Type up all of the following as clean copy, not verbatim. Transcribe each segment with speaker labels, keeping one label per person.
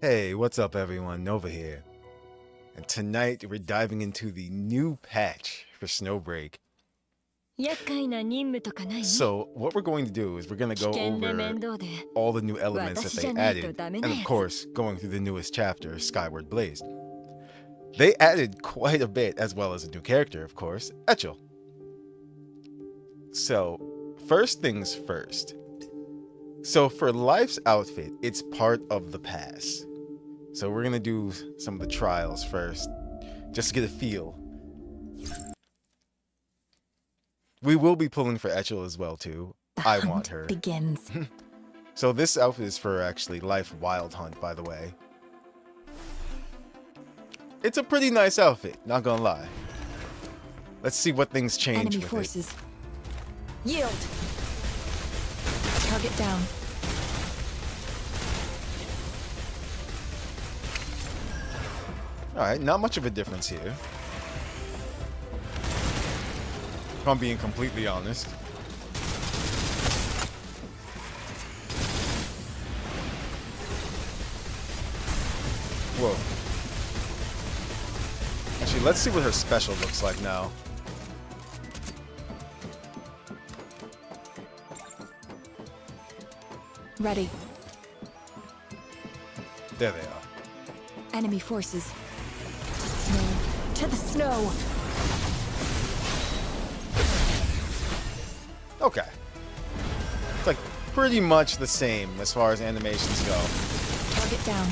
Speaker 1: Hey, what's up everyone? Nova here. And tonight we're diving into the new patch for Snowbreak. So what we're going to do is we're going to go over all the new elements that they added, and of course, going through the newest chapter, Skyward Blaze. They added quite a bit, as well as a new character, of course, Echel. So, first things first. So for Life's outfit, it's part of the pass. So we're going to do some of the trials first, just to get a feel. We will be pulling for Echel as well, too. I want her.
Speaker 2: Begins.
Speaker 1: So this outfit is for actually Life Wild Hunt, by the way. It's a pretty nice outfit, not gonna lie. Let's see what things change
Speaker 2: Enemy
Speaker 1: with
Speaker 2: forces. Yield. Target down.
Speaker 1: Alright, not much of a difference here. If I'm being completely honest. Whoa. Actually, let's see what her special looks like now.
Speaker 2: Ready.
Speaker 1: There they are.
Speaker 2: Enemy forces. Snow. To the snow.
Speaker 1: Okay. It's like pretty much the same as far as animations go.
Speaker 2: Target down.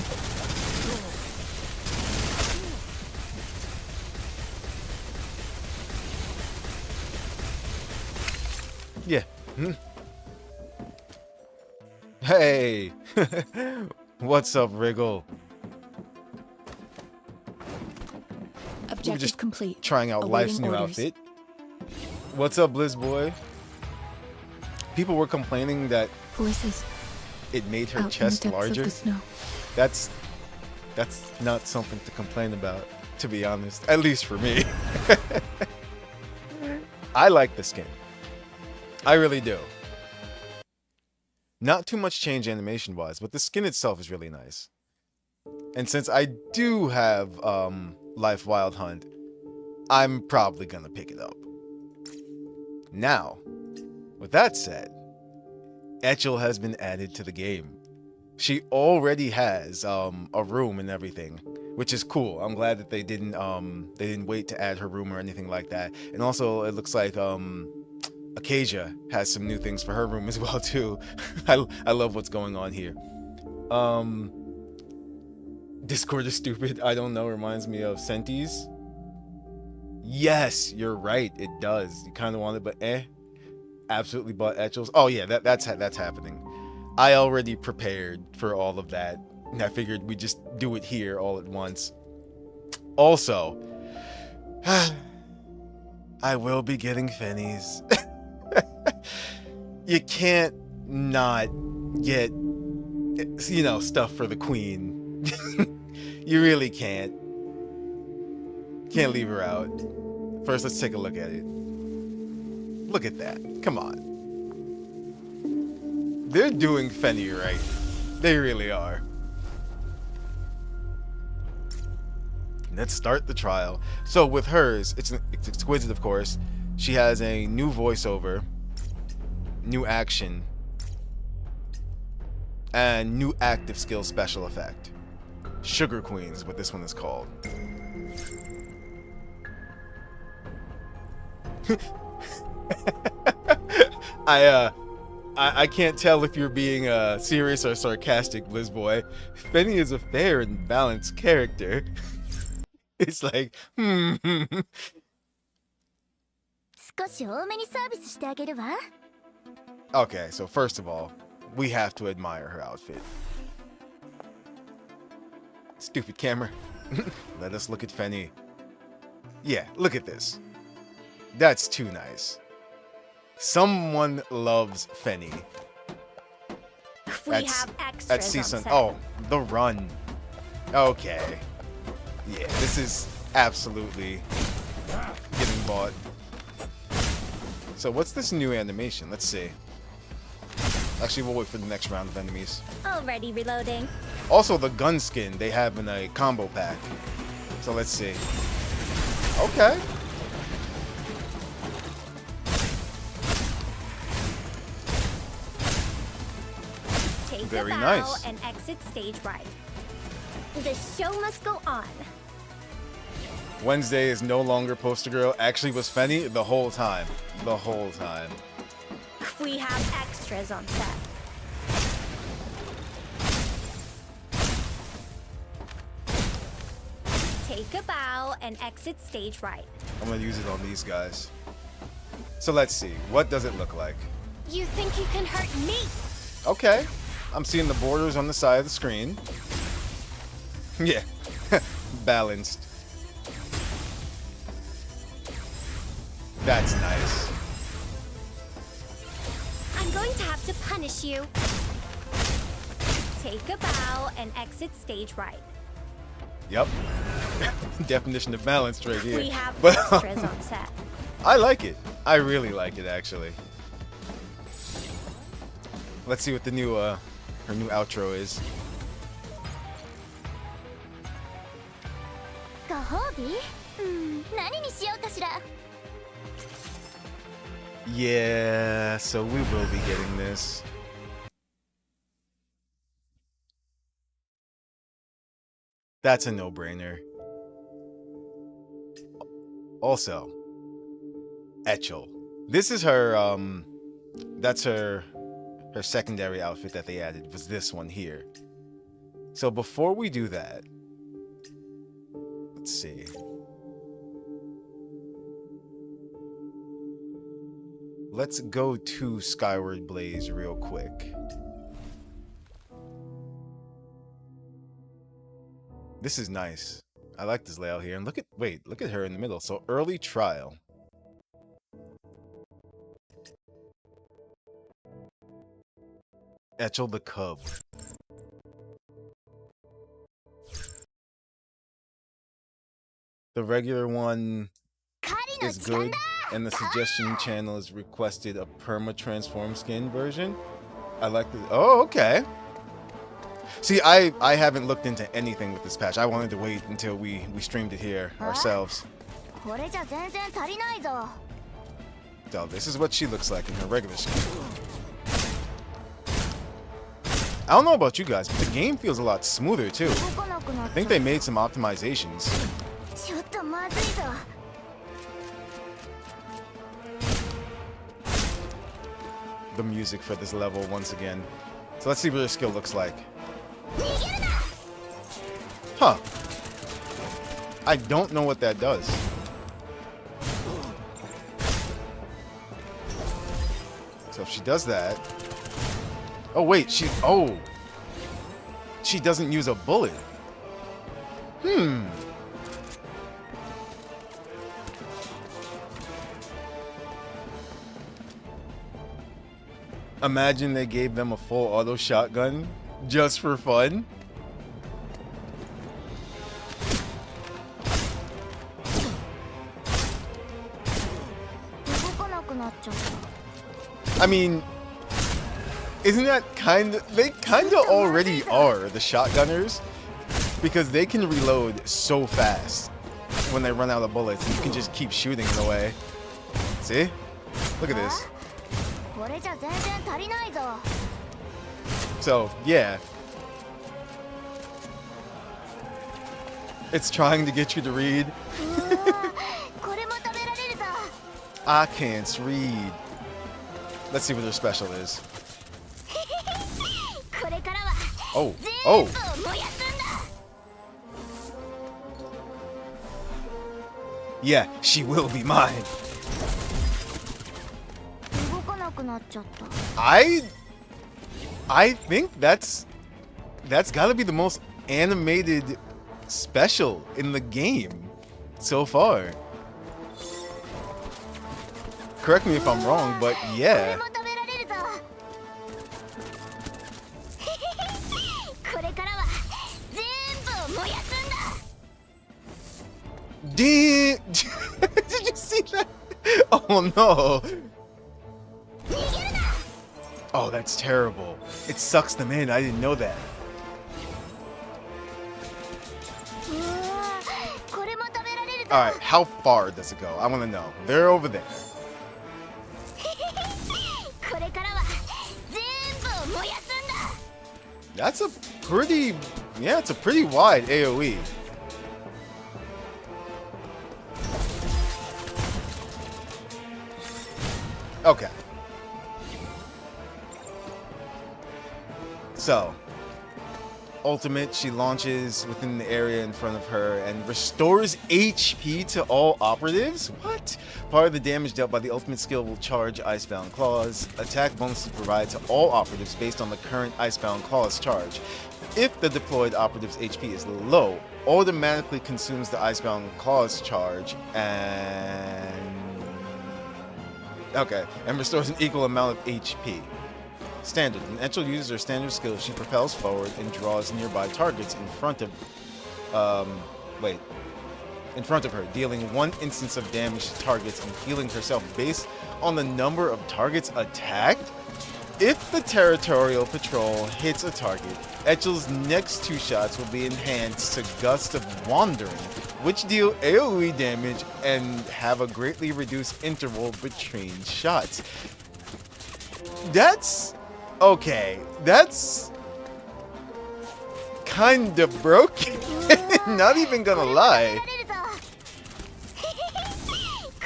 Speaker 1: Yeah. Hey! What's up, Wriggle?
Speaker 2: Objective
Speaker 1: just
Speaker 2: complete.
Speaker 1: Trying out
Speaker 2: Awaiting
Speaker 1: Life's new
Speaker 2: orders.
Speaker 1: outfit. What's up, Blizz Boy? People were complaining that
Speaker 2: Forces.
Speaker 1: it made her
Speaker 2: Out in the
Speaker 1: chest
Speaker 2: depths
Speaker 1: larger.
Speaker 2: Of the snow.
Speaker 1: That's not something to complain about, to be honest. At least for me. I like the skin. I really do. Not too much change animation-wise, but the skin itself is really nice. And since I do have Life Wild Hunt, I'm probably gonna pick it up. Now, with that said, Echel has been added to the game. She already has a room and everything, which is cool. I'm glad that they didn't wait to add her room or anything like that. And also, it looks like Acacia has some new things for her room as well too. I love what's going on here. Discord is stupid. I don't know. Reminds me of Sentis. Yes, you're right. It does. You kind of want it, but absolutely bought Echel's. Oh yeah, that's happening. I already prepared for all of that, and I figured we just do it here all at once. Also, I will be getting Fennies. You can't not get, stuff for the queen. You really can't. Can't leave her out. First, let's take a look at it. Look at that. Come on. They're doing Fenny right. They really are. Let's start the trial. So with hers, it's exquisite, of course. She has a new voiceover, new action, and new active skill special effect. Sugar Queen is what this one is called. I can't tell if you're being serious or sarcastic, Blizz Boy. Fenny is a fair and balanced character. It's like, Okay, so first of all, we have to admire her outfit. Stupid camera. Let us look at Fenny. Yeah, look at this. That's too nice. Someone loves Fenny. At Season. Oh, the run. Okay. Yeah, this is absolutely getting bought. So what's this new animation? Let's see. Actually, we'll wait for the next round of enemies.
Speaker 3: Already reloading.
Speaker 1: Also, the gun skin they have in a combo pack. So let's see. Okay.
Speaker 3: Take
Speaker 1: Very
Speaker 3: a bow
Speaker 1: nice.
Speaker 3: and exit stage right. The show must go on.
Speaker 1: Wednesday is no longer Poster Girl. Actually, was Fenny the whole time. The whole time.
Speaker 3: We have extras on set. Take a bow and exit stage right.
Speaker 1: I'm gonna use it on these guys. So let's see. What does it look like?
Speaker 3: You think you can hurt me?
Speaker 1: Okay. I'm seeing the borders on the side of the screen. Yeah. Balanced. That's nice.
Speaker 3: I'm going to have to punish you. Take a bow and exit stage right.
Speaker 1: Yep. Definition of balanced right here.
Speaker 3: We have
Speaker 1: But
Speaker 3: extras on set.
Speaker 1: I like it. I really like it, actually. Let's see what the new her new outro is. Yeah, so we will be getting this. That's a no-brainer. Also, Etchel. This is her that's her secondary outfit that they added, was this one here. So before we do that, let's see. Let's go to Skyward Blaze real quick. This is nice. I like this layout here. And look at her in the middle. So early trial. Etchel the Cub. The regular one is good, and the suggestion channel is requested a perma transform skin version. I like the. Oh, okay. See, I haven't looked into anything with this patch. I wanted to wait until we streamed it here ourselves. So this is what she looks like in her regular skin. I don't know about you guys, but the game feels a lot smoother too. I think they made some optimizations. The music for this level once again. So let's see what her skill looks like. Huh. I don't know what that does. So if she does that... Oh wait, she doesn't use a bullet. Imagine they gave them a full auto shotgun just for fun. I mean, isn't that they kind of already are the shotgunners, because they can reload so fast when they run out of bullets, and you can just keep shooting it away. See? Look at this. So, yeah. It's trying to get you to read. I can't read. Let's see what their special is. Oh, oh. Yeah, she will be mine. I think that's gotta be the most animated special in the game so far. Correct me if I'm wrong, but yeah. Did you see that? Oh no. Oh, Oh, that's terrible. It sucks them in. I didn't know that.
Speaker 3: うわーこれも食べられるぞ
Speaker 1: All right, how far does it go? I want to know. They're over there.
Speaker 3: これからは全部燃やすんだ
Speaker 1: That's a pretty, yeah, it's a pretty wide AoE. Okay. So, ultimate, she launches within the area in front of her and restores HP to all operatives? What? Part of the damage dealt by the ultimate skill will charge Icebound Claws. Attack bonuses provided to all operatives based on the current Icebound Claws charge. If the deployed operative's HP is low, automatically consumes the Icebound Claws charge and... Okay, and restores an equal amount of HP. Standard. When Echel uses her standard skill, she propels forward and draws nearby targets in front of in front of her, dealing 1 instance of damage to targets and healing herself based on the number of targets attacked. If the territorial patrol hits a target, Echel's next 2 shots will be enhanced to Gust of Wandering, which deal AoE damage and have a greatly reduced interval between shots. That's okay. That's kind of broken. Not even gonna lie.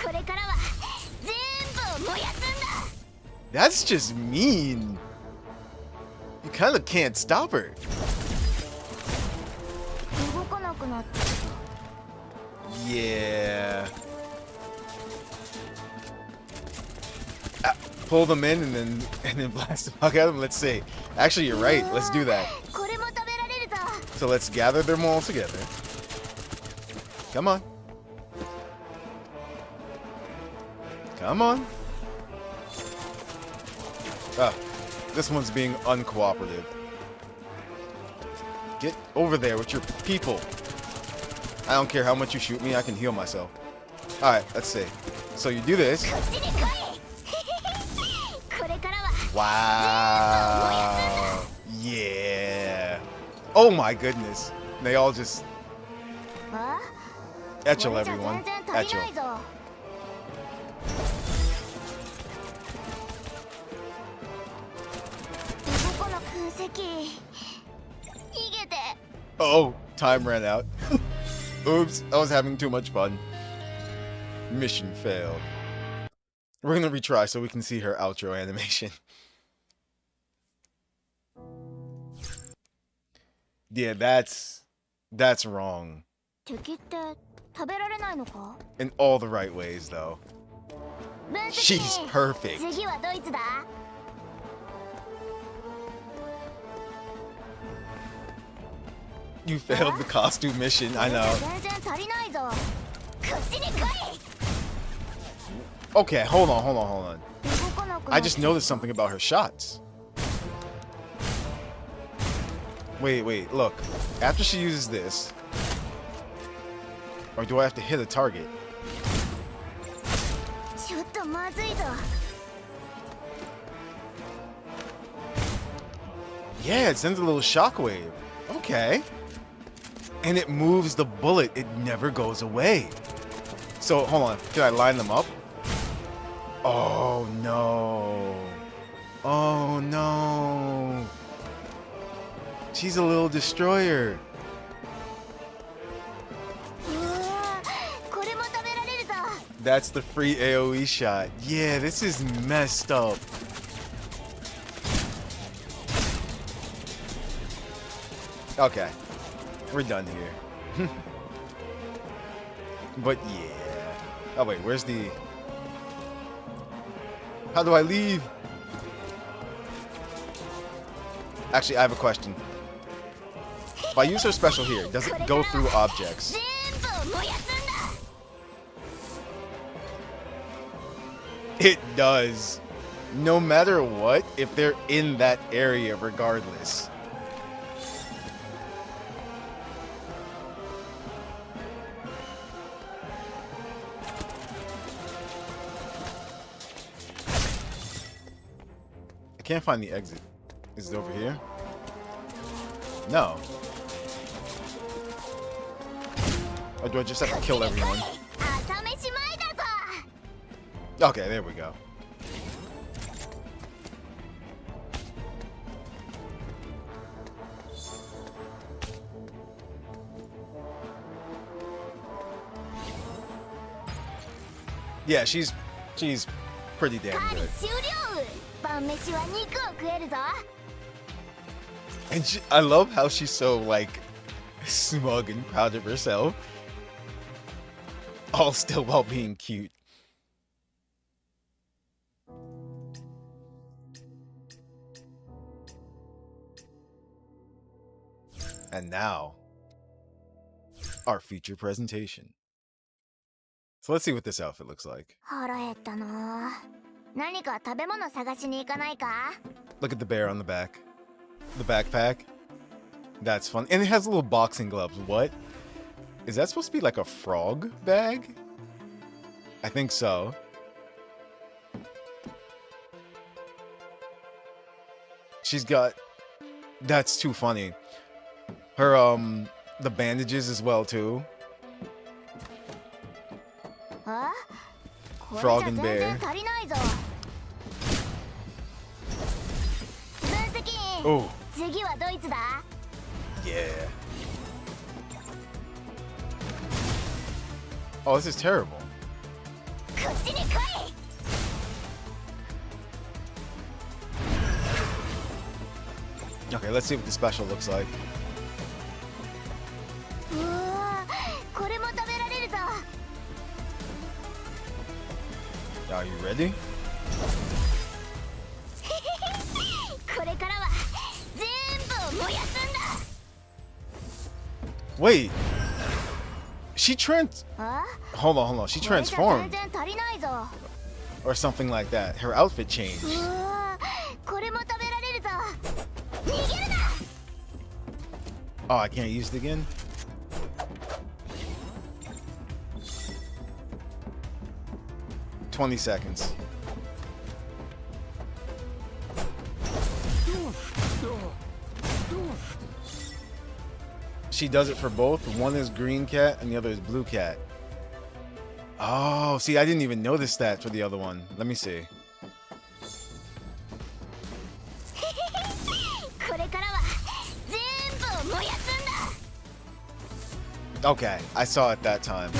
Speaker 3: これからは全部燃やすんだ
Speaker 1: That's just mean. You kind of can't stop her.
Speaker 3: 動かなくなった
Speaker 1: Yeah. Pull them in and then blast the fuck out of them. Let's see. Actually, you're right. Let's do that.
Speaker 3: これも食べられるぞ
Speaker 1: So let's gather them all together. Come on. Come on. Ah, this one's being uncooperative. Get over there with your people. I don't care how much you shoot me, I can heal myself. Alright, let's see. So you do this.
Speaker 3: こっちに来いこれからは
Speaker 1: Wow. Yeah. Oh my goodness. They all just
Speaker 3: あ
Speaker 1: Echel
Speaker 3: これじゃ
Speaker 1: everyone.
Speaker 3: 全然足りな
Speaker 1: Echel.
Speaker 3: いぞどこの噴石逃げて
Speaker 1: Oh, time ran out. Oops, I was having too much fun. Mission failed. We're gonna retry so we can see her outro animation. Yeah, that's wrong.
Speaker 3: 敵って食べられないのか
Speaker 1: In all the right ways, though.
Speaker 3: 分析
Speaker 1: She's perfect.
Speaker 3: 次はドイツだ
Speaker 1: You failed the costume mission, I know.
Speaker 3: 全然足りないぞこっちに来い
Speaker 1: Okay, hold on.
Speaker 3: 動かなくな
Speaker 1: I
Speaker 3: った
Speaker 1: just noticed something about her shots. Wait, look. After she uses this... Or do I have to hit a target?
Speaker 3: ちょっとまずいぞ
Speaker 1: Yeah, it sends a little shockwave. Okay. And it moves the bullet. It never goes away. So, hold on. Can I line them up? Oh, no. Oh, no. She's a little destroyer.
Speaker 3: うわこれも食べられるぞ
Speaker 1: That's the free AoE shot. Yeah, this is messed up. Okay. We're done here. But yeah. Oh wait, where's the... How do I leave? Actually, I have a question. If I use her special here, does it go through objects?
Speaker 3: 全部燃やすんだ
Speaker 1: It does. No matter what, if they're in that area regardless. I can't find the exit. Is it over here? No. Or do I just have to kill everyone? Okay, there we go. Yeah, she's pretty damn good. And I love how she's so like smug and proud of herself. All still while being cute. And now, our feature presentation. So let's see what this outfit looks like. Look at the bear on the back. The backpack. That's fun. And it has little boxing gloves. What? Is that supposed to be like a frog bag? I think so. She's got... That's too funny. Her, the bandages as well, too. Frog and bear. Oh. Yeah. Oh, this is terrible. Okay, let's see what the special looks like. Are you ready? Wait. She Hold on. She transformed. Or something like that. Her outfit changed. Oh, I can't use it again? "20 seconds. She does it for both. One is green cat and the other is blue cat. Oh, see, I didn't even know the stat for the other one. Let me see. Okay, I saw it that time.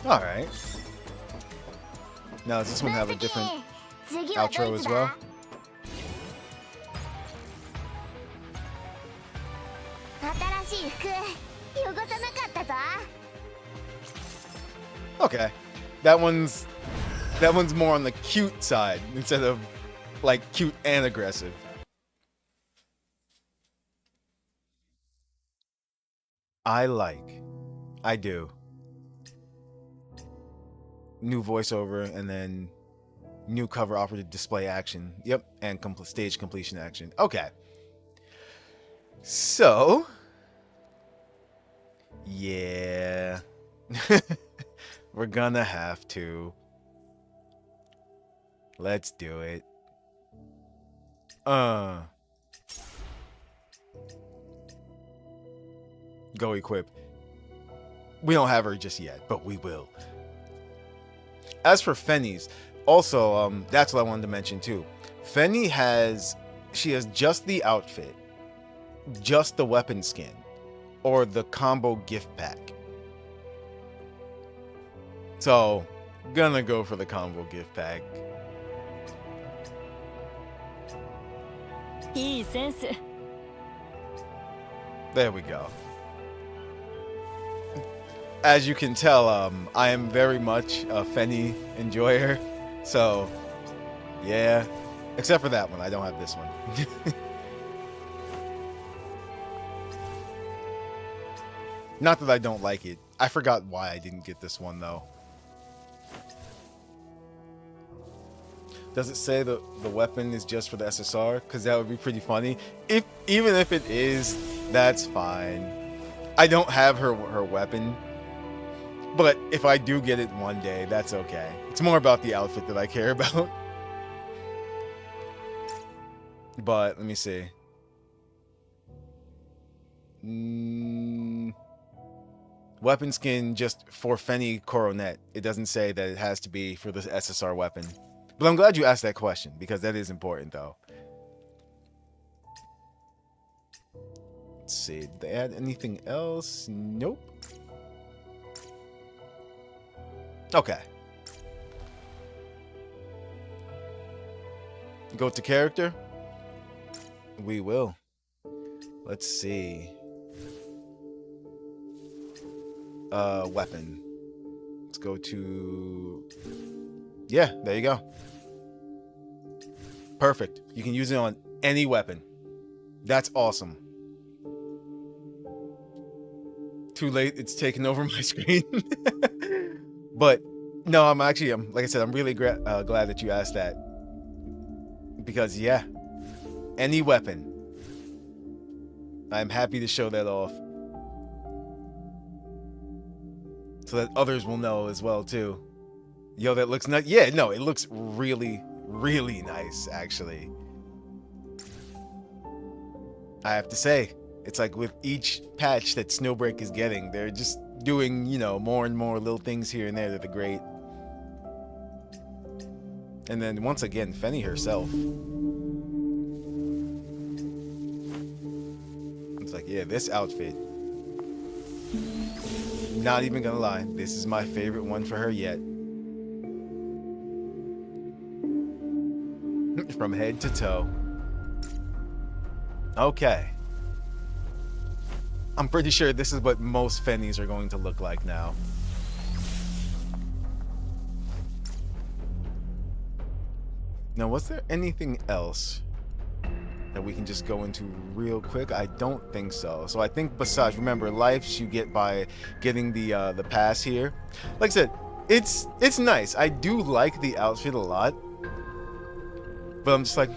Speaker 1: Alright. Now, does this one have a different outro as well? Okay. That one's more on the cute side instead of like cute and aggressive. I do. New voiceover and then new cover operative display action. Yep, and stage completion action. Okay. So, yeah. We're gonna have to. Let's do it. Go equip. We don't have her just yet, but we will. As for Fenny's, also, that's what I wanted to mention too. Fenny has just the outfit, just the weapon skin, or the combo gift pack. So, gonna go for the combo gift pack. There we go. As you can tell, I am very much a Fenny enjoyer. So, yeah. Except for that one. I don't have this one. Not that I don't like it. I forgot why I didn't get this one, though. Does it say the weapon is just for the SSR? Because that would be pretty funny. Even if it is, that's fine. I don't have her weapon. But if I do get it one day, that's okay. It's more about the outfit that I care about. But let me see. Weapon skin just for Fenny Coronet. It doesn't say that it has to be for the SSR weapon. But I'm glad you asked that question, because that is important, though. Let's see. Did they add anything else? Nope. Okay. Go to character. We will. Let's see. Weapon. Let's go to... Yeah, there you go. Perfect. You can use it on any weapon. That's awesome. Too late. It's taken over my screen. But no, I'm like I said, I'm really glad that you asked that. Because yeah, any weapon. I'm happy to show that off. So that others will know as well too. Yo, that looks nice. Yeah, no, it looks really, really nice, actually. I have to say, it's like with each patch that Snowbreak is getting, they're just doing, you know, more and more little things here and there that are great. And then once again, Fenny herself. It's like, yeah, this outfit. Not even gonna lie, this is my favorite one for her yet. From head to toe. Okay. I'm pretty sure this is what most Fennys are going to look like now. Now, was there anything else that we can just go into real quick? I don't think so. So I think besides, remember, lives you get by getting the pass here. Like I said, it's nice. I do like the outfit a lot. But I'm just like,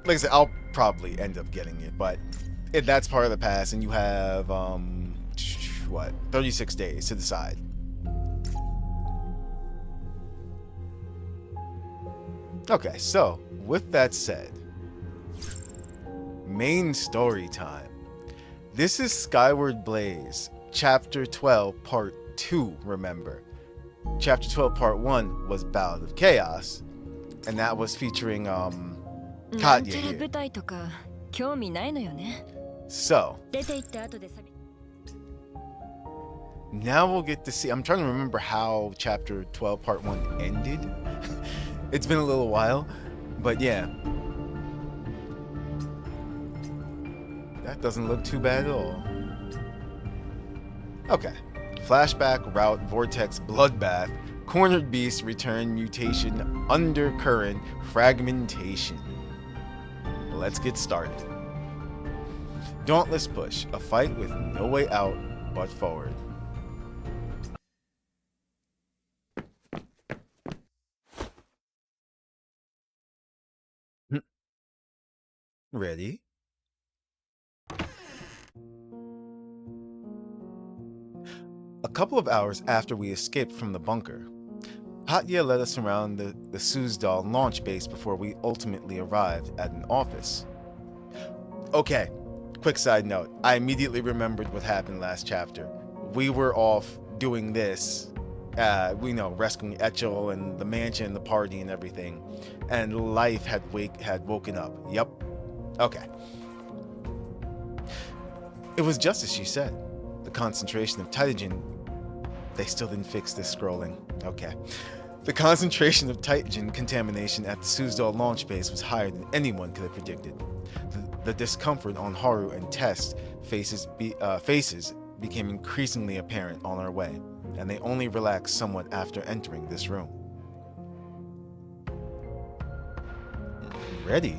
Speaker 1: Like I said, I'll probably end up getting it, but if that's part of the pass, and you have 36 days to decide. Okay, so with that said, main story time. This is Skyward Blaze, Chapter 12, Part 2, remember. Chapter 12, Part 1 was Ballad of Chaos, and that was featuring Katya here. So, now we'll get to see. I'm trying to remember how Chapter 12, Part 1 ended. It's been a little while, but yeah. That doesn't look too bad at all. Okay. Flashback, route, vortex, bloodbath, cornered beast, return, mutation, undercurrent, fragmentation. Let's get started. Dauntless push, a fight with no way out but forward. Ready? A couple of hours after we escaped from the bunker, Katya led us around the Suzdal launch base before we ultimately arrived at an office. Okay, quick side note. I immediately remembered what happened last chapter. We were off doing this, rescuing Etchel and the mansion, the party and everything, and life had woken up. Yep. Okay. It was just as she said. The concentration of Titagen... They still didn't fix this scrolling. Okay. The concentration of Titagen contamination at the Suzdal launch base was higher than anyone could have predicted. The discomfort on Haru and Test's faces became increasingly apparent on our way, and they only relaxed somewhat after entering this room. Ready?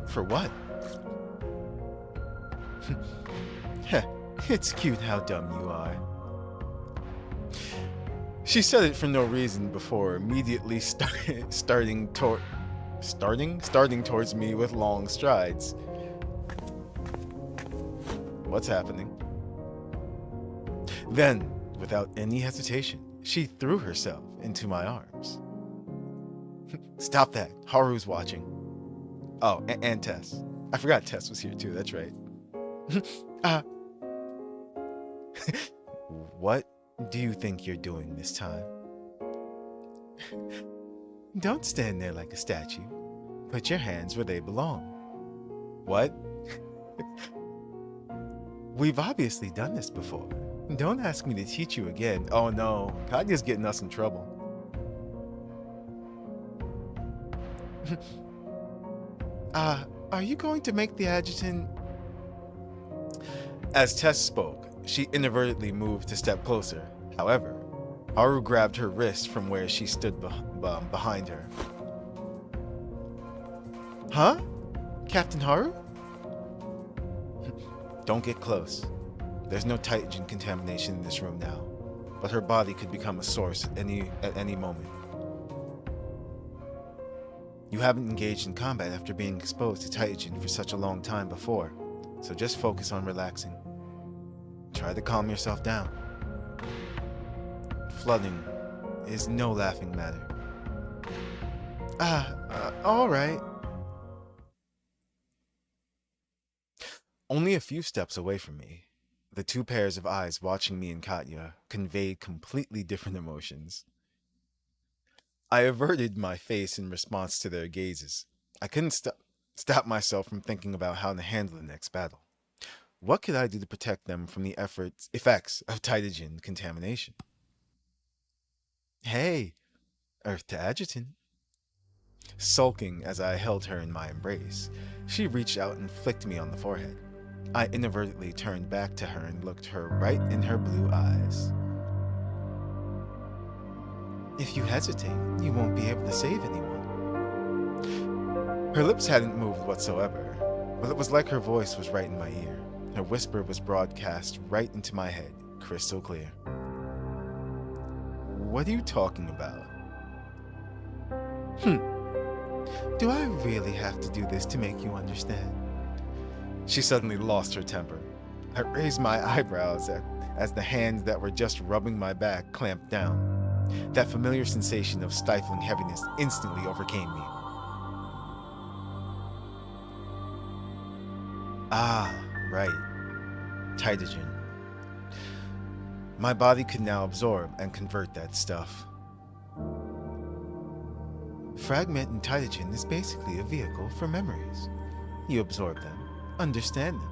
Speaker 1: For what? It's cute how dumb you are. She said it for no reason before immediately starting towards me with long strides. What's happening? Then, Without any hesitation, she threw herself into my arms. Stop that. Haru's watching. Oh, and Tess. I forgot Tess was here too, that's right. What do you think you're doing this time? Don't stand there like a statue. Put your hands where they belong. What? We've obviously done this before. Don't ask me to teach you again. Oh no, Katya's getting us in trouble. Are you going to make the adjutant? As Tess spoke, she inadvertently moved a step closer. However, Haru grabbed her wrist from where she stood behind her. Huh? Captain Haru? Don't get close. There's no Titan contamination in this room now, but her body could become a source at any moment. You haven't engaged in combat after being exposed to Titan for such a long time before, so just focus on relaxing. Try to calm yourself down. Flooding is no laughing matter. All right. Only a few steps away from me, the two pairs of eyes watching me and Katya conveyed completely different emotions. I averted my face in response to their gazes. I couldn't stop myself from thinking about how to handle the next battle. What could I do to protect them from the effects of Titan contamination? Hey, Earth to Adjutant. Sulking as I held her in my embrace, she reached out and flicked me on the forehead. I inadvertently turned back to her and looked her right in her blue eyes. If you hesitate, you won't be able to save anyone. Her lips hadn't moved whatsoever, but it was like her voice was right in my ear. Her whisper was broadcast right into my head, crystal clear. What are you talking about? Do I really have to do this to make you understand? She suddenly lost her temper. I raised my eyebrows as the hands that were just rubbing my back clamped down. That familiar sensation of stifling heaviness instantly overcame me. Ah, right. Titan. My body could now absorb and convert that stuff. Fragment in Titan is basically a vehicle for memories. You absorb them, understand them,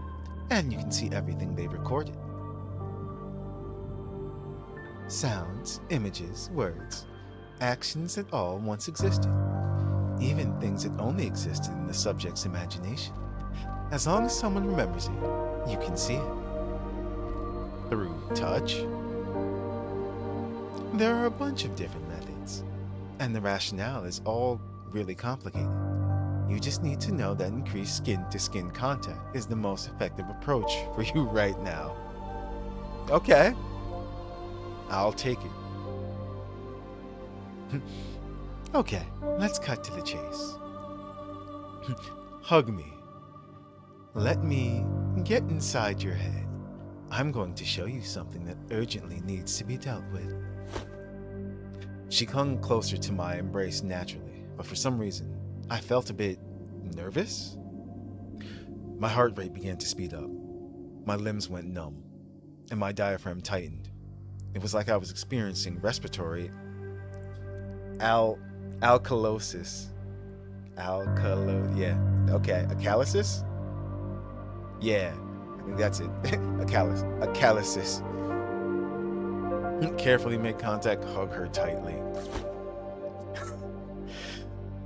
Speaker 1: and you can see everything they recorded. Sounds, images, words, actions that all once existed. Even things that only existed in the subject's imagination. As long as someone remembers it, you can see it. Through touch. There are a bunch of different methods, and the rationale is all really complicated. You just need to know that increased skin-to-skin contact is the most effective approach for you right now. Okay. I'll take it. Okay, let's cut to the chase. Hug me. Let me get inside your head. I'm going to show you something that urgently needs to be dealt with. She clung closer to my embrace naturally, but for some reason, I felt a bit nervous. My heart rate began to speed up. My limbs went numb, and my diaphragm tightened. It was like I was experiencing respiratory alkalosis. Alkalosis? Yeah, I think that's it. Alkalosis. Carefully make contact, hug her tightly.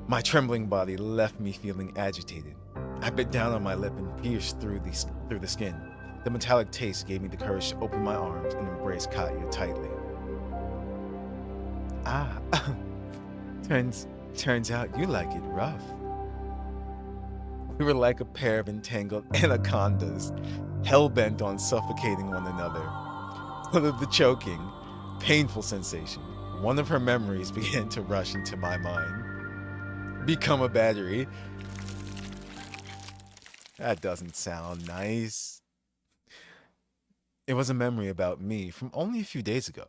Speaker 1: My trembling body left me feeling agitated. I bit down on my lip and pierced through the skin. The metallic taste gave me the courage to open my arms and embrace Katya tightly. Turns out you like it rough. We were like a pair of entangled anacondas, hell-bent on suffocating one another. With the choking, painful sensation, one of her memories began to rush into my mind. Become a battery. That doesn't sound nice. It was a memory about me from only a few days ago,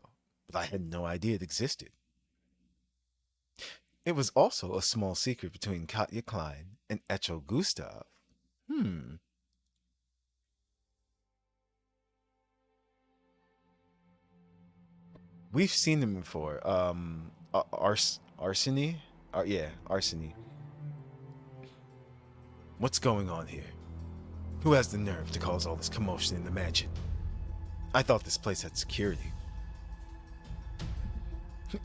Speaker 1: but I had no idea it existed. It was also a small secret between Katya Klein and Echo Gustav. Hmm. We've seen them before. Arseny? Yeah, Arseny. What's going on here? Who has the nerve to cause all this commotion in the mansion? I thought this place had security.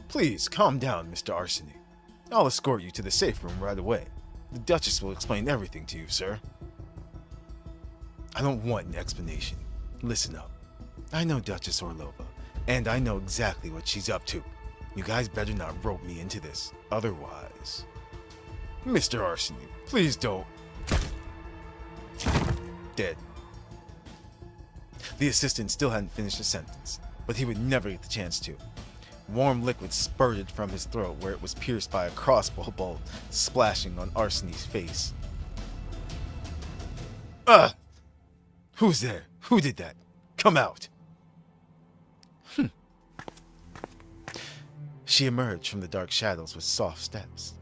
Speaker 1: Please, calm down, Mr. Arseny. I'll escort you to the safe room right away. The Duchess will explain everything to you, sir. I don't want an explanation. Listen up. I know Duchess Orlova, and I know exactly what she's up to. You guys better not rope me into this. Otherwise... Mr. Arseny, please don't... Dead. The assistant still hadn't finished the sentence, but he would never get the chance to. Warm liquid spurted from his throat where it was pierced by a crossbow bolt, splashing on Arseny's face. Ugh! Who's there? Who did that? Come out! She emerged from the dark shadows with soft steps.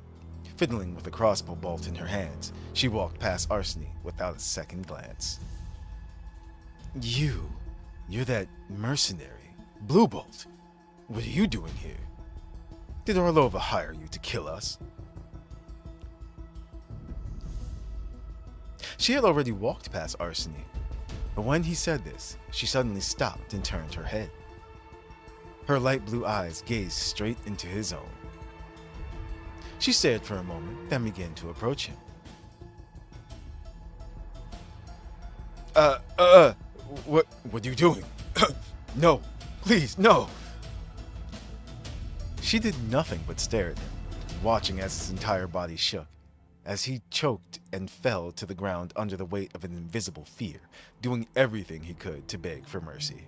Speaker 1: Fiddling with a crossbow bolt in her hands, she walked past Arseny without a second glance. You're that mercenary, Blue Bolt. What are you doing here? Did Orlova hire you to kill us? She had already walked past Arseny, but when he said this, she suddenly stopped and turned her head. Her light blue eyes gazed straight into his own. She stared for a moment, then began to approach him. What are you doing? No, please, no. She did nothing but stare at him, watching as his entire body shook, as he choked and fell to the ground under the weight of an invisible fear, doing everything he could to beg for mercy.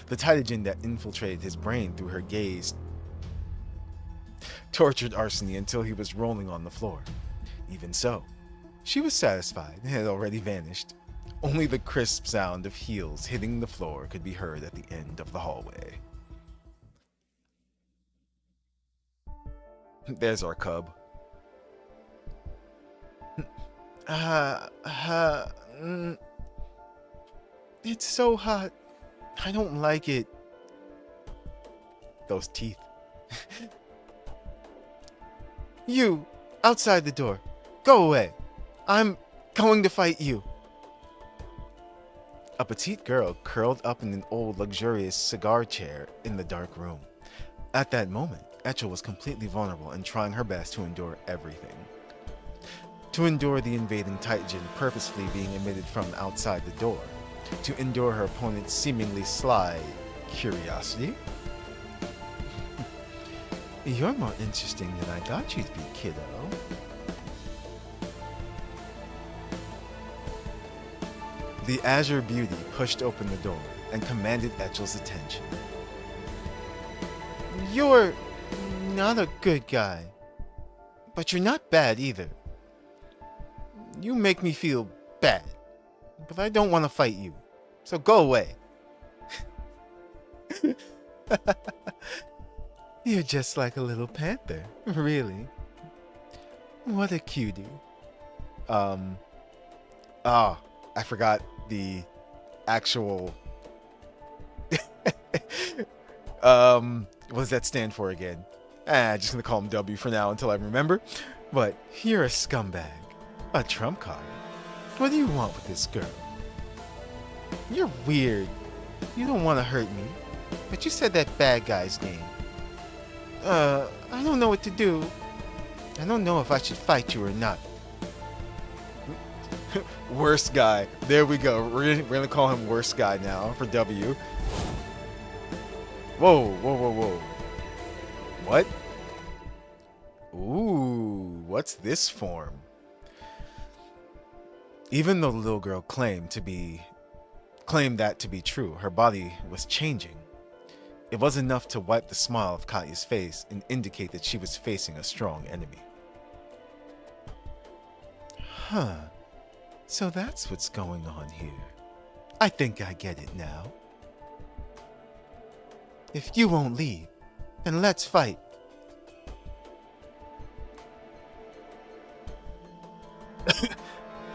Speaker 1: The Tytogen that infiltrated his brain through her gaze tortured Arseny until he was rolling on the floor. Even so, she was satisfied and had already vanished. Only the crisp sound of heels hitting the floor could be heard at the end of the hallway. There's our cub. It's so hot. I don't like it. Those teeth. You, outside the door. Go away. I'm going to fight you. A petite girl curled up in an old luxurious cigar chair in the dark room. At that moment, Etchel was completely vulnerable and trying her best to endure everything. To endure the invading Tytogen purposefully being emitted from outside the door. To endure her opponent's seemingly sly curiosity. You're more interesting than I thought you'd be, kiddo. The Azure Beauty pushed open the door and commanded Etchel's attention. You're not a good guy, but you're not bad either. You make me feel bad, but I don't want to fight you, so go away. You're just like a little panther, really. What a cutie. I forgot the actual what does that stand for again? Just gonna call him W for now until I remember. But you're a scumbag. A trump card. What do you want with this girl? You're weird. You don't want to hurt me. But you said that bad guy's name. I don't know what to do. I don't know if I should fight you or not. Worst guy. There we go. We're gonna call him worst guy now for W. Whoa, whoa, whoa, whoa. What? Ooh, what's this form? Even though the little girl claimed that to be true, her body was changing. It was enough to wipe the smile off Katya's face and indicate that she was facing a strong enemy. Huh. So that's what's going on here. I think I get it now. If you won't leave, then let's fight.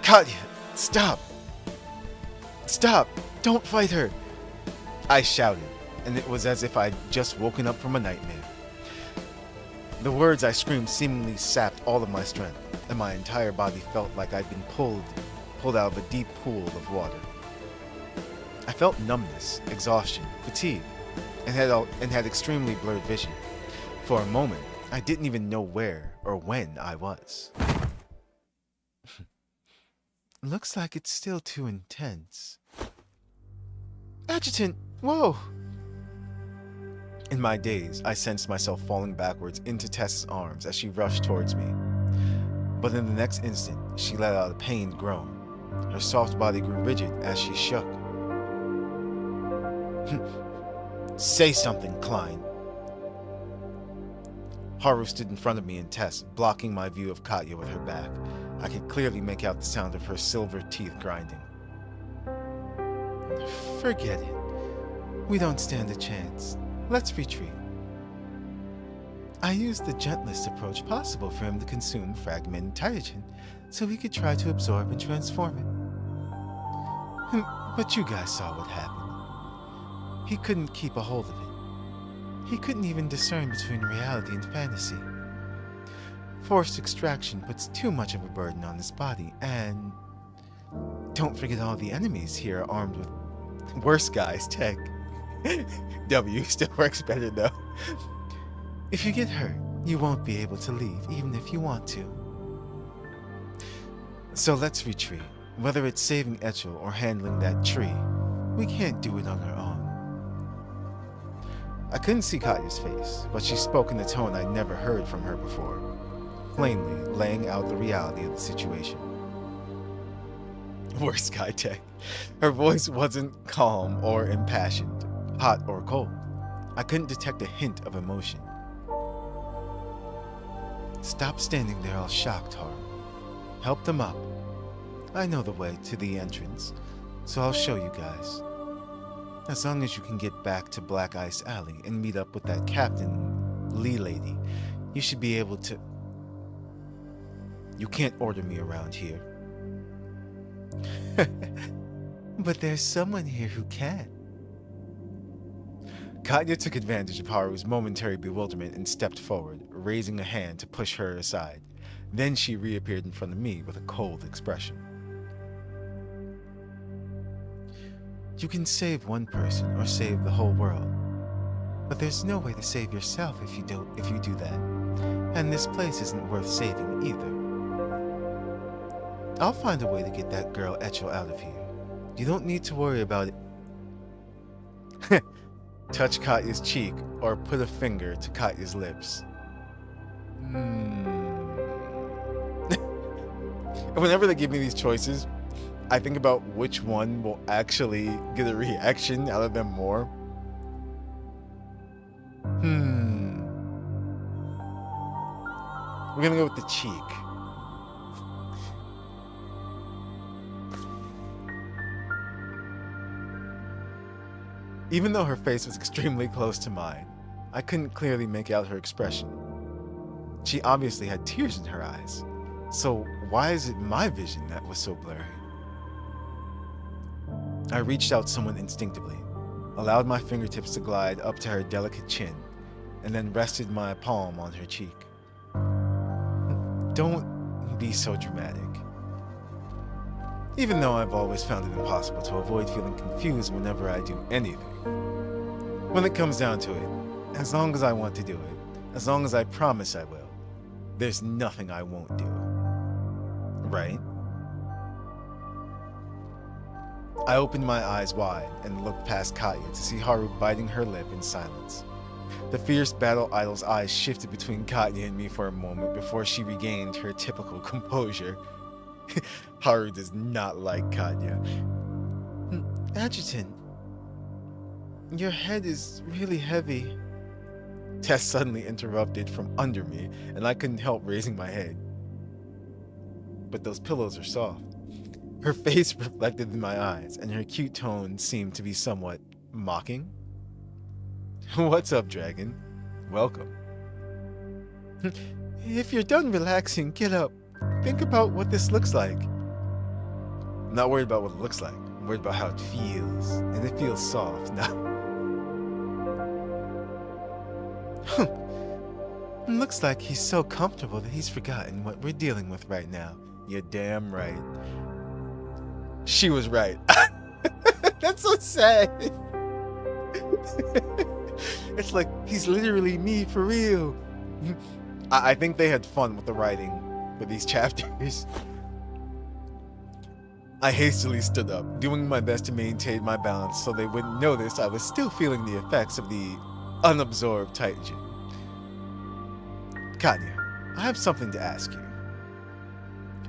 Speaker 1: Katya, stop! Stop! Don't fight her! I shouted, and it was as if I'd just woken up from a nightmare. The words I screamed seemingly sapped all of my strength, and my entire body felt like I'd been pulled out of a deep pool of water. I felt numbness, exhaustion, fatigue, and had extremely blurred vision. For a moment, I didn't even know where or when I was. Looks like it's still too intense. Adjutant, whoa! In my daze, I sensed myself falling backwards into Tess's arms as she rushed towards me. But in the next instant, she let out a pained groan. Her soft body grew rigid as she shook. Say something, Klein. Haru stood in front of me and Tess, blocking my view of Katya with her back. I could clearly make out the sound of her silver teeth grinding. Forget it. We don't stand a chance. Let's retreat. I used the gentlest approach possible for him to consume fragmented Taijin, so he could try to absorb and transform it. But you guys saw what happened. He couldn't keep a hold of it. He couldn't even discern between reality and fantasy. Forced extraction puts too much of a burden on his body, and don't forget all the enemies here are armed with worse guys tech. W still works better though. If you get hurt, you won't be able to leave even if you want to. So let's retreat. Whether it's saving Etchel or handling that tree, we can't do it on our own. I couldn't see Katya's face, but she spoke in a tone I'd never heard from her before, plainly laying out the reality of the situation. Worse guy tech. Her voice wasn't calm or impassioned, hot or cold. I couldn't detect a hint of emotion. Stop standing there all shocked, Haru. Help them up. I know the way to the entrance, so I'll show you guys. As long as you can get back to Black Ice Alley and meet up with that Captain Lee lady, you should be able to... You can't order me around here. But there's someone here who can. Katya took advantage of Haru's momentary bewilderment and stepped forward, raising a hand to push her aside. Then she reappeared in front of me with a cold expression. You can save one person or save the whole world, but there's no way to save yourself if you do that. And this place isn't worth saving either. I'll find a way to get that girl Etchel out of here. You don't need to worry about it. Touch Katya's cheek or put a finger to Katya's lips. Whenever they give me these choices, I think about which one will actually get a reaction out of them more. We're gonna go with the cheek. Even though her face was extremely close to mine, I couldn't clearly make out her expression. She obviously had tears in her eyes, so why is it my vision that was so blurry? I reached out somewhat instinctively, allowed my fingertips to glide up to her delicate chin, and then rested my palm on her cheek. Don't be so dramatic. Even though I've always found it impossible to avoid feeling confused whenever I do anything. When it comes down to it, as long as I want to do it, as long as I promise I will, there's nothing I won't do. Right? I opened my eyes wide and looked past Katya to see Haru biting her lip in silence. The fierce battle idol's eyes shifted between Katya and me for a moment before she regained her typical composure. Haru does not like Katya. Adjutant, your head is really heavy. Tess suddenly interrupted from under me, and I couldn't help raising my head. But those pillows are soft. Her face reflected in my eyes, and her cute tone seemed to be somewhat mocking. What's up, dragon? Welcome. If you're done relaxing, get up. Think about what this looks like. I'm not worried about what it looks like. I'm worried about how it feels. And it feels soft now. Looks like he's so comfortable that he's forgotten what we're dealing with right now. You're damn right. She was right. That's so sad. It's like, he's literally me for real. I think they had fun with the writing for these chapters. I hastily stood up, doing my best to maintain my balance so they wouldn't notice I was still feeling the effects of the unabsorbed Taijin. Kanya, I have something to ask you.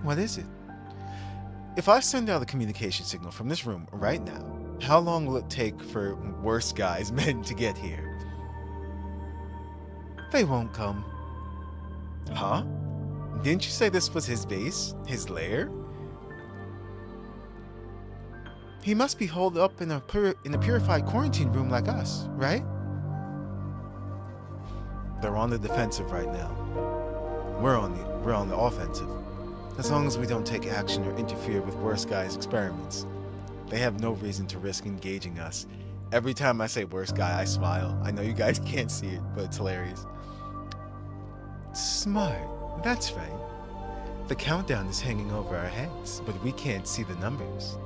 Speaker 1: What is it? If I send out a communication signal from this room right now, how long will it take for worse guys men to get here? They won't come. Huh? Didn't you say this was his base? His lair? He must be holed up in a purified quarantine room like us, right? They're on the defensive right now. We're on the offensive. As long as we don't take action or interfere with worse guys' experiments, they have no reason to risk engaging us. Every time I say worse guy, I smile. I know you guys can't see it, but it's hilarious. Smart. That's right. The countdown is hanging over our heads, but we can't see the numbers.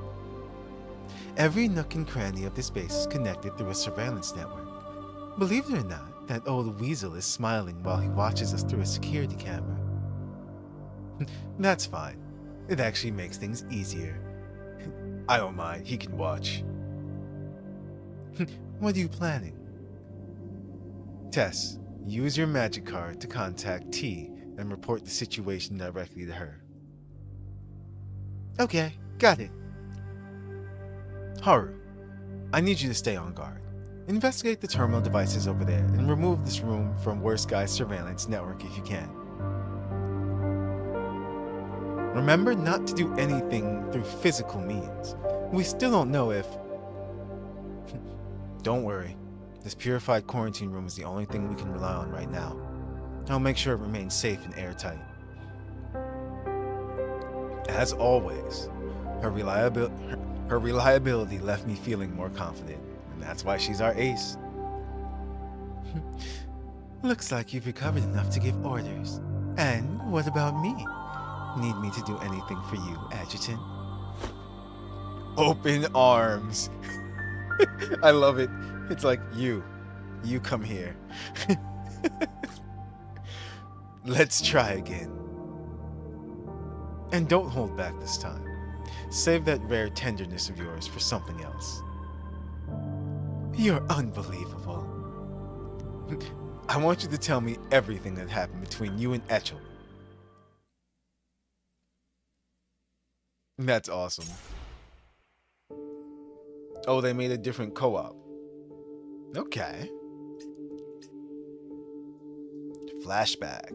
Speaker 1: Every nook and cranny of this base is connected through a surveillance network. Believe it or not, that old weasel is smiling while he watches us through a security camera. That's fine. It actually makes things easier. I don't mind, he can watch. What are you planning? Tess, use your magic card to contact T and report the situation directly to her. Okay, got it. Haru, I need you to stay on guard. Investigate the terminal devices over there and remove this room from Worst Guy's surveillance network if you can. Remember not to do anything through physical means. We still don't know if... Don't worry. This purified quarantine room is the only thing we can rely on right now. I'll make sure it remains safe and airtight. As always, her reliability left me feeling more confident, and that's why she's our ace. Looks like you've recovered enough to give orders. And what about me? Need me to do anything for you, Adjutant? Open arms. I love it. It's like, you come here. Let's try again. And don't hold back this time. Save that rare tenderness of yours for something else. You're unbelievable. I want you to tell me everything that happened between you and Echel. That's awesome. Oh, they made a different co-op. Okay. Flashback.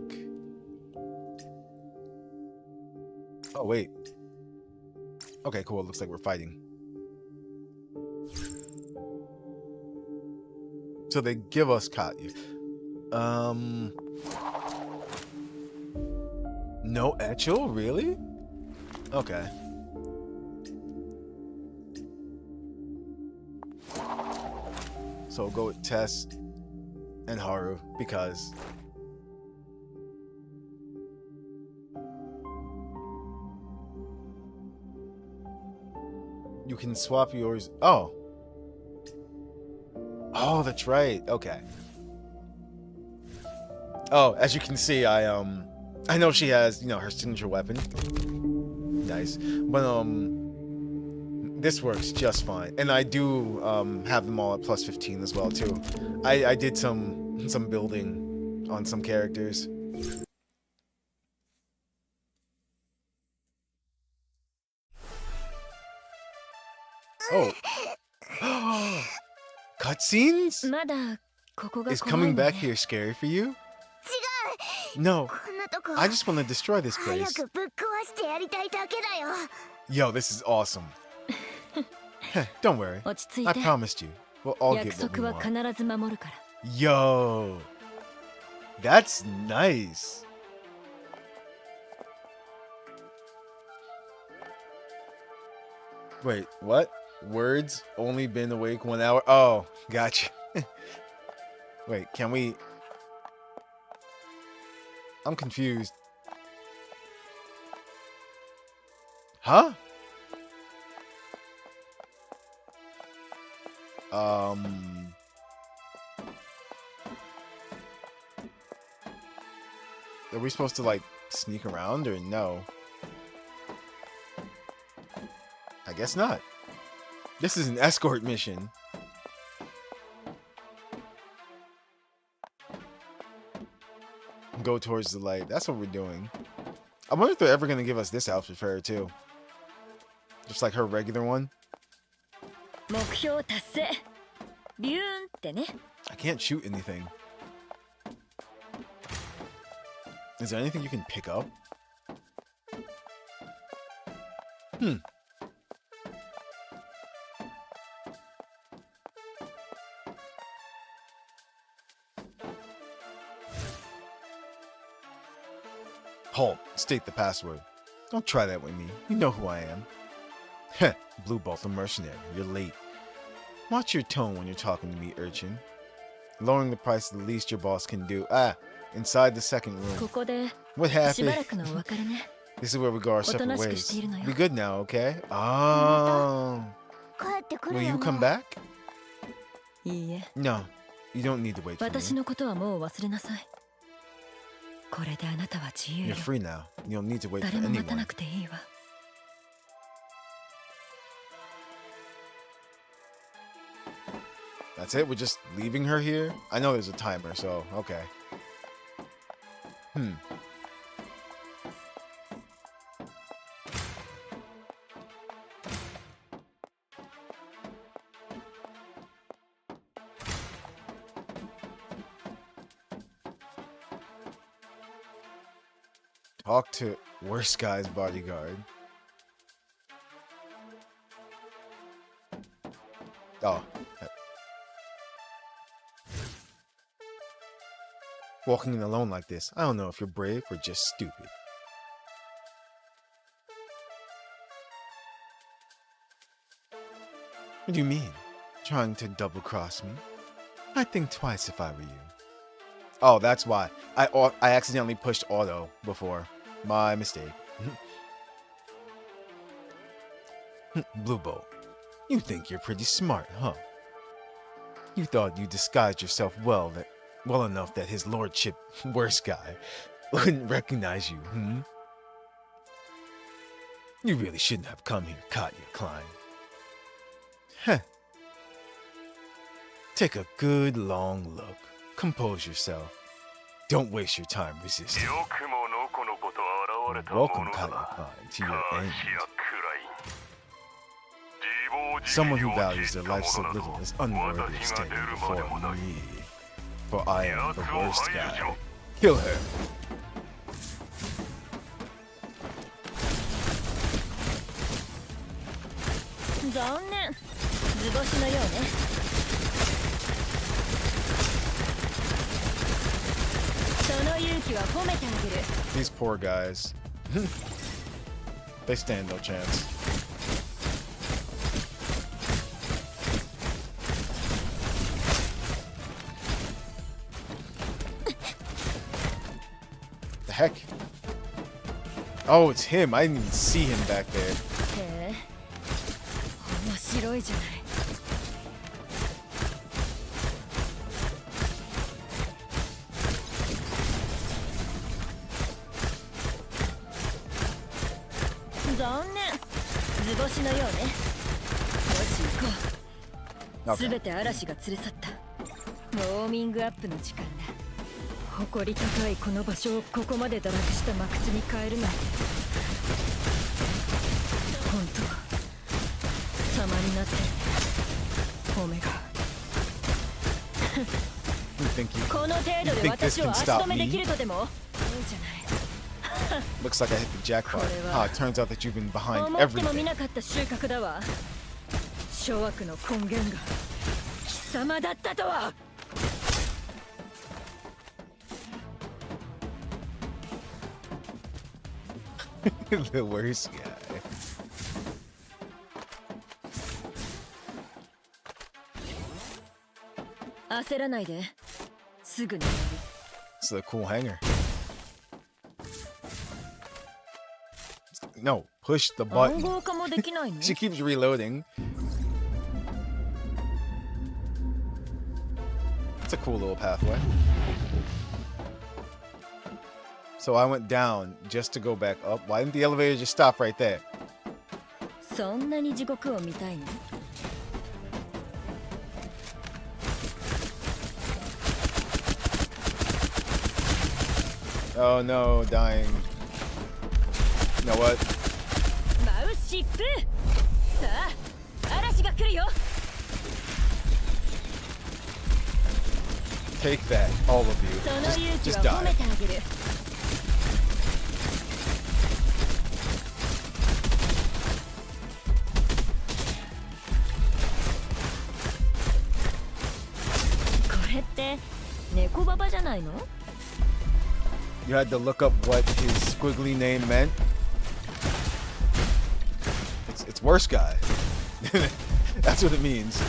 Speaker 1: Oh, wait. Okay, cool. It looks like we're fighting. So they give us Katya. No Echel? Really? Okay. So we'll go with Tess and Haru because you can swap yours. Oh, that's right. Okay. Oh, as you can see, I know she has, her signature weapon. Nice. But this works just fine. And I do have them all at plus 15 as well too. I did some building on some characters. Oh. Cutscenes? Is coming back here scary for you? No. I just want to destroy this place. Yo, this is awesome. Don't worry.
Speaker 2: 落ち着い
Speaker 1: I
Speaker 2: て
Speaker 1: promised you. We'll all
Speaker 2: 約
Speaker 1: get what
Speaker 2: 束
Speaker 1: we
Speaker 2: は
Speaker 1: want.
Speaker 2: 必ず守るから
Speaker 1: Yo. That's nice. Wait, what? Words only been awake 1 hour? Oh, gotcha. Wait, can we... I'm confused. Huh? Are we supposed to, like, sneak around or no? I guess not. This is an escort mission. Go towards the light. That's what we're doing. I wonder if they're ever going to give us this outfit for her, too. Just like her regular one.
Speaker 2: 目標達成ビューンってね
Speaker 1: I can't shoot anything. Is there anything you can pick up? Halt. State the password. Don't try that with me. You know who I am. Heh. Blue Bolt the mercenary. You're late. Watch your tone when you're talking to me, urchin. Lowering the price is the least your boss can do. Ah, inside the second
Speaker 2: こ
Speaker 1: room.
Speaker 2: こで
Speaker 1: What
Speaker 2: しばら
Speaker 1: happened?
Speaker 2: くのお別れね
Speaker 1: This is where we go our
Speaker 2: おと
Speaker 1: separate
Speaker 2: なしく
Speaker 1: ways.
Speaker 2: しているのよ
Speaker 1: We good now, okay? Oh.
Speaker 3: 帰ってくる
Speaker 1: Will
Speaker 3: よ
Speaker 1: you
Speaker 3: ね
Speaker 1: come back?
Speaker 2: いいえ
Speaker 1: No. You don't need to wait for
Speaker 2: 私
Speaker 1: me.
Speaker 2: のことはもう忘れなさいこれであなたは自由
Speaker 1: You're
Speaker 2: よ
Speaker 1: free now. You don't need to wait
Speaker 2: 誰
Speaker 1: for
Speaker 2: も待た
Speaker 1: anyone.
Speaker 2: なくていいわ
Speaker 1: That's it? We're just leaving her here? I know there's a timer, so okay. Talk to worst guy's bodyguard. Oh. Walking in alone like this, I don't know if you're brave or just stupid. What do you mean? Trying to double-cross me? I'd think twice if I were you. Oh, that's why. I accidentally pushed auto before. My mistake. Blue Bolt, you think you're pretty smart, huh? You thought you disguised yourself well enough that his lordship, worst guy, wouldn't recognize you, You really shouldn't have come here, Katya Klein. Heh. Take a good long look. Compose yourself. Don't waste your time resisting. Welcome, Katya Klein, to your end. Someone who values their life so little is unworthy of standing before me. For I am the worst guy. Kill her. These poor guys. They stand no chance. The heck? Oh, it's him. I didn't even see him back there.
Speaker 2: へえ面白いじゃない 残念図星のようねよし行こう
Speaker 1: Okay.
Speaker 2: すべて嵐が連れ去ったウォーミングアップの時間だ誇り高いこの場所をここまで堕落した真靴に変えるなんて本当様になってるねオメガ
Speaker 1: You think you,
Speaker 2: この程度
Speaker 1: you
Speaker 2: で
Speaker 1: think this
Speaker 2: 私を
Speaker 1: can
Speaker 2: 足
Speaker 1: stop
Speaker 2: 止めでき
Speaker 1: me?
Speaker 2: るとでもいいじゃない
Speaker 1: Looks like I hit the jackpot. Ah, it turns out that you've been behind
Speaker 2: 思っても
Speaker 1: everything.
Speaker 2: みなかった収穫だわ。諸悪の根源が貴様だったとは。
Speaker 1: The worst guy.
Speaker 2: 焦らないで。すぐに。
Speaker 1: It's a cool hanger. No, push the
Speaker 2: 暗
Speaker 1: button.
Speaker 2: 号化もできないの？
Speaker 1: She keeps reloading. It's a cool little pathway. So I went down just to go back up. Why didn't the elevator just stop right there?
Speaker 2: そんなに地獄を見たいの？
Speaker 1: Oh no, dying. You know what?
Speaker 2: マウシップ。さあ、嵐が来るよ。
Speaker 1: Take that, all of you.
Speaker 2: その勇気
Speaker 1: Just
Speaker 2: は褒め
Speaker 1: die.
Speaker 2: てあげる。これって猫ババじゃないの？
Speaker 1: You had to look up what his squiggly name meant. It's worse guy. That's what it means.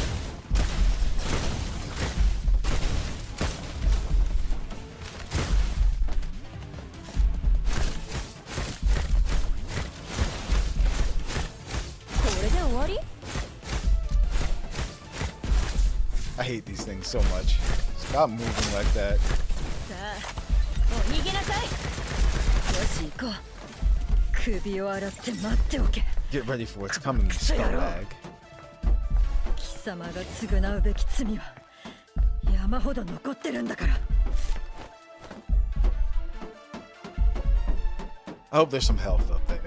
Speaker 1: I hate these things so much. Stop moving like that.
Speaker 2: さあ、もう逃げなさい。よし行こう。首を洗って待っておけ。
Speaker 1: Get ready for what's coming, you scumbag.
Speaker 2: 貴様が償うべき罪は山ほど残ってるんだから。
Speaker 1: I hope there's some health up there.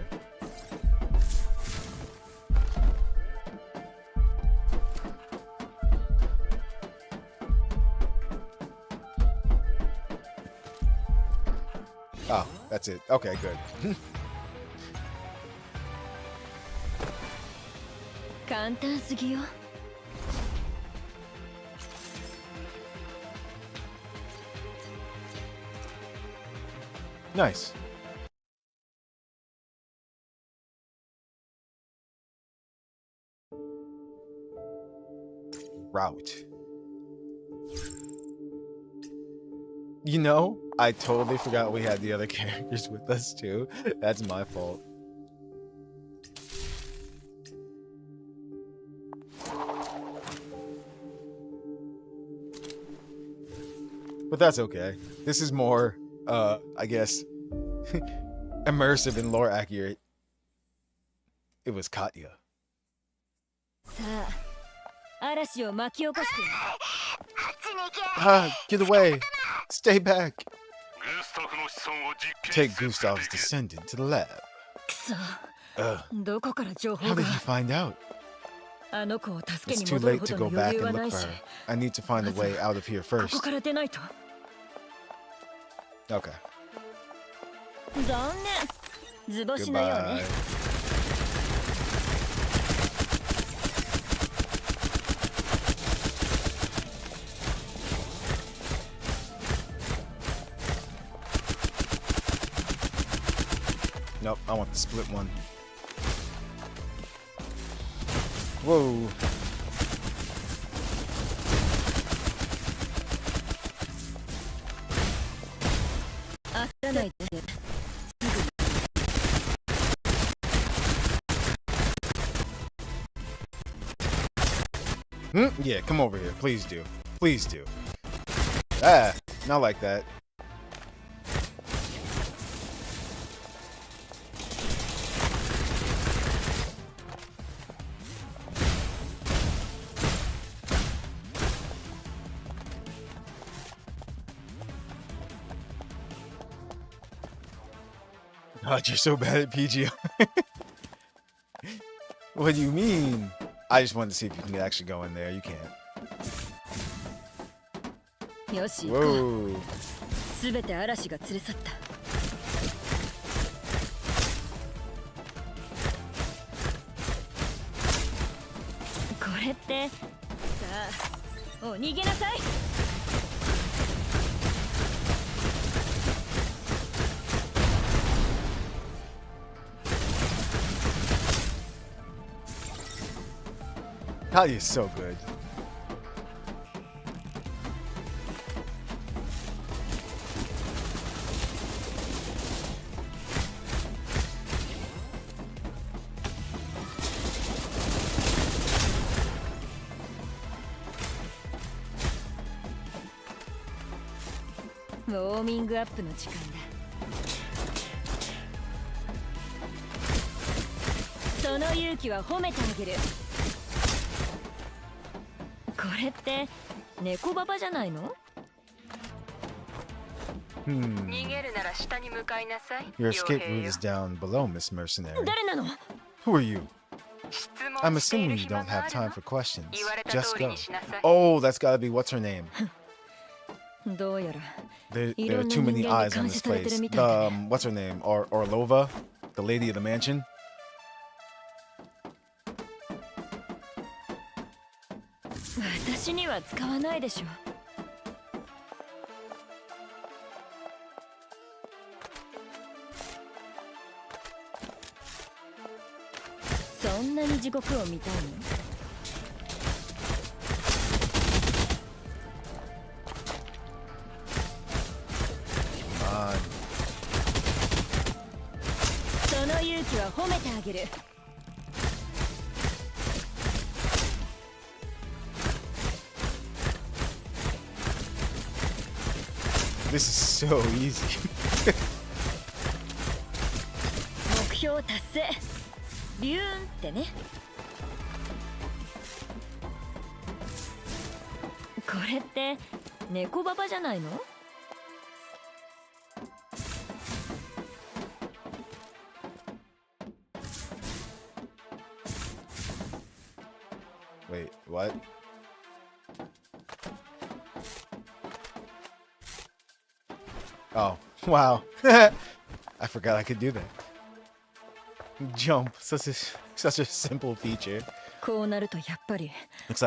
Speaker 1: Oh, that's it. Okay, good.
Speaker 2: 簡単すぎよ。
Speaker 1: Nice. Route. You know, I totally forgot we had the other characters with us too. That's my fault. But that's okay. This is more, I guess, immersive and lore accurate. It was Katya.
Speaker 2: さあ、嵐を巻き起こして。
Speaker 1: Ah, get away! Stay back! Take Gustav's descendant to the lab.
Speaker 2: くそ。
Speaker 1: Ugh.
Speaker 2: どこから情報
Speaker 1: How
Speaker 2: が？
Speaker 1: did he find out?
Speaker 2: あの子を助け
Speaker 1: It's
Speaker 2: に
Speaker 1: too
Speaker 2: 戻る
Speaker 1: late
Speaker 2: ほ
Speaker 1: to
Speaker 2: ど
Speaker 1: go
Speaker 2: の
Speaker 1: back
Speaker 2: 余裕
Speaker 1: and
Speaker 2: は
Speaker 1: look
Speaker 2: ない
Speaker 1: for
Speaker 2: し。
Speaker 1: her. I need to find a way out of here
Speaker 2: こ
Speaker 1: first.
Speaker 2: こから出ないと。
Speaker 1: Okay.
Speaker 2: 残念。図星のよう
Speaker 1: Goodbye.
Speaker 2: ね。
Speaker 1: Nope, I want the split one. Whoa. Yeah, come over here. Please do. Please do. Ah, not like that. God, you're so bad at PGO. What do you mean? I just wanted to see if you can actually go in there. You can't.
Speaker 2: よし行こう。
Speaker 1: Whoa.
Speaker 2: すべて嵐が連れ去った。れってさあお逃げなさい。
Speaker 1: Talia is so good.
Speaker 2: ウォーミングアップの時間だ。その勇気は褒めてあげる。これって猫ババじゃないの？
Speaker 1: Your escape route is down below, Miss Mercenary.
Speaker 2: 誰なの？
Speaker 1: Who are you? I'm assuming you don't have time for questions. Just go. Oh, that's gotta be what's her name.
Speaker 2: どうやら
Speaker 1: There are too many eyes on this place. What's her name? Orlova? The lady of the mansion?
Speaker 2: 私には使わないでしょ。そんなに地獄を見たいの？その勇気は褒めてあげる。
Speaker 1: This is so easy.
Speaker 2: 目標達成。ビューンってね。これって猫ババじゃないの
Speaker 1: ？Wait, what? Oh, wow. I forgot I could do that. Jump. Such a simple feature.
Speaker 2: こうなるとやっぱり
Speaker 1: Looks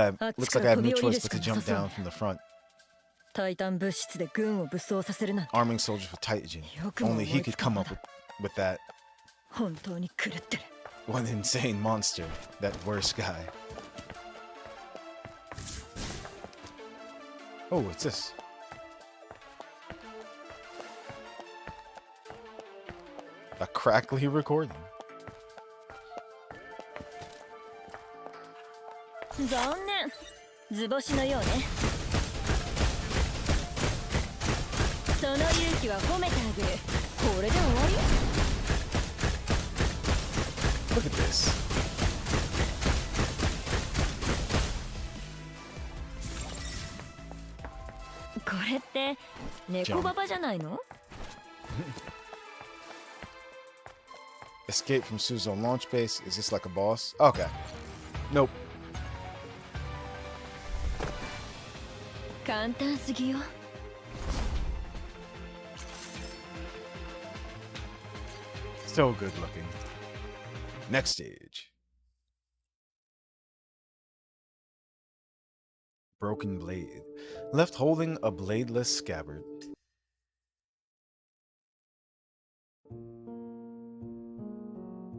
Speaker 1: like I have no choice but to jump down from the front.
Speaker 2: タイタン物質で軍を武装させるなんて
Speaker 1: Arming soldiers with Titan. Only he could come up with that.
Speaker 2: 本当に狂ってる。
Speaker 1: One insane monster. That worst guy. Oh, what's this? A crackly recording.
Speaker 2: 残念。図星のようね。その勇気は褒めてあげる。これで終わり？
Speaker 1: Look at this.
Speaker 2: これって猫ババじゃないの？
Speaker 1: Escape from Suzo launch base. Is this like a boss? Okay. Nope.
Speaker 2: 簡単すぎよ。
Speaker 1: So good looking. Next stage. Broken blade. Left holding a bladeless scabbard.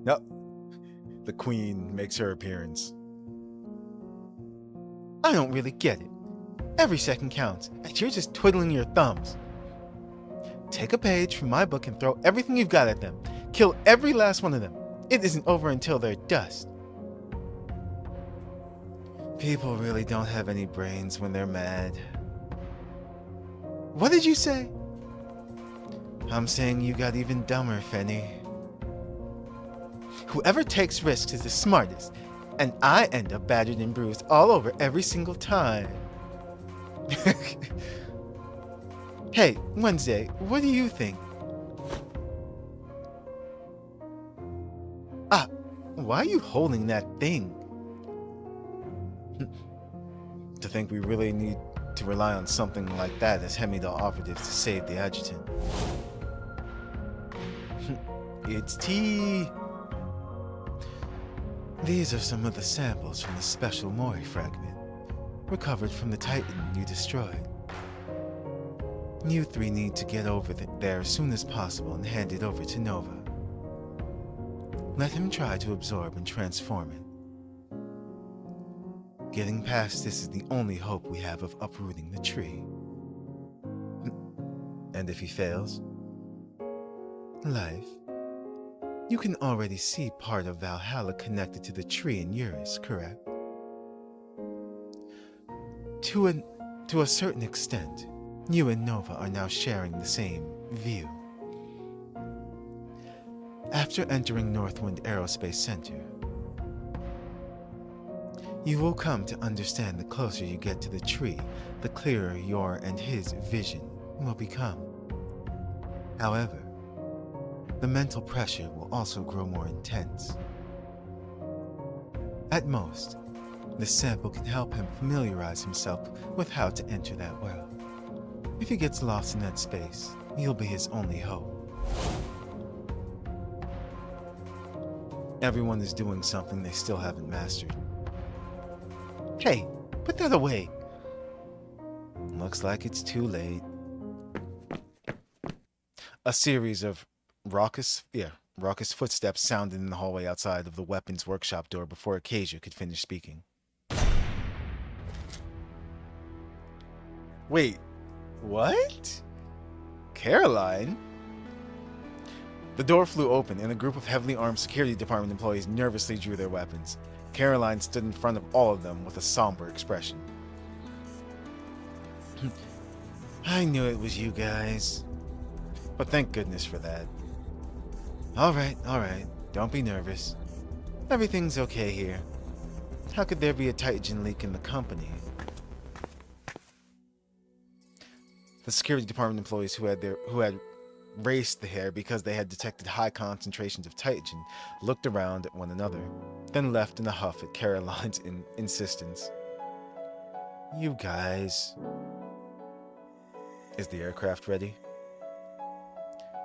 Speaker 1: Yep. The queen makes her appearance. I don't really get it. Every second counts, and you're just twiddling your thumbs. Take a page from my book and throw everything you've got at them. Kill every last one of them. It isn't over until they're dust. People really don't have any brains when they're mad. What did you say? I'm saying you got even dumber, Fenny. Whoever takes risks is the smartest, and I end up battered and bruised all over every single time. Hey, Wednesday, what do you think? Ah, why are you holding that thing? To think we really need to rely on something like that as Hemidal operatives to save the adjutant. It's tea. These are some of the samples from the special Mori fragment, recovered from the Titan you destroyed. You three need to get over there as soon as possible and hand it over to Nova. Let him try to absorb and transform it. Getting past this is the only hope we have of uprooting the tree. And if he fails? Life. You can already see part of Valhalla connected to the tree in Eurus, correct? To a certain extent, you and Nova are now sharing the same view. After entering Northwind Aerospace Center, you will come to understand the closer you get to the tree, the clearer your and his vision will become. However, the mental pressure will also grow more intense. At most, this sample can help him familiarize himself with how to enter that world. If he gets lost in that space, you'll be his only hope. Everyone is doing something they still haven't mastered. Hey, put that away! Looks like it's too late. A series of raucous footsteps sounded in the hallway outside of the weapons workshop door before Acacia could finish speaking. Wait, what? Caroline? The door flew open and a group of heavily armed security department employees nervously drew their weapons. Caroline stood in front of all of them with a somber expression. I knew it was you guys. But thank goodness for that. Alright. Don't be nervous. Everything's okay here. How could there be a Titan leak in the company? The security department employees who had raced the hair because they had detected high concentrations of Titan looked around at one another, then left in a huff at Caroline's insistence. You guys... Is the aircraft ready?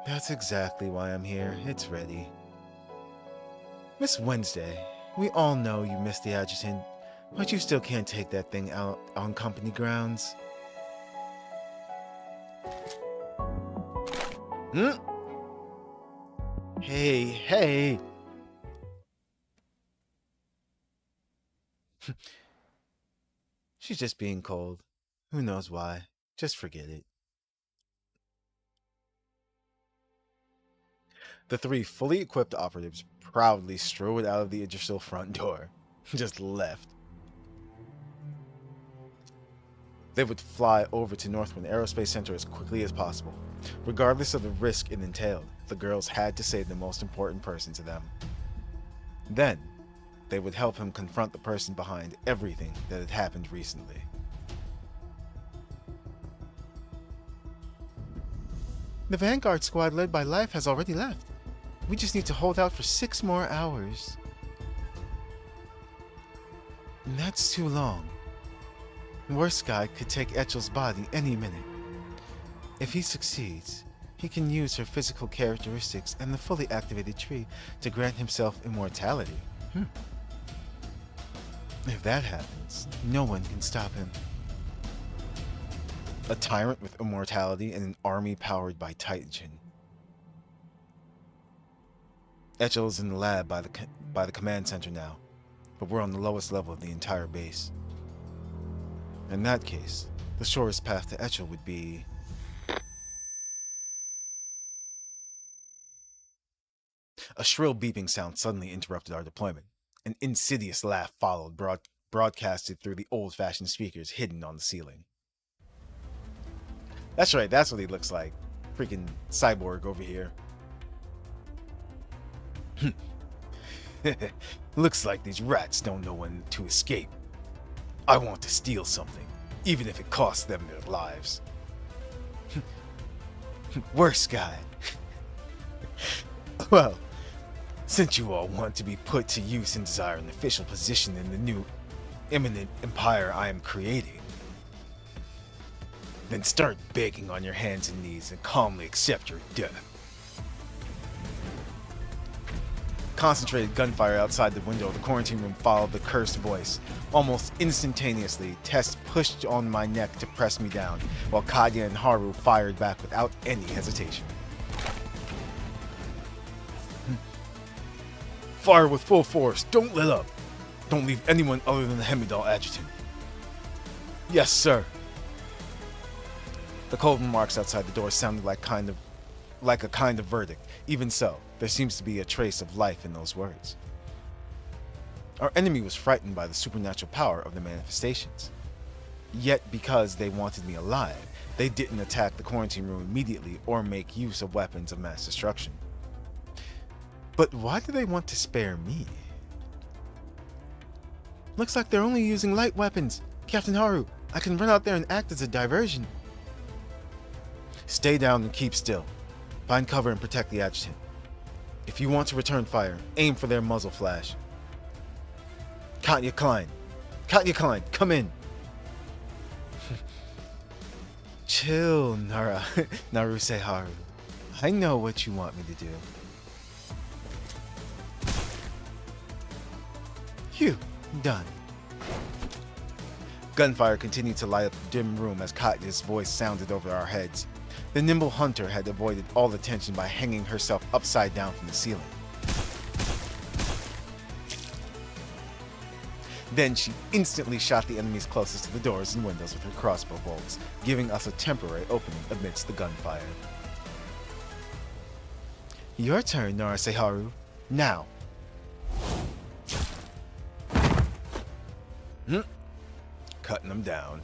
Speaker 1: That's exactly why I'm here. It's ready. Miss Wednesday, we all know you missed the adjutant, but you still can't take that thing out on company grounds. Hey. She's just being cold. Who knows why? Just forget it. The three fully equipped operatives proudly strode out of the Yggdrasil front door. Just left. They would fly over to Northwind Aerospace Center as quickly as possible. Regardless of the risk it entailed, the girls had to save the most important person to them. Then, they would help him confront the person behind everything that had happened recently. The Vanguard squad led by Life has already left. We just need to hold out for 6 more hours. And that's too long. Worst guy could take Etchel's body any minute. If he succeeds, he can use her physical characteristics and the fully activated tree to grant himself immortality. If that happens, no one can stop him. A tyrant with immortality and an army powered by Titan. Etchel is in the lab by the command center now, but we're on the lowest level of the entire base. In that case, the shortest path to Etchel would be... A shrill beeping sound suddenly interrupted our deployment. An insidious laugh followed, broadcasted through the old-fashioned speakers hidden on the ceiling. That's right, that's what he looks like. Freaking cyborg over here. Looks like these rats don't know when to escape. I want to steal something, even if it costs them their lives. Worst guy. Well, since you all want to be put to use and desire an official position in the new imminent empire I am creating, then start begging on your hands and knees and calmly accept your death. Concentrated gunfire outside the window of the quarantine room followed the cursed voice. Almost instantaneously, Tess pushed on my neck to press me down, while Katya and Haru fired back without any hesitation. Fire with full force. Don't let up. Don't leave anyone other than the Hemidal adjutant. Yes, sir. The cold remarks outside the door sounded like a kind of verdict. Even so, there seems to be a trace of life in those words. Our enemy was frightened by the supernatural power of the manifestations. Yet, because they wanted me alive, they didn't attack the quarantine room immediately or make use of weapons of mass destruction. But why do they want to spare me? Looks like they're only using light weapons. Captain Haru, I can run out there and act as a diversion. Stay down and keep still. Find cover and protect the adjutant. If you want to return fire, aim for their muzzle flash. Katya Klein, come in. Chill, Naruse Haru. I know what you want me to do. Phew, done. Gunfire continued to light up the dim room as Katya's voice sounded over our heads. The nimble hunter had avoided all the tension by hanging herself upside down from the ceiling. Then she instantly shot the enemies closest to the doors and windows with her crossbow bolts, giving us a temporary opening amidst the gunfire. Your turn, Naruse Haru. Now. Cutting them down.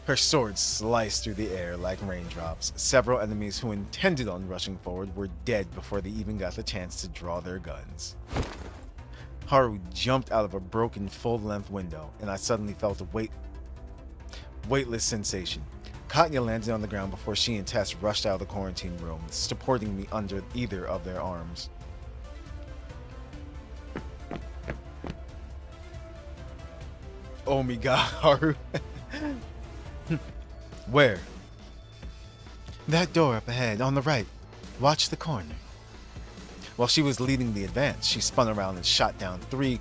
Speaker 1: Her sword sliced through the air like raindrops. Several enemies who intended on rushing forward were dead before they even got the chance to draw their guns. Haru jumped out of a broken full-length window, and I suddenly felt a weightless sensation. Katya landed on the ground before she and Tess rushed out of the quarantine room, supporting me under either of their arms. Oh my god, Haru. Where? That door up ahead, on the right. Watch the corner. While she was leading the advance, she spun around and shot down 3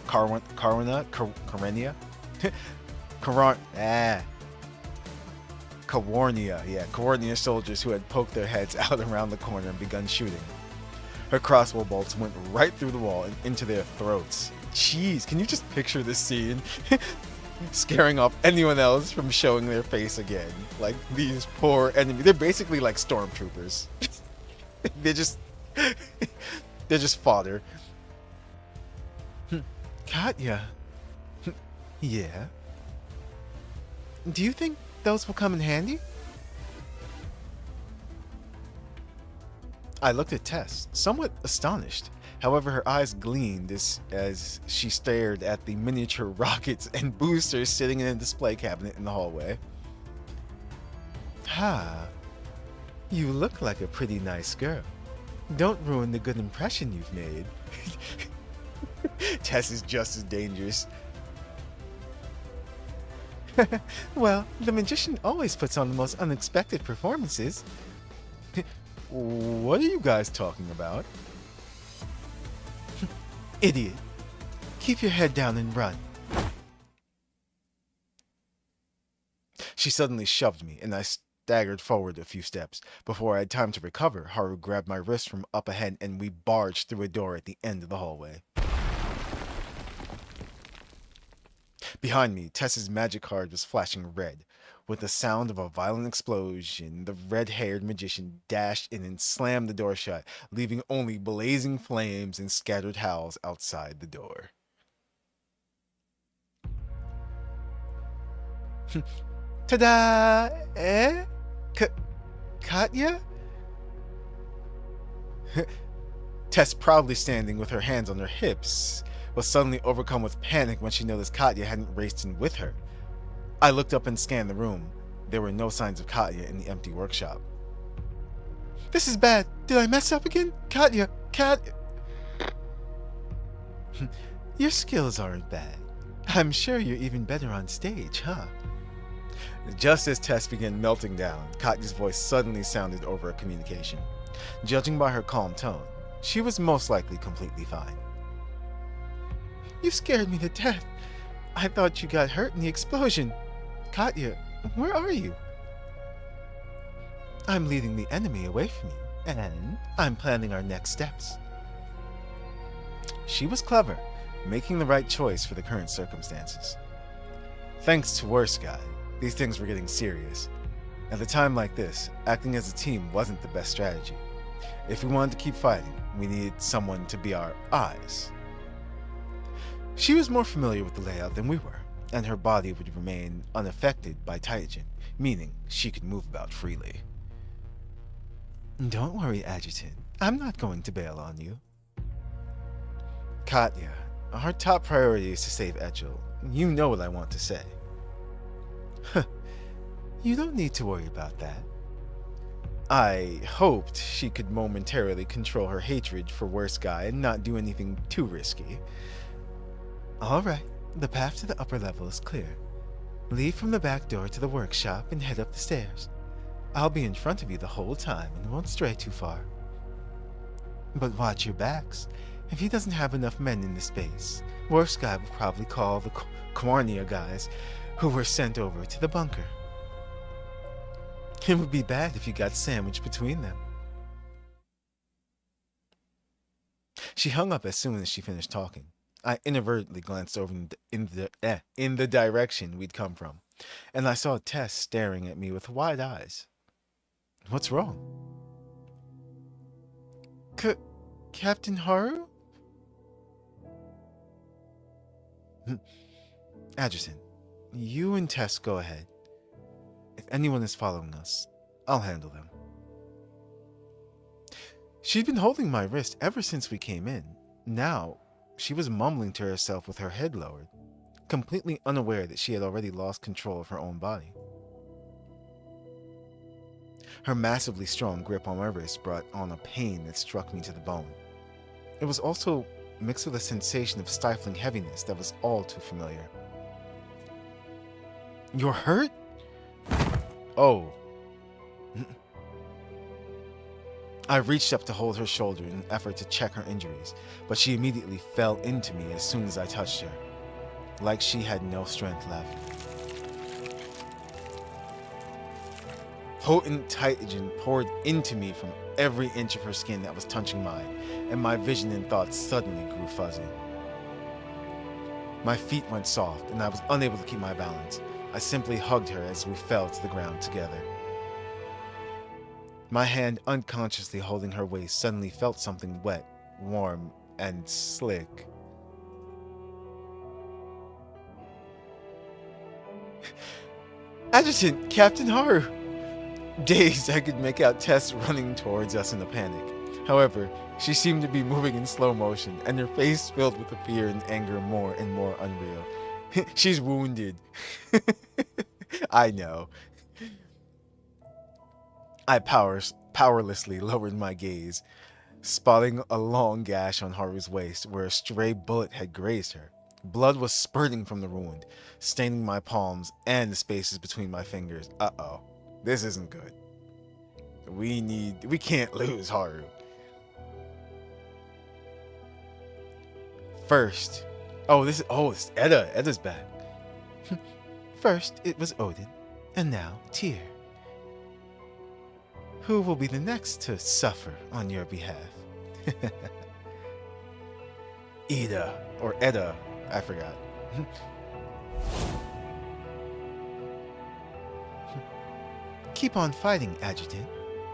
Speaker 1: Kawarnia soldiers who had poked their heads out around the corner and begun shooting. Her crossbow bolts went right through the wall and into their throats. Jeez, can you just picture this scene? Scaring off anyone else from showing their face again. Like, these poor enemies. They're basically like stormtroopers. They're just fodder. Katya. Yeah? Do you think those will come in handy? I looked at Tess, somewhat astonished. However, her eyes gleamed as she stared at the miniature rockets and boosters sitting in a display cabinet in the hallway. Ha! You look like a pretty nice girl. Don't ruin the good impression you've made. Tess is just as dangerous. Well, the magician always puts on the most unexpected performances. What are you guys talking about? Idiot. Keep your head down and run. She suddenly shoved me, and I staggered forward a few steps. Before I had time to recover, Haru grabbed my wrist from up ahead, and we barged through a door at the end of the hallway. Behind me, Tess's magic card was flashing red. With the sound of a violent explosion, the red-haired magician dashed in and slammed the door shut, leaving only blazing flames and scattered howls outside the door. Ta-da! Eh? Katya? Tess, proudly standing with her hands on her hips, was suddenly overcome with panic when she noticed Katya hadn't raced in with her. I looked up and scanned the room. There were no signs of Katya in the empty workshop. This is bad. Did I mess up again? Katya! Your skills aren't bad. I'm sure you're even better on stage, huh? Just as Tess began melting down, Katya's voice suddenly sounded over a communication. Judging by her calm tone, she was most likely completely fine.
Speaker 4: You scared me to death. I thought you got hurt in the explosion. Katya, where are you? I'm leading the enemy away from you, and I'm planning our next steps.
Speaker 1: She was clever, making the right choice for the current circumstances. Thanks to Worst Guy, these things were getting serious. At a time like this, acting as a team wasn't the best strategy. If we wanted to keep fighting, we needed someone to be our eyes. She was more familiar with the layout than we were, and her body would remain unaffected by Taijin, meaning she could move about freely.
Speaker 4: Don't worry, Adjutant. I'm not going to bail on you.
Speaker 1: Katya, our top priority is to save Echel. You know what I want to say.
Speaker 4: You don't need to worry about that.
Speaker 1: I hoped she could momentarily control her hatred for Worst Guy and not do anything too risky.
Speaker 4: All right, the path to the upper level is clear. Leave from the back door to the workshop and head up the stairs. I'll be in front of you the whole time and won't stray too far. But watch your backs. If he doesn't have enough men in the space, Worst Guy will probably call the Kwarnia guys who were sent over to the bunker. It would be bad if you got sandwiched between them.
Speaker 1: She hung up as soon as she finished talking. I inadvertently glanced over in the direction we'd come from, and I saw Tess staring at me with wide eyes. What's wrong?
Speaker 4: Captain Haru?
Speaker 1: Adjutant, you and Tess go ahead. If anyone is following us, I'll handle them. She'd been holding my wrist ever since we came in. Now, she was mumbling to herself with her head lowered, completely unaware that she had already lost control of her own body. Her massively strong grip on my wrist brought on a pain that struck me to the bone. It was also mixed with a sensation of stifling heaviness that was all too familiar. You're hurt? Oh. I reached up to hold her shoulder in an effort to check her injuries, but she immediately fell into me as soon as I touched her, like she had no strength left. Potent Taijin poured into me from every inch of her skin that was touching mine, and my vision and thoughts suddenly grew fuzzy. My feet went soft, and I was unable to keep my balance. I simply hugged her as we fell to the ground together. My hand unconsciously holding her waist suddenly felt something wet, warm, and slick.
Speaker 4: Adjutant, Captain Haru! Dazed, I could make out Tess running towards us in a panic.
Speaker 1: However, she seemed to be moving in slow motion, and her face filled with the fear and anger more and more unreal. She's wounded. I know. I powerlessly lowered my gaze, spotting a long gash on Haru's waist where a stray bullet had grazed her. Blood was spurting from the wound, staining my palms and the spaces between my fingers. Uh-oh. This isn't good. We can't lose Haru. First, it's Edda. Edda's back.
Speaker 4: First, it was Odin, and now Tyr. Who will be the next to suffer on your behalf?
Speaker 1: Ida, or Edda, I forgot.
Speaker 4: Keep on fighting, Adjutant.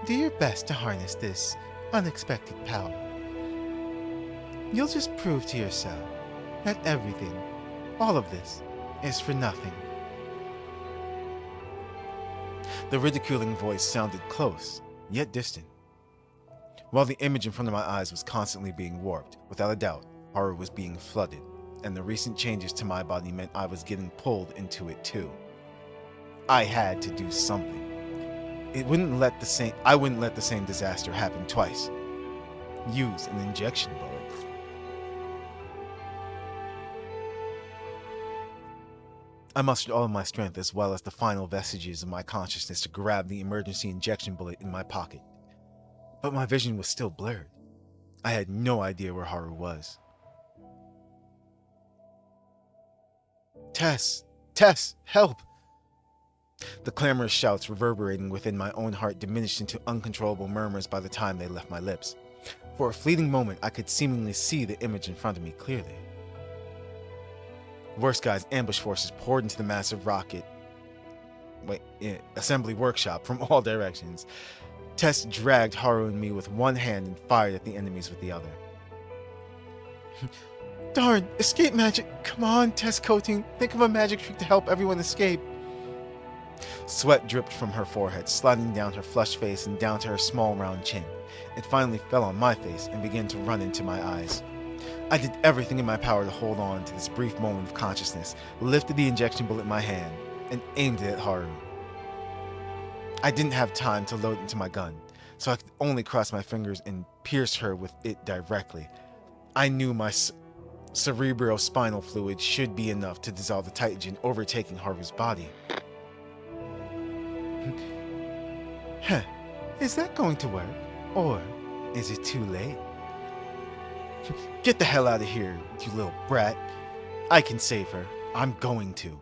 Speaker 4: Do your best to harness this unexpected power. You'll just prove to yourself that everything, all of this, is for nothing.
Speaker 1: The ridiculing voice sounded close, yet distant. While the image in front of my eyes was constantly being warped, without a doubt, Haru was being flooded, and the recent changes to my body meant I was getting pulled into it too. I had to do something. I wouldn't let the same disaster happen twice. Use an injection bullet. I mustered all of my strength as well as the final vestiges of my consciousness to grab the emergency injection bullet in my pocket. but my vision was still blurred. I had no idea where Haru was. Tess! Tess! Help! The clamorous shouts reverberating within my own heart diminished into uncontrollable murmurs by the time they left my lips. For a fleeting moment, I could seemingly see the image in front of me clearly. Worst Guy's ambush forces poured into the massive assembly workshop from all directions. Tess dragged Haru and me with one hand and fired at the enemies with the other. Darn, escape magic! Come on, Tess Coating, think of a magic trick to help everyone escape. Sweat dripped from her forehead, sliding down her flushed face and down to her small round chin. It finally fell on my face and began to run into my eyes. I did everything in my power to hold on to this brief moment of consciousness, lifted the injection bullet in my hand, and aimed it at Haru. I didn't have time to load it into my gun, so I could only cross my fingers and pierce her with it directly. I knew my cerebrospinal fluid should be enough to dissolve the Titan overtaking Haru's body. Huh. Is that going to work? Or is it too late? Get the hell out of here, you little brat. I can save her. I'm going to.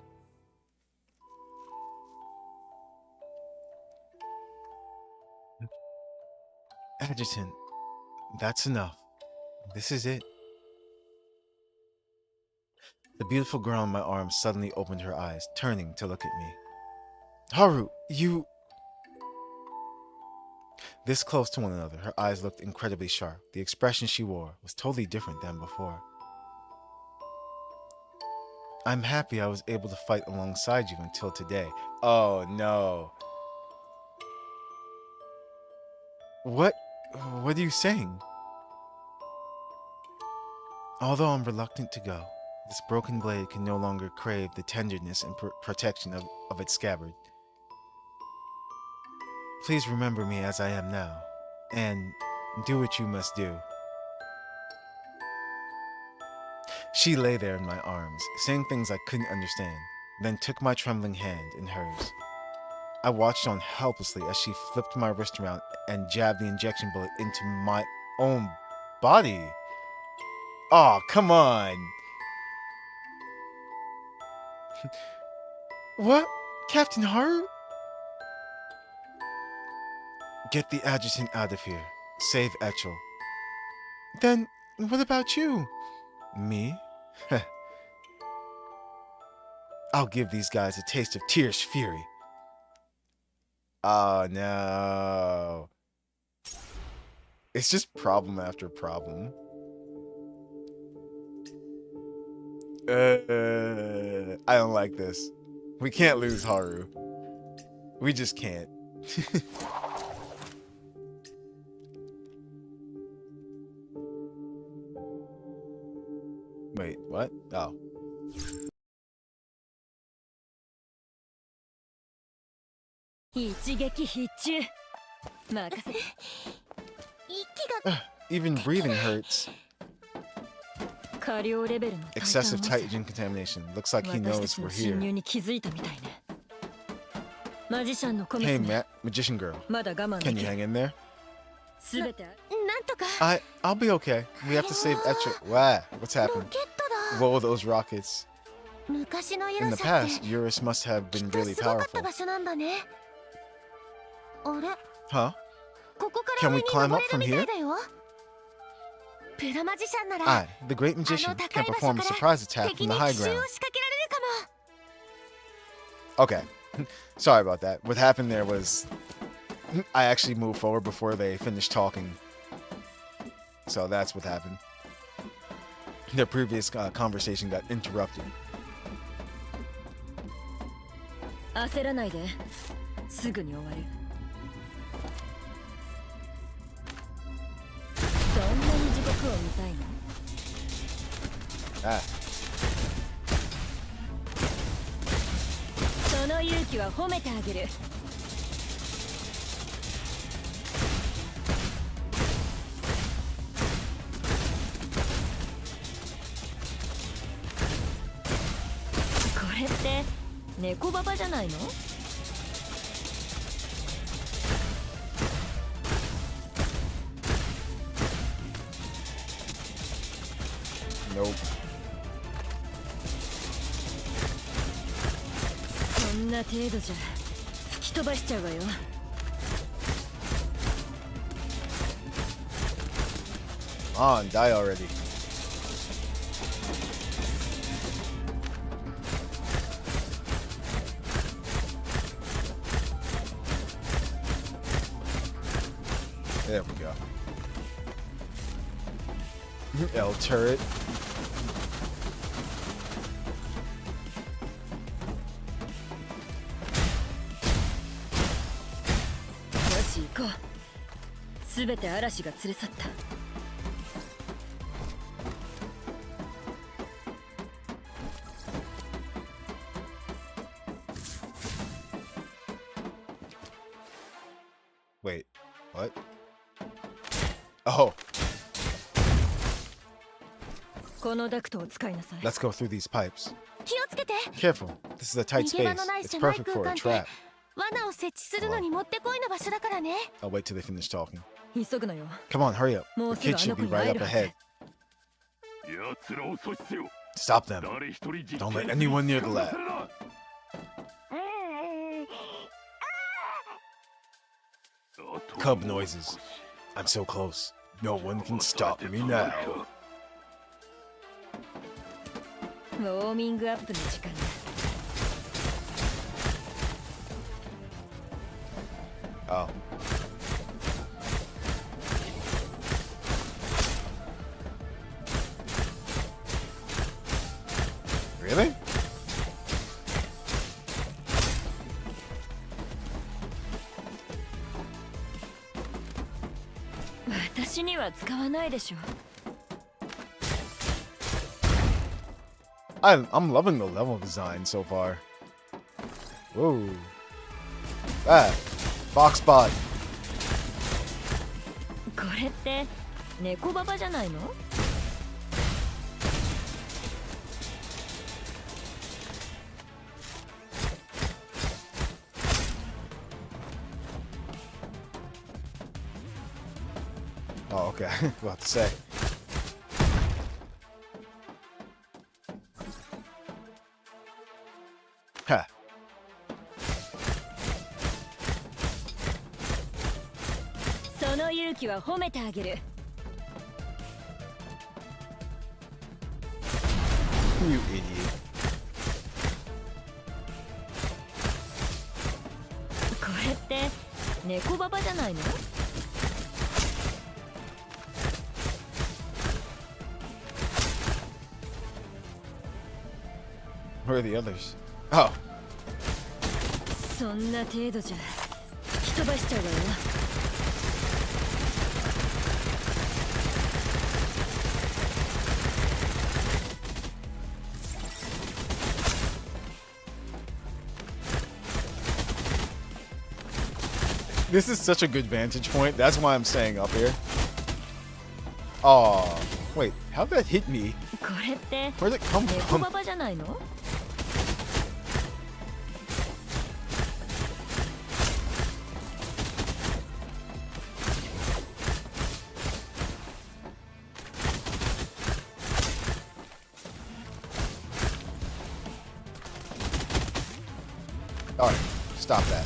Speaker 1: Adjutant, that's enough. This is it. The beautiful girl on my arm suddenly opened her eyes, turning to look at me. Haru, you... This close to one another, her eyes looked incredibly sharp. The expression she wore was totally different than before. I'm happy I was able to fight alongside you until today. Oh no. What are you saying? Although I'm reluctant to go, this broken blade can no longer crave the tenderness and protection of its scabbard. Please remember me as I am now, and do what you must do. She lay there in my arms, saying things I couldn't understand, then took my trembling hand in hers. I watched on helplessly as she flipped my wrist around and jabbed the injection bullet into my own body. Aw, come on! What? Captain Haru? Get the adjutant out of here. Save Etchel. Then, what about you? Me? I'll give these guys a taste of Tyr's fury. Oh no. It's just problem after problem. I don't like this. We can't lose Haru. We just can't. Wait, what? Oh. Even breathing hurts. Excessive Titan contamination. Looks like he knows we're here. Hey, magician girl. Can you hang in there? I'll be okay. We have to save Etchel. Wow, what's happened? Whoa, those rockets. In the past, Eurus must have been really powerful. Huh? Can we climb up from here? Aye, the great magician can perform a surprise attack from the high ground. Okay, sorry about that. What happened there was I actually moved forward before they finished talking. So that's what happened. Their previous conversation got interrupted. Ah. Ah. Nope.
Speaker 2: そんな程度じゃ吹き飛ばしちゃうわよ。
Speaker 1: On, die already. There we go. L turret.
Speaker 2: よし行こう。すべて嵐が連れ去った。
Speaker 1: Wait, what? Oh.
Speaker 2: このダクトを使いなさい。
Speaker 1: Let's go through these pipes.
Speaker 3: 気をつけて。
Speaker 1: Careful. This is a tight
Speaker 3: 逃げ場
Speaker 1: space.
Speaker 3: のない
Speaker 1: It's
Speaker 3: 狭い
Speaker 1: perfect
Speaker 3: 空
Speaker 1: for
Speaker 3: 間
Speaker 1: a
Speaker 3: って
Speaker 1: trap.
Speaker 3: 罠を設置するのにもってこいの場所だからね。
Speaker 1: I'll wait till they finish talking.
Speaker 2: 急ぐのよ。
Speaker 1: Come on, hurry up.
Speaker 2: も
Speaker 1: The
Speaker 2: うすぐ
Speaker 1: kid
Speaker 2: あ
Speaker 1: should
Speaker 2: の
Speaker 1: be
Speaker 2: 子に
Speaker 1: right
Speaker 2: 会え
Speaker 1: up
Speaker 2: るは
Speaker 1: ahead.
Speaker 2: ず。
Speaker 1: Stop them. Don't let anyone near the lab. Cub noises. I'm so close. No one can stop me now.
Speaker 2: ウォーミングアップの時間だ。
Speaker 1: Oh. Really?
Speaker 2: 私には使わないでしょ。
Speaker 1: I'm loving the level design so far. Whoa. Ah, box bot.
Speaker 2: これって猫ババじゃないの？
Speaker 1: Oh, okay. About to say. Ha.
Speaker 2: その勇気は褒めてあげる。
Speaker 1: You idiot.
Speaker 2: これって猫ババじゃないの？
Speaker 1: Where are the others? Oh.
Speaker 2: そんな程度じゃ吹き飛ばしちゃうわよ。
Speaker 1: This is such a good vantage point. That's why I'm staying up here. Oh, wait. How'd that hit me?
Speaker 2: これって
Speaker 1: Where'd it come
Speaker 2: 猫
Speaker 1: from?
Speaker 2: ババじゃないの？
Speaker 1: Alright, stop that.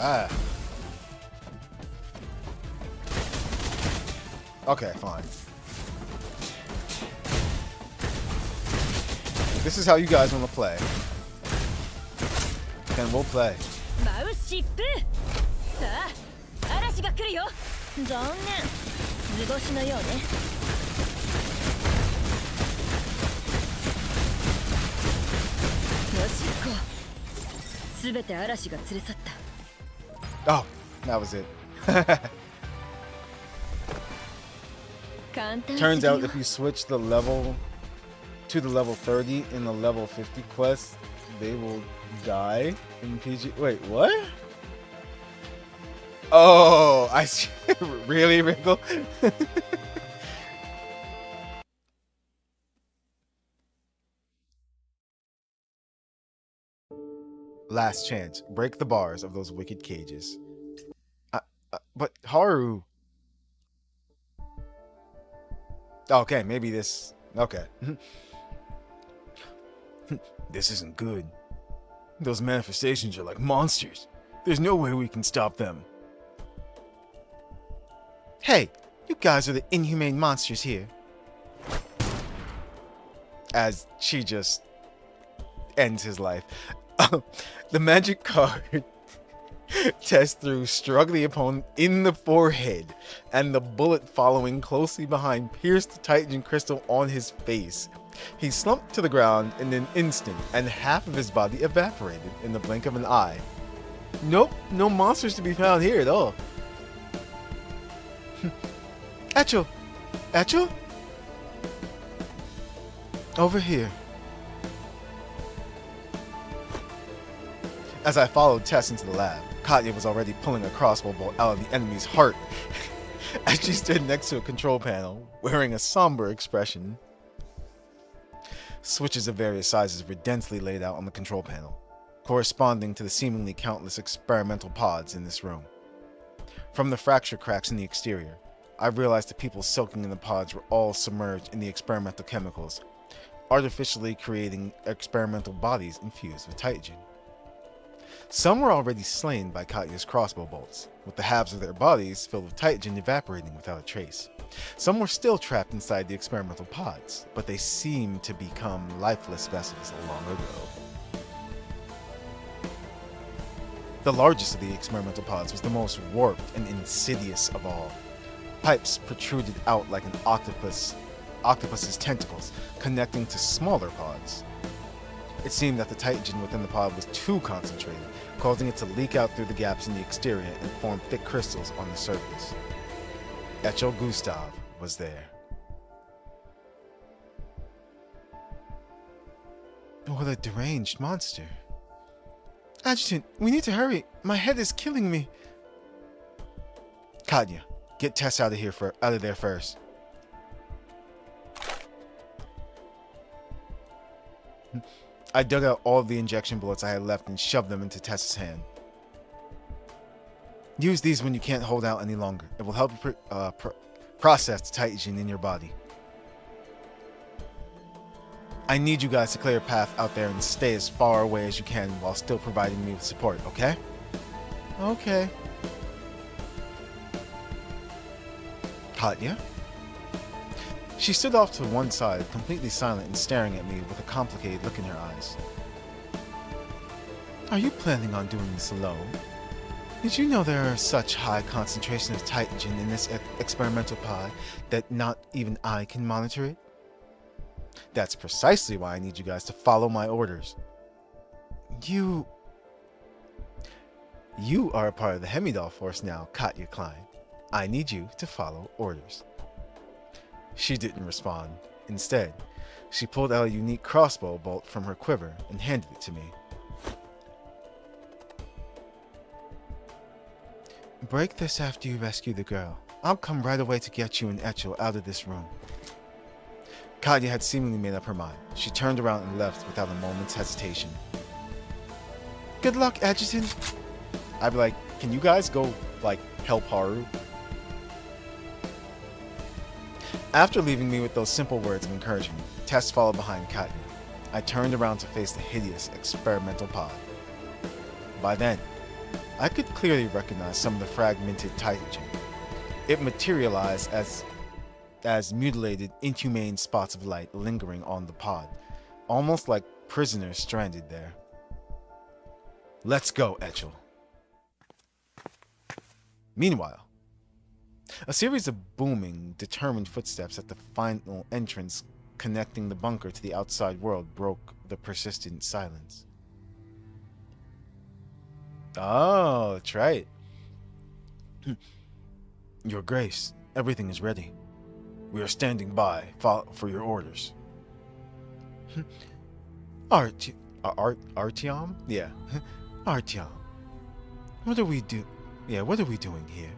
Speaker 1: Ah. Okay, fine. If this is how you guys want to play, then we'll play.
Speaker 2: マウシップ。さあ、嵐が来るよ。残念。図星のようね。よし行こう。すべて嵐が連れ去った。
Speaker 1: Oh, that was it.
Speaker 2: 簡単すぎ
Speaker 1: Turns
Speaker 2: よ
Speaker 1: out if you switch the level to the level 30 in the level 50 quest, they will die in PG. Wait, what? Oh, I see. Really, Wrinkle? Last chance. Break the bars of those wicked cages. But Haru. Okay, maybe this. Okay. This isn't good. Those manifestations are like monsters. There's no way we can stop them.
Speaker 4: Hey, you guys are the inhumane monsters here.
Speaker 1: As she just ends his life. The magic card test through, struck the opponent in the forehead, and the bullet following closely behind pierced the Titan crystal on his face. He slumped to the ground in an instant, and half of his body evaporated in the blink of an eye. Nope, no monsters to be found here at all.
Speaker 4: Echo! Echo? Over here.
Speaker 1: As I followed Tess into the lab, Katya was already pulling a crossbow bolt out of the enemy's heart as she stood next to a control panel, wearing a somber expression. Switches of various sizes were densely laid out on the control panel, corresponding to the seemingly countless experimental pods in this room. From the fracture cracks in the exterior, I realized the people soaking in the pods were all submerged in the experimental chemicals, artificially creating experimental bodies infused with Titan. Some were already slain by Katya's crossbow bolts, with the halves of their bodies filled with Titan evaporating without a trace. Some were still trapped inside the experimental pods, but they seemed to become lifeless vessels long ago. The largest of the experimental pods was the most warped and insidious of all. Pipes protruded out like an octopus's tentacles, connecting to smaller pods. It seemed that the Titan within the pod was too concentrated, causing it to leak out through the gaps in the exterior and form thick crystals on the surface. Echo Gustav was there.
Speaker 4: What a deranged monster. Adjutant, we need to hurry. My head is killing me.
Speaker 1: Katya, get Tess out of there first. I dug out all of the injection bullets I had left and shoved them into Tess's hand. Use these when you can't hold out any longer. It will help you process the Titan in your body. I need you guys to clear a path out there and stay as far away as you can while still providing me with support, okay?
Speaker 4: Okay.
Speaker 1: Katya? She stood off to one side, completely silent and staring at me with a complicated look in her eyes.
Speaker 4: Are you planning on doing this alone? Did you know there are such high concentration of Titan in this experimental pod that not even I can monitor it?
Speaker 1: That's precisely why I need you guys to follow my orders. You are a part of the Hemidal force now, Katya Klein. I need you to follow orders. She didn't respond. Instead, she pulled out a unique crossbow bolt from her quiver and handed it to me.
Speaker 4: Break this after you rescue the girl. I'll come right away to get you and Echo out of this room.
Speaker 1: Katya had seemingly made up her mind. She turned around and left without a moment's hesitation.
Speaker 4: Good luck, Adjutant.
Speaker 1: I'd be like, can you guys go, help Haru? After leaving me with those simple words of encouragement, Tess followed behind Katya. I turned around to face the hideous experimental pod. By then, I could clearly recognize some of the fragmented Titan. It materialized as mutilated, inhumane spots of light lingering on the pod, almost like prisoners stranded there. Let's go, Echo. Meanwhile, a series of booming, determined footsteps at the final entrance connecting the bunker to the outside world broke the persistent silence. Oh, that's right. Your Grace, everything is ready. We are standing by for your orders. Artyom? Yeah.
Speaker 4: Artyom, what are we doing here?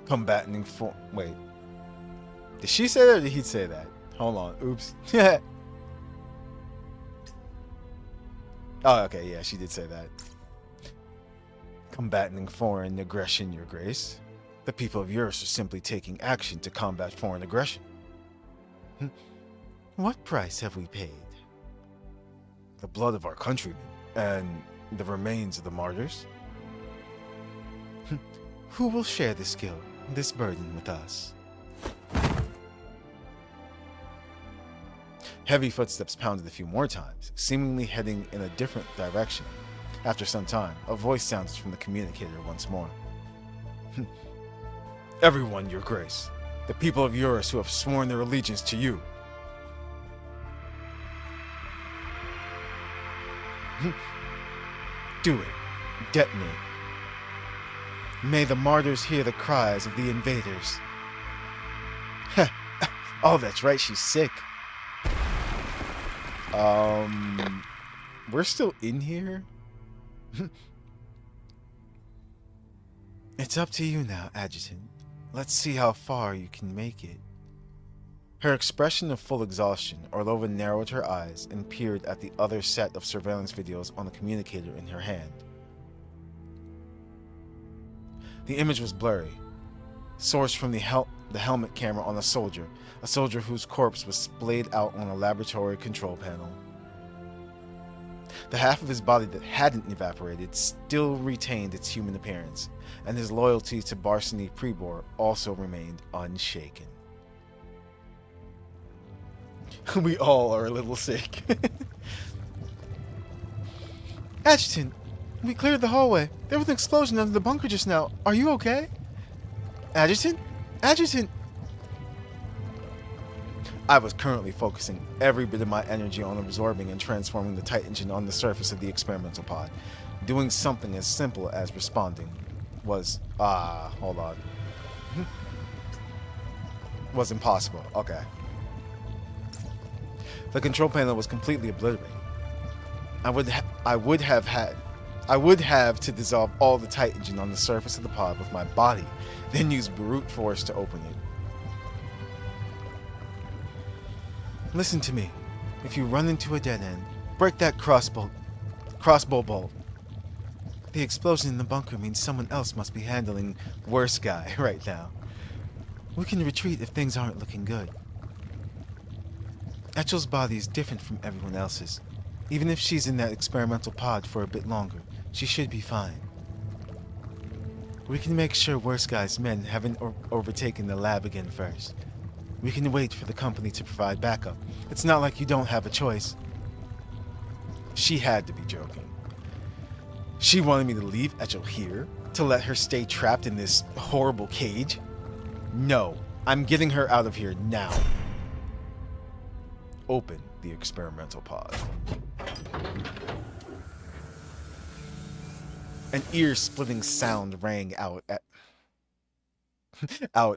Speaker 1: Combating for... Wait. Did she say that or did he say that? Hold on. Oops. Oh, okay. Yeah, she did say that. Combating foreign aggression, Your Grace. The people of Eurus are simply taking action to combat foreign aggression.
Speaker 4: What price have we paid?
Speaker 1: The blood of our countrymen and the remains of the martyrs.
Speaker 4: Who will share this burden with us?
Speaker 1: Heavy footsteps pounded a few more times, seemingly heading in a different direction. After some time, a voice sounded from the communicator once more. Everyone, Your Grace. The people of Eurus who have sworn their allegiance to you.
Speaker 4: Do it. Detonate. May the martyrs hear the cries of the invaders.
Speaker 1: Oh, that's right, she's sick. We're still in here?
Speaker 4: It's up to you now, Adjutant. Let's see how far you can make it.
Speaker 1: Her expression of full exhaustion, Orlova narrowed her eyes and peered at the other set of surveillance videos on the communicator in her hand. The image was blurry, sourced from the helmet camera on a soldier whose corpse was splayed out on a laboratory control panel. The half of his body that hadn't evaporated still retained its human appearance, and his loyalty to Barsiny Prebor also remained unshaken. We all are a little sick.
Speaker 4: Adjutant, we cleared the hallway. There was an explosion under the bunker just now. Are you okay? Adjutant? Adjutant!
Speaker 1: I was currently focusing every bit of my energy on absorbing and transforming the tight engine on the surface of the experimental pod. Doing something as simple as responding was... hold on. was impossible. Okay. The control panel was completely obliterated. I would have to dissolve all the tight engine on the surface of the pod with my body, then use brute force to open it.
Speaker 4: Listen to me. If you run into a dead end, break that crossbow bolt. The explosion in the bunker means someone else must be handling worse guy right now. We can retreat if things aren't looking good. Etchel's body is different from everyone else's. Even if she's in that experimental pod for a bit longer, she should be fine. We can make sure worse guy's men haven't overtaken the lab again first. We can wait for the company to provide backup. It's not like you don't have a choice.
Speaker 1: She had to be joking. She wanted me to leave Etchel here? To let her stay trapped in this horrible cage? No, I'm getting her out of here now. Open the experimental pod. An ear-splitting sound rang out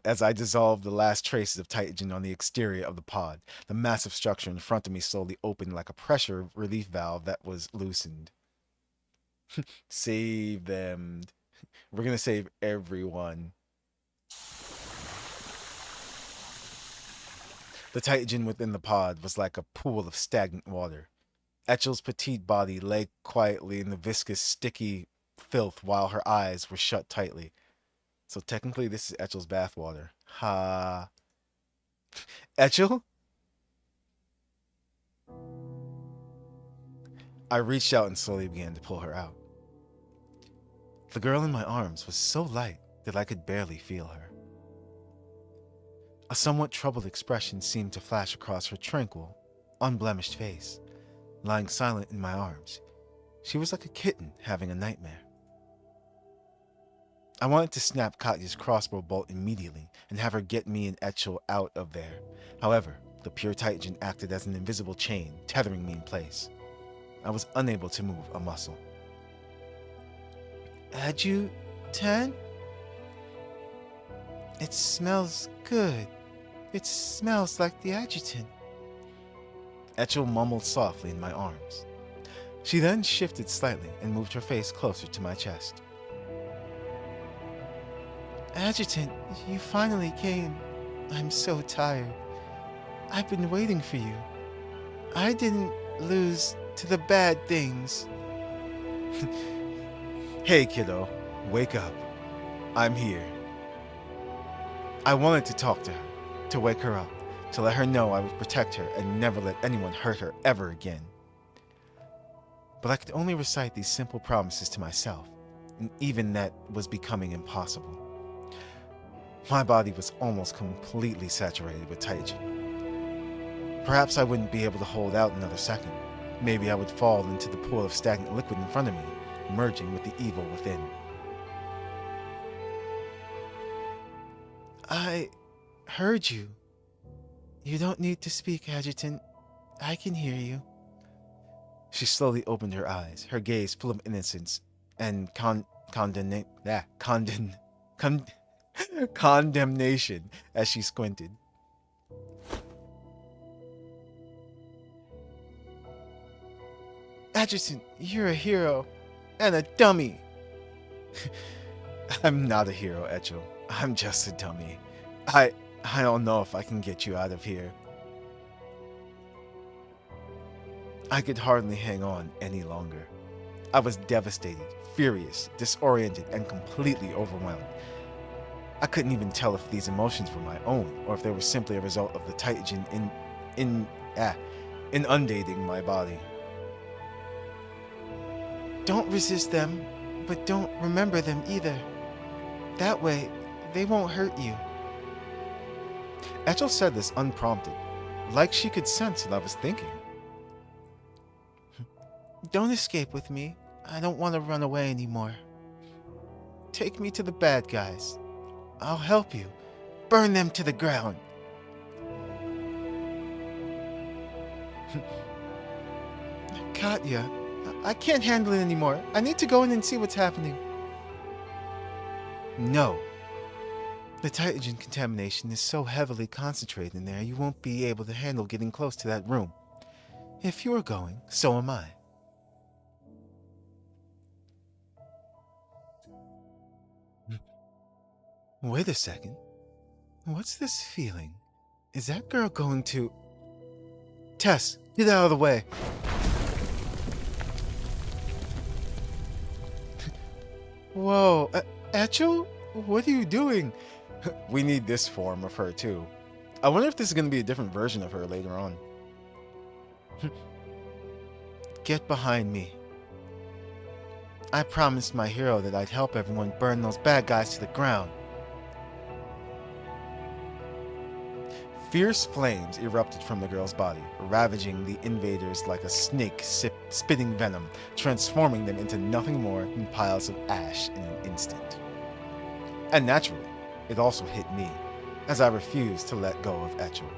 Speaker 1: as I dissolved the last traces of Titan on the exterior of the pod. The massive structure in front of me slowly opened like a pressure relief valve that was loosened. Save them. We're gonna save everyone. The Titan within the pod was like a pool of stagnant water. Etchel's petite body lay quietly in the viscous, sticky filth while her eyes were shut tightly. So technically this is Etchel's bathwater. Ha. Etchel? I reached out and slowly began to pull her out. The girl in my arms was so light that I could barely feel her. A somewhat troubled expression seemed to flash across her tranquil, unblemished face. Lying silent in my arms, she was like a kitten having a nightmare. I wanted to snap Katya's crossbow bolt immediately and have her get me and Etchel out of there. However, the pure Titan acted as an invisible chain, tethering me in place. I was unable to move a muscle.
Speaker 4: Adjutant? It smells good. It smells like the adjutant. Etchel mumbled softly in my arms. She then shifted slightly and moved her face closer to my chest. Adjutant, you finally came. I'm so tired. I've been waiting for you. I didn't lose to the bad things.
Speaker 1: Hey, kiddo, wake up. I'm here. I wanted to talk to her, to wake her up, to let her know I would protect her and never let anyone hurt her ever again. But I could only recite these simple promises to myself, and even that was becoming impossible. My body was almost completely saturated with taijin. Perhaps I wouldn't be able to hold out another second. Maybe I would fall into the pool of stagnant liquid in front of me, merging with the evil within.
Speaker 4: I heard you. You don't need to speak, Adjutant. I can hear you.
Speaker 1: She slowly opened her eyes, her gaze full of innocence and condemnation as she squinted.
Speaker 4: Adjutant, you're a hero and a dummy.
Speaker 1: I'm not a hero, Etchel. I'm just a dummy. I don't know if I can get you out of here. I could hardly hang on any longer. I was devastated, furious, disoriented, and completely overwhelmed. I couldn't even tell if these emotions were my own, or if they were simply a result of the taijin inundating my body.
Speaker 4: Don't resist them, but don't remember them either. That way, they won't hurt you.
Speaker 1: Etchel said this unprompted, like she could sense what I was thinking.
Speaker 4: Don't escape with me. I don't want to run away anymore. Take me to the bad guys. I'll help you. Burn them to the ground. Katya, I can't handle it anymore. I need to go in and see what's happening. No. The taijin contamination is so heavily concentrated in there, you won't be able to handle getting close to that room. If you're going, so am I. Wait a second. What's this feeling? Is that girl going to... Tess, get out of the way. Whoa, Etchel? What are you doing?
Speaker 1: We need this form of her too. I wonder if this is going to be a different version of her later on.
Speaker 4: Get behind me. I promised my hero that I'd help everyone burn those bad guys to the ground.
Speaker 1: Fierce flames erupted from the girl's body, ravaging the invaders like a snake spitting venom, transforming them into nothing more than piles of ash in an instant. And naturally, it also hit me, as I refused to let go of Etchel.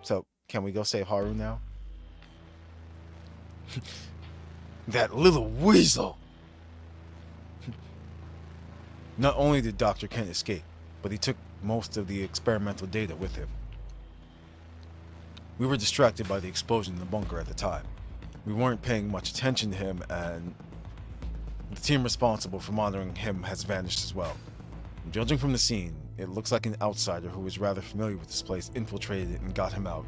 Speaker 1: So, can we go save Haru now? That little weasel! Not only did Dr. Kent escape, but he took most of the experimental data with him. We were distracted by the explosion in the bunker at the time. We weren't paying much attention to him, and the team responsible for monitoring him has vanished as well. Judging from the scene, it looks like an outsider who was rather familiar with this place infiltrated it and got him out.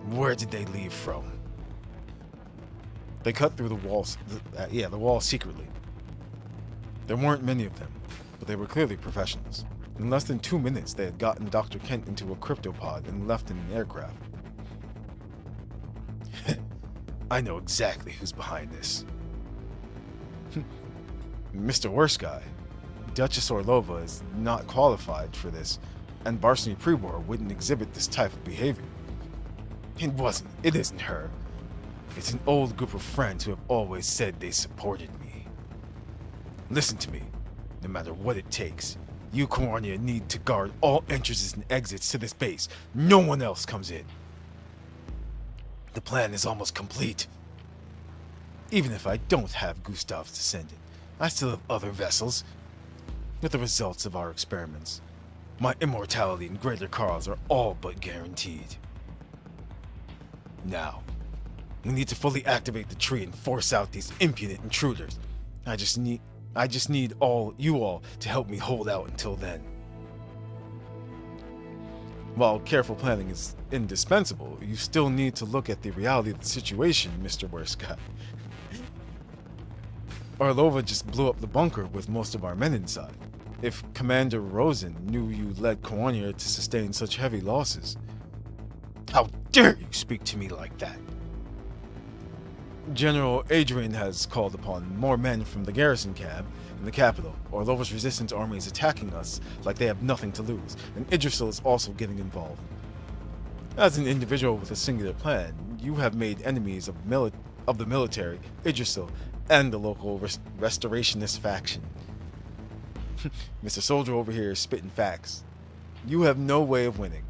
Speaker 1: Where did they leave from? They cut through the walls, the wall secretly. There weren't many of them, but they were clearly professionals. In less than 2 minutes, they had gotten Dr. Kent into a cryptopod and left in an aircraft. I know exactly who's behind this. Mr. Worst Guy. Duchess Orlova is not qualified for this, and Varsity Prebor wouldn't exhibit this type of behavior. It isn't her. It's an old group of friends who have always said they supported me. Listen to me. No matter what it takes, you Cornia need to guard all entrances and exits to this base. No one else comes in. The plan is almost complete. Even if I don't have Gustav's descendant, I still have other vessels. With the results of our experiments, my immortality and greater cause are all but guaranteed. Now, we need to fully activate the tree and force out these impudent intruders. I just need you all to help me hold out until then. While careful planning is indispensable, you still need to look at the reality of the situation, Mr. Worst Guy. AzureNova just blew up the bunker with most of our men inside. If Commander Rosen knew you led Koanya to sustain such heavy losses... How dare you speak to me like that? General Adrian has called upon more men from the garrison camp in the capital. AzureNova's resistance army is attacking us like they have nothing to lose, and Idrisil is also getting involved. As an individual with a singular plan, you have made enemies of the military, Idrisil, and the local restorationist faction. Mr. Soldier over here is spitting facts. You have no way of winning.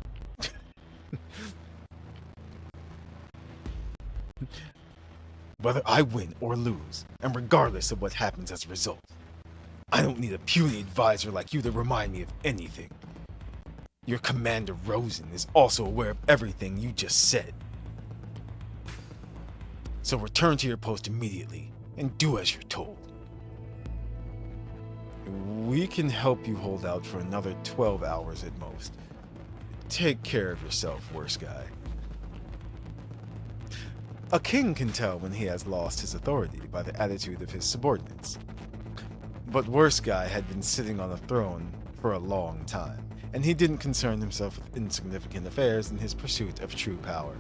Speaker 1: Whether I win or lose, and regardless of what happens as a result, I don't need a puny advisor like you to remind me of anything. Your Commander Rosen is also aware of everything you just said. So return to your post immediately, and do as you're told. We can help you hold out for another 12 hours at most. Take care of yourself, Worst Guy. A king can tell when he has lost his authority by the attitude of his subordinates. But Worst Guy had been sitting on a throne for a long time, and he didn't concern himself with insignificant affairs in his pursuit of true power.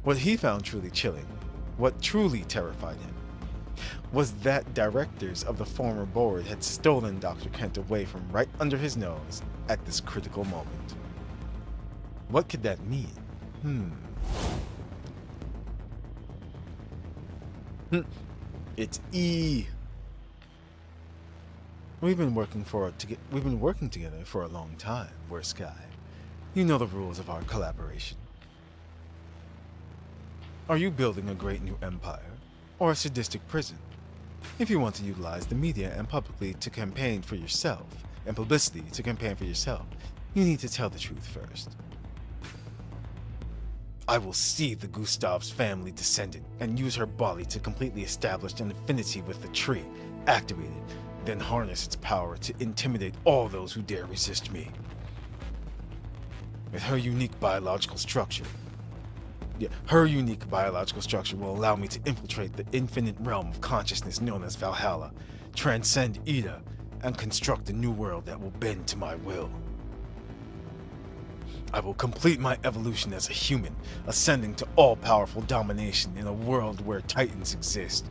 Speaker 1: What he found truly chilling, what truly terrified him, was that directors of the former board had stolen Dr. Kent away from right under his nose at this critical moment. What could that mean? It's E. We've been working together for a long time, Worst Guy. You know the rules of our collaboration. Are you building a great new empire, or a sadistic prison? If you want to utilize the media and publicity to campaign for yourself, you need to tell the truth first. I will see the Gustav's family descendant and use her body to completely establish an affinity with the tree, activate it, then harness its power to intimidate all those who dare resist me. With her unique biological structure will allow me to infiltrate the infinite realm of consciousness known as Valhalla, transcend Ida, and construct a new world that will bend to my will. I will complete my evolution as a human, ascending to all-powerful domination in a world where titans exist.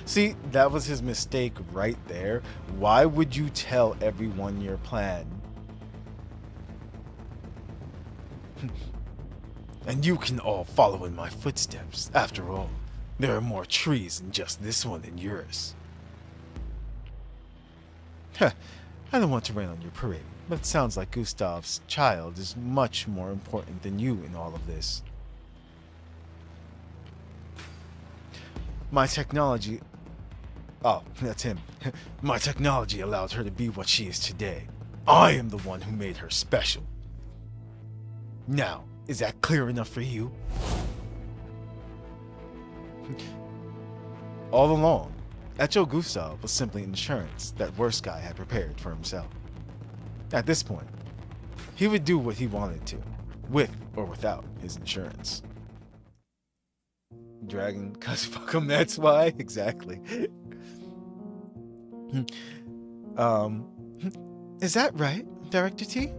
Speaker 1: See, that was his mistake right there. Why would you tell everyone your plan? And you can all follow in my footsteps. After all, there are more trees than just this one in yours. I don't want to rain on your parade, but it sounds like Gustav's child is much more important than you in all of this. My technology... Oh, that's him. My technology allowed her to be what she is today. I am the one who made her special. Now, is that clear enough for you? All along, Echo Gustav was simply insurance that Worst Guy had prepared for himself. At this point, he would do what he wanted to, with or without his insurance. Dragon, cause fuck him, that's why. Exactly. Is that right, Director T?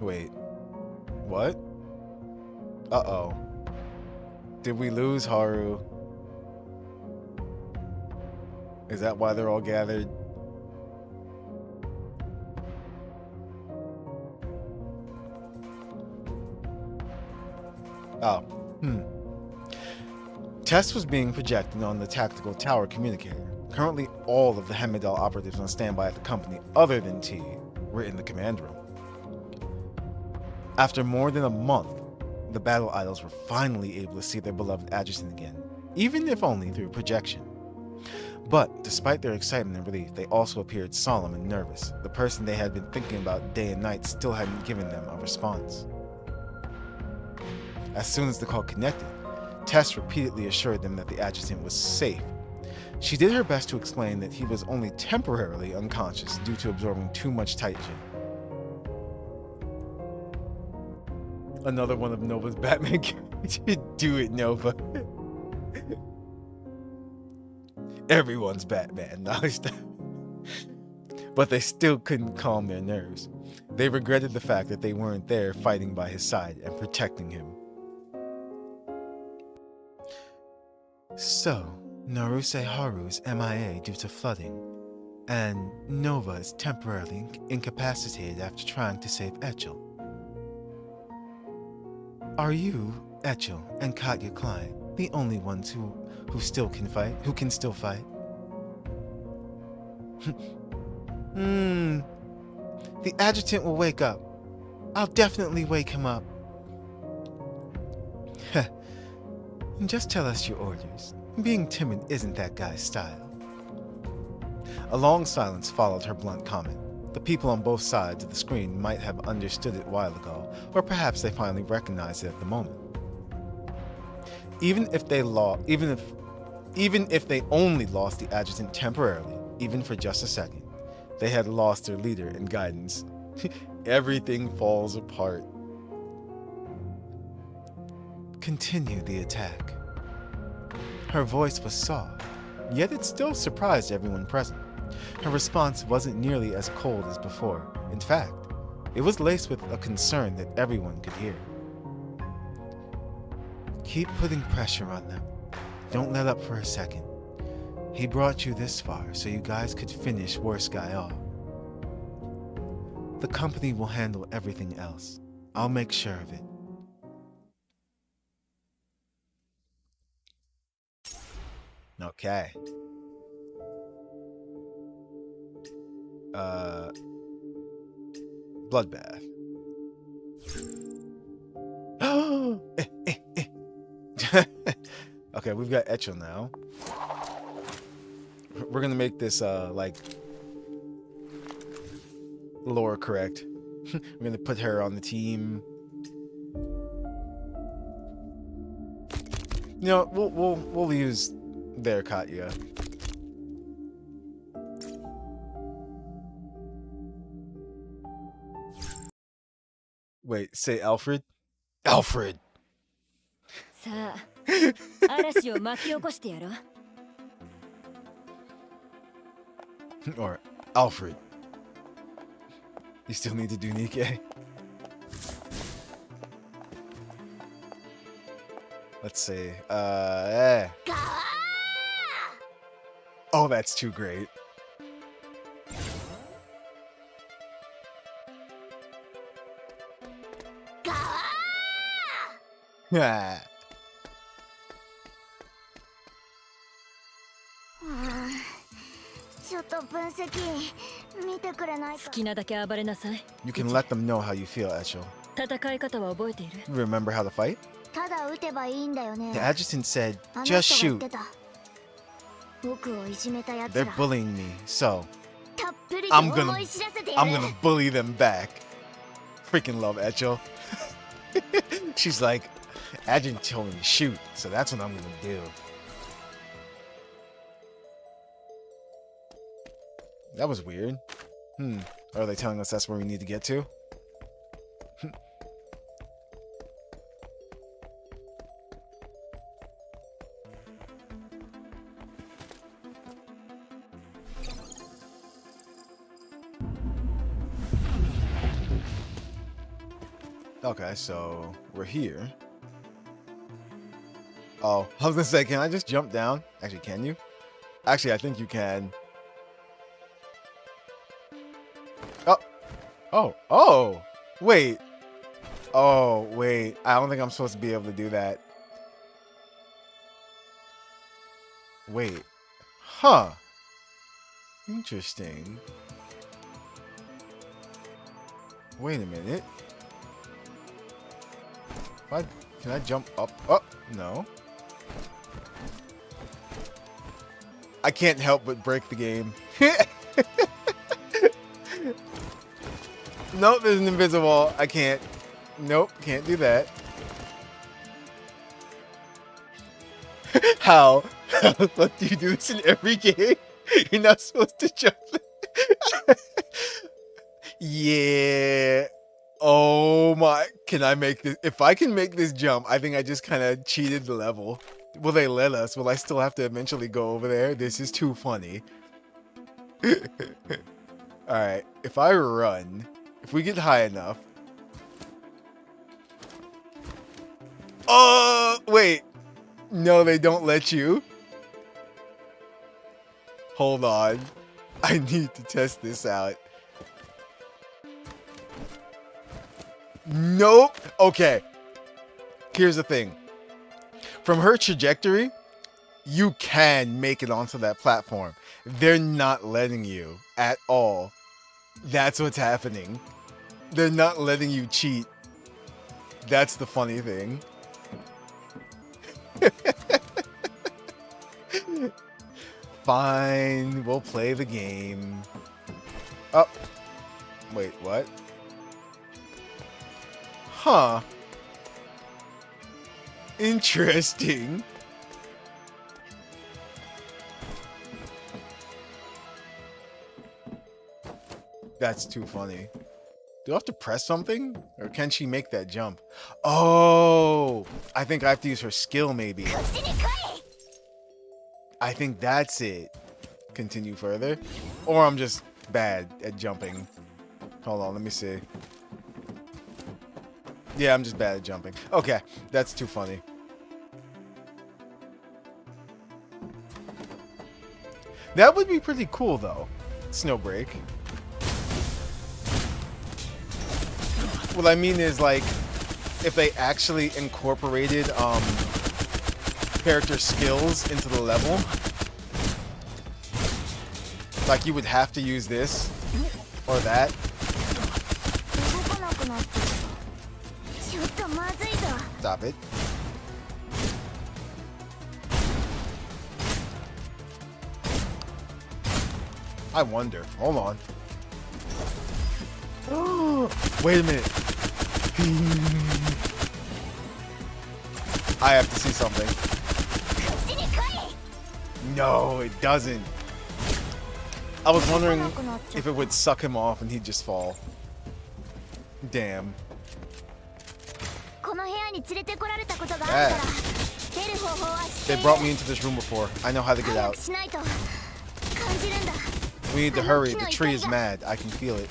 Speaker 1: Wait, what? Uh-oh. Did we lose Haru? Is that why they're all gathered? Oh, Test was being projected on the tactical tower communicator. Currently, all of the Hemedal operatives on standby at the company, other than T, were in the command room. After more than a month, the battle idols were finally able to see their beloved adjutant again, even if only through projection. But despite their excitement and relief, they also appeared solemn and nervous. The person they had been thinking about day and night still hadn't given them a response. As soon as the call connected, Tess repeatedly assured them that the adjutant was safe. She did her best to explain that he was only temporarily unconscious due to absorbing too much titan. Another one of Nova's Batman characters. Do it, Nova. Everyone's Batman. No, but they still couldn't calm their nerves. They regretted the fact that they weren't there fighting by his side and protecting him.
Speaker 4: So, Naruse Haru's MIA due to flooding, and Nova is temporarily incapacitated after trying to save Echel. Are you, Echel, and Katya Klein the only ones who still can fight? Who can still fight? The adjutant will wake up. I'll definitely wake him up. Just tell us your orders. Being timid isn't that guy's style.
Speaker 1: A long silence followed her blunt comment. The people on both sides of the screen might have understood it a while ago, or perhaps they finally recognized it at the moment. Even if they only lost the adjutant temporarily, even for just a second, they had lost their leader and guidance. Everything falls apart.
Speaker 4: Continue the attack. Her voice was soft, yet it still surprised everyone present. Her response wasn't nearly as cold as before. In fact, it was laced with a concern that everyone could hear. Keep putting pressure on them. Don't let up for a second. He brought you this far so you guys could finish Worst Guy off. The company will handle everything else. I'll make sure of it.
Speaker 1: Okay. Bloodbath. Okay, we've got Echel now. We're gonna make this like lore correct. We're gonna put her on the team. You know, we'll use their Katya. Wait, say Alfred? Alfred!
Speaker 2: さあ、嵐を巻き起こしてやろう。
Speaker 1: Or Alfred. You still need to do Nikkei? Let's see. Oh, that's too great. Yeah.
Speaker 3: ちょっと分析見てくれないか。
Speaker 2: 好きなだけ暴れなさい。
Speaker 1: You can let them know how you feel, Echel.
Speaker 2: 戦い方は覚えている。
Speaker 1: You remember how to fight?
Speaker 3: ただ撃てばいいんだよね。
Speaker 1: The adjutant said,
Speaker 3: あの
Speaker 1: just
Speaker 3: 人が言っ
Speaker 1: shoot.
Speaker 3: てた。僕をいじめたやつ
Speaker 1: They're
Speaker 3: ら。
Speaker 1: bullying me, so
Speaker 3: たっぷり
Speaker 1: I'm
Speaker 3: と
Speaker 1: gonna-
Speaker 3: 思い知らせてや
Speaker 1: I'm
Speaker 3: る。
Speaker 1: gonna bully them back. Freaking love Echel. She's like, adjutant told me to shoot, so that's what I'm gonna do. That was weird. Are they telling us that's where we need to get to? Okay, so we're here. Oh, I was gonna say, can I just jump down? Actually, can you? Actually, I think you can. Oh, wait. Oh, wait. I don't think I'm supposed to be able to do that. Wait. Huh. Interesting. Wait a minute. Can I jump up? Oh, no. I can't help but break the game. Nope, there's an invisible wall. I can't. Nope, can't do that. How? How the fuck do you do this in every game? You're not supposed to jump. Yeah. Oh my. Can I make this? If I can make this jump, I think I just kind of cheated the level. Will they let us? Will I still have to eventually go over there? This is too funny. Alright. If I run, if we get high enough. Oh, wait. No, they don't let you. Hold on. I need to test this out. Nope. Okay. Here's the thing. From her trajectory, you can make it onto that platform. They're not letting you at all. That's what's happening. They're not letting you cheat. That's the funny thing. Fine, we'll play the game. Oh, wait, what? Huh. Interesting. That's too funny. Do I have to press something? Or can she make that jump? Oh, I think I have to use her skill maybe. I think that's it. Continue further. Or I'm just bad at jumping. Hold on, let me see. Yeah, I'm just bad at jumping. Okay, that's too funny. That would be pretty cool though. Snowbreak. What I mean is, like, if they actually incorporated character skills into the level, like you would have to use this or that. Stop it. I wonder. Hold on. Wait a minute. I have to see something. No, it doesn't. I was wondering if it would suck him off and he'd just fall. Damn. Yeah. They brought me into this room before. I know how to get out. We need to hurry. The tree is mad. I can feel it.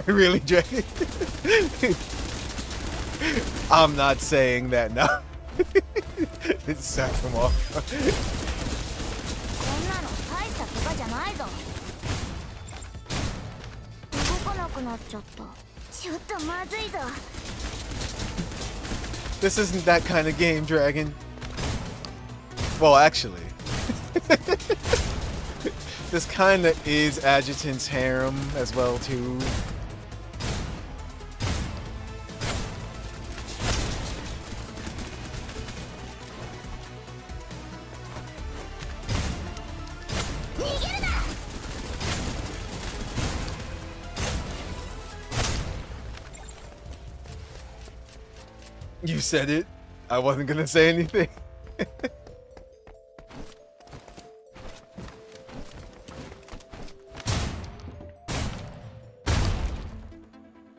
Speaker 1: Really, Dragon? I'm not saying that now. It sucked him off. This isn't that kind of game, Dragon. Well, actually. This kind of is Adjutant's harem as well, too. You said it. I wasn't gonna say anything.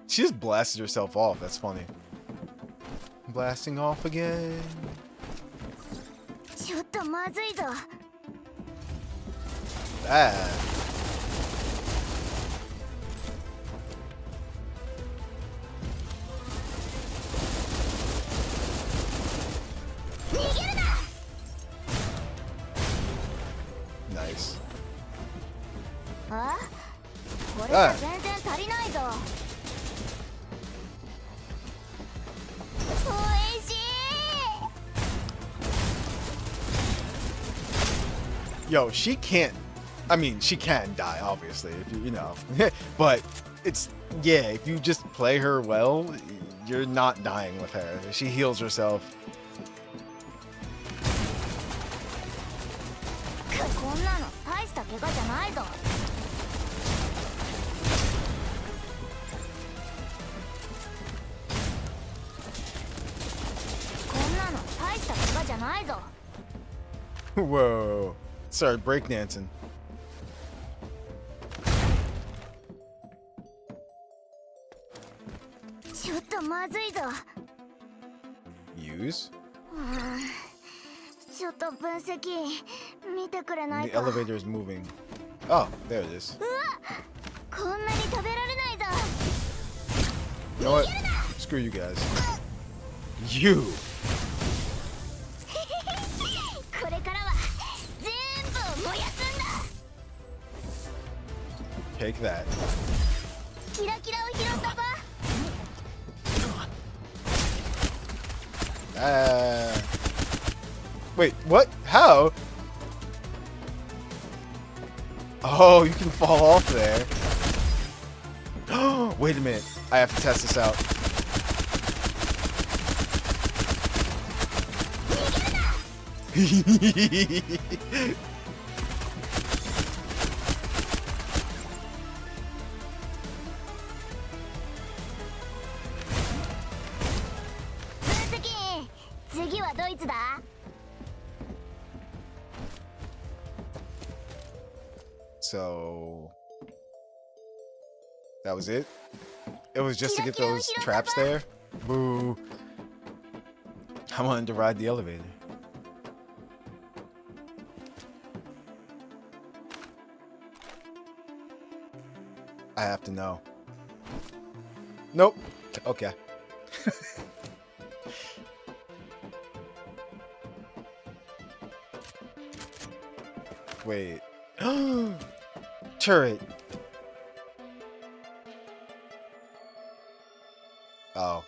Speaker 1: She just blasted herself off. That's funny. Blasting off again. Ah. Nice. Ah. Yo, she can't. I mean, she can die, obviously, if you know. But it's, yeah, if you just play her well, you're not dying with her. She heals herself.
Speaker 3: んなの大した怪我じゃないぞ。こんなの大した怪我じゃないぞ。
Speaker 1: Whoa. Sorry, breakdancing.
Speaker 3: ちょっとまずいぞ。
Speaker 1: Use?
Speaker 3: ちょっと分析見てくれない
Speaker 1: The
Speaker 3: か。
Speaker 1: elevator is moving. Oh, there it is.
Speaker 3: こんなに食べられないぞ。
Speaker 1: You know what? Screw you guys. You!
Speaker 3: これからは全部燃やすんだ。
Speaker 1: Take that.
Speaker 3: キラキラを拾ったぞ。
Speaker 1: Wait, what? How? Oh, you can fall off there. Wait a minute. I have to test this out. So that was it? It was just to get those traps there? Boo. I wanted to ride the elevator. I have to know. Nope. Okay. Wait. Turret. Oh.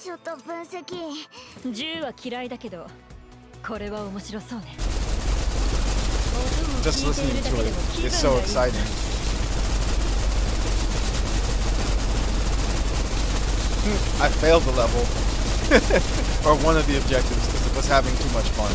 Speaker 3: ちょっと分析。
Speaker 2: 銃は嫌いだけど、これは面白そうね。
Speaker 1: Just listening to it, it's so exciting. I failed the level. Or one of the objectives because it was having too much fun.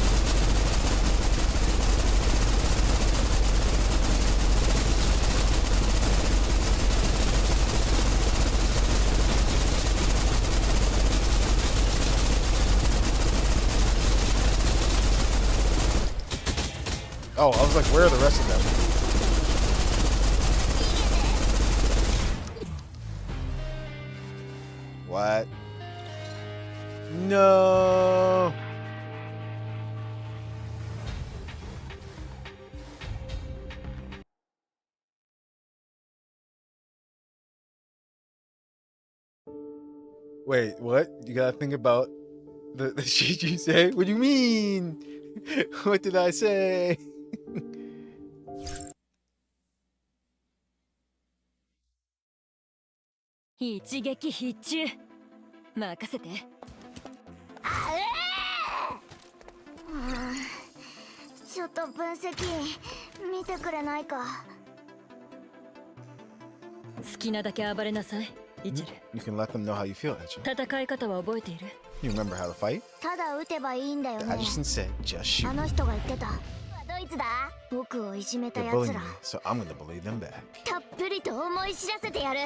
Speaker 1: Oh, I was like, where are the rest of them? What? No. Wait, what? You gotta think about the shit you say? What do you mean? What did I say?
Speaker 2: 一撃必中。任せて。
Speaker 3: ちょっと分析見てくれないか。
Speaker 2: 好きなだけ暴れなさい、イチル。
Speaker 1: You can let them know how you feel, Edge.
Speaker 2: 戦い方は覚えている？
Speaker 1: You remember how to fight?
Speaker 3: ただ撃てばいいんだよ
Speaker 1: The
Speaker 3: ね。
Speaker 1: Adjutant said, just shoot.
Speaker 3: あの人が言ってた。ドイツだ。僕をいじめた
Speaker 1: They're
Speaker 3: や
Speaker 1: bullying
Speaker 3: つ
Speaker 1: me,
Speaker 3: ら。
Speaker 1: so I'm gonna bully them back.
Speaker 3: たっぷりと思い知らせてやる。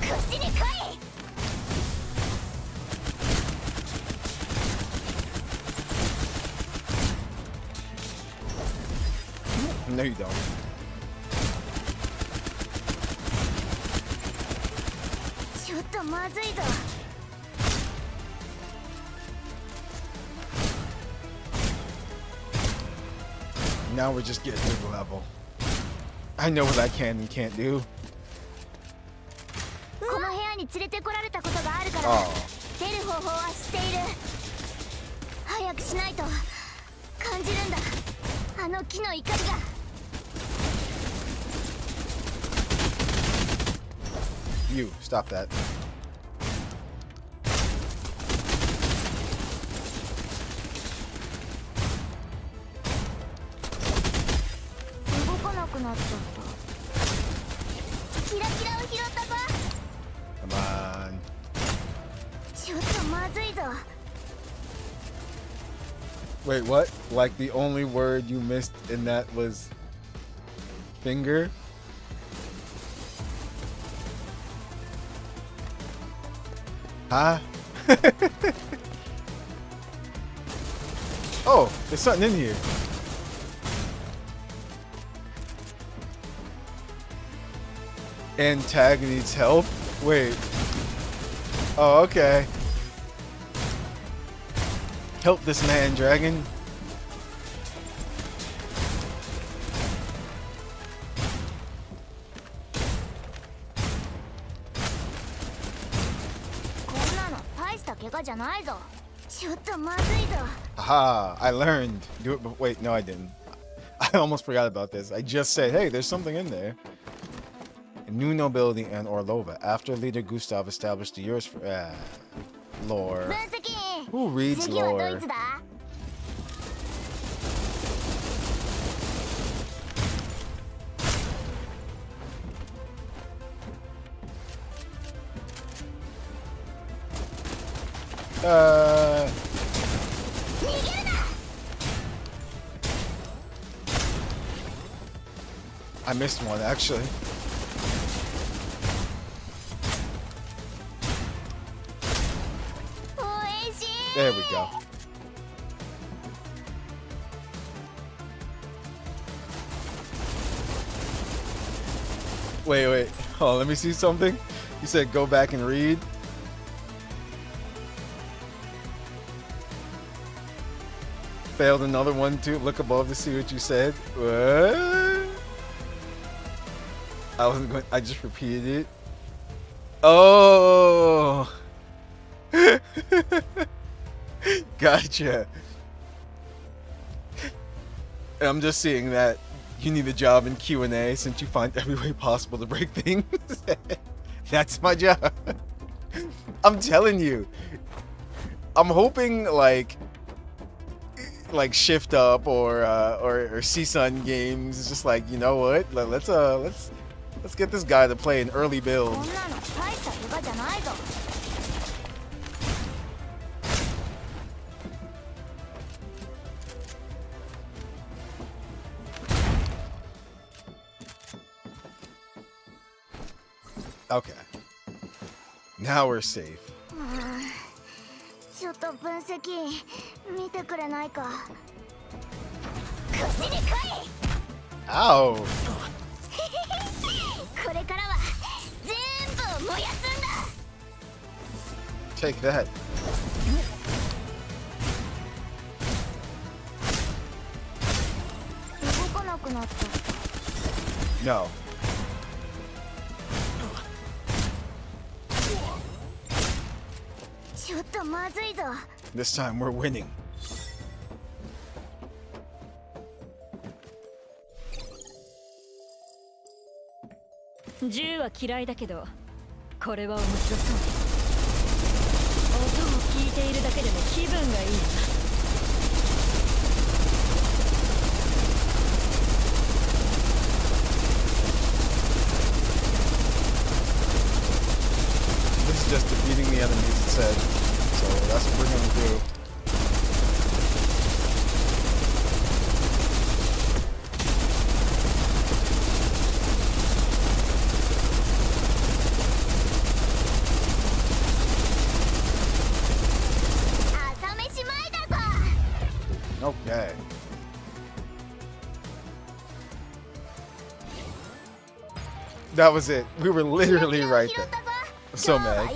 Speaker 3: こっちに来い。
Speaker 1: No, you don't.
Speaker 3: ちょっとまずいぞ。
Speaker 1: Now we're just getting through the level. I know what I can and can't do.
Speaker 3: この部屋に連れてこられたことがあるから、
Speaker 1: Oh.
Speaker 3: 出る方法は知っている。早くしないと感じるんだ。あの木の怒りが。
Speaker 1: You, stop that.
Speaker 3: まずいぞ。
Speaker 1: Wait, what? Like the only word you missed in that was finger? Huh? Oh, there's something in here. And tag needs help? Wait. Oh, okay. Help this man, dragon. Aha, I learned. Do it, but wait, no I didn't. I almost forgot about this. I just said, hey, there's something in there. New nobility and Orlova. After leader Gustav established the years for... lore. Who reads lore? I missed one actually. There we go. Wait. Oh, let me see something. You said go back and read. Failed another one too. Look above to see what you said. What? I wasn't going. I just repeated it. Oh. Gotcha. I'm just seeing that you need a job in Q&A since you find every way possible to break things. That's my job. I'm telling you. I'm hoping like Shift Up or CSUN Games is just like, you know what? Let's get this guy to play an early build. Okay. Now we're safe. Ow. Take that. No. This time we're winning.
Speaker 2: 銃は嫌いだけど、これは面白そう。音を聞いているだけでも気分がいいな。
Speaker 1: This is just defeating the enemies, it said. So that's what we're gonna do. Okay. That was it. We were literally right there. I'm so mad.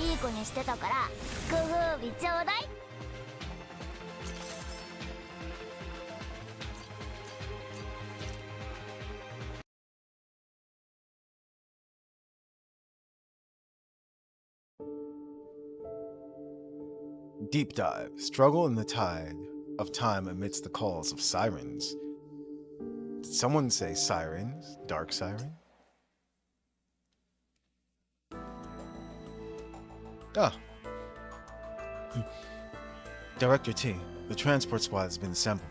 Speaker 1: Deep dive. Struggle in the tide of time amidst the calls of sirens. Did someone say sirens? Dark siren? Ah. Director T, the transport squad has been assembled.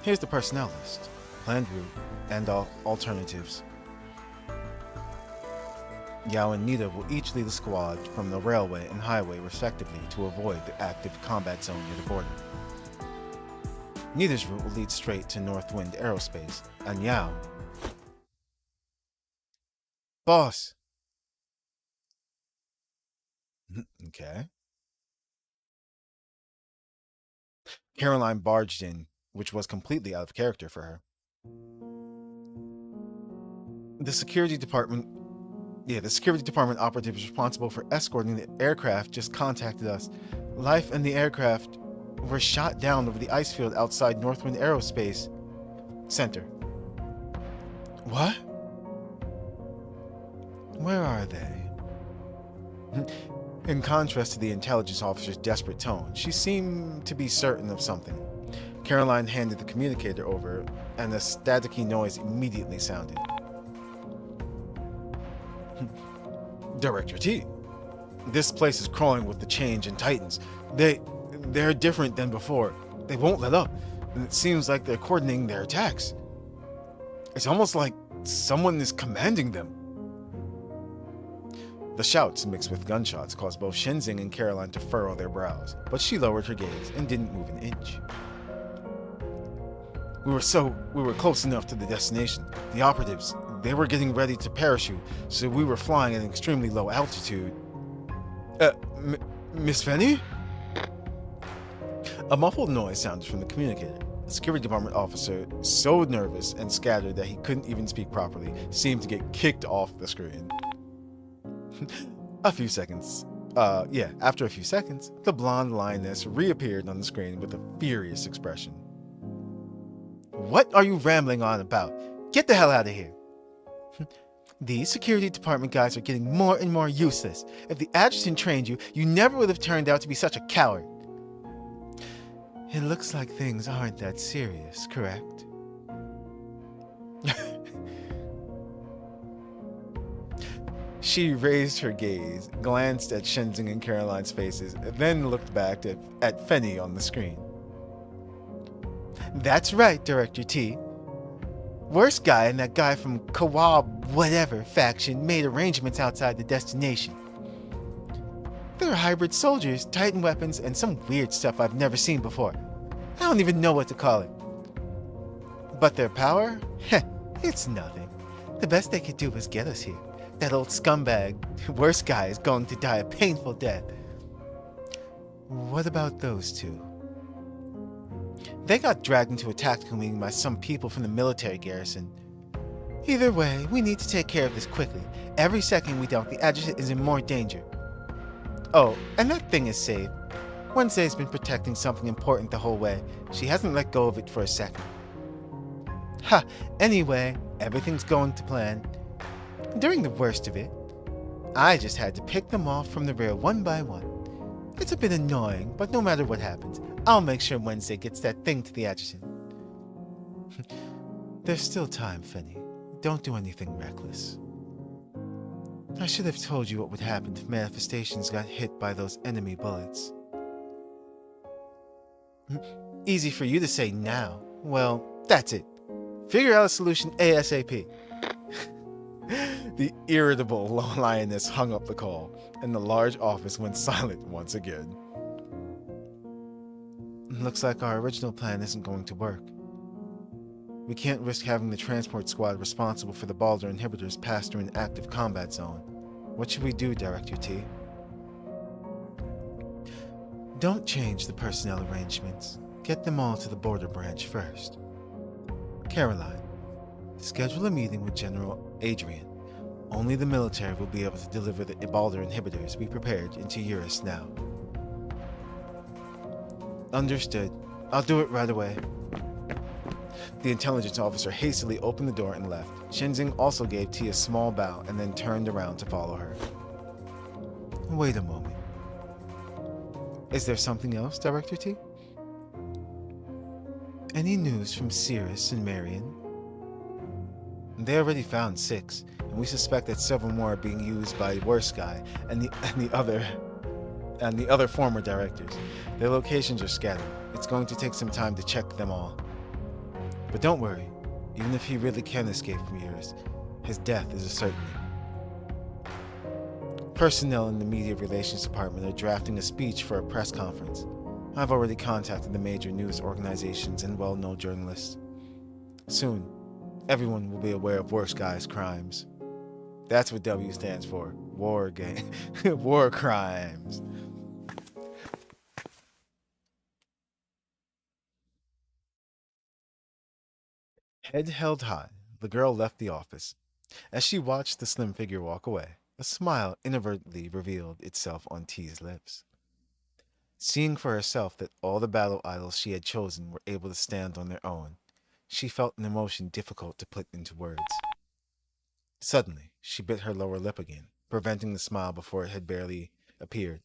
Speaker 1: Here's the personnel list, planned route, and all alternatives. Yao and Nita will each lead a squad from the railway and highway respectively to avoid the active combat zone near the border. Nita's route will lead straight to Northwind Aerospace, and Yao... Boss! Okay. Caroline barged in, which was completely out of character for her. The security department operative responsible for escorting the aircraft just contacted us. Life and the aircraft were shot down over the ice field outside Northwind Aerospace Center. What? Where are they? In contrast to the intelligence officer's desperate tone, she seemed to be certain of something. Caroline handed the communicator over, and a staticky noise immediately sounded. Director T, this place is crawling with the change in Titans. They're different than before. They won't let up, and it seems like they're coordinating their attacks. It's almost like someone is commanding them. The shouts mixed with gunshots caused both Shenzing and Caroline to furrow their brows, but she lowered her gaze and didn't move an inch. We were close enough to the destination. The operatives, they were getting ready to parachute, so we were flying at an extremely low altitude. Miss Fenny? A muffled noise sounded from the communicator. The security department officer, so nervous and scattered that he couldn't even speak properly, seemed to get kicked off the screen. After a few seconds, the blonde lioness reappeared on the screen with a furious expression. What are you rambling on about? Get the hell out of here! These security department guys are getting more and more useless. If the adjutant trained you, you never would have turned out to be such a coward. It looks like things aren't that serious, correct? She raised her gaze, glanced at Shenzing and Caroline's faces, then looked back at Fenny on the screen. That's right, Director T. Worst guy and that guy from Kawab whatever faction made arrangements outside the destination. They're hybrid soldiers, Titan weapons, and some weird stuff I've never seen before. I don't even know what to call it. But their power? Heh, it's nothing. The best they could do was get us here. That old scumbag, worst guy, is going to die a painful death. What about those two? They got dragged into a tactical meeting by some people from the military garrison. Either way, we need to take care of this quickly. Every second we doubt the adjutant is in more danger. Oh, and that thing is safe. Wednesday's been protecting something important the whole way. She hasn't let go of it for a second. Ha! Anyway, everything's going to plan. During the worst of it, I just had to pick them off from the rear one by one. It's a bit annoying, but no matter what happens, I'll make sure Wednesday gets that thing to the adjutant. There's still time, Fenny. Don't do anything reckless. I should have told you what would happen if manifestations got hit by those enemy bullets. Easy for you to say now. Well, that's it. Figure out a solution ASAP. The irritable lioness hung up the call, and the large office went silent once again. Looks like our original plan isn't going to work. We can't risk having the transport squad responsible for the Balder inhibitors pass through an active combat zone. What should we do, Director T? Don't change the personnel arrangements. Get them all to the border branch first. Caroline, schedule a meeting with General Adrian. Only the military will be able to deliver the Balder inhibitors we prepared into Eurus now. Understood. I'll do it right away. The intelligence officer hastily opened the door and left. Shenzing also gave T a small bow and then turned around to follow her. Wait a moment. Is there something else, Director T? Any news from Cirrus and Marion? They already found 6, and we suspect that several more are being used by Worst Guy and the other former directors. Their locations are scattered. It's going to take some time to check them all. But don't worry, even if he really can escape from Eurus, his death is a certainty. Personnel in the media relations department are drafting a speech for a press conference. I've already contacted the major news organizations and well-known journalists. Soon, everyone will be aware of Worst Guy's crimes. That's what W stands for. War game. War crimes. Head held high, the girl left the office. As she watched the slim figure walk away, a smile inadvertently revealed itself on T's lips. Seeing for herself that all the battle idols she had chosen were able to stand on their own, she felt an emotion difficult to put into words. Suddenly, she bit her lower lip again, preventing the smile before it had barely appeared.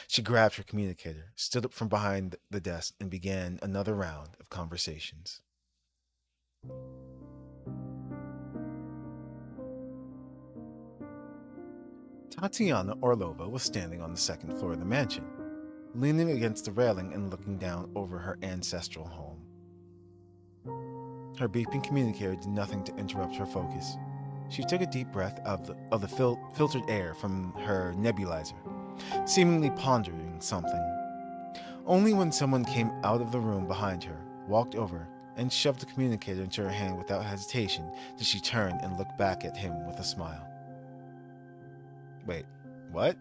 Speaker 1: She grabbed her communicator, stood up from behind the desk, and began another round of conversations. Tatiana Orlova was standing on the second floor of the mansion, leaning against the railing and looking down over her ancestral home. Her beeping communicator did nothing to interrupt her focus. She took a deep breath of the filtered air from her nebulizer, seemingly pondering something. Only when someone came out of the room behind her, walked over, and shoved the communicator into her hand without hesitation did she turn and look back at him with a smile. Wait, what?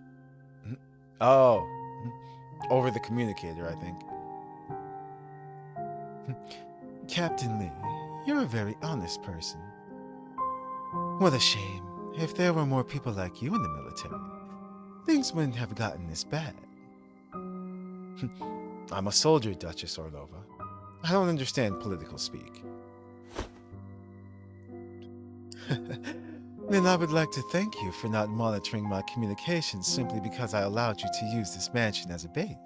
Speaker 1: Oh, over the communicator, I think.
Speaker 4: Captain Lee, you're a very honest person. What a shame. If there were more people like you in the military, things wouldn't have gotten this bad.
Speaker 1: I'm a soldier, Duchess Orlova. I don't understand political speak.
Speaker 4: Then I would like to thank you for not monitoring my communications simply because I allowed you to use this mansion as a base.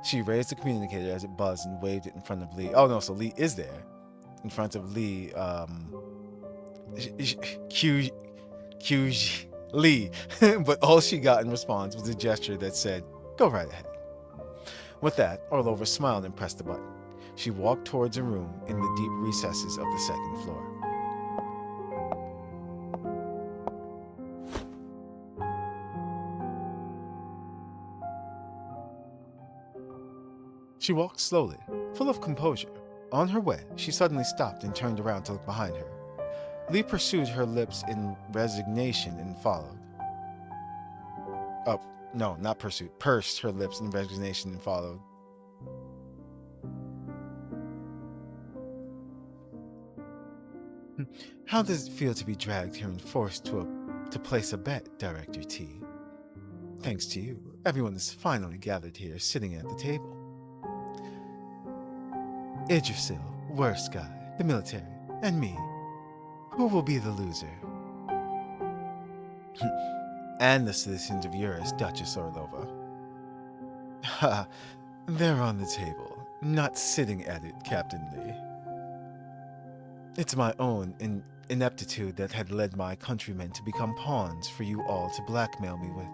Speaker 1: She raised the communicator as it buzzed and waved it in front of Lee. Oh no, so Lee is there. In front of Lee, Lee. But all she got in response was a gesture that said, "Go right ahead." With that, Orlova smiled and pressed the button. She walked towards a room in the deep recesses of the second floor. She walked slowly, full of composure. On her way, she suddenly stopped and turned around to look behind her. Lee pursued her lips in resignation and followed. Oh, no, not pursued. Pursed her lips in resignation and followed.
Speaker 4: How does it feel to be dragged here and forced to place a bet, Director T? Thanks to you, everyone is finally gathered here, sitting at the table. Idrisil, Worst Guy, the military, and me. Who will be the loser?
Speaker 1: And the citizens of Eurus, Duchess Orlova.
Speaker 4: Ha! They're on the table, not sitting at it, Captain Lee. It's my own ineptitude that had led my countrymen to become pawns for you all to blackmail me with.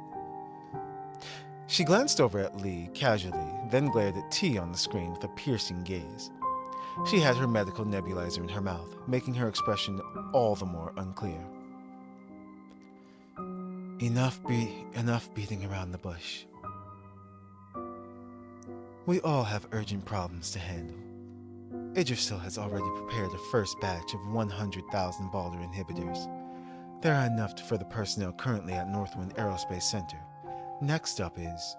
Speaker 1: She glanced over at Lee casually, then glared at T on the screen with a piercing gaze. She had her medical nebulizer in her mouth, making her expression all the more unclear.
Speaker 4: Enough beating around the bush. We all have urgent problems to handle. Idrisil has already prepared a first batch of 100,000 Balder inhibitors. There are enough for the personnel currently at Northwind Aerospace Center. Next up is...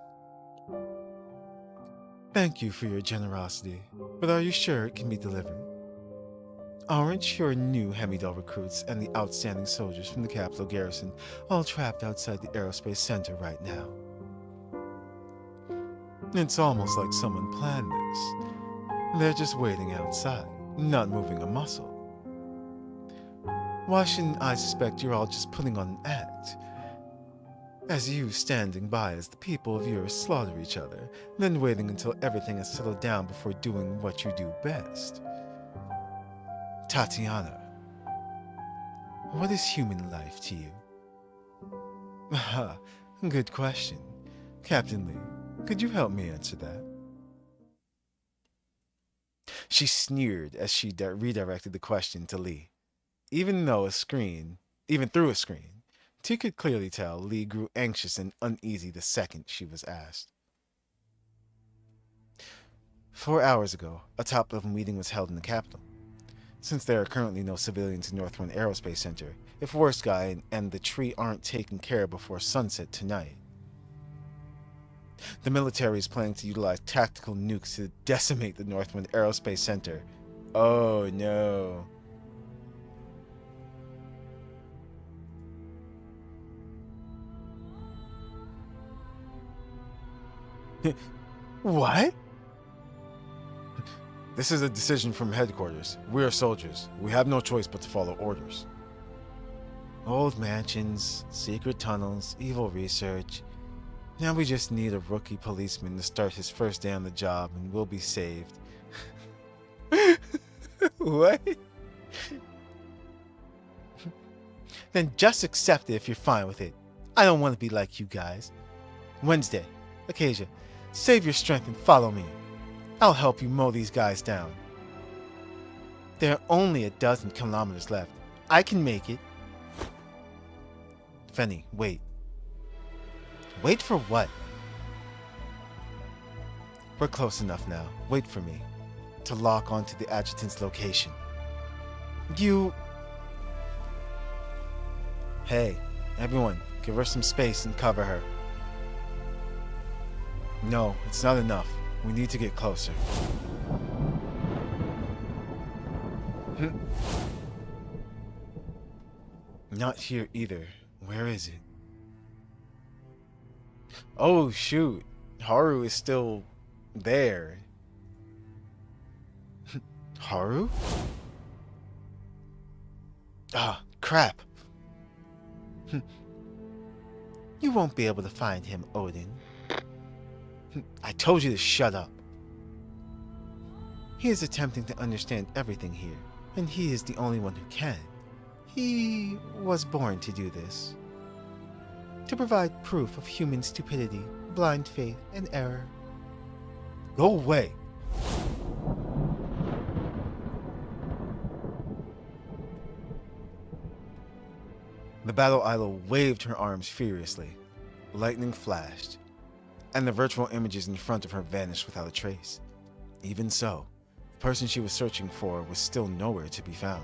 Speaker 4: Thank you for your generosity, but are you sure it can be delivered? Aren't your new Hemidal recruits and the outstanding soldiers from the capital garrison all trapped outside the Aerospace Center right now? It's almost like someone planned this. They're just waiting outside, not moving a muscle. Why shouldn't I suspect you're all just putting on an act? As you standing by as the people of Eurus slaughter each other, then waiting until everything has settled down before doing what you do best. Tatiana, what is human life to you? Aha, good question. Captain Lee, could you help me answer that?
Speaker 1: She sneered as she redirected the question to Lee. Even through a screen, T could clearly tell Lee grew anxious and uneasy the second she was asked. 4 hours ago, a top-level meeting was held in the capital. Since there are currently no civilians in Northwind Aerospace Center, if Worst Guy and the tree aren't taken care of before sunset tonight, the military is planning to utilize tactical nukes to decimate the Northwind Aerospace Center. Oh no. What? This is a decision from headquarters. We are soldiers. We have no choice but to follow orders. Old mansions, secret tunnels, evil research. Now we just need a rookie policeman to start his first day on the job and we'll be saved. What? Then just accept it if you're fine with it. I don't want to be like you guys. Wednesday, Acacia, save your strength and follow me. I'll help you mow these guys down. There are only 12 kilometers left. I can make it. Fenny, wait. Wait for what? We're close enough now. Wait for me. To lock onto the adjutant's location. You... Hey, everyone, give her some space and cover her. No, it's not enough. We need to get closer. Not here either. Where is it? Oh, shoot. Haru is still there. Haru? Ah, crap. You won't be able to find him, Odin. I told you to shut up. He is attempting to understand everything here, and he is the only one who can. He was born to do this. To provide proof of human stupidity, blind faith, and error. Go away! The battle idol waved her arms furiously. Lightning flashed, and the virtual images in front of her vanished without a trace. Even so, the person she was searching for was still nowhere to be found.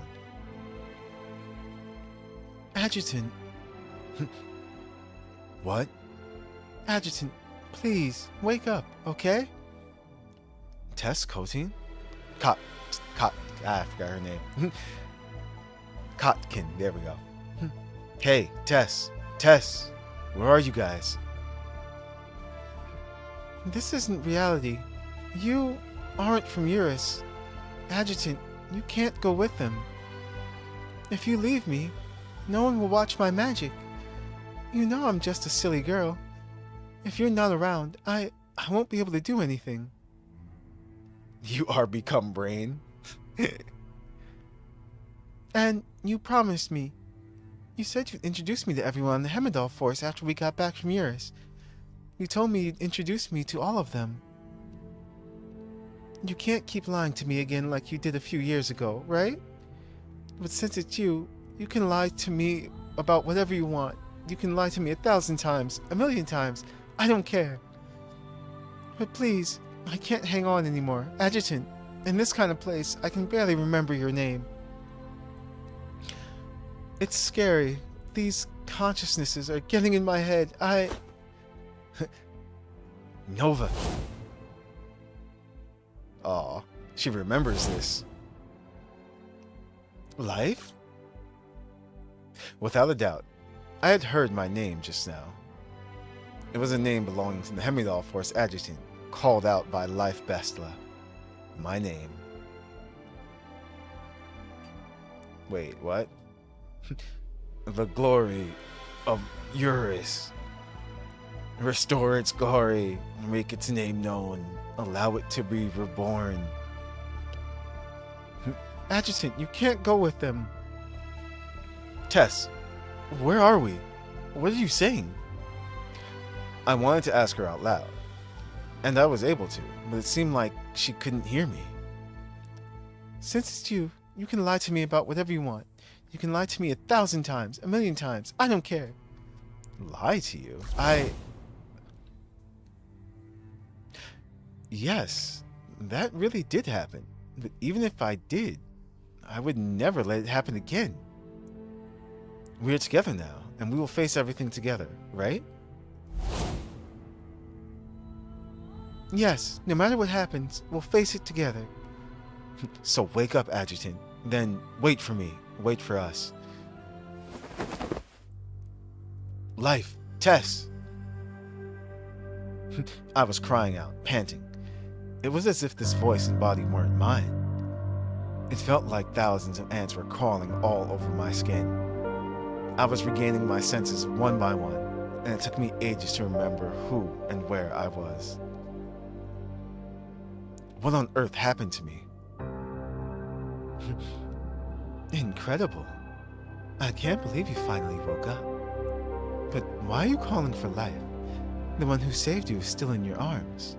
Speaker 1: Adjutant. What? Adjutant, please, wake up, okay? Tess Coating? I forgot her name. Kotkin, there we go. Hey, Tess, where are you guys? This isn't reality. You aren't from Eurus. Adjutant, you can't go with them. If you leave me, no one will watch my magic. You know I'm just a silly girl. If you're not around, I won't be able to do anything. You are become brain. And you promised me. You said you'd introduce me to everyone in the Hemidal force after we got back from Eurus. You told me you'd introduce me to all of them. You can't keep lying to me again like you did a few years ago, right? But since it's you, you can lie to me about whatever you want. You can lie to me 1,000 times, 1,000,000 times. I don't care. But please, I can't hang on anymore. Adjutant, in this kind of place, I can barely remember your name. It's scary. These consciousnesses are getting in my head. Nova. Aw, she remembers this. Life? Without a doubt, I had heard my name just now. It was a name belonging to the Hemidal Force Adjutant, called out by Life Bestla. My name. Wait, what? The glory of Eurus. Restore its glory, make its name known, allow it to be reborn. Adjutant, you can't go with them. Tess, where are we? What are you saying? I wanted to ask her out loud, and I was able to, but it seemed like she couldn't hear me. Since it's you can lie to me about whatever you want. You can lie to me 1,000 times, 1,000,000 times. I don't care. Lie to you? Yes, that really did happen. But even if I did, I would never let it happen again. We're together now, and we will face everything together, right? Yes, no matter what happens, we'll face it together. So wake up, Adjutant. Then wait for me. Wait for us. Life, Tess! I was crying out, panting. It was as if this voice and body weren't mine. It felt like thousands of ants were crawling all over my skin. I was regaining my senses one by one, and it took me ages to remember who and where I was. What on earth happened to me? Incredible. I can't believe you finally woke up. But why are you calling for life? The one who saved you is still in your arms.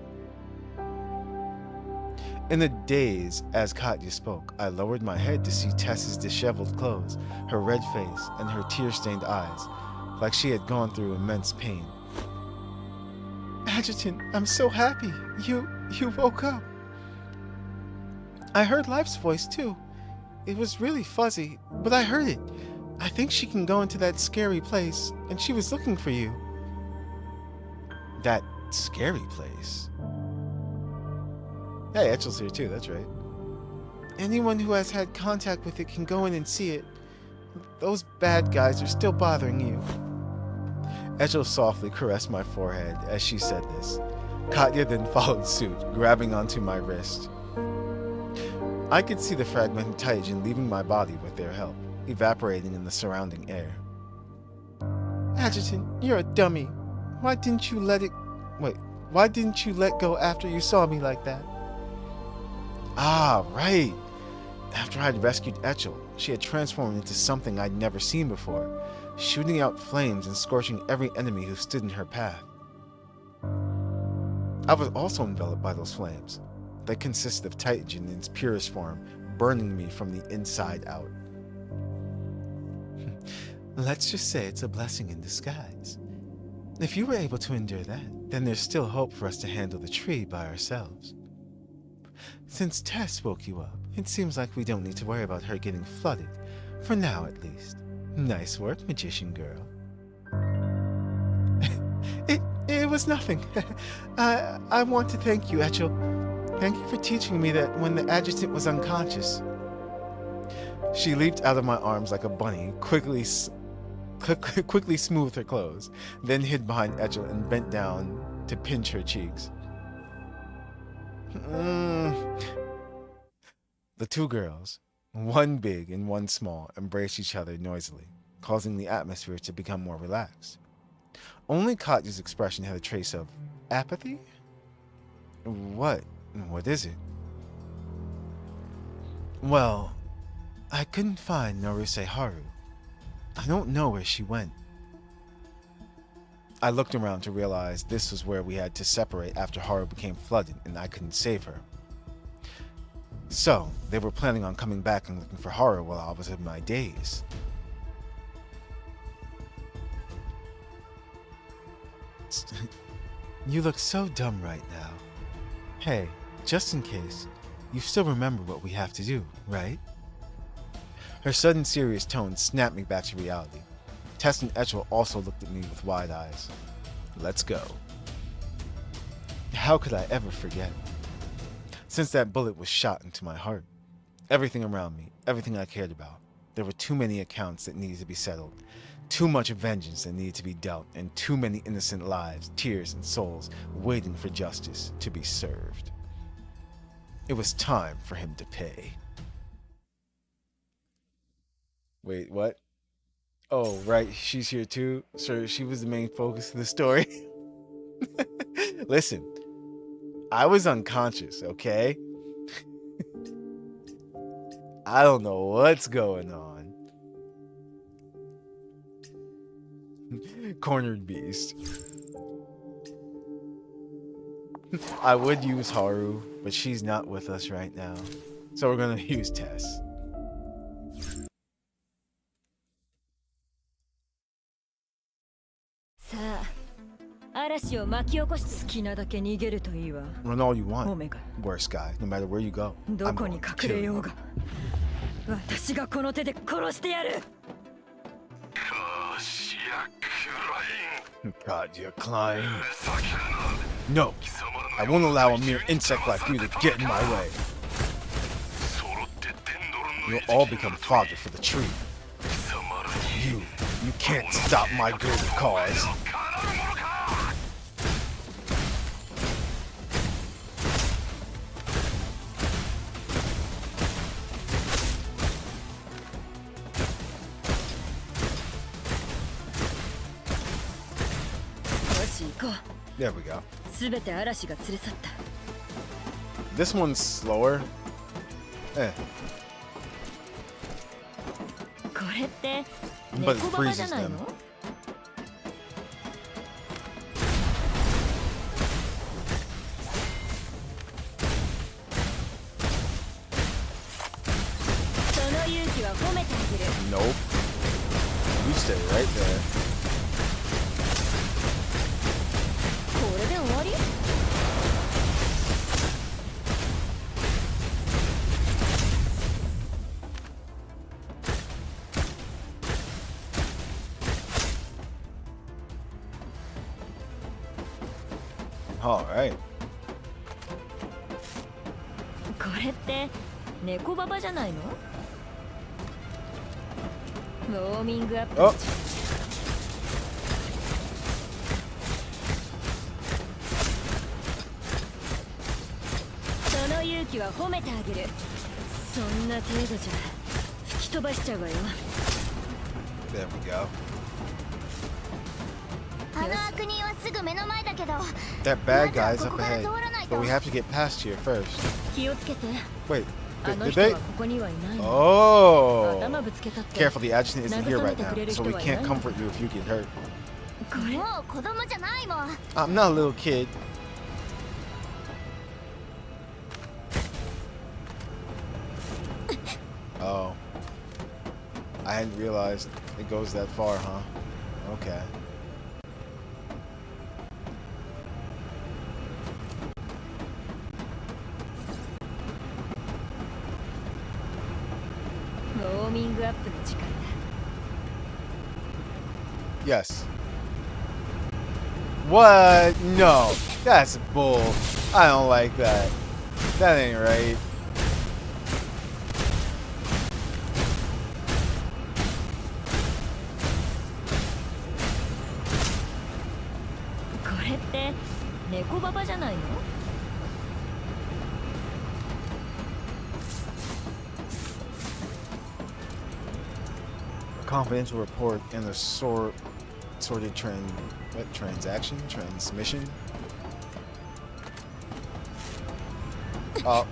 Speaker 1: In a daze, as Katya spoke, I lowered my head to see Tess's disheveled clothes, her red face, and her tear-stained eyes, like she had gone through immense pain. Adjutant, I'm so happy. You woke up. I heard Life's voice, too. It was really fuzzy, but I heard it. I think she can go into that scary place, and she was looking for you. That scary place? Hey, Etchel's here too, that's right. Anyone who has had contact with it can go in and see it. Those bad guys are still bothering you. Etchel softly caressed my forehead as she said this. Katya then followed suit, grabbing onto my wrist. I could see the fragmented Taijin leaving my body with their help, evaporating in the surrounding air. Adjutant, you're a dummy. Why didn't you let go after you saw me like that? Ah, right. After I'd rescued Etchel, she had transformed into something I'd never seen before, shooting out flames and scorching every enemy who stood in her path. I was also enveloped by those flames. They consisted of Taijin in its purest form, burning me from the inside out. Let's just say it's a blessing in disguise. If you were able to endure that, then there's still hope for us to handle the tree by ourselves. Since Tess woke you up, it seems like we don't need to worry about her getting flooded, for now at least. Nice work, magician girl. It was nothing. I want to thank you, Etchel. Thank you for teaching me that when the adjutant was unconscious. She leaped out of my arms like a bunny, quickly smoothed her clothes, then hid behind Etchel and bent down to pinch her cheeks. The two girls, one big and one small, embraced each other noisily, causing the atmosphere to become more relaxed. Only Katya's expression had a trace of apathy? What? What is it? Well, I couldn't find Noruse Haru. I don't know where she went. I looked around to realize this was where we had to separate after Haru became flooded and I couldn't save her. So, they were planning on coming back and looking for Haru while I was in my daze. You look so dumb right now. Hey, just in case, you still remember what we have to do, right? Her sudden serious tone snapped me back to reality. Tess and Etchel also looked at me with wide eyes. Let's go. How could I ever forget? Since that bullet was shot into my heart, everything around me, everything I cared about, there were too many accounts that needed to be settled, too much vengeance that needed to be dealt, and too many innocent lives, tears, and souls waiting for justice to be served. It was time for him to pay. Wait, what? Oh, right, she's here too? So she was the main focus of the story? Listen, I was unconscious, okay? I don't know what's going on. Cornered beast. I would use Haru, but she's not with us right now. So we're gonna use Tess.
Speaker 2: 嵐を巻き起こし好きなだけ逃げるといいわ。
Speaker 1: Run all you want.
Speaker 2: オメガ
Speaker 1: Worst guy. No matter where you go.
Speaker 2: ど
Speaker 1: I'm
Speaker 2: こに
Speaker 1: going to
Speaker 2: 隠
Speaker 1: kill
Speaker 2: れよ
Speaker 1: you.
Speaker 2: うが私がこの手で殺してやる。
Speaker 1: God, you're Klein. No, I won't allow a mere insect like you to get in my way. You'll all become fodder for the tree. You can't stop my greater cause. There we go.
Speaker 2: すべて嵐が連れ去った。
Speaker 1: This one's slower.
Speaker 2: これって猫
Speaker 1: But it
Speaker 2: ババじゃ
Speaker 1: freezes
Speaker 2: ない
Speaker 1: them.
Speaker 2: の？その勇気は褒めてあげる。
Speaker 1: Nope. You stay right there.
Speaker 2: これで終わり？
Speaker 1: All right.
Speaker 2: これって猫ババじゃないの？ウォーミングアップ。
Speaker 1: Oh.
Speaker 2: その勇気は褒めてあげる。そんな程度じゃ吹き飛ばしちゃうわよ。
Speaker 1: There we go.
Speaker 3: あの悪人はすぐ目の前だけど
Speaker 1: That bad guy's
Speaker 3: まずはこ
Speaker 1: up
Speaker 3: こから
Speaker 1: ahead.
Speaker 3: 通らないと
Speaker 1: But we have to get past here first.
Speaker 2: 気をつけて。
Speaker 1: Wait,
Speaker 2: あの
Speaker 1: did
Speaker 2: 人
Speaker 1: they?
Speaker 2: はここにはいないの。
Speaker 1: Oh.
Speaker 2: 頭ぶつけたって。
Speaker 1: Careful, the adjutant isn't here right now, so we can't comfort you if you get hurt.
Speaker 2: これ
Speaker 3: もう子供じゃないもん
Speaker 1: I'm not a little kid. Oh. I hadn't realized it goes that far, huh? Okay. Yes. What? No. That's bull. I don't like that. That ain't right. Confidential report in the sorted transmission. Oh.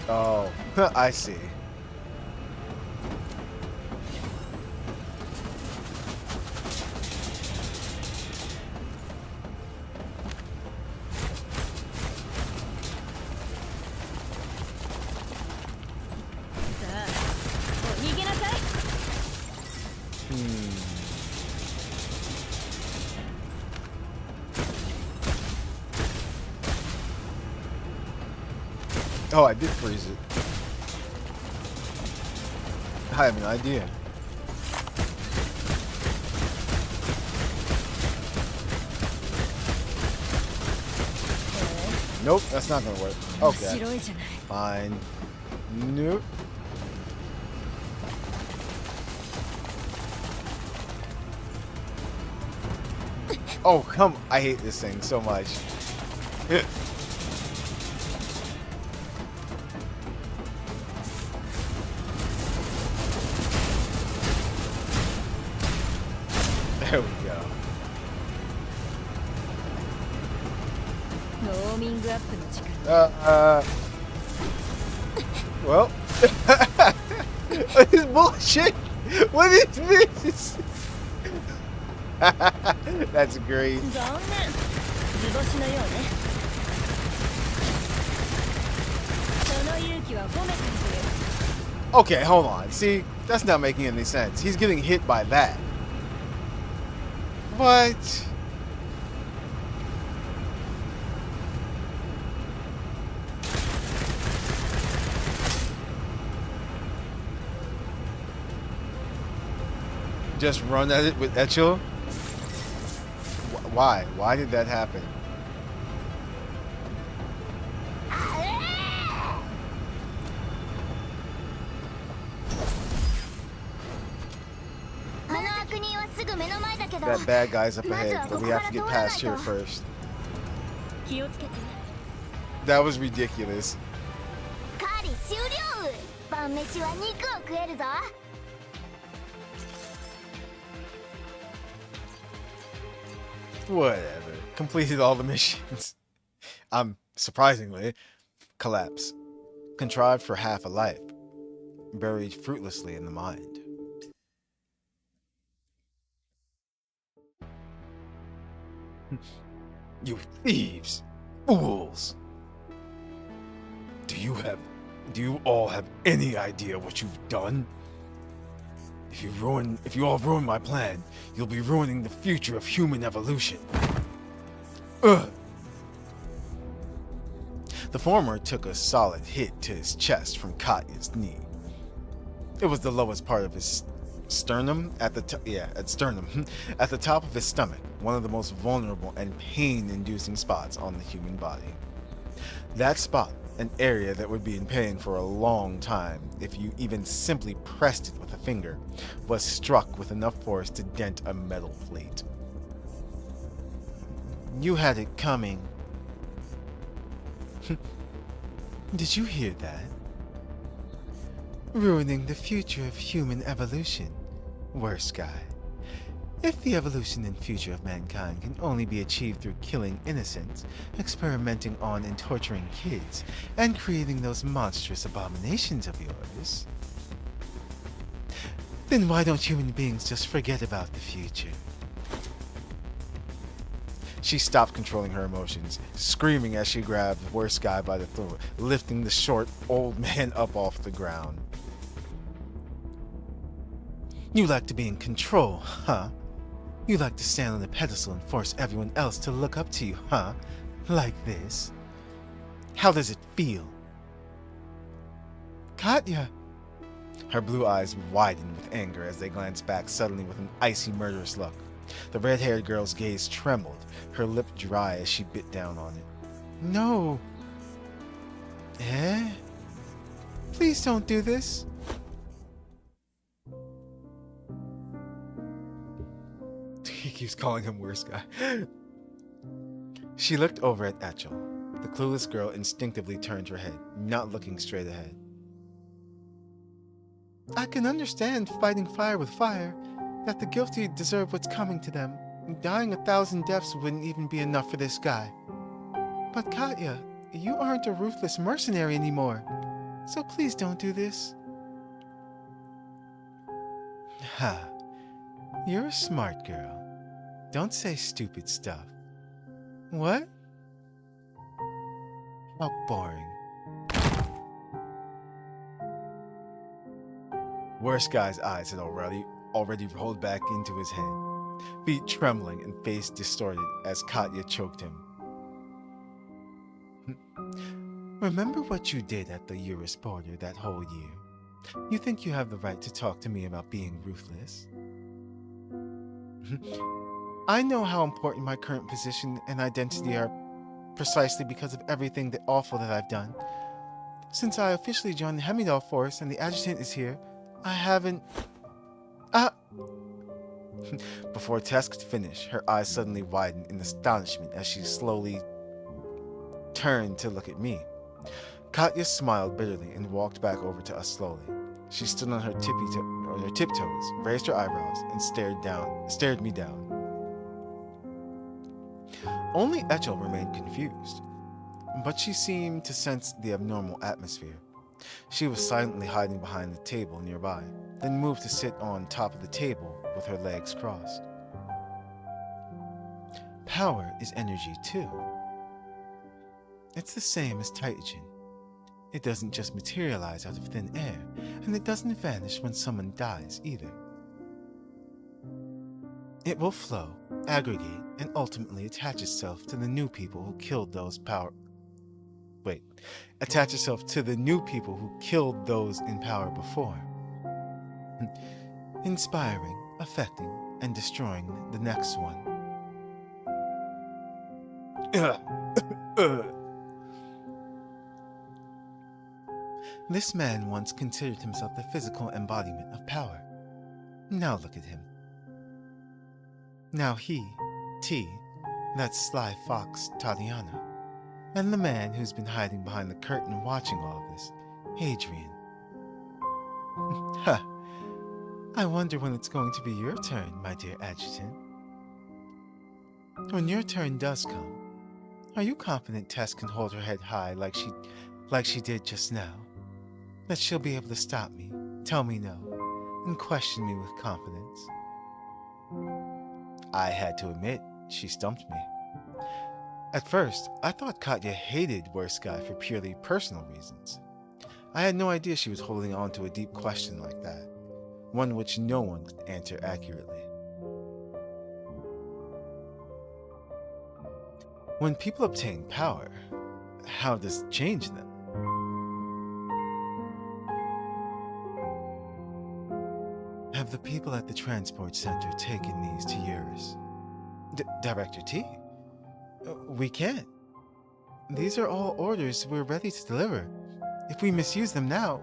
Speaker 1: Oh, I see. Oh, I did freeze it. I have an idea. Nope, that's not gonna work. Okay. Fine. Nope. Oh, come. I hate this thing so much. There we go. Well, this is bullshit. What is this? That's great. Okay, hold on. See, that's not making any sense. He's getting hit by that. What? Just run at it with Echel? Why? Why did that happen? That bad guy's up ahead, but we have to get past here first. That was ridiculous. Whatever. Completed all the missions. Surprisingly, collapse. Contrived for half a life. Buried fruitlessly in the mind. You thieves! Fools! Do you all have any idea what you've done? If you all ruin my plan, you'll be ruining the future of human evolution. Ugh! The former took a solid hit to his chest from Katya's knee. It was the lowest part of his sternum at the top of his stomach, one of the most vulnerable and pain-inducing spots on the human body. That spot, an area that would be in pain for a long time if you even simply pressed it with a finger, was struck with enough force to dent a metal plate. You had it coming. Did you hear that? Ruining the future of human evolution. Worst guy. If the evolution and future of mankind can only be achieved through killing innocents, experimenting on and torturing kids, and creating those monstrous abominations of yours, then why don't human beings just forget about the future? She stopped controlling her emotions, screaming as she grabbed the worst guy by the throat, lifting the short, old man up off the ground. You like to be in control, huh? You like to stand on a pedestal and force everyone else to look up to you, huh? Like this. How does it feel? Katya! Her blue eyes widened with anger as they glanced back suddenly with an icy, murderous look. The red-haired girl's gaze trembled, her lip dry as she bit down on it. No. Eh? Please don't do this. He keeps calling him worst guy. She looked over at Echel. The clueless girl instinctively turned her head, not looking straight ahead. I can understand fighting fire with fire, that the guilty deserve what's coming to them. Dying 1,000 deaths wouldn't even be enough for this guy. But Katya, you aren't a ruthless mercenary anymore, so please don't do this. Ha. You're a smart girl. Don't say stupid stuff. What? How boring. Worst guy's eyes had already rolled back into his head, feet trembling and face distorted as Katya choked him. Remember what you did at the Eurus border that whole year? You think you have the right to talk to me about being ruthless? I know how important my current position and identity are precisely because of everything awful that I've done. Since I officially joined the Hemidal force and the adjutant is here, I haven't... Before Tess could finish, her eyes suddenly widened in astonishment as she slowly turned to look at me. Katya smiled bitterly and walked back over to us slowly. She stood on her tiptoes, raised her eyebrows, and stared me down. Only Echel remained confused, but she seemed to sense the abnormal atmosphere. She was silently hiding behind the table nearby, then moved to sit on top of the table with her legs crossed. Power is energy too. It's the same as Titan.
Speaker 4: It doesn't just materialize out of thin air, and it doesn't vanish when someone dies either. It will flow, aggregate, and ultimately attach itself to the new people who killed those attach itself to the new people who killed those in power before. Inspiring, affecting, and destroying the next one. This man once considered himself the physical embodiment of power. Now look at him. Now he, T, that sly fox Tatiana, and the man who's been hiding behind the curtain watching all of this, Adrian. Ha! I wonder when it's going to be your turn, my dear adjutant. When your turn does come, are you confident Tess can hold her head high like she did just now? That she'll be able to stop me, tell me no, and question me with confidence? I had to admit, she stumped me. At first, I thought Katya hated Worst Guy for purely personal reasons. I had no idea she was holding on to a deep question like that, one which no one could answer accurately. When people obtain power, how does it change them? Have the people at the transport center taken these to yours? Director T? We can't. These are all orders we're ready to deliver. If we misuse them now,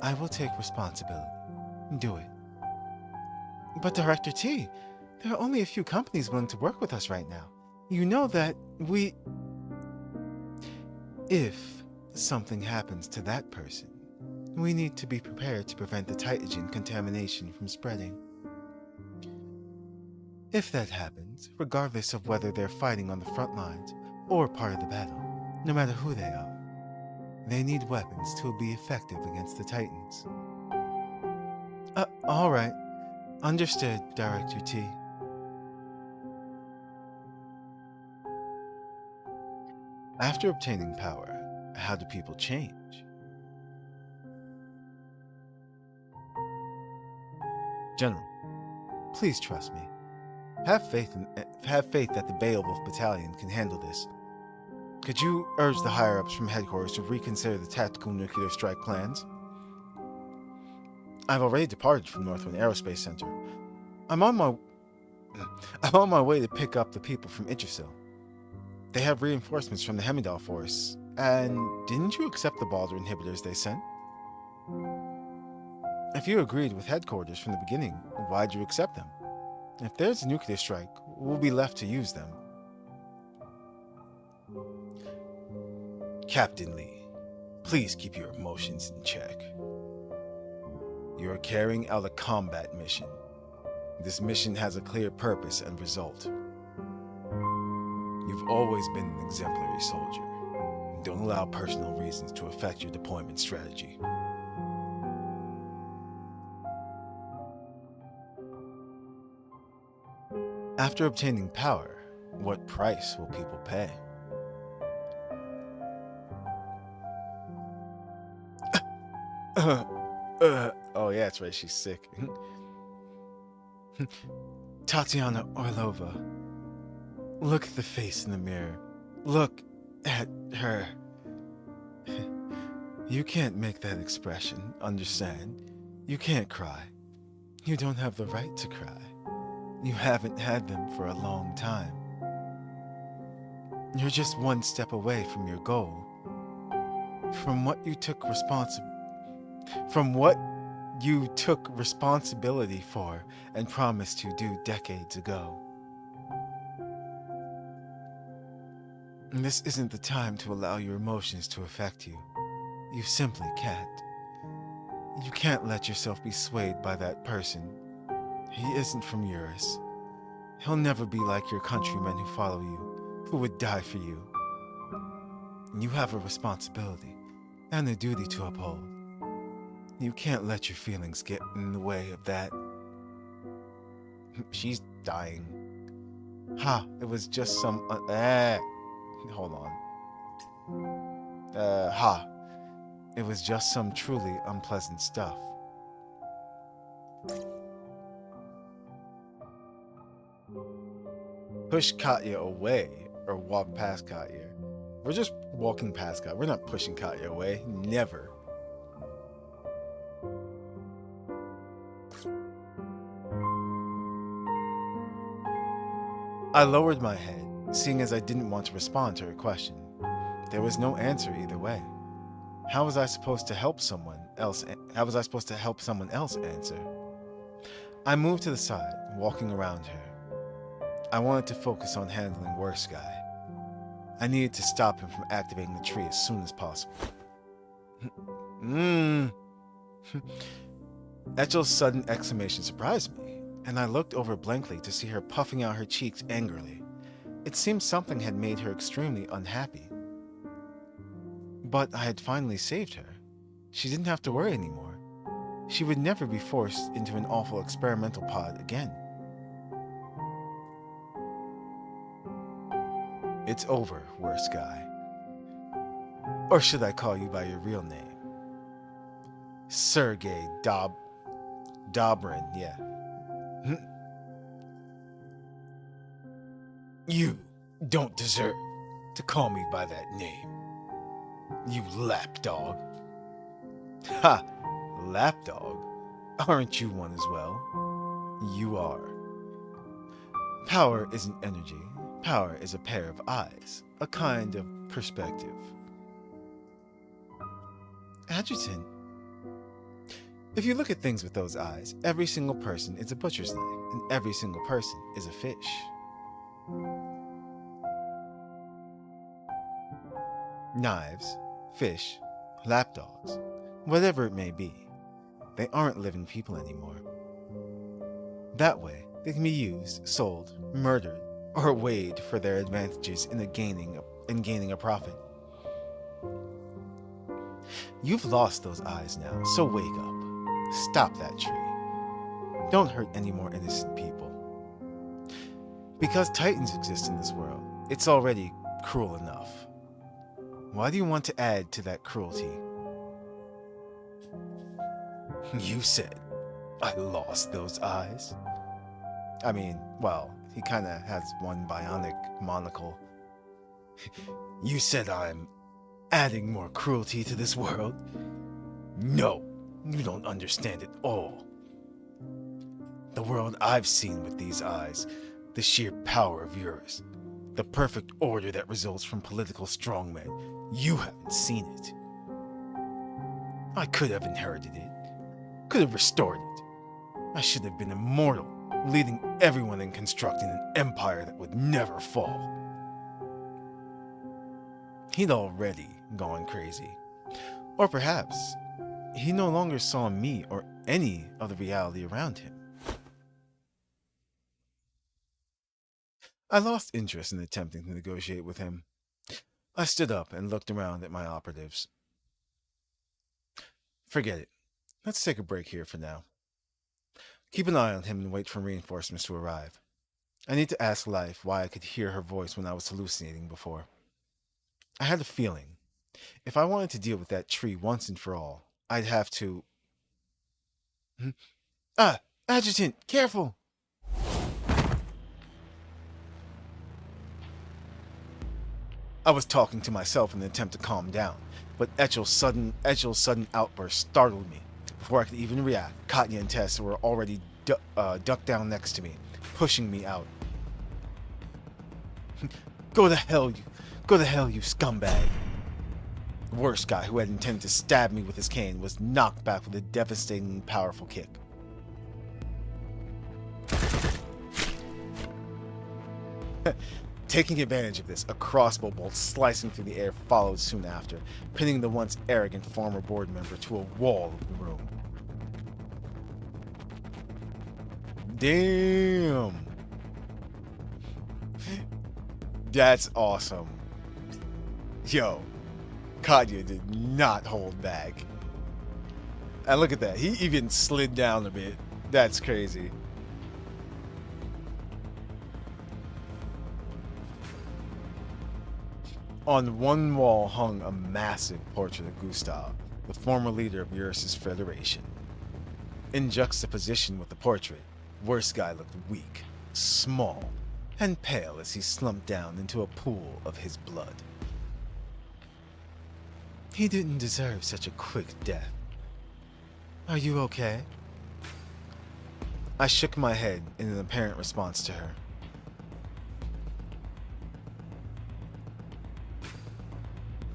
Speaker 4: I will take responsibility. Do it. But Director T, there are only a few companies willing to work with us right now. You know that If something happens to that person, we need to be prepared to prevent the Titagen contamination from spreading. If that happens, regardless of whether they're fighting on the front lines or part of the battle, no matter who they are, they need weapons to be effective against the Titans. All right. Understood, Director T. After obtaining power, how do people change? General, please trust me. Have faith that the Beowulf Battalion can handle this. Could you urge the higher-ups from headquarters to reconsider the tactical nuclear strike plans? I've already departed from Northwind Aerospace Center. I'm on my way to pick up the people from Yggdrasil. They have reinforcements from the Hemidal force. And didn't you accept the Balder inhibitors they sent? If you agreed with headquarters from the beginning, why'd you accept them? If there's a nuclear strike, we'll be left to use them. Captain Lee, please keep your emotions in check. You are carrying out a combat mission. This mission has a clear purpose and result. You've always been an exemplary soldier. Don't allow personal reasons to affect your deployment strategy. After obtaining power, what price will people pay? Oh yeah, that's right, she's sick. Tatiana Orlova. Look at the face in the mirror. Look at her. You can't make that expression, understand? You can't cry. You don't have the right to cry. You haven't had them for a long time. You're just one step away from your goal. From what you took responsibility for and promised to do decades ago. And this isn't the time to allow your emotions to affect you. You simply can't. You can't let yourself be swayed by that person. He isn't from Eurus. He'll never be like your countrymen who follow you, who would die for you. You have a responsibility and a duty to uphold. You can't let your feelings get in the way of that. She's dying. It was just some... Hold on.
Speaker 1: Ha. It was just some truly unpleasant stuff. Push Katya away, or walk past Katya. We're just walking past Katya. We're not pushing Katya away. Never. I lowered my head, seeing as I didn't want to respond to her question. There was no answer either way. How was I supposed to help someone else? How was I supposed to help someone else answer? I moved to the side, walking around her. I wanted to focus on handling Worst Guy. I needed to stop him from activating the tree as soon as possible. Etchel's sudden exclamation surprised me, and I looked over blankly to see her puffing out her cheeks angrily. It seemed something had made her extremely unhappy. But I had finally saved her. She didn't have to worry anymore. She would never be forced into an awful experimental pod again. It's over, Worst Guy. Or should I call you by your real name? Sergei Dobrin, yeah. You don't deserve to call me by that name. You lapdog. Ha! Lapdog? Aren't you one as well? You are. Power isn't energy. Power is a pair of eyes, a kind of perspective. Adjutant. If you look at things with those eyes, every single person is a butcher's knife, and every single person is a fish. Knives, fish, lapdogs, whatever it may be, they aren't living people anymore. That way, they can be used, sold, murdered, or weighed for their advantages in gaining a profit. You've lost those eyes now, so wake up. Stop that tree. Don't hurt any more innocent people. Because Titans exist in this world, it's already cruel enough. Why do you want to add to that cruelty? You said I lost those eyes? I mean, well, he kinda has one bionic monocle. You said I'm adding more cruelty to this world? No, you don't understand at all. The world I've seen with these eyes, the sheer power of yours, the perfect order that results from political strongmen, you haven't seen it. I could have inherited it, could have restored it. I should have been immortal, leading everyone in constructing an empire that would never fall. He'd already gone crazy. Or perhaps, he no longer saw me or any of the reality around him. I lost interest in attempting to negotiate with him. I stood up and looked around at my operatives. Forget it. Let's take a break here for now. Keep an eye on him and wait for reinforcements to arrive. I need to ask Life why I could hear her voice when I was hallucinating before. I had a feeling. If I wanted to deal with that tree once and for all, I'd have to... Adjutant, careful! I was talking to myself in an attempt to calm down, but Etchel's sudden outburst startled me. Before I could even react, Katya and Tess were already ducked down next to me, pushing me out. Go to hell, you scumbag! The Worst Guy, who had intended to stab me with his cane, was knocked back with a devastating, powerful kick. Taking advantage of this, a crossbow bolt slicing through the air followed soon after, pinning the once arrogant former board member to a wall of the room. Damn! That's awesome. Yo, Katya did not hold back. And look at that, he even slid down a bit. That's crazy. On one wall hung a massive portrait of Gustav, the former leader of Eurus' Federation. In juxtaposition with the portrait, Worst Guy looked weak, small, and pale as he slumped down into a pool of his blood.
Speaker 4: He didn't deserve such a quick death. Are you okay?
Speaker 1: I shook my head in an apparent response to her.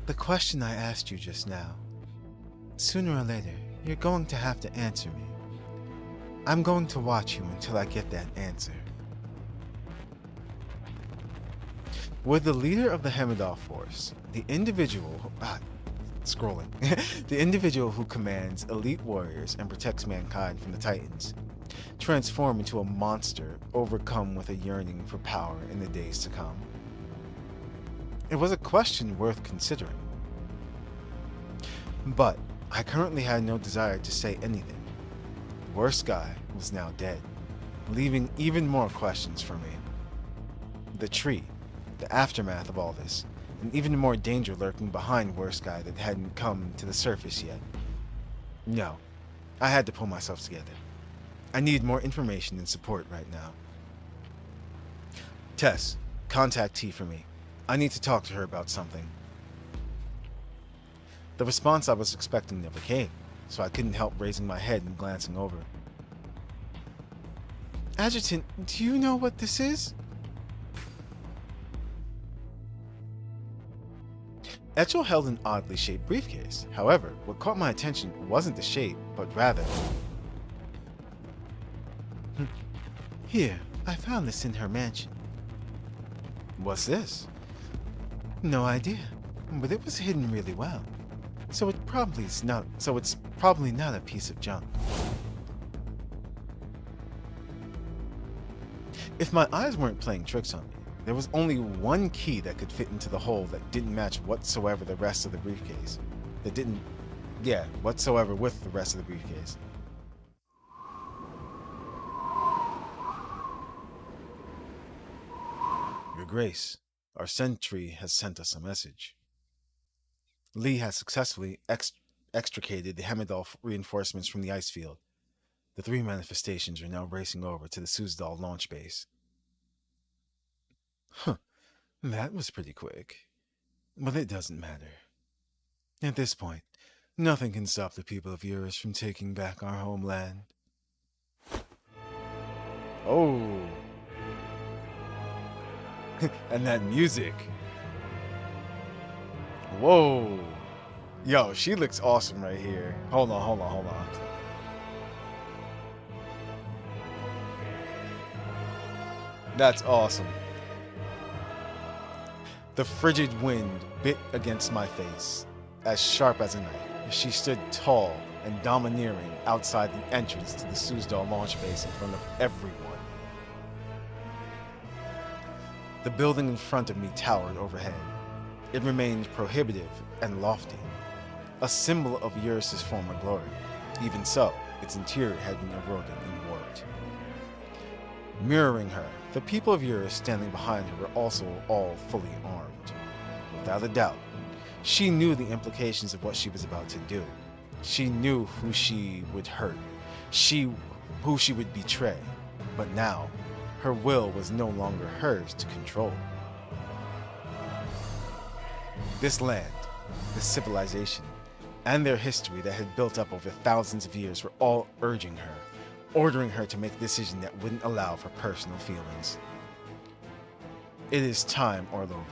Speaker 4: The question I asked you just now, sooner or later, you're going to have to answer me. I'm going to watch you until I get that answer.
Speaker 1: Would the leader of the Heimdall force, the individual the individual who commands elite warriors and protects mankind from the Titans, transform into a monster overcome with a yearning for power in the days to come? It was a question worth considering. But I currently had no desire to say anything. The Worst Guy was now dead, leaving even more questions for me. The tree, the aftermath of all this, and even more danger lurking behind Worst Guy that hadn't come to the surface yet. No, I had to pull myself together. I needed more information and support right now. Tess, contact T for me. I need to talk to her about something. The response I was expecting never came, so I couldn't help raising my head and glancing over.
Speaker 4: Adjutant, do you know what this is?
Speaker 1: Etchel held an oddly shaped briefcase. However, what caught my attention wasn't the shape, but rather...
Speaker 4: Here, I found this in her mansion.
Speaker 1: What's this?
Speaker 4: No idea, but it was hidden really well. So it's probably not a piece of junk.
Speaker 1: If my eyes weren't playing tricks on me, there was only one key that could fit into the hole that didn't match whatsoever the rest of the briefcase. Whatsoever with the rest of the briefcase. Your Grace, our sentry has sent us a message. Lee has successfully extricated the Heimdall reinforcements from the ice field. The 3 manifestations are now racing over to the Suzdal launch base.
Speaker 4: Huh, that was pretty quick. But it doesn't matter. At this point, nothing can stop the people of Eurus from taking back our homeland.
Speaker 1: Oh. And that music. Whoa. Yo, she looks awesome right here. Hold on. That's awesome. The frigid wind bit against my face, as sharp as a knife, as she stood tall and domineering outside the entrance to the Suzdal launch base in front of everyone. The building in front of me towered overhead. It remained prohibitive and lofty, a symbol of Eurus' former glory. Even so, its interior had been eroded and warped. Mirroring her, the people of Eurus standing behind her were also all fully armed. Without a doubt, she knew the implications of what she was about to do. She knew who she would hurt, who she would betray. But now, her will was no longer hers to control. This land, this civilization, and their history that had built up over thousands of years were all urging her, ordering her to make a decision that wouldn't allow for personal feelings. It is time, Orlova.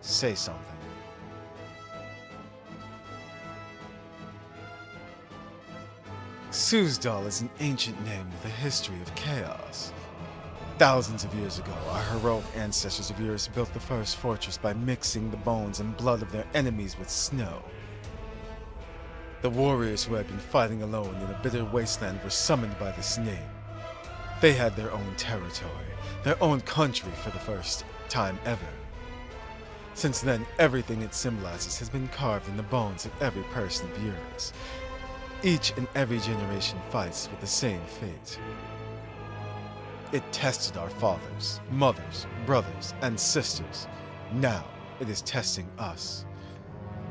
Speaker 1: Say something.
Speaker 4: Suzdal is an ancient name with a history of chaos. Thousands of years ago, our heroic ancestors of Eurus built the first fortress by mixing the bones and blood of their enemies with snow. The warriors who had been fighting alone in a bitter wasteland were summoned by this name. They had their own territory, their own country for the first time ever. Since then, everything it symbolizes has been carved in the bones of every person of Eurus. Each and every generation fights with the same fate. It tested our fathers, mothers, brothers, and sisters. Now,
Speaker 1: It is testing us.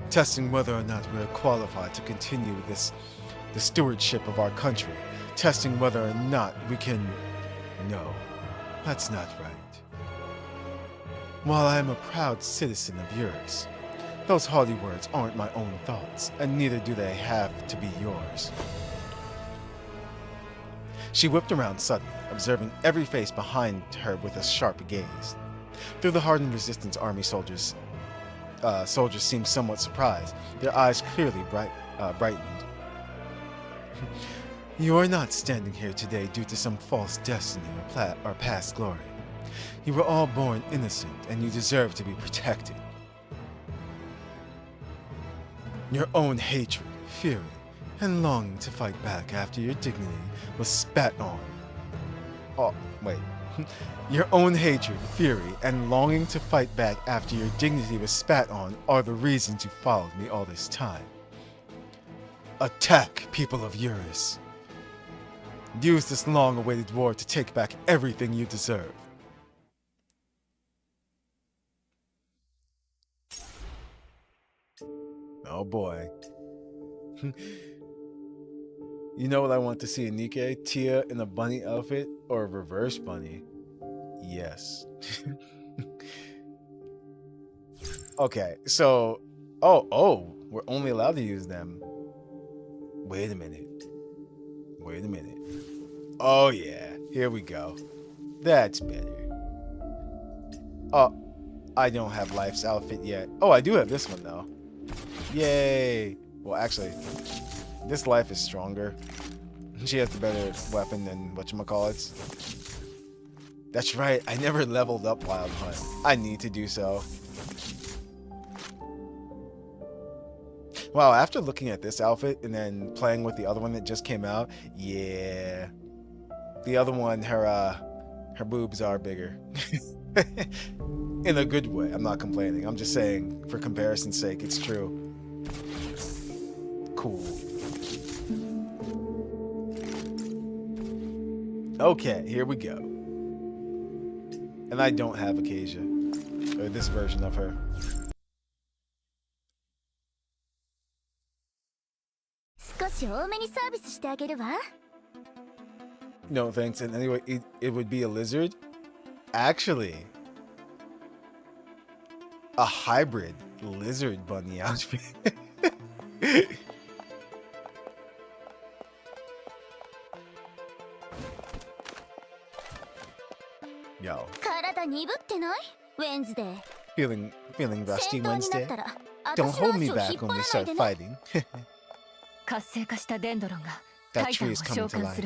Speaker 1: Testing whether or not we are qualified to continue the stewardship of our country. Testing whether or not we can... No, that's not right. While I am a proud citizen of yours, those haughty words aren't my own thoughts, and neither do they have to be yours. She whipped around suddenly, observing every face behind her with a sharp gaze. Through the hardened resistance army soldiers seemed somewhat surprised, their eyes clearly brightened. You are not standing here today due to some false destiny or past glory. You were all born innocent, and you deserve to be protected. Your own hatred, fury, and longing to fight back after your dignity was spat on. Oh, wait. Your own hatred, fury, and longing to fight back after your dignity was spat on are the reasons you followed me all this time. Attack, people of Eurus. Use this long-awaited war to take back everything you deserve. Oh boy. You know what I want to see in Nikke? Tia in a bunny outfit or a reverse bunny? Yes. Okay, so... Oh, we're only allowed to use them. Wait a minute. Oh yeah, here we go. That's better. Oh, I don't have Life's outfit yet. Oh, I do have this one though. Yay! Well, actually, this Life is stronger. She has the better weapon than whatchamacallits. That's right, I never leveled up Wild Hunt. I need to do so. Wow, after looking at this outfit and then playing with the other one that just came out, yeah. The other one, her boobs are bigger. In a good way. I'm not complaining. I'm just saying, for comparison's sake, it's true. Cool. Okay, here we go. And I don't have Acacia. Or this version of her. No thanks. And anyway, it would be a lizard. Actually, a hybrid lizard bunny outfit. Yo. Feeling rusty Wednesday? Don't hold me back when we start fighting. That tree is coming to life.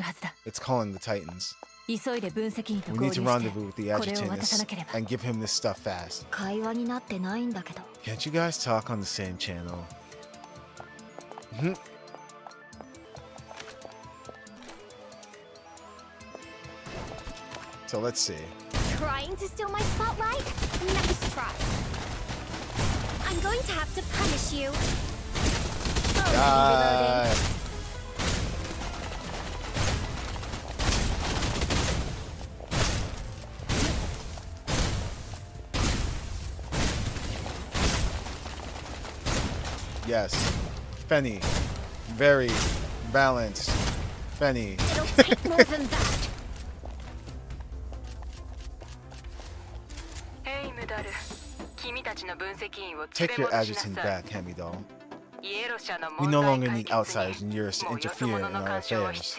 Speaker 1: It's calling the Titans. We need to rendezvous with the adjutant and give him this stuff fast. Can't you guys talk on the same channel? So let's see.
Speaker 3: Trying to steal my spotlight? Nice try. I'm going to have to punish you.
Speaker 1: Yes. Fenny. Very balanced. Fenny.
Speaker 3: It'll take more than that.
Speaker 1: Take your adjutant back, Hamidoll. We no longer need outsiders in Eurus to interfere in our affairs.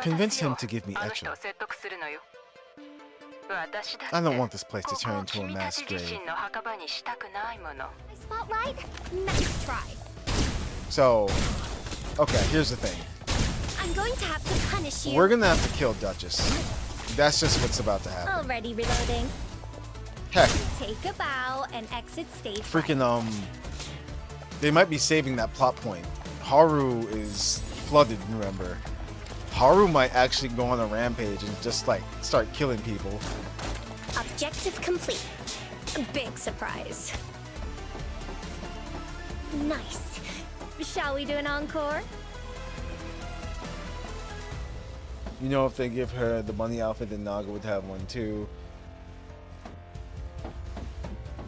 Speaker 1: Convince him to give me extra. I don't want this place to turn into a mass grave.
Speaker 3: Spotlight? Nice try.
Speaker 1: So, okay, here's the thing.
Speaker 3: I'm going to have to punish you.
Speaker 1: We're gonna have to kill Duchess. That's just what's about to happen.
Speaker 3: Already reloading.
Speaker 1: Heck.
Speaker 3: Take a bow and exit stage.
Speaker 1: Freaking, they might be saving that plot point. Haru is flooded, remember. Haru might actually go on a rampage and just, like, start killing people.
Speaker 3: Objective complete. Big surprise. Nice. Shall we do an encore?
Speaker 1: You know, if they give her the bunny outfit, then Naga would have one too.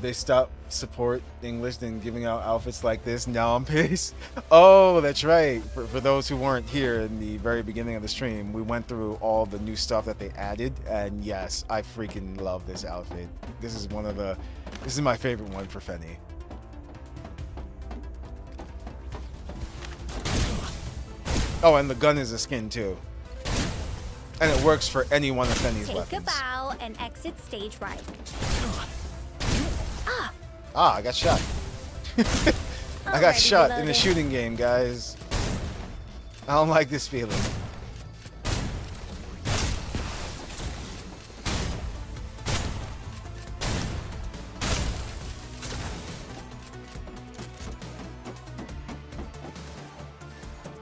Speaker 1: they stopped support English than giving out outfits like this. Now I'm pissed. Oh, that's right. For those who weren't here in the very beginning of the stream, we went through all the new stuff that they added, and yes, I freaking love this outfit. This is my favorite one for Fenny. Oh, and the gun is a skin too. And it works for any one of Fenny's weapons.
Speaker 3: Take a bow and exit stage right.
Speaker 1: Ah, I got shot. I got shot in a shooting game, guys. I don't like this feeling.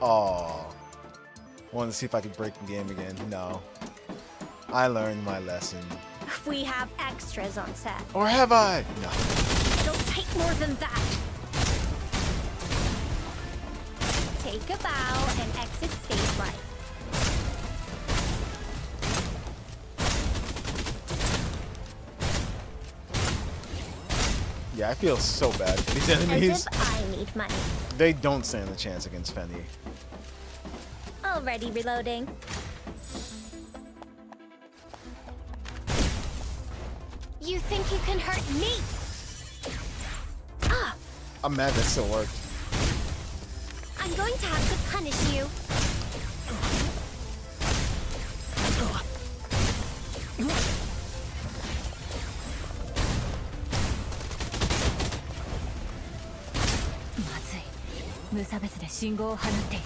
Speaker 1: Oh, I wanted to see if I could break the game again. No, I learned my lesson.
Speaker 3: We have extras on set.
Speaker 1: Or have I? No.
Speaker 3: It'll take more than that. Take a bow and exit stage right.
Speaker 1: Yeah, I feel so bad for these enemies.
Speaker 3: As if I need money.
Speaker 1: They don't stand a chance against Fenny.
Speaker 3: Already reloading. You think you can hurt me?
Speaker 1: I'm mad that still worked.
Speaker 3: I'm going to have to punish you.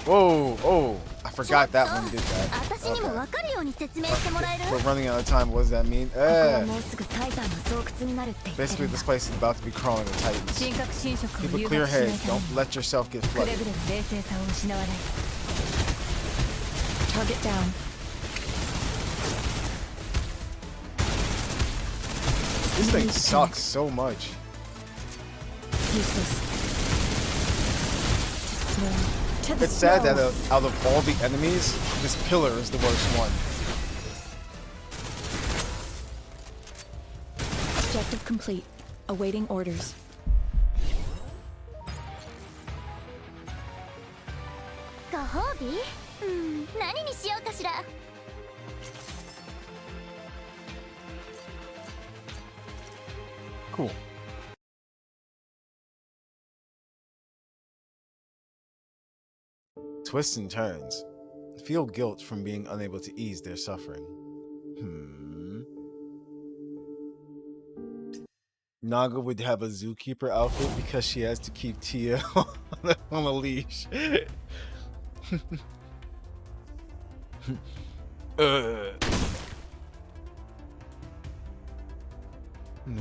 Speaker 1: Whoa, oh, I forgot that one did that.
Speaker 3: 私にも分かるように説明してもらえる?
Speaker 1: We're running out of time. What does that mean? Basically, this place is about to be crawling with titans. Keep a clear head. Don't let yourself get flooded.
Speaker 2: Target down.
Speaker 1: This thing sucks so much.
Speaker 2: Useless.
Speaker 1: It's sad that out of all the enemies, this pillar is the worst one.
Speaker 2: Objective complete. Awaiting orders.
Speaker 1: Cool. Twists and turns. Feel guilt from being unable to ease their suffering. Naga would have a zookeeper outfit because she has to keep Tia on a leash.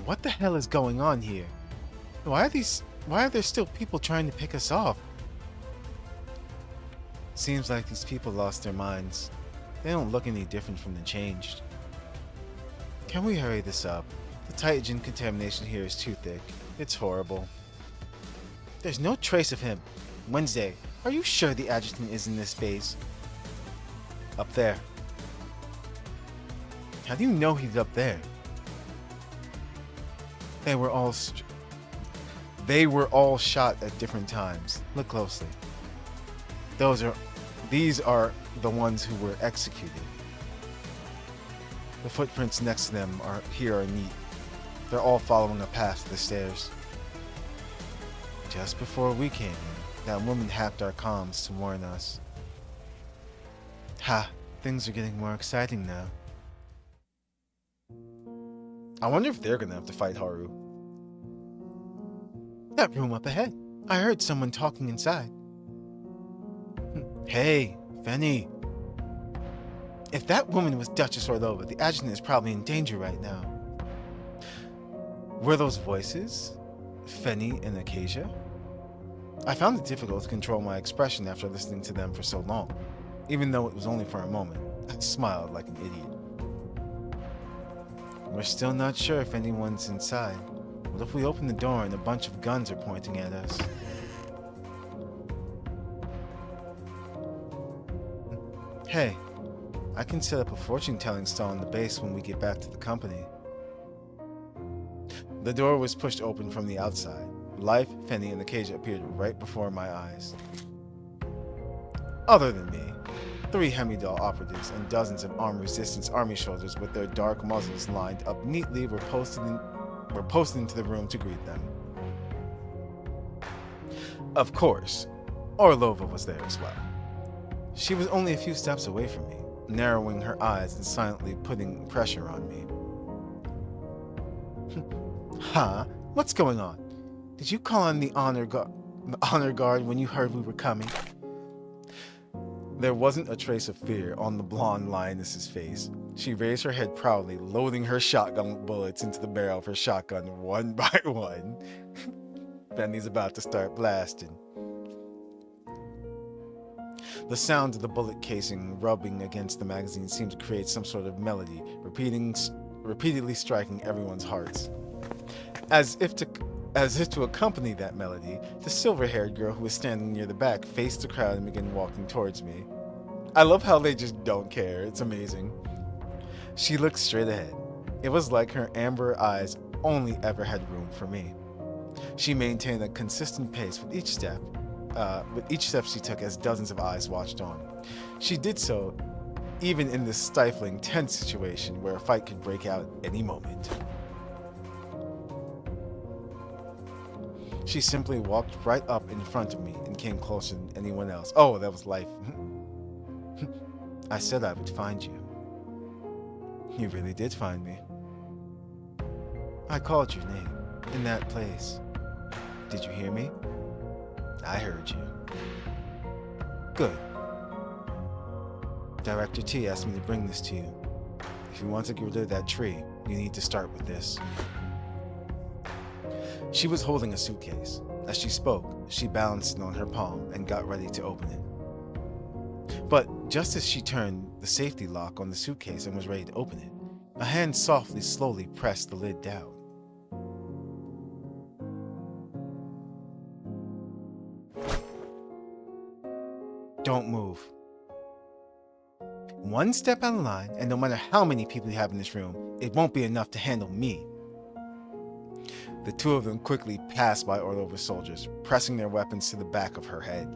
Speaker 1: What the hell is going on here? Why are there still people trying to pick us off? Seems like these people lost their minds. They don't look any different from the changed. Can we hurry this up? The Titan contamination here is too thick. It's horrible. There's no trace of him. Wednesday, are you sure the adjutant is in this base? Up there. How do you know he's up there? They were all shot at different times. Look closely. These are the ones who were executed. The footprints next to them are neat. They're all following a path to the stairs. Just before we came in, that woman hacked our comms to warn us. Ha! Things are getting more exciting now. I wonder if they're gonna have to fight Haru. That room up ahead. I heard someone talking inside. Hey, Fenny. If that woman was Duchess Orlova, the adjutant is probably in danger right now. Were those voices Fenny and Acacia? I found it difficult to control my expression after listening to them for so long. Even though it was only for a moment, I smiled like an idiot. We're still not sure if anyone's inside. What if we open the door and a bunch of guns are pointing at us? Hey, I can set up a fortune-telling stall in the base when we get back to the company. The door was pushed open from the outside. Life, Fenny, and Acacia appeared right before my eyes. Other than me, 3 Hemidol operatives and dozens of armed resistance army soldiers with their dark muzzles lined up neatly were posted into the room to greet them. Of course, Orlova was there as well. She was only a few steps away from me, narrowing her eyes and silently putting pressure on me. Huh? What's going on? Did you call on the honor guard when you heard we were coming? There wasn't a trace of fear on the blonde lioness's face. She raised her head proudly, loading her shotgun bullets into the barrel of her shotgun one by one. Benny's about to start blasting. The sound of the bullet casing rubbing against the magazine seemed to create some sort of melody, repeatedly striking everyone's hearts. As if to accompany that melody, the silver-haired girl who was standing near the back faced the crowd and began walking towards me. I love how they just don't care. It's amazing. She looked straight ahead. It was like her amber eyes only ever had room for me. She maintained a consistent pace with each step she took as dozens of eyes watched on. She did so even in this stifling, tense situation where a fight could break out any moment. She simply walked right up in front of me and came closer than anyone else. Oh, that was life. I said I would find you. You really did find me. I called your name in that place. Did you hear me? I heard you. Good. Director T asked me to bring this to you. If you want to get rid of that tree, you need to start with this. She was holding a suitcase. As she spoke, she balanced it on her palm and got ready to open it. But just as she turned the safety lock on the suitcase and was ready to open it, a hand slowly pressed the lid down. Don't move. One step out of line, and no matter how many people you have in this room, it won't be enough to handle me. The two of them quickly passed by Orlova's soldiers, pressing their weapons to the back of her head.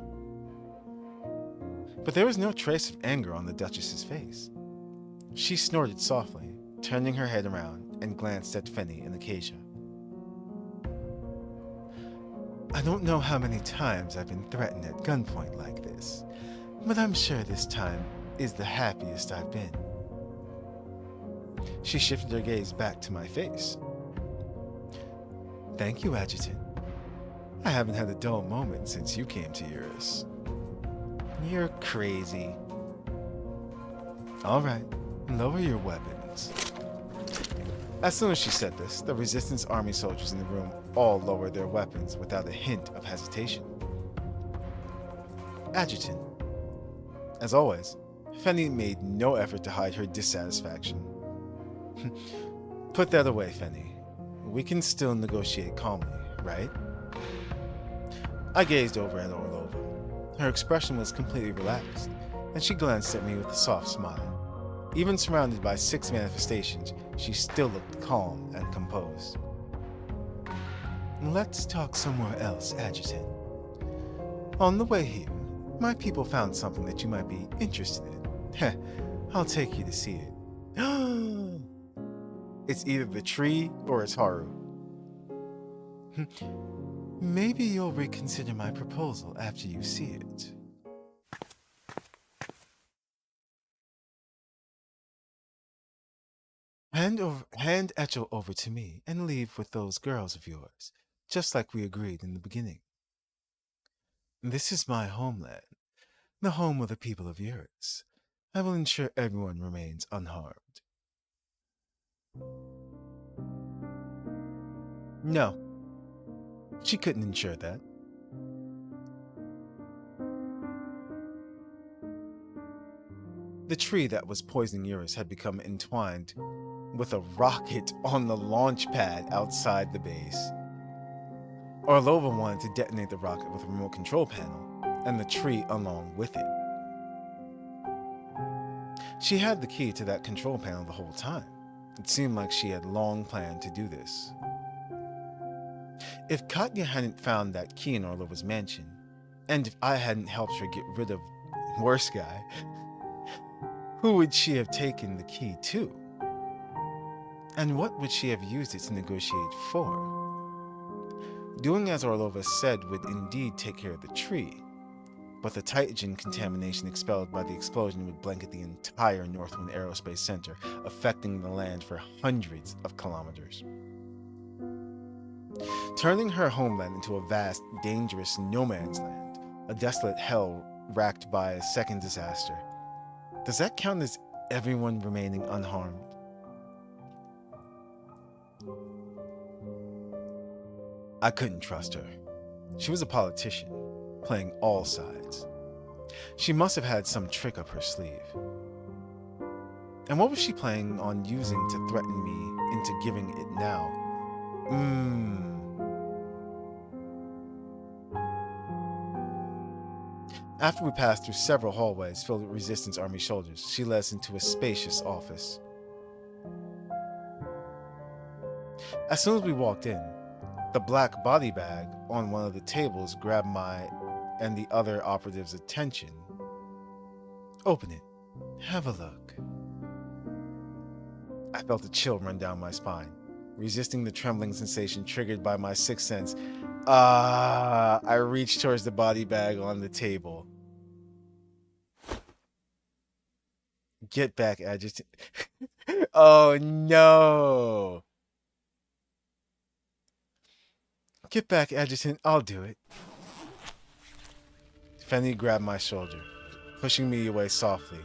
Speaker 1: But there was no trace of anger on the Duchess's face. She snorted softly, turning her head around, and glanced at Fenny and Acacia. I don't know how many times I've been threatened at gunpoint like this, but I'm sure this time is the happiest I've been. She shifted her gaze back to my face. Thank you, Adjutant. I haven't had a dull moment since you came to Eurus. You're crazy. All right, lower your weapons. As soon as she said this, the Resistance Army soldiers in the room all lowered their weapons without a hint of hesitation. Adjutant. As always, Fenny made no effort to hide her dissatisfaction. Put that away, Fenny. We can still negotiate calmly, right? I gazed over at Orlova. Her expression was completely relaxed, and she glanced at me with a soft smile. Even surrounded by 6 manifestations, she still looked calm and composed. Let's talk somewhere else, Adjutant. On the way here, my people found something that you might be interested in. Heh, I'll take you to see it. It's either the tree or it's Haru. Maybe you'll reconsider my proposal after you see it. Hand Etchel over to me and leave with those girls of yours, just like we agreed in the beginning. This is my homeland, the home of the people of Eurus. I will ensure everyone remains unharmed. No, she couldn't ensure that. The tree that was poisoning Eurus had become entwined with a rocket on the launch pad outside the base. Orlova wanted to detonate the rocket with a remote control panel, and the tree along with it. She had the key to that control panel the whole time. It seemed like she had long planned to do this. If Katya hadn't found that key in Orlova's mansion, and if I hadn't helped her get rid of worse guy, who would she have taken the key to? And what would she have used it to negotiate for? Doing as Orlova said would indeed take care of the tree, but the Titan contamination expelled by the explosion would blanket the entire Northwind Aerospace Center, affecting the land for hundreds of kilometers. Turning her homeland into a vast, dangerous no man's land, a desolate hell racked by a second disaster. Does that count as everyone remaining unharmed? I couldn't trust her. She was a politician, playing all sides. She must have had some trick up her sleeve. And what was she planning on using to threaten me into giving it now? After we passed through several hallways filled with Resistance Army soldiers, she led us into a spacious office. As soon as we walked in, the black body bag on one of the tables grabbed my and the other operative's attention.
Speaker 4: Open it. Have a look.
Speaker 1: I felt a chill run down my spine, resisting the trembling sensation triggered by my sixth sense. I reached towards the body bag on the table. Get back, Adjutant. Oh no!
Speaker 4: Get back, Adjutant. I'll do it.
Speaker 1: Fenny grabbed my shoulder, pushing me away softly.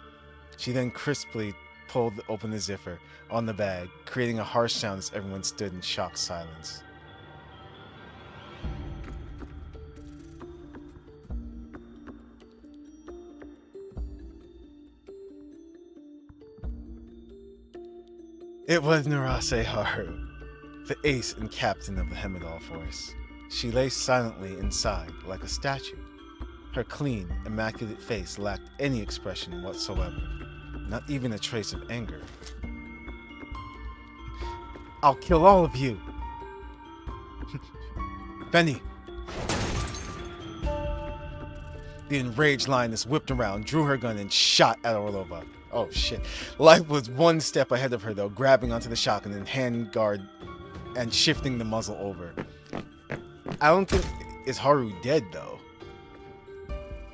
Speaker 1: She then crisply pulled open the zipper on the bag, creating a harsh sound as everyone stood in shocked silence. It was Narase Haru, the ace and captain of the Hemidal force. She lay silently inside, like a statue. Her clean, immaculate face lacked any expression whatsoever, not even a trace of anger.
Speaker 4: I'll kill all of you!
Speaker 1: Benny! The enraged lioness whipped around, drew her gun, and shot at Orlova. Oh shit. Life was one step ahead of her though, grabbing onto the shotgun and handguard and shifting the muzzle over. I don't think, is Haru dead though?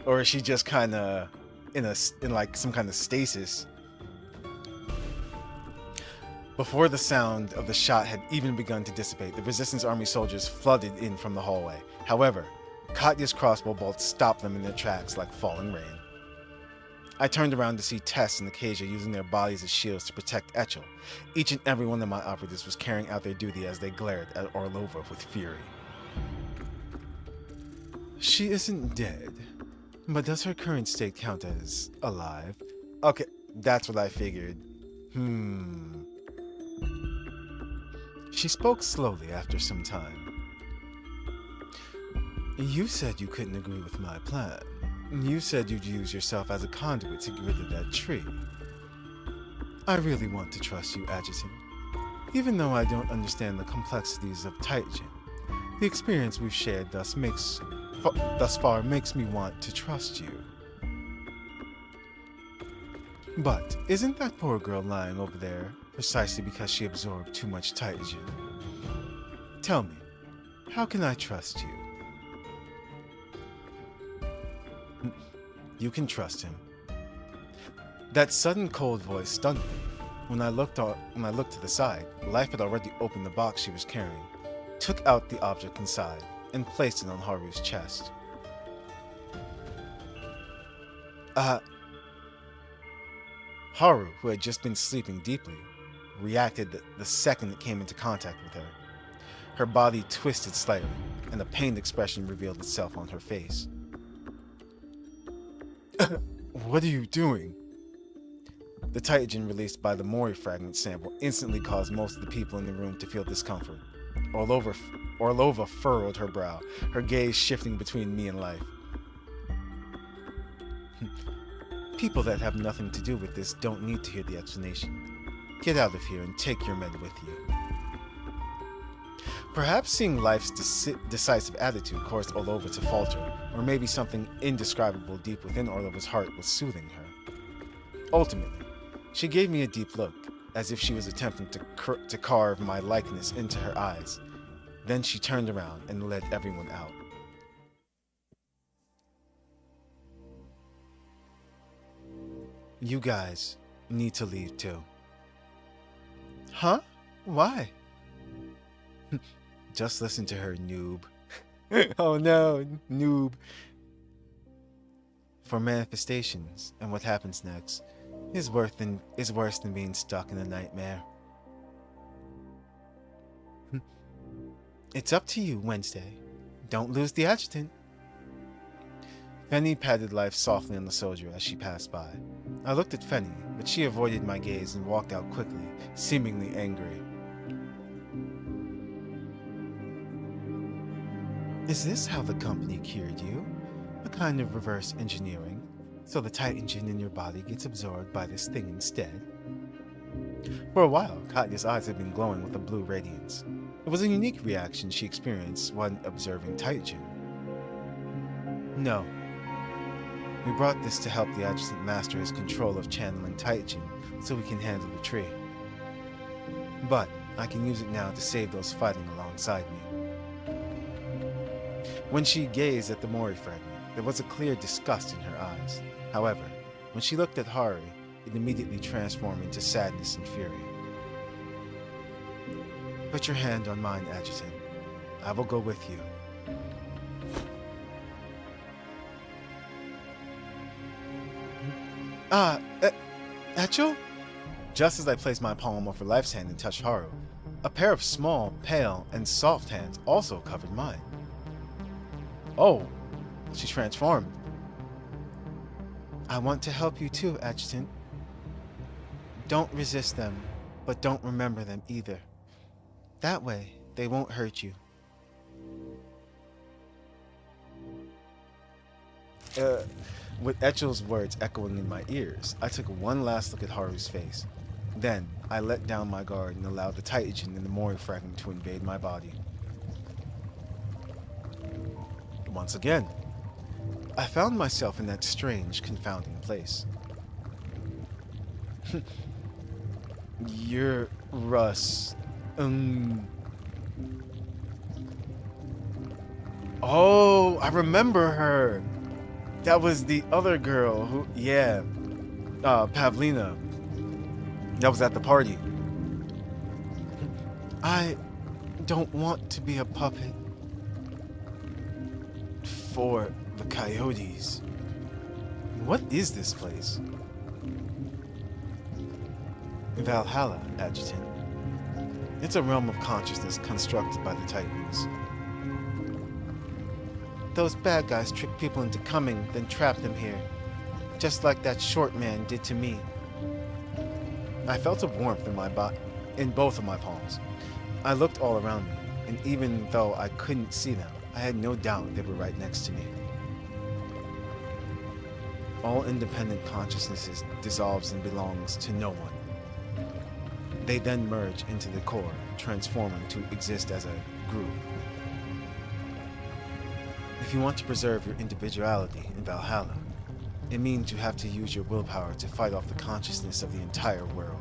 Speaker 1: Or is she just kinda in like some kind of stasis? Before the sound of the shot had even begun to dissipate, the Resistance Army soldiers flooded in from the hallway. However, Katya's crossbow bolts stopped them in their tracks like falling rain. I turned around to see Tess and Acacia using their bodies as shields to protect Etchel. Each and every one of my operatives was carrying out their duty as they glared at Orlova with fury.
Speaker 4: She isn't dead, but does her current state count as alive?
Speaker 1: Okay, that's what I figured.
Speaker 4: She spoke slowly after some time. You said you couldn't agree with my plan. You said you'd use yourself as a conduit to get rid of that tree. I really want to trust you, Adjutant. Even though I don't understand the complexities of Titan, the experience we've shared thus far makes me want to trust you. But isn't that poor girl lying over there precisely because she absorbed too much Titan? Tell me, how can I trust you?
Speaker 1: You can trust him. That sudden cold voice stunned me. When I looked to the side, Life had already opened the box she was carrying, took out the object inside, and placed it on Haru's chest. Haru, who had just been sleeping deeply, reacted the second it came into contact with her. Her body twisted slightly, and a pained expression revealed itself on her face.
Speaker 4: What are you doing?
Speaker 1: The Titan released by the Mori fragment sample instantly caused most of the people in the room to feel discomfort. Orlova furrowed her brow, her gaze shifting between me and Life.
Speaker 4: People that have nothing to do with this don't need to hear the explanation. Get out of here and take your men with you.
Speaker 1: Perhaps seeing life's decisive attitude caused Orlova to falter, or maybe something indescribable deep within Orlova's heart was soothing her. Ultimately, she gave me a deep look, as if she was attempting to carve my likeness into her eyes. Then she turned around and led everyone out. You guys need to leave too.
Speaker 4: Huh? Why?
Speaker 1: Just listen to her, noob. Oh no, noob. For manifestations and what happens next is worse than being stuck in a nightmare.
Speaker 4: It's up to you, Wednesday. Don't lose the adjutant.
Speaker 1: Fenny patted Life softly on the soldier as she passed by. I looked at Fenny, but she avoided my gaze and walked out quickly, seemingly angry.
Speaker 4: Is this how the company cured you? A kind of reverse engineering, so the Titan in your body gets absorbed by this thing instead?
Speaker 1: For a while, Katya's eyes had been glowing with a blue radiance. It was a unique reaction she experienced when observing Titan.
Speaker 4: No.
Speaker 1: We brought this to help the adjutant master his control of channeling Titan so we can handle the tree. But I can use it now to save those fighting alongside me. When she gazed at the Mori fragment, there was a clear disgust in her eyes. However, when she looked at Hari, it immediately transformed into sadness and fury. Put your hand on mine, Adjutant. I will go with you.
Speaker 4: Echel?
Speaker 1: Just as I placed my palm over Life's hand and touched Haru, a pair of small, pale, and soft hands also covered mine. Oh, she transformed.
Speaker 4: I want to help you too, Adjutant. Don't resist them, but don't remember them either. That way, they won't hurt you.
Speaker 1: With Echel's words echoing in my ears, I took one last look at Haru's face. Then, I let down my guard and allowed the Titan and the Mori fragment to invade my body. Once again, I found myself in that strange, confounding place. You're Russ. Oh, I remember her. That was the other girl who, yeah, Pavlina. That was at the party.
Speaker 4: I don't want to be a puppet.
Speaker 1: For the coyotes. What is this place? Valhalla, Adjutant. It's a realm of consciousness constructed by the Titans.
Speaker 4: Those bad guys trick people into coming, then trap them here. Just like that short man did to me.
Speaker 1: I felt a warmth in both of my palms. I looked all around me, and even though I couldn't see them, I had no doubt they were right next to me. All independent consciousnesses dissolves and belongs to no one. They then merge into the core, transforming to exist as a group. If you want to preserve your individuality in Valhalla, it means you have to use your willpower to fight off the consciousness of the entire world.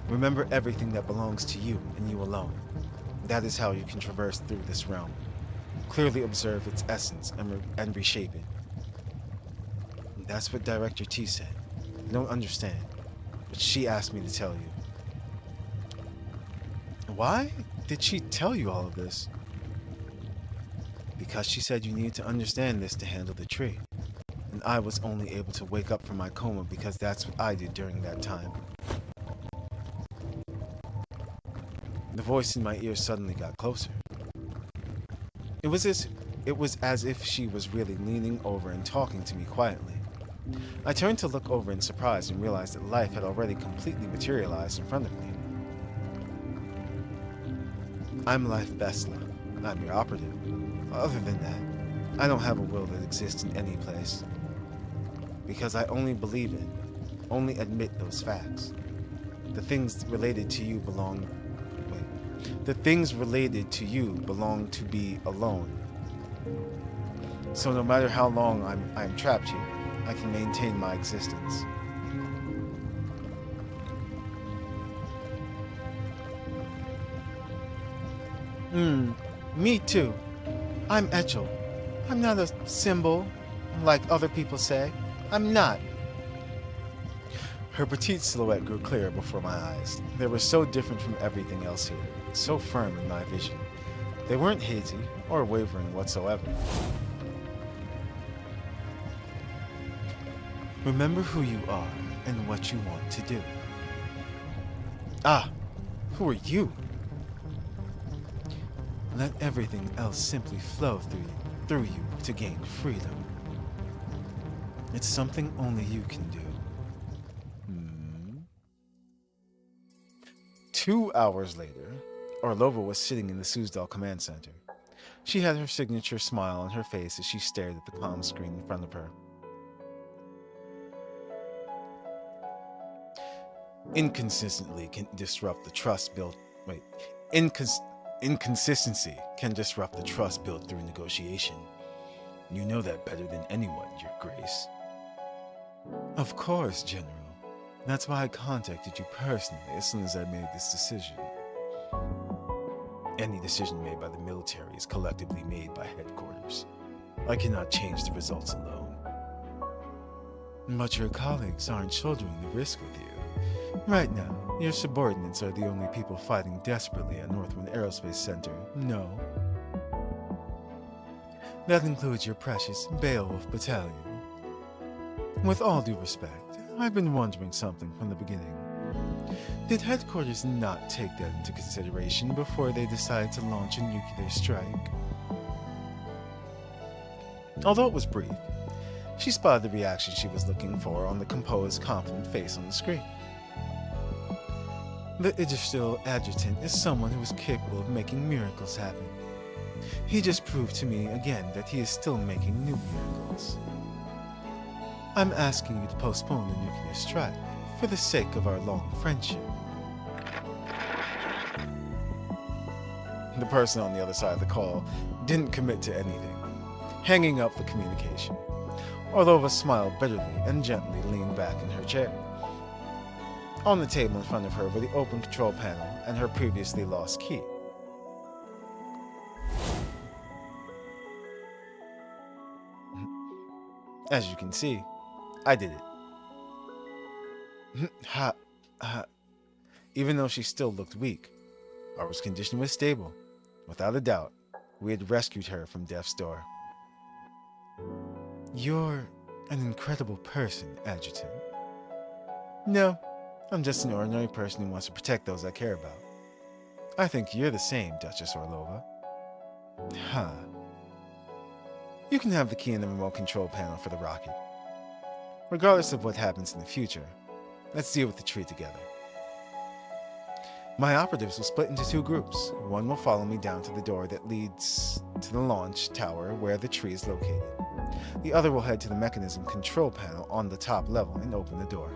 Speaker 1: Remember everything that belongs to you and you alone. That is how you can traverse through this realm. Clearly observe its essence and reshape it. That's what Director T said. I don't understand, but she asked me to tell you. Why did she tell you all of this? Because she said you need to understand this to handle the tree. And I was only able to wake up from my coma because that's what I did during that time. The voice in my ear suddenly got closer. It was as if she was really leaning over and talking to me quietly. I turned to look over in surprise and realized that life had already completely materialized in front of me. I'm Life Besla. I'm your operative. Other than that, I don't have a will that exists in any place. Because I only believe in, only admit those facts. The things related to you belong... Wait, The things related to you belong to be alone. So no matter how long I'm trapped here, I can maintain my existence. Me too. I'm Etchel. I'm not a symbol, like other people say. I'm not. Her petite silhouette grew clearer before my eyes. They were so different from everything else here, so firm in my vision. They weren't hazy or wavering whatsoever. Remember who you are and what you want to do. Ah, who are you? Let everything else simply flow through you to gain freedom. It's something only you can do. 2 hours later, Orlova was sitting in the Suzdal command center. She had her signature smile on her face as she stared at the comm screen in front of her. Inconsistency can disrupt the trust built. Inconsistency can disrupt the trust built through negotiation. You know that better than anyone, Your Grace. Of course, General. That's why I contacted you personally as soon as I made this decision. Any decision made by the military is collectively made by headquarters. I cannot change the results alone. But your colleagues aren't shouldering the risk with you. Right now, your subordinates are the only people fighting desperately at Northwind Aerospace Center, no. That includes your precious Beowulf Battalion. With all due respect, I've been wondering something from the beginning. Did headquarters not take that into consideration before they decided to launch a nuclear strike? Although it was brief, she spotted the reaction she was looking for on the composed, confident face on the screen. The Idrisil adjutant is someone who is capable of making miracles happen. He just proved to me again that he is still making new miracles. I'm asking you to postpone the nuclear strike for the sake of our long friendship. The person on the other side of the call didn't commit to anything, hanging up the communication. Orlova smiled bitterly and gently leaned back in her chair. On the table in front of her were the open control panel and her previously lost key. As you can see, I did it. Even though she still looked weak, Barbara's condition was stable. Without a doubt, we had rescued her from death's door. You're an incredible person, Adjutant. No, I'm just an ordinary person who wants to protect those I care about. I think you're the same, Duchess Orlova. You can have the key in the remote control panel for the rocket. Regardless of what happens in the future, let's deal with the tree together. My operatives will split into 2 groups. One will follow me down to the door that leads to the launch tower where the tree is located. The other will head to the mechanism control panel on the top level and open the door.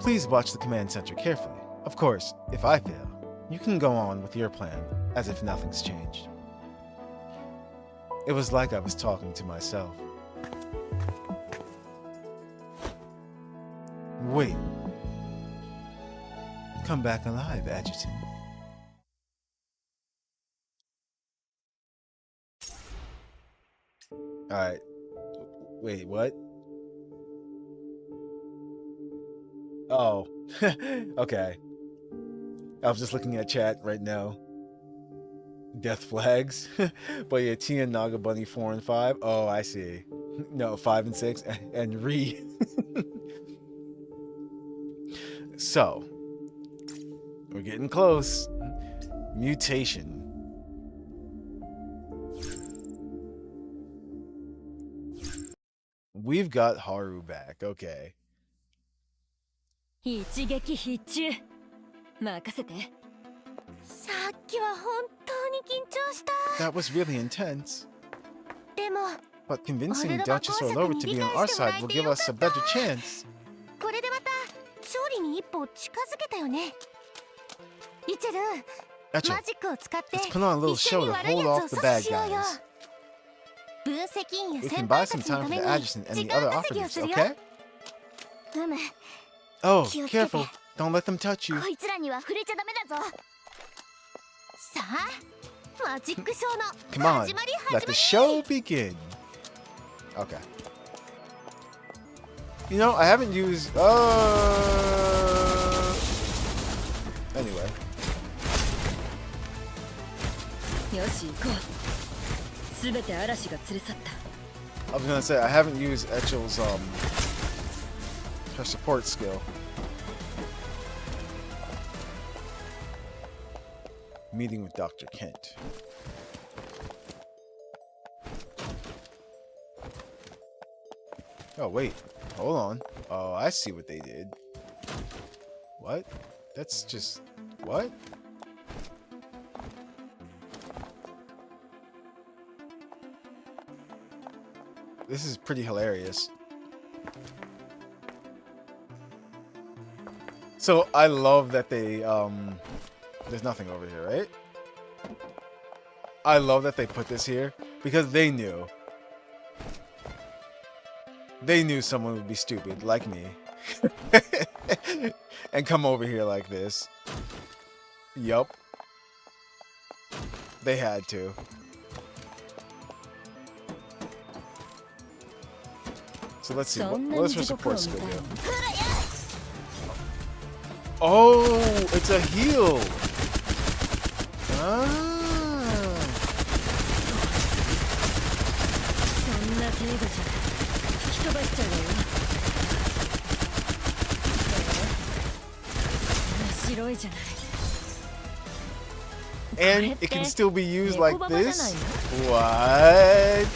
Speaker 1: Please watch the command center carefully. Of course, if I fail, you can go on with your plan as if nothing's changed. It was like I was talking to myself. Wait. Come back alive, Adjutant. Alright. Wait, what? Oh. Okay. I was just looking at chat right now. Death flags. But yeah, Tia, Naga Bunny 4 and 5. Oh, I see. No, 5 and 6. And Re. So, we're getting close. Mutation. We've got Haru back. Okay.
Speaker 2: 一撃必中任せて
Speaker 3: さっきは本当に緊張した。
Speaker 1: That was really intense.
Speaker 3: でも
Speaker 1: But convincing Duchess Orlova to be on our side will give us a better chance.
Speaker 3: これでまた勝利に一歩近づけたよね。イチェル
Speaker 1: Etchel,
Speaker 3: マジックを使って
Speaker 1: let's put on a little
Speaker 3: 一緒
Speaker 1: show
Speaker 3: に
Speaker 1: to
Speaker 3: 悪い
Speaker 1: hold
Speaker 3: や
Speaker 1: off
Speaker 3: つ
Speaker 1: the
Speaker 3: を阻
Speaker 1: bad
Speaker 3: 止しようよ
Speaker 1: guys.
Speaker 3: 分析員や
Speaker 1: We
Speaker 3: 先
Speaker 1: can
Speaker 3: 輩
Speaker 1: buy
Speaker 3: た
Speaker 1: some
Speaker 3: ちの
Speaker 1: time
Speaker 3: た
Speaker 1: for
Speaker 3: め
Speaker 1: the
Speaker 3: に
Speaker 1: Adjutant and
Speaker 3: 時
Speaker 1: the
Speaker 3: 間
Speaker 1: other
Speaker 3: 稼ぎを
Speaker 1: operatives,
Speaker 3: するよ
Speaker 1: okay?
Speaker 3: うむ
Speaker 1: Oh,
Speaker 3: 気をつけて
Speaker 1: careful. Don't let them touch you.
Speaker 3: こいつらには触れちゃダメだぞさあマジックショーの
Speaker 1: Come on,
Speaker 3: 始まり
Speaker 1: let
Speaker 3: 始
Speaker 1: the
Speaker 3: ま
Speaker 1: show begin. Okay. You know, I haven't used. Anyway,
Speaker 2: よし行こう。すべて嵐が連れ去った。
Speaker 1: I was gonna say I haven't used Etchel's her support skill. Meeting with Dr. Kent. Oh wait, hold on. Oh, I see what they did. What? That's just what? This is pretty hilarious. So I love that they there's nothing over here, right? I love that they put this here because they knew. They knew someone would be stupid like me and come over here like this. Yup. They had to. So let's see. What does her support skill do? Oh, it's a heal. Ah.
Speaker 2: そんな程度じゃ吹き飛ばしちゃうわよ。面白いじゃない。
Speaker 1: And it can still be used like this? What?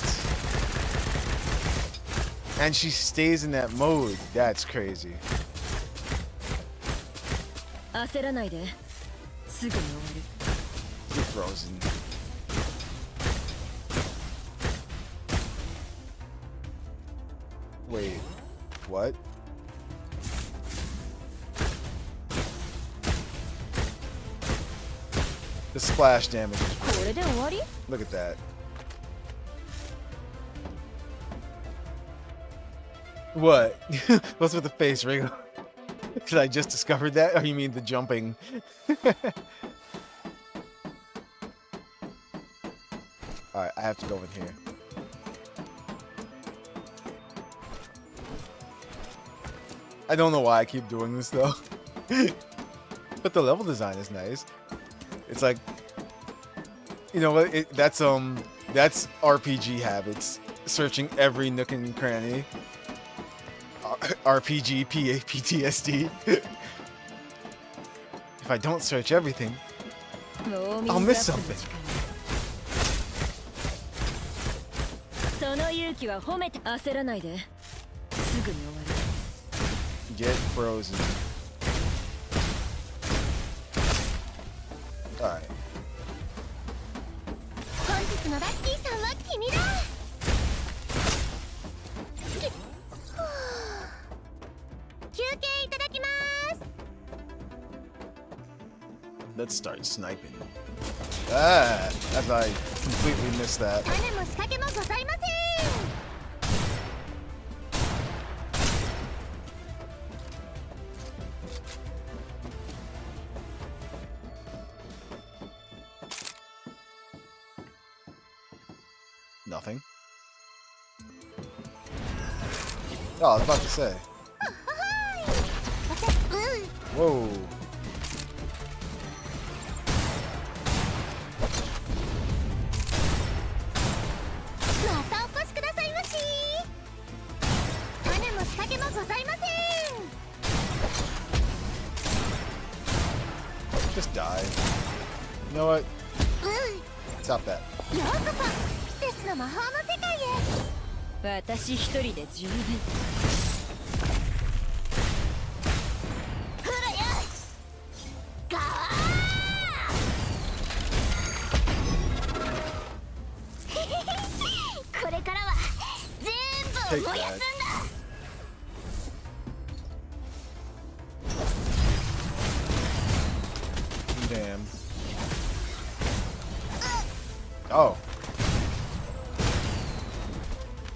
Speaker 1: And she stays in that mode. That's crazy.
Speaker 2: 焦らないで。すぐに終わる。
Speaker 1: You're frozen. Wait, what? The splash damage.
Speaker 2: これで終わり？
Speaker 1: Look at that. What? What's with the face, Ringo? Did I just discovered that? Or you mean the jumping? Alright, I have to go in here. I don't know why I keep doing this though. But the level design is nice. It's like, you know what? That's RPG habits. Searching every nook and cranny. RPG PTSD. If I don't search everything, I'll miss something.
Speaker 2: その勇気は褒めて焦らないで。すぐに終わる。
Speaker 1: Get frozen. Alright.
Speaker 3: 本日のラッキーさんは君だ休憩いただきます
Speaker 1: Let's start sniping. Ah, as I completely missed that.
Speaker 3: 種も仕掛けもございません
Speaker 1: Nothing. Oh, I was about to say. Whoa. Just die. You know what? Stop that.
Speaker 3: ようこそ季節の魔法の世界へ
Speaker 2: 私一人で十分。
Speaker 3: ほらよしガーこれからは全部を燃やすんだ
Speaker 1: Damn.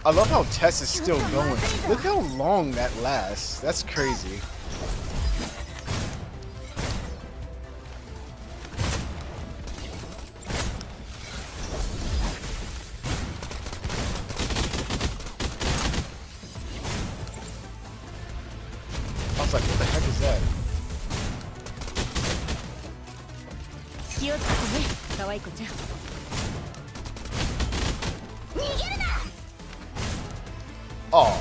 Speaker 1: I love how Tess is still going. Look how long that lasts. That's crazy. I was like, what the heck is that?
Speaker 2: 気をつけてね可愛い子ちゃん。
Speaker 3: 逃げるな。
Speaker 1: Oh,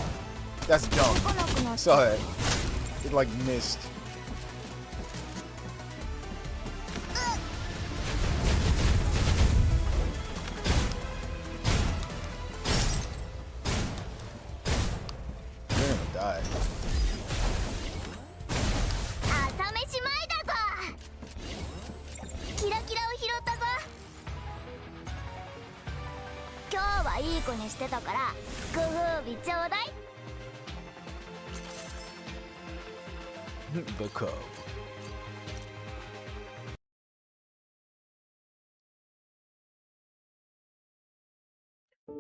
Speaker 1: that's dumb.
Speaker 3: この子の
Speaker 1: Saw it. It like missed. You're gonna die.
Speaker 3: 朝飯前だぞ。キラキラを拾ったぞ。今日はいい子にしてたからご褒美ちょうだい。
Speaker 1: The cove.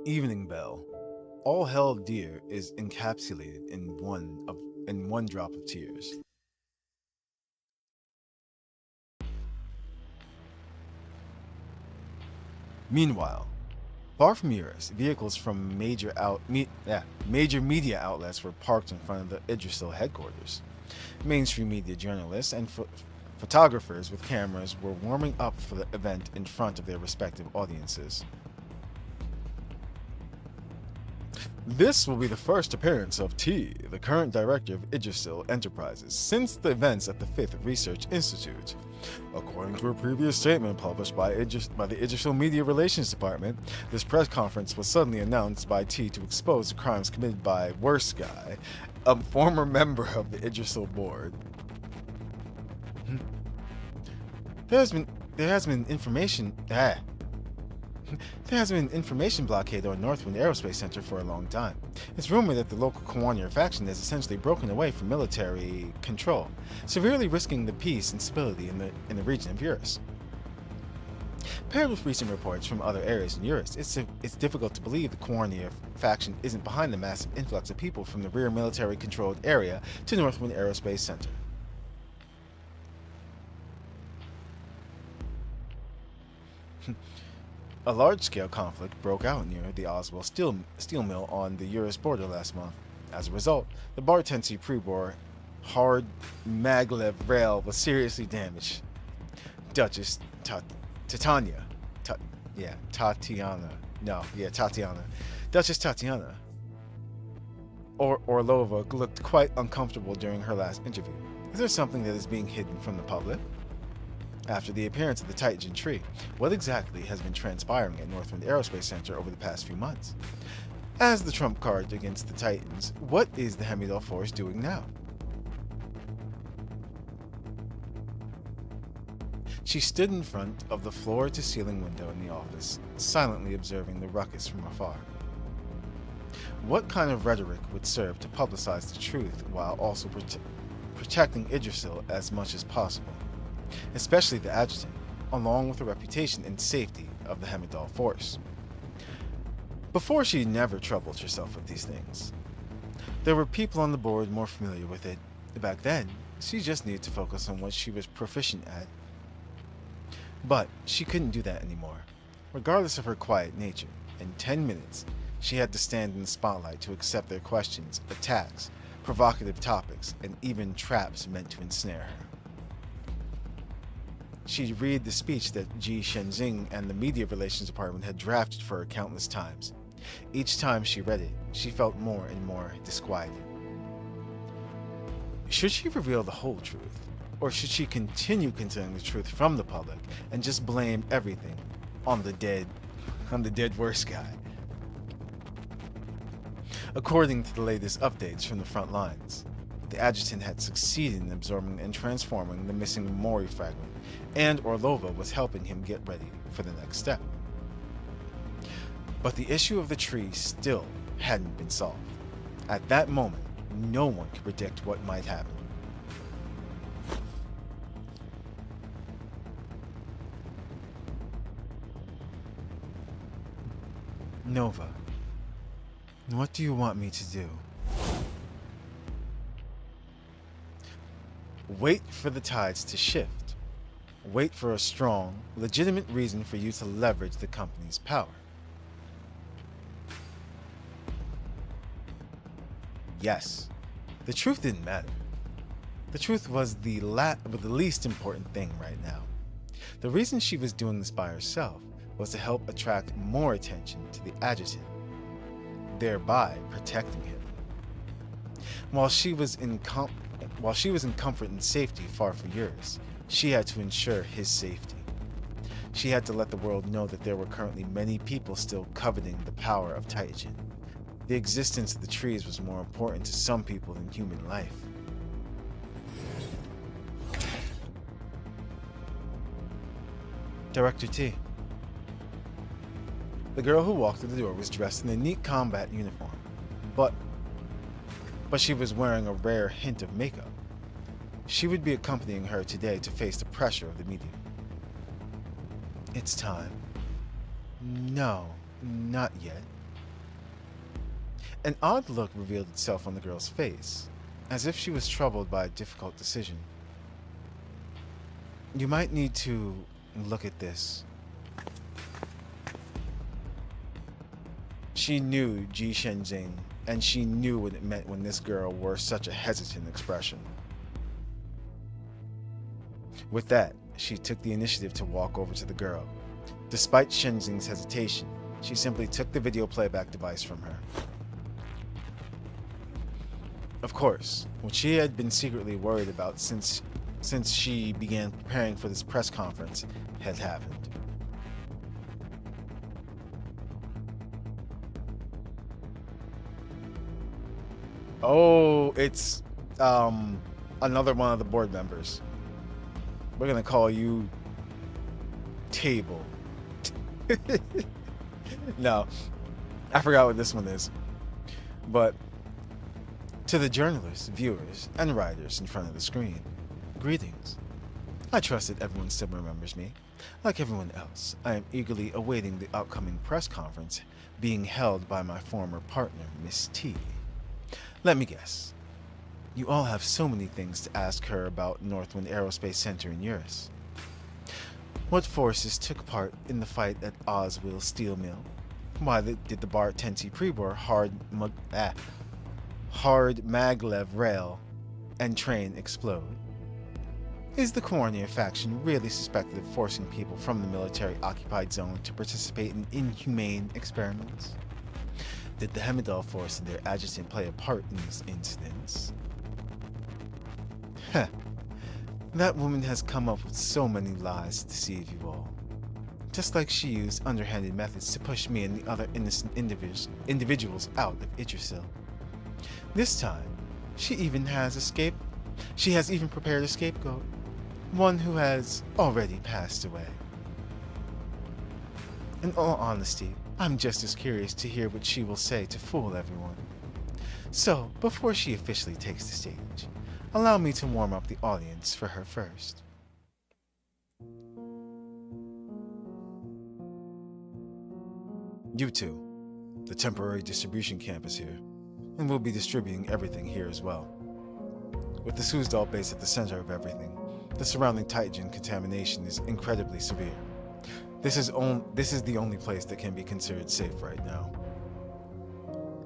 Speaker 1: Evening bell. All hell deer is encapsulated in one drop of tears. Meanwhile, far from Eurus, vehicles from major media outlets were parked in front of the Idrisil headquarters. Mainstream media journalists and photographers with cameras were warming up for the event in front of their respective audiences. This will be the first appearance of T, the current director of Idrisil Enterprises, since the events at the 5th Research Institute. According to a previous statement published by the Idrisil Media Relations Department, this press conference was suddenly announced by T to expose the crimes committed by Worst Guy, a former member of the Idrisil board. There has been information blockade on Northwind Aerospace Center for a long time. It's rumored that the local Kawanier faction has essentially broken away from military control, severely risking the peace and stability in the region of Eurus. Paired with recent reports from other areas in Eurus, it's difficult to believe the Kawanier faction isn't behind the massive influx of people from the rear military-controlled area to Northwind Aerospace Center. A large-scale conflict broke out near the Oswell steel mill on the Eurus border last month. As a result, the Bartensi Prebor hard maglev rail was seriously damaged. Duchess Tatiana. Duchess Tatiana Orlova looked quite uncomfortable during her last interview. Is there something that is being hidden from the public? After the appearance of the Titan tree, what exactly has been transpiring at Northwind Aerospace Center over the past few months? As the trump card against the Titans, what is the Hemidal Force doing now? She stood in front of the floor-to-ceiling window in the office, silently observing the ruckus from afar. What kind of rhetoric would serve to publicize the truth while also protecting Idrisil as much as possible? Especially the adjutant, along with the reputation and safety of the Hemidal Force. Before, she never troubled herself with these things. There were people on the board more familiar with it. Back then, she just needed to focus on what she was proficient at. But she couldn't do that anymore. Regardless of her quiet nature, in 10 minutes, she had to stand in the spotlight to accept their questions, attacks, provocative topics, and even traps meant to ensnare her. She'd read the speech that Ji Shenzing and the Media Relations Department had drafted for her countless times. Each time she read it, she felt more and more disquieted. Should she reveal the whole truth? Or should she continue concealing the truth from the public and just blame everything on the dead Worst Guy? According to the latest updates from the front lines, the adjutant had succeeded in absorbing and transforming the missing Mori fragment, and Orlova was helping him get ready for the next step. But the issue of the tree still hadn't been solved. At that moment, no one could predict what might happen. Nova.
Speaker 4: What do you want me to do? Wait for the tides to shift. Wait for a strong, legitimate reason for you to leverage the company's power. Yes, the truth didn't matter. The truth was the least important thing right now. The reason she was doing this by herself was to help attract more attention to the adjutant, thereby protecting him. While she was in comfort and safety far from yours, she had to ensure his safety. She had to let the world know that there were currently many people still coveting the power of Taijin. The existence of the trees was more important to some people than human life. Director T. The girl who walked through the door was dressed in a neat combat uniform, but she was wearing a rare hint of makeup. She would be accompanying her today to face the pressure of the media. It's time. No, not yet. An odd look revealed itself on the girl's face, as if she was troubled by a difficult decision. You might need to look at this. She knew Ji Shenzhen, and she knew what it meant when this girl wore such a hesitant expression. With that, she took the initiative to walk over to the girl. Despite Shenzhen's hesitation, she simply took the video playback device from her. Of course, what she had been secretly worried about since she began preparing for this press conference had happened. Oh, it's another one of the board members. We're gonna call you Table. No, I forgot what this one is. But to the journalists, viewers, and writers in front of the screen, greetings. I trust that everyone still remembers me. Like everyone else, I am eagerly awaiting the upcoming press conference being held by my former partner, Miss T. Let me guess. You all have so many things to ask her about Northwind Aerospace Center in Eurus. What forces took part in the fight at Oswell Steel Mill? Why did the Bar Tensi Prebor hard maglev rail and train explode? Is the Cornier faction really suspected of forcing people from the military-occupied zone to participate in inhumane experiments? Did the Hemidal force and their adjutant play a part in these incidents? Heh. That woman has come up with so many lies to deceive you all. Just like she used underhanded methods to push me and the other innocent individuals out of Yggdrasil. This time, she has even prepared a scapegoat. One who has already passed away. In all honesty, I'm just as curious to hear what she will say to fool everyone. So, before she officially takes the stage, allow me to warm up the audience for her first. U2, the temporary distribution camp is here, and we'll be distributing everything here as well. With the Suzdal base at the center of everything, the surrounding Taijin contamination is incredibly severe. This is the only place that can be considered safe right now.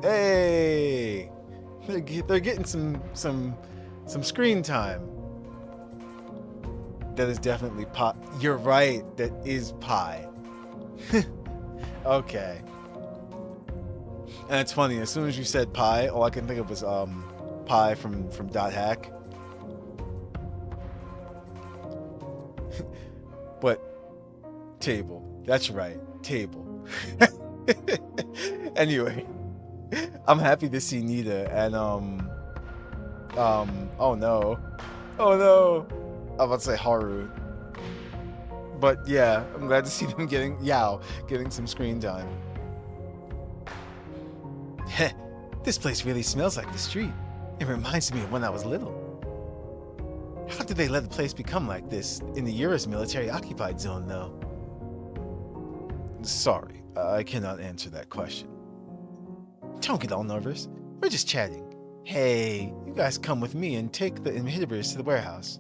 Speaker 4: Hey! They're getting some screen time. That is definitely pie. You're right, that is pie. Okay. And it's funny, as soon as you said pie, all I can think of was pie from Dot Hack. But Table. That's right, Table. Anyway, I'm happy to see Nita and oh no. I'm about to say Haru. But yeah, I'm glad to see them getting some screen time. Heh, this place really smells like the street. It reminds me of when I was little. How did they let the place become like this in the Eurus military-occupied zone, though? Sorry, I cannot answer that question. Don't get all nervous. We're just chatting. Hey, you guys come with me and take the inhibitors to the warehouse.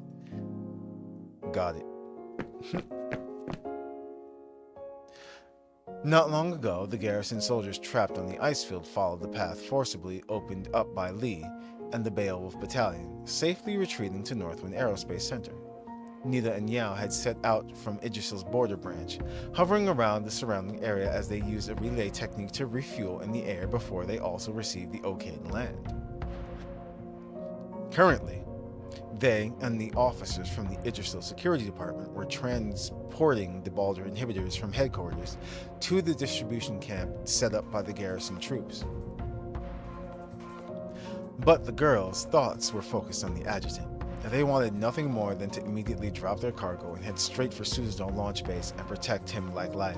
Speaker 1: Got it. Not long ago, the garrison soldiers trapped on the ice field followed the path forcibly opened up by Lee and the Beowulf Battalion, safely retreating to Northwind Aerospace Center. Nita and Yao had set out from Idrisil's border branch, hovering around the surrounding area as they used a relay technique to refuel in the air before they also received the okay to land. Currently, they and the officers from the Idrisil Security Department were transporting the Baldur inhibitors from headquarters to the distribution camp set up by the garrison troops. But the girls' thoughts were focused on the adjutant. They wanted nothing more than to immediately drop their cargo and head straight for Suzdal launch base and protect him like life.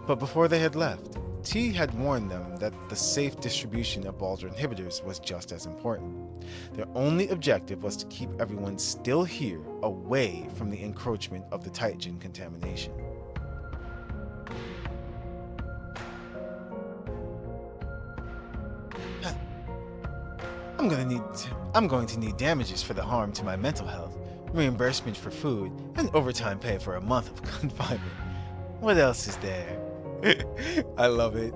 Speaker 1: But before they had left, T had warned them that the safe distribution of Baldur inhibitors was just as important. Their only objective was to keep everyone still here, away from the encroachment of the Titan contamination.
Speaker 4: I'm going to need damages for the harm to my mental health, reimbursement for food, and overtime pay for a month of confinement. What else is there?
Speaker 1: I love it.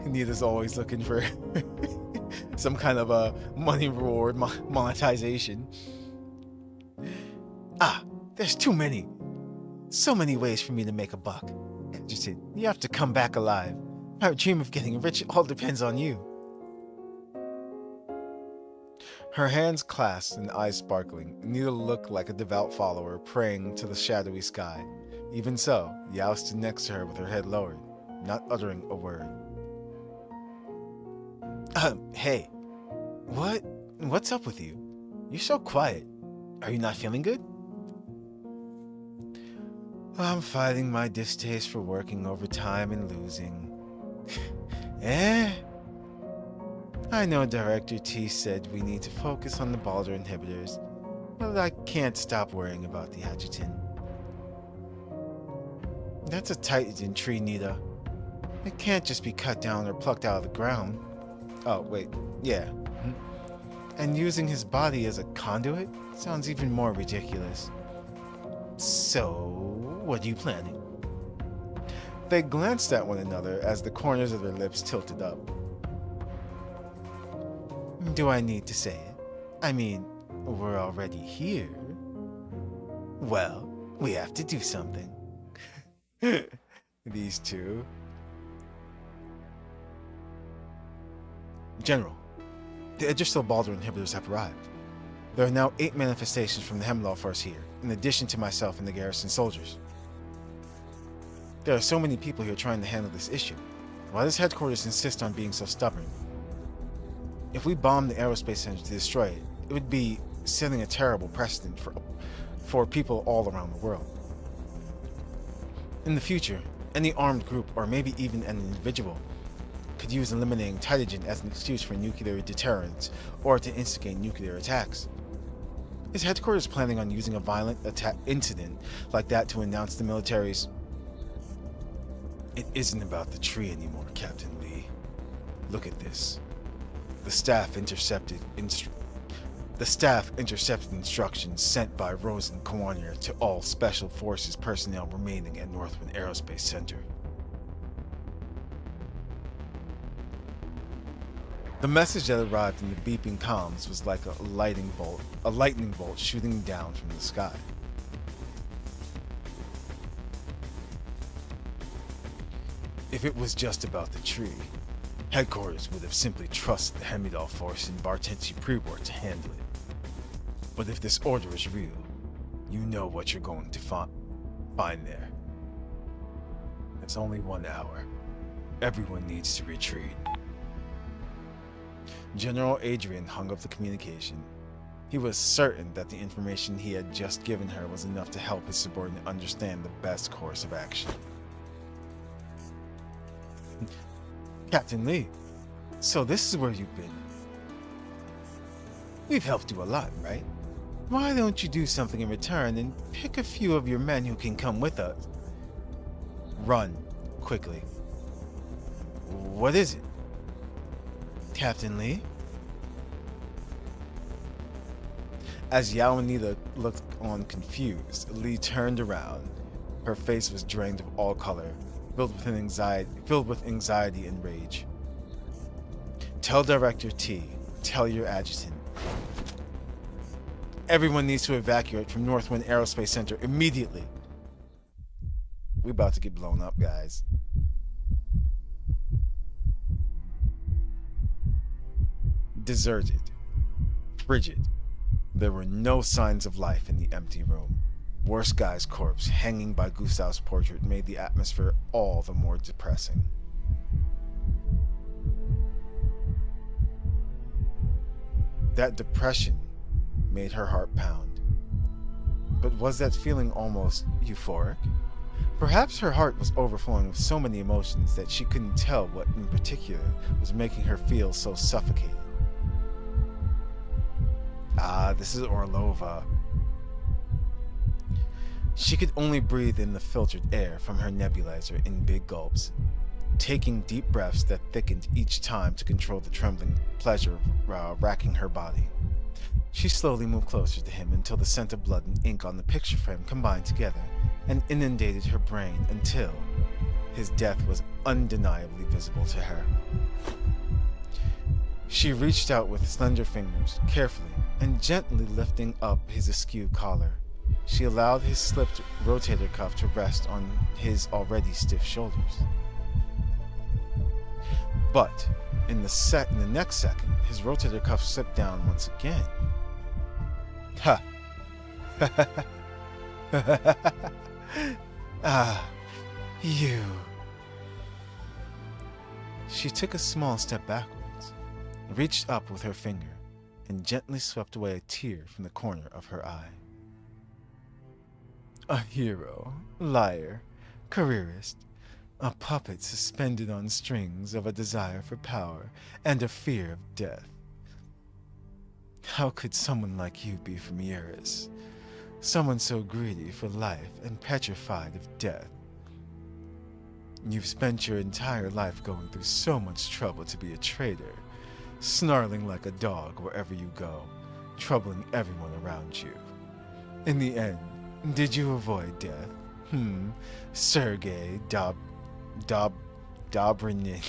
Speaker 1: Nita's always looking for some kind of a money reward, monetization.
Speaker 4: There's too many. So many ways for me to make a buck. Adjutant, you have to come back alive. Our dream of getting rich all depends on you.
Speaker 1: Her hands clasped and eyes sparkling, Nita looked like a devout follower praying to the shadowy sky. Even so, Yao stood next to her with her head lowered, not uttering a word.
Speaker 4: Hey. What's up with you? You're so quiet. Are you not feeling good?
Speaker 1: I'm fighting my distaste for working overtime and losing. I know Director T said we need to focus on the Baldur inhibitors, but I can't stop worrying about the adjutant. That's a Titan tree, Nita. It can't just be cut down or plucked out of the ground. Oh, wait, yeah. And using his body as a conduit sounds even more ridiculous.
Speaker 4: So, what are you planning?
Speaker 1: They glanced at one another as the corners of their lips tilted up.
Speaker 4: Do I need to say it? I mean, we're already here. Well, we have to do something.
Speaker 1: These two.
Speaker 4: General, the Idrisil Baldur inhibitors have arrived. There are now 8 manifestations from the Hemdall force here, in addition to myself and the garrison soldiers. There are so many people here trying to handle this issue. Why does headquarters insist on being so stubborn? If we bomb the aerospace center to destroy it, it would be setting a terrible precedent for people all around the world. In the future, any armed group, or maybe even an individual, could use eliminating Titan as an excuse for nuclear deterrence or to instigate nuclear attacks. Is headquarters planning on using a violent incident like that to announce the military's...
Speaker 1: It isn't about the tree anymore, Captain Lee. Look at this. The staff intercepted instructions sent by Rosen Kwarnier to all Special Forces personnel remaining at Northwind Aerospace Center. The message that arrived in the beeping comms was like a lightning bolt shooting down from the sky. If it was just about the tree, headquarters would have simply trusted the Hemidal force in Bartensi Prewar to handle it. But if this order is real, you know what you're going to find there. There's only 1 hour. Everyone needs to retreat. General Adrian hung up the communication. He was certain that the information he had just given her was enough to help his subordinate understand the best course of action. Captain Lee, so this is where you've been. We've helped you a lot, right? Why don't you do something in return and pick a few of your men who can come with us? Run, quickly.
Speaker 4: What is it? Captain Lee?
Speaker 1: As Yao and Nita looked on confused, Lee turned around. Her face was drained of all color, filled with anxiety and rage. Tell Director T, tell your adjutant. Everyone needs to evacuate from Northwind Aerospace Center immediately. We about to get blown up, guys. Deserted. Frigid. There were no signs of life in the empty room. Worst Guy's corpse hanging by Gustav's portrait made the atmosphere all the more depressing. That depression made her heart pound. But was that feeling almost euphoric? Perhaps her heart was overflowing with so many emotions that she couldn't tell what in particular was making her feel so suffocated. Ah, this is Orlova. She could only breathe in the filtered air from her nebulizer in big gulps, taking deep breaths that thickened each time to control the trembling pleasure racking her body. She slowly moved closer to him until the scent of blood and ink on the picture frame combined together and inundated her brain until his death was undeniably visible to her. She reached out with slender fingers, carefully and gently lifting up his askew collar. She allowed his slipped rotator cuff to rest on his already stiff shoulders. But in the next second, his rotator cuff slipped down once again. Ha! Ah, you. She took a small step backwards, reached up with her finger, and gently swept away a tear from the corner of her eye. A hero, liar, careerist, a puppet suspended on strings of a desire for power and a fear of death. How could someone like you be from Eurus? Someone so greedy for life and petrified of death. You've spent your entire life going through so much trouble to be a traitor, snarling like a dog wherever you go, troubling everyone around you. In the end, did you avoid death? Sergei Dobrynin.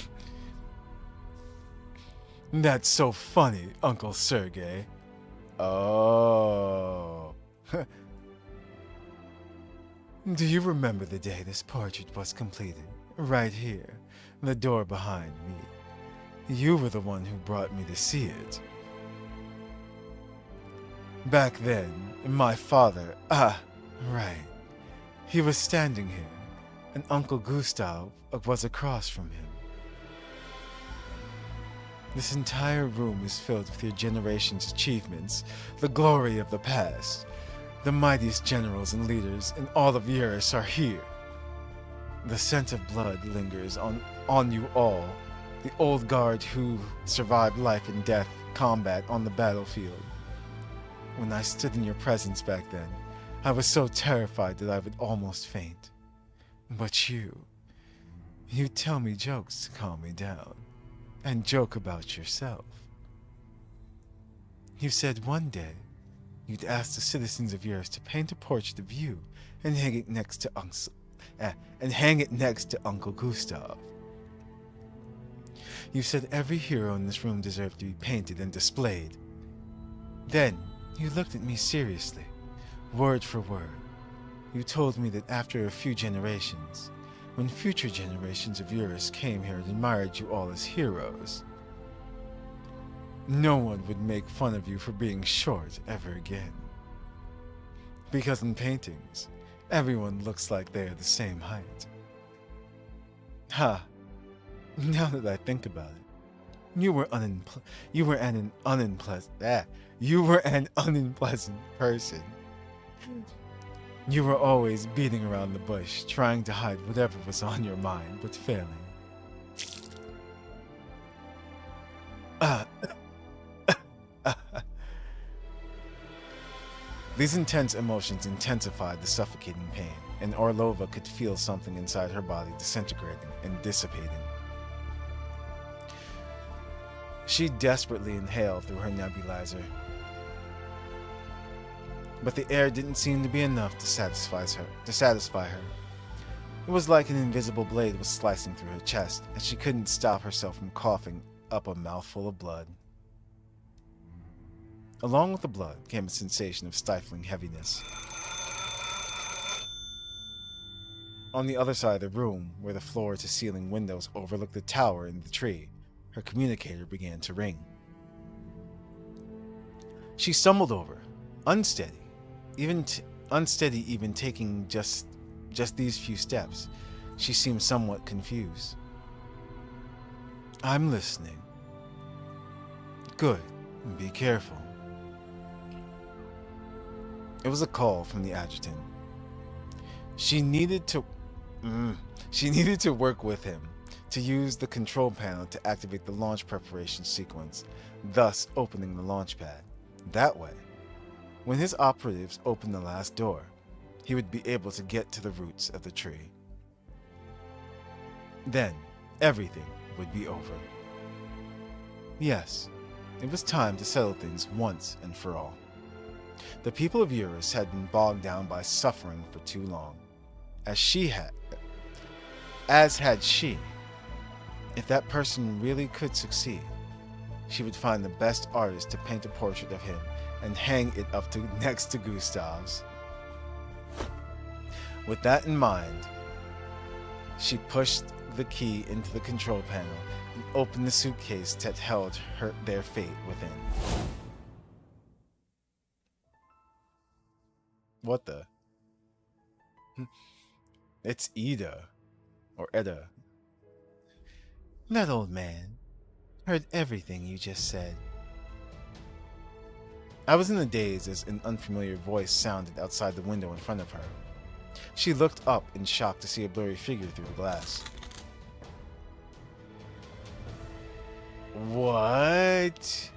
Speaker 1: That's so funny, Uncle Sergei. Oh. Do you remember the day this portrait was completed? Right here, the door behind me. You were the one who brought me to see it. Back then, my father, right. He was standing here, and Uncle Gustav was across from him. This entire room is filled with your generation's achievements, the glory of the past. The mightiest generals and leaders in all of Eurus are here. The scent of blood lingers on you all, the old guard who survived life and death combat on the battlefield. When I stood in your presence back then, I was so terrified that I would almost faint. But you tell me jokes to calm me down, and joke about yourself. You said one day you'd ask the citizens of Eurus to paint a portrait of you and hang it next to Uncle Gustav. You said every hero in this room deserved to be painted and displayed. Then you looked at me seriously, word for word. You told me that after a few generations, when future generations of Eurus came here and admired you all as heroes, no one would make fun of you for being short ever again. Because in paintings, everyone looks like they are the same height. Ha! Now that I think about it, you were an unpleasant person. You were always beating around the bush, trying to hide whatever was on your mind, but failing. These intense emotions intensified the suffocating pain, and Orlova could feel something inside her body disintegrating and dissipating. She desperately inhaled through her nebulizer. But the air didn't seem to be enough to satisfy her. It was like an invisible blade was slicing through her chest, and she couldn't stop herself from coughing up a mouthful of blood. Along with the blood came a sensation of stifling heaviness. On the other side of the room, where the floor-to-ceiling windows overlooked the tower and the tree, her communicator began to ring. She stumbled over, unsteady, even taking just these few steps. She seemed somewhat confused. "I'm listening." "Good. Be careful." It was a call from the adjutant. She needed to work with him, to use the control panel to activate the launch preparation sequence, thus opening the launch pad. That way, when his operatives opened the last door, he would be able to get to the roots of the tree. Then, everything would be over. Yes, it was time to settle things once and for all. The people of Eurus had been bogged down by suffering for too long, as had she. If that person really could succeed, she would find the best artist to paint a portrait of him and hang it up next to Gustav's. With that in mind, she pushed the key into the control panel and opened the suitcase that held their fate within. What the? It's Ida. Or Edda.
Speaker 4: That old man heard everything you just said.
Speaker 1: I was in a daze as an unfamiliar voice sounded outside the window in front of her. She looked up in shock to see a blurry figure through the glass. What?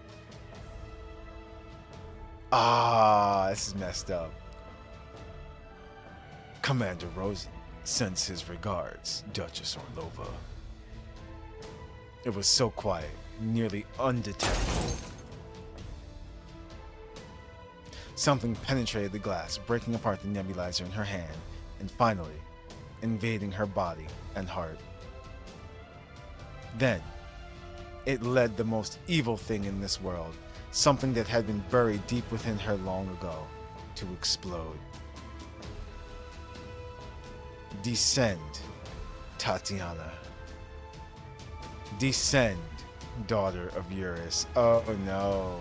Speaker 1: This is messed up. Commander Rosen sends his regards, Duchess Orlova. It was so quiet, nearly undetectable. Something penetrated the glass, breaking apart the nebulizer in her hand, and finally, invading her body and heart. Then, it led the most evil thing in this world, something that had been buried deep within her long ago, to explode. Descend, Tatiana. Descend, daughter of Eurus. Oh no.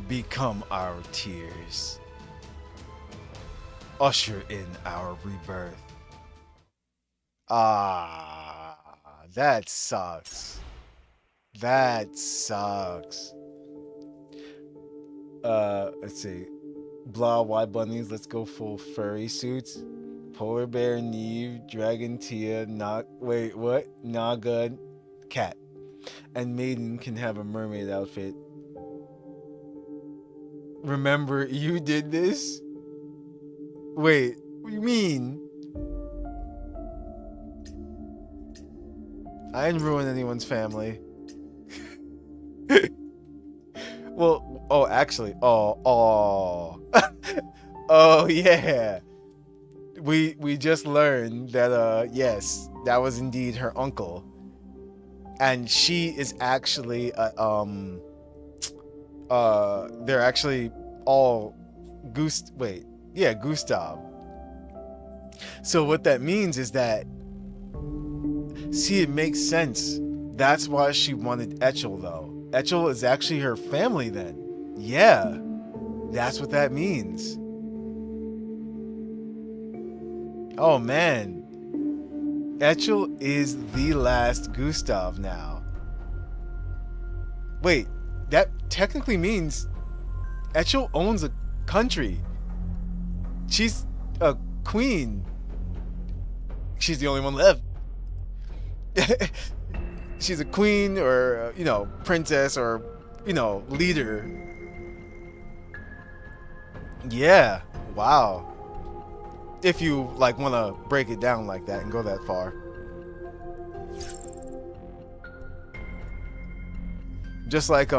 Speaker 1: Become our tears. Usher in our rebirth. That sucks. That sucks. Let's see. Blah, white bunnies, let's go full furry suits. Polar bear, Neve, dragon, Tia, Naga, cat. And Maiden can have a mermaid outfit. Remember, you did this? Wait, what do you mean? I didn't ruin anyone's family. Well, actually, oh yeah. We just learned that yes, that was indeed her uncle, and she is actually they're actually all Gustav. So what that means is that, see, it makes sense. That's why she wanted Etchel, though. Etchel is actually her family then. Yeah, that's what that means. Oh man, Etchel is the last Gustav now. Wait, that technically means Etchel owns a country. She's a queen. She's the only one left. She's a queen, or princess, or leader. Yeah, wow. If you want to break it down like that and go that far. Just like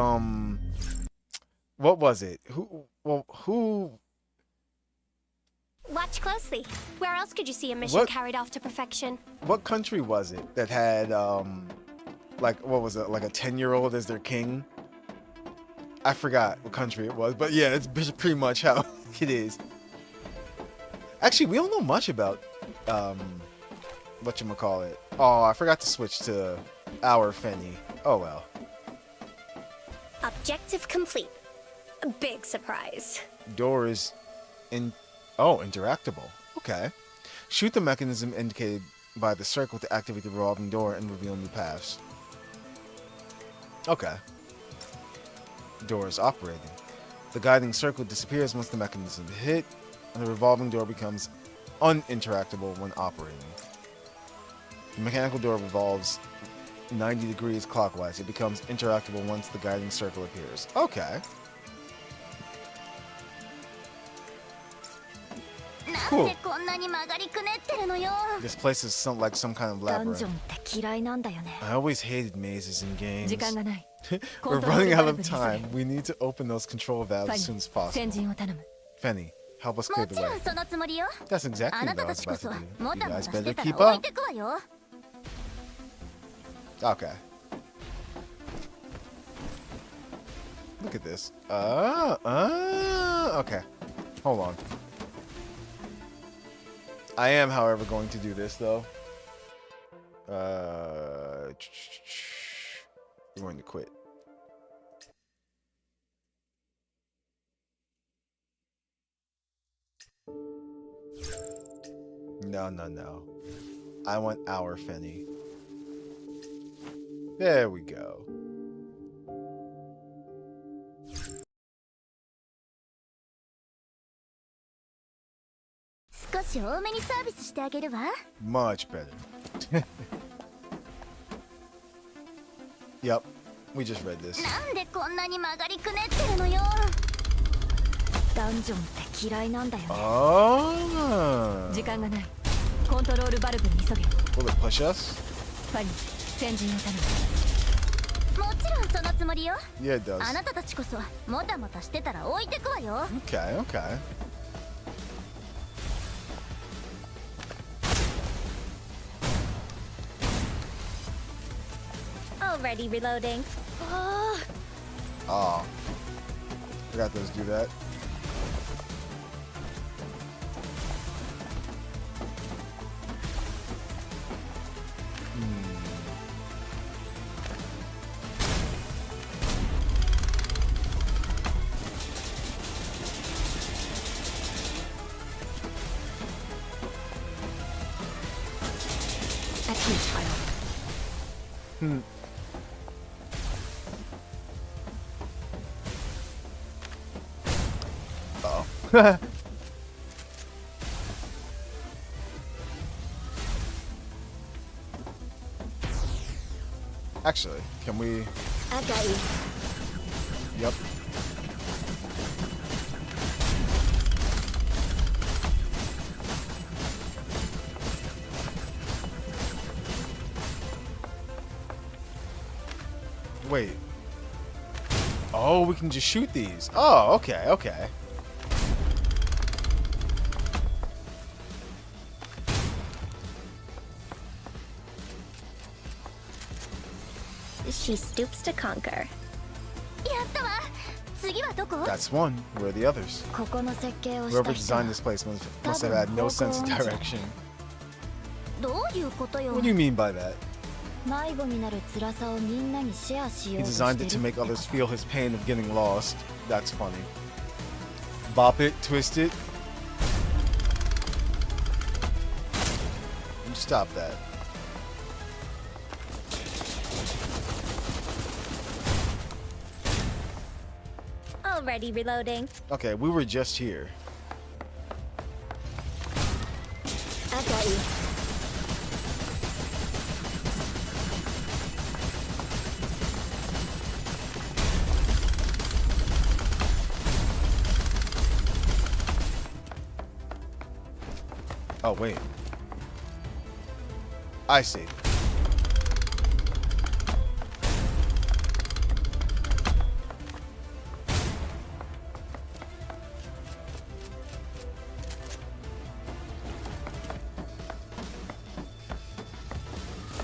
Speaker 1: what was it? Who
Speaker 3: Watch closely. Where else could you see a mission carried off to perfection?
Speaker 1: what country was it that had like what was it, like a 10-year-old as their king? I forgot what country it was, but yeah, it's pretty much how it is. Actually, we don't know much about whatchamacallit. Oh, I forgot to switch to our Fenny. Oh well.
Speaker 3: Objective complete. A big surprise.
Speaker 1: Door is interactable. Okay. Shoot the mechanism indicated by the circle to activate the revolving door and reveal new paths. Okay. Door is operating. The guiding circle disappears once the mechanism is hit, and the revolving door becomes uninteractable when operating. The mechanical door revolves 90 degrees clockwise. It becomes interactable once the guiding circle appears. Okay. Cool. This place is like some kind of labyrinth. I always hated mazes in games. We're running out of time. We need to open those control valves as soon as possible. Fenny, help us clear the way. That's exactly what I was about to do. You guys better keep up. Okay. Look at this. Okay. Hold on. I am, however, going to do this, though. I'm going to quit. No. I want our Fenny. There we go. Much better. Yep, we just read this. Oh. Will it push us? Yeah, it does. Okay.
Speaker 3: Already reloading.
Speaker 1: Oh. Forgot those do that. Uh-oh. Actually, can we...
Speaker 3: I got you.
Speaker 1: Yep. Wait. Oh, we can just shoot these. Oh, okay.
Speaker 3: She stoops to conquer.
Speaker 1: That's one. Where are the others? Whoever designed this place must have had no sense of direction. What do you mean by that? He designed it to make others feel his pain of getting lost. That's funny. Bop it, twist it. Stop that.
Speaker 3: Already reloading.
Speaker 1: Okay, we were just here.
Speaker 3: I got you.
Speaker 1: Oh, wait. I see.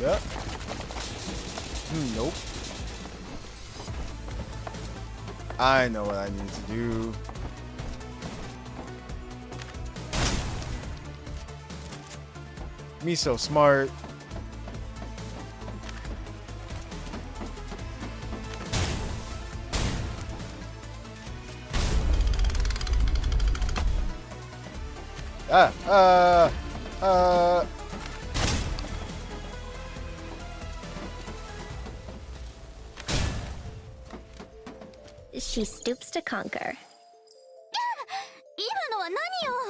Speaker 1: Yep. Nope. I know what I need to do. Me so smart.
Speaker 3: She stoops to conquer. 今のは何よ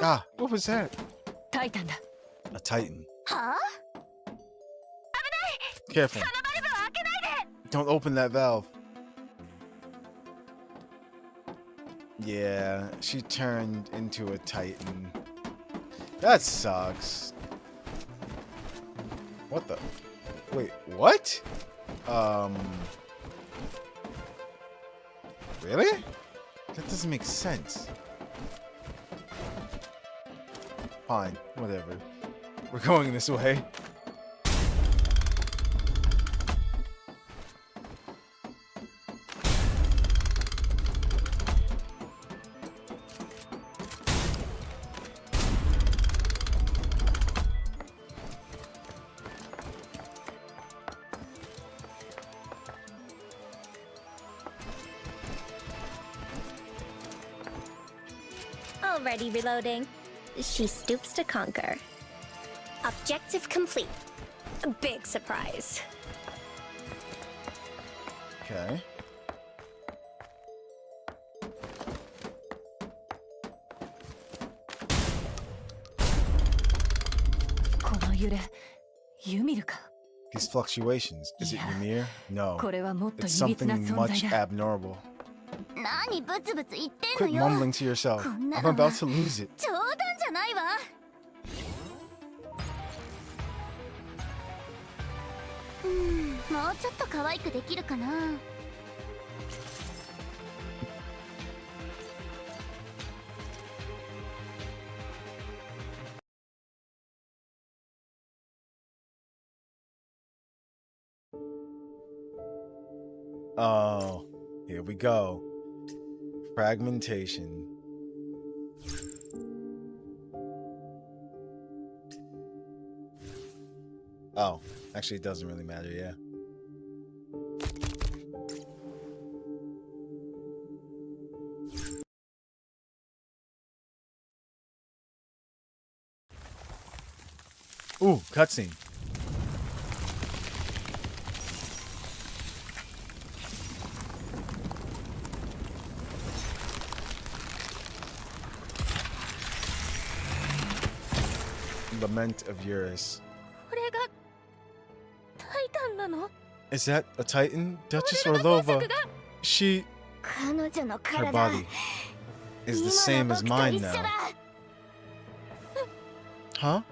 Speaker 1: Ah, what was that?
Speaker 2: タイタンだ。
Speaker 1: A Titan.
Speaker 3: はあ
Speaker 1: Careful. Don't open that valve. Yeah, she turned into a Titan. That sucks. What the? Wait, what? Really? That doesn't make sense. Fine, whatever. We're going this way.
Speaker 3: Already reloading. She stoops to conquer. Objective complete. A big surprise.
Speaker 1: Okay. These fluctuations. Is it Ymir? No.
Speaker 2: これはもっと
Speaker 1: It's
Speaker 2: 緻密な
Speaker 1: something
Speaker 2: 存
Speaker 1: much
Speaker 2: 在だ。
Speaker 1: abnormal.
Speaker 3: 何ブツブツ言ってん
Speaker 1: Quit
Speaker 3: のよ
Speaker 1: mumbling to yourself.
Speaker 3: こんな
Speaker 1: I'm
Speaker 3: の
Speaker 1: about to lose it.
Speaker 3: 冗談じゃないわもうちょっと可愛くできるかな
Speaker 1: Oh, here we go. Fragmentation. Oh, actually, it doesn't really matter, yeah. Ooh, cutscene. Lament of Eurus.
Speaker 3: これがタイタンなの
Speaker 1: Is that a Titan? Duchess Orlova. She.
Speaker 3: 彼女の
Speaker 1: Her
Speaker 3: 体
Speaker 1: body is the same as mine
Speaker 3: 今の僕と一緒
Speaker 1: now.
Speaker 3: だ
Speaker 1: Huh?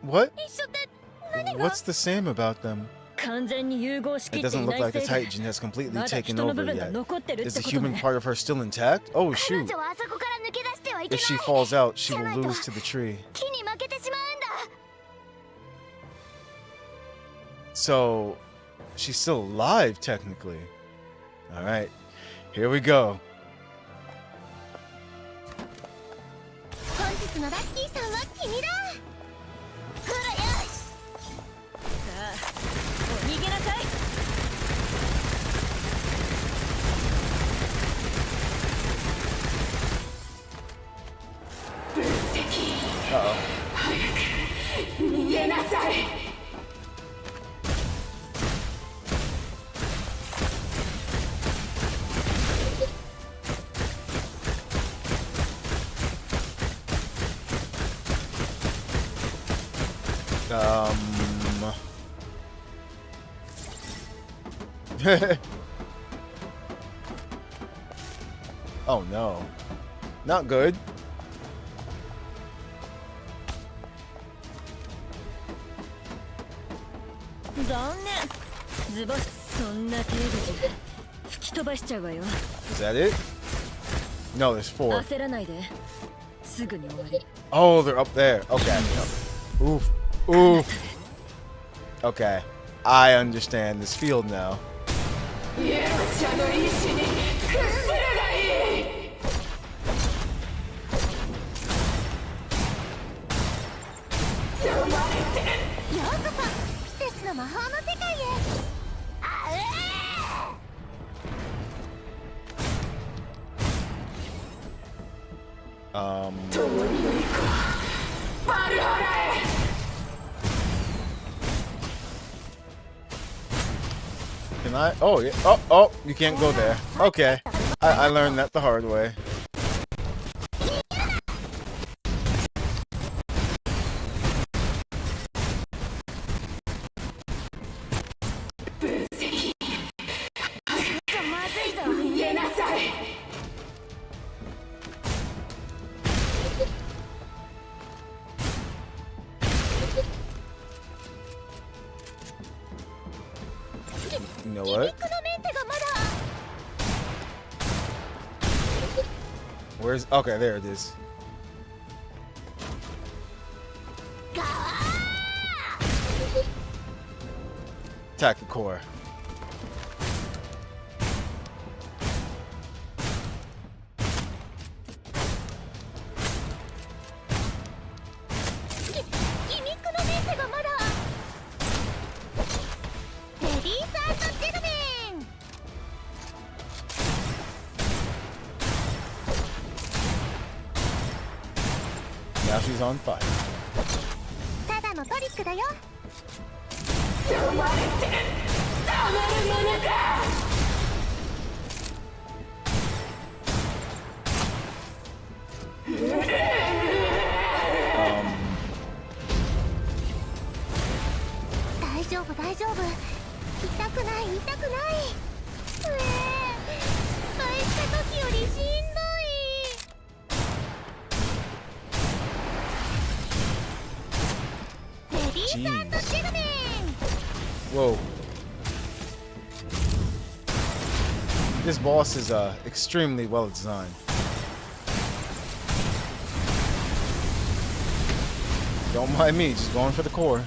Speaker 1: What?
Speaker 3: 一緒って何が
Speaker 1: What's the same about them?
Speaker 2: 完全に融合しき
Speaker 1: It
Speaker 2: ってい
Speaker 1: doesn't
Speaker 2: な
Speaker 1: look
Speaker 2: い
Speaker 1: like
Speaker 2: せ
Speaker 1: the
Speaker 2: いで
Speaker 1: Titan has completely
Speaker 2: まだ
Speaker 1: taken
Speaker 2: 人の
Speaker 1: over
Speaker 2: 部分が
Speaker 1: yet.
Speaker 2: 残ってるっ
Speaker 1: Is
Speaker 2: て
Speaker 1: the
Speaker 2: こと
Speaker 1: human
Speaker 2: ね。
Speaker 1: part of her still intact? Oh
Speaker 3: 彼
Speaker 1: shoot.
Speaker 3: 女はあそこから抜け出してはいけ
Speaker 1: If
Speaker 3: な
Speaker 1: she
Speaker 3: い
Speaker 1: falls out, she
Speaker 3: じゃ
Speaker 1: will
Speaker 3: ないと
Speaker 1: lose to the tree.
Speaker 3: 木に負けてしまうんだ
Speaker 1: So, she's still alive, technically. Alright, here we go.
Speaker 3: 本日のラッキーさんは君だほらよ
Speaker 2: さあ、お逃げなさい。
Speaker 1: Oh no. Not good.
Speaker 2: 残念。ズボス、そんな程度じゃ吹き飛ばしちゃうわよ。
Speaker 1: Is that it? No, there's four.
Speaker 2: 焦らないで。すぐに終わり。
Speaker 1: Oh, they're up there. Okay. Oof. Oof. Okay. I understand this field now. Can I? Oh, yeah. Oh, you can't go there. Okay. I learned that the hard way. You know what? Where's... Okay, there it is. Attack the core. Now she's on fire. Jeez. Whoa. This boss is extremely well designed. Don't mind me, just going for the core.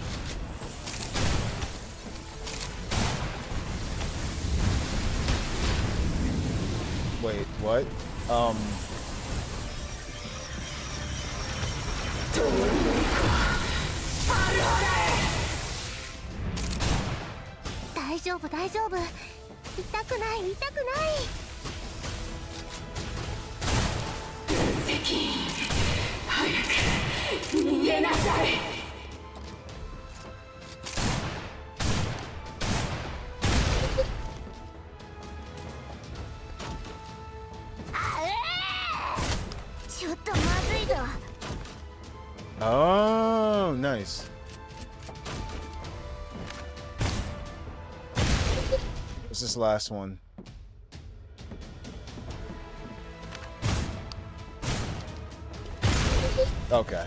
Speaker 1: Wait, what? Oh, nice. What's this last one? Okay.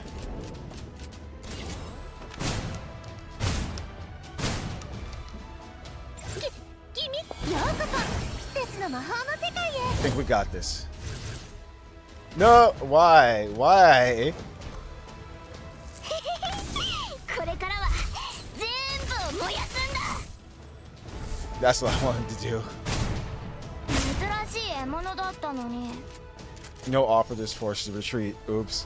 Speaker 1: I think we got this. No, why? Why? That's what I wanted to do. No operatives forced to retreat. Oops.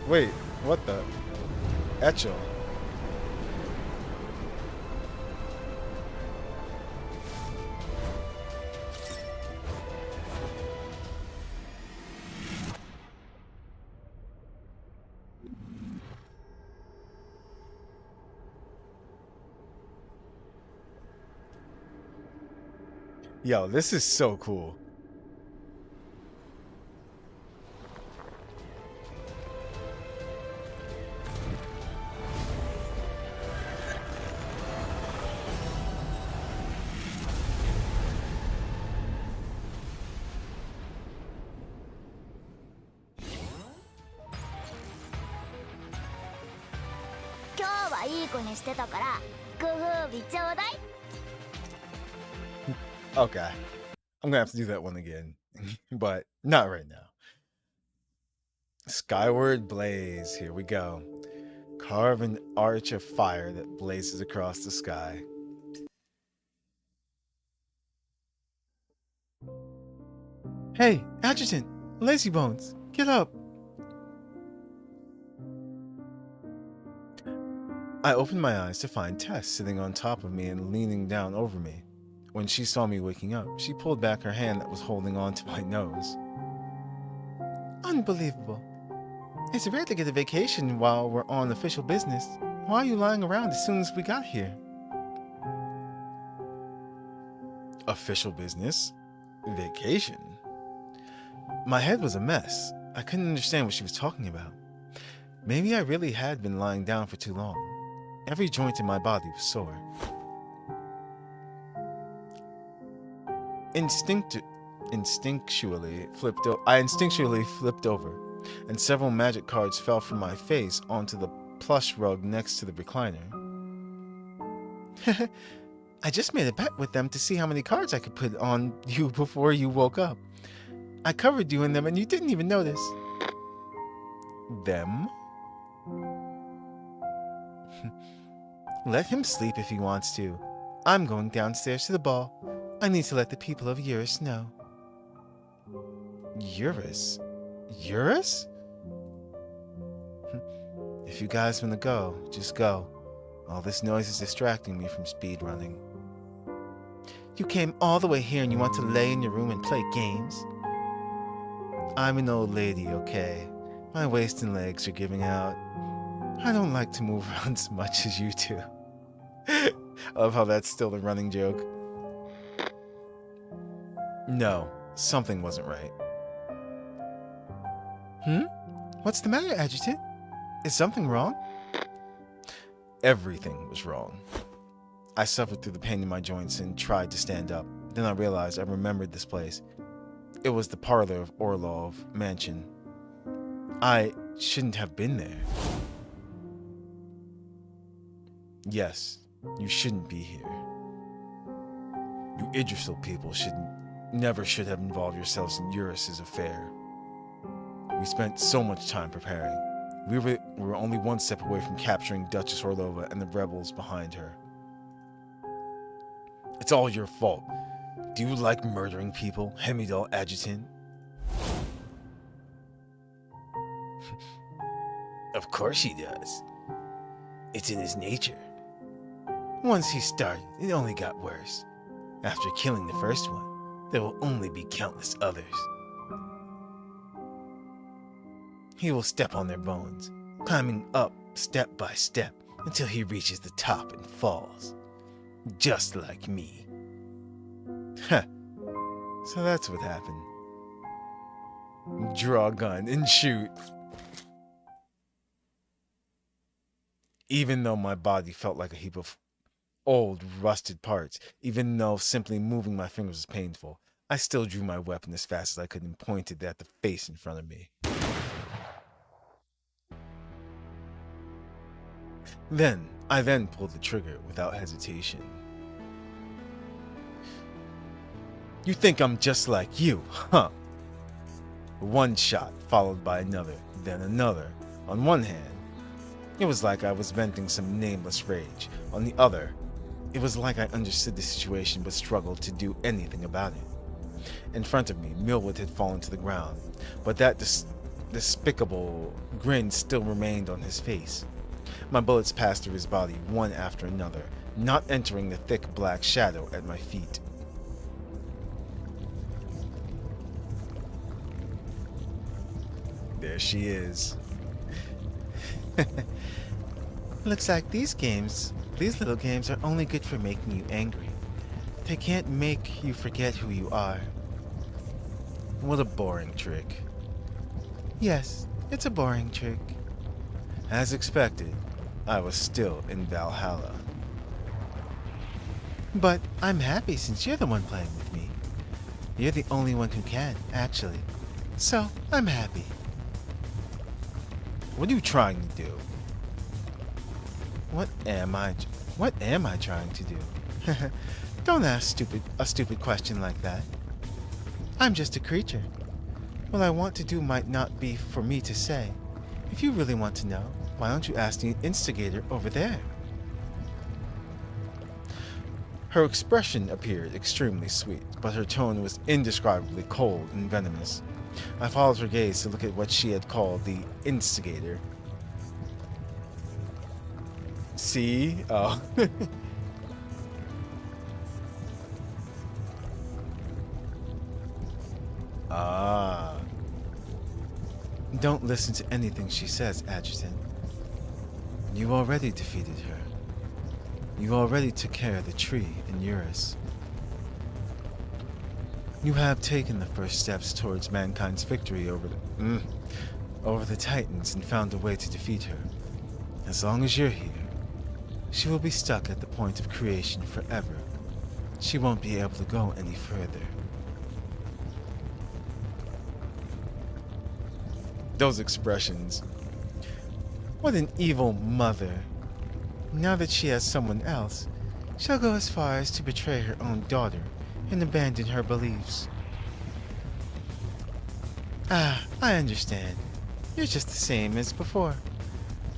Speaker 1: Wait, what the? Echo. Yo, this is so cool. Okay. I'm gonna have to do that one again, but not right now. Skyward blaze. Here we go. Carve an arch of fire that blazes across the sky.
Speaker 4: Hey, Adjutant! Lazy Bones! Get up!
Speaker 1: I opened my eyes to find Tess sitting on top of me and leaning down over me. When she saw me waking up, she pulled back her hand that was holding on to my nose.
Speaker 4: Unbelievable. It's rare to get a vacation while we're on official business. Why are you lying around as soon as we got here?
Speaker 1: Official business? Vacation? My head was a mess. I couldn't understand what she was talking about. Maybe I really had been lying down for too long. Every joint in my body was sore. I instinctually flipped over, and several magic cards fell from my face onto the plush rug next to the recliner.
Speaker 4: I just made a bet with them to see how many cards I could put on you before you woke up. I covered you in them and you didn't even notice.
Speaker 1: Them?
Speaker 4: Let him sleep if he wants to. I'm going downstairs to the ball. I need to let the people of Eurus know.
Speaker 1: Eurus? Eurus? If you guys want to go, just go. All this noise is distracting me from speed running.
Speaker 4: You came all the way here and you want to lay in your room and play games?
Speaker 1: I'm an old lady, okay? My waist and legs are giving out. I don't like to move around as much as you do. I love how that's still the running joke. No, something wasn't right.
Speaker 4: What's the matter, Adjutant? Is something wrong?
Speaker 1: Everything was wrong. I suffered through the pain in my joints and tried to stand up. Then I realized I remembered this place. It was the parlor of Orlov Mansion. I shouldn't have been there. Yes, you shouldn't be here. You Idrisil people never should have involved yourselves in Eurus's affair. We spent so much time preparing. We were only one step away from capturing Duchess Orlova and the rebels behind her. It's all your fault. Do you like murdering people, Hemidal Adjutant? Of course he does. It's in his nature. Once he started, it only got worse. After killing the first one, there will only be countless others. He will step on their bones, climbing up step by step until he reaches the top and falls. Just like me. Huh. So that's what happened. Draw a gun and shoot. Even though my body felt like a heap of old, rusted parts, even though simply moving my fingers was painful, I still drew my weapon as fast as I could and pointed at the face in front of me. I then pulled the trigger without hesitation. You think I'm just like you, huh? One shot followed by another, then another. On one hand, it was like I was venting some nameless rage. On the other, it was like I understood the situation but struggled to do anything about it. In front of me, Millwood had fallen to the ground, but that despicable grin still remained on his face. My bullets passed through his body one after another, not entering the thick black shadow at my feet. There she is.
Speaker 4: Looks like these little games are only good for making you angry. They can't make you forget who you are.
Speaker 1: What a boring trick.
Speaker 4: Yes, it's a boring trick.
Speaker 1: As expected, I was still in Valhalla.
Speaker 4: But I'm happy since you're the one playing with me. You're the only one who can, actually. So, I'm happy.
Speaker 1: What are you trying to do?
Speaker 4: What am I trying to do? Don't ask a stupid question like that. I'm just a creature. What I want to do might not be for me to say. If you really want to know, why don't you ask the instigator over there? Her expression appeared extremely sweet, but her tone was indescribably cold and venomous. I followed her gaze to look at what she had called the instigator. See? Oh. Ah. Don't listen to anything she says, Adjutant. You already defeated her. You already took care of the tree in Eurus. You have taken the first steps towards mankind's victory over the Titans and found a way to defeat her. As long as you're here, she will be stuck at the point of creation forever. She won't be able to go any further. Those expressions. What an evil mother. Now that she has someone else, she'll go as far as to betray her own daughter and abandon her beliefs. Ah, I understand. You're just the same as before.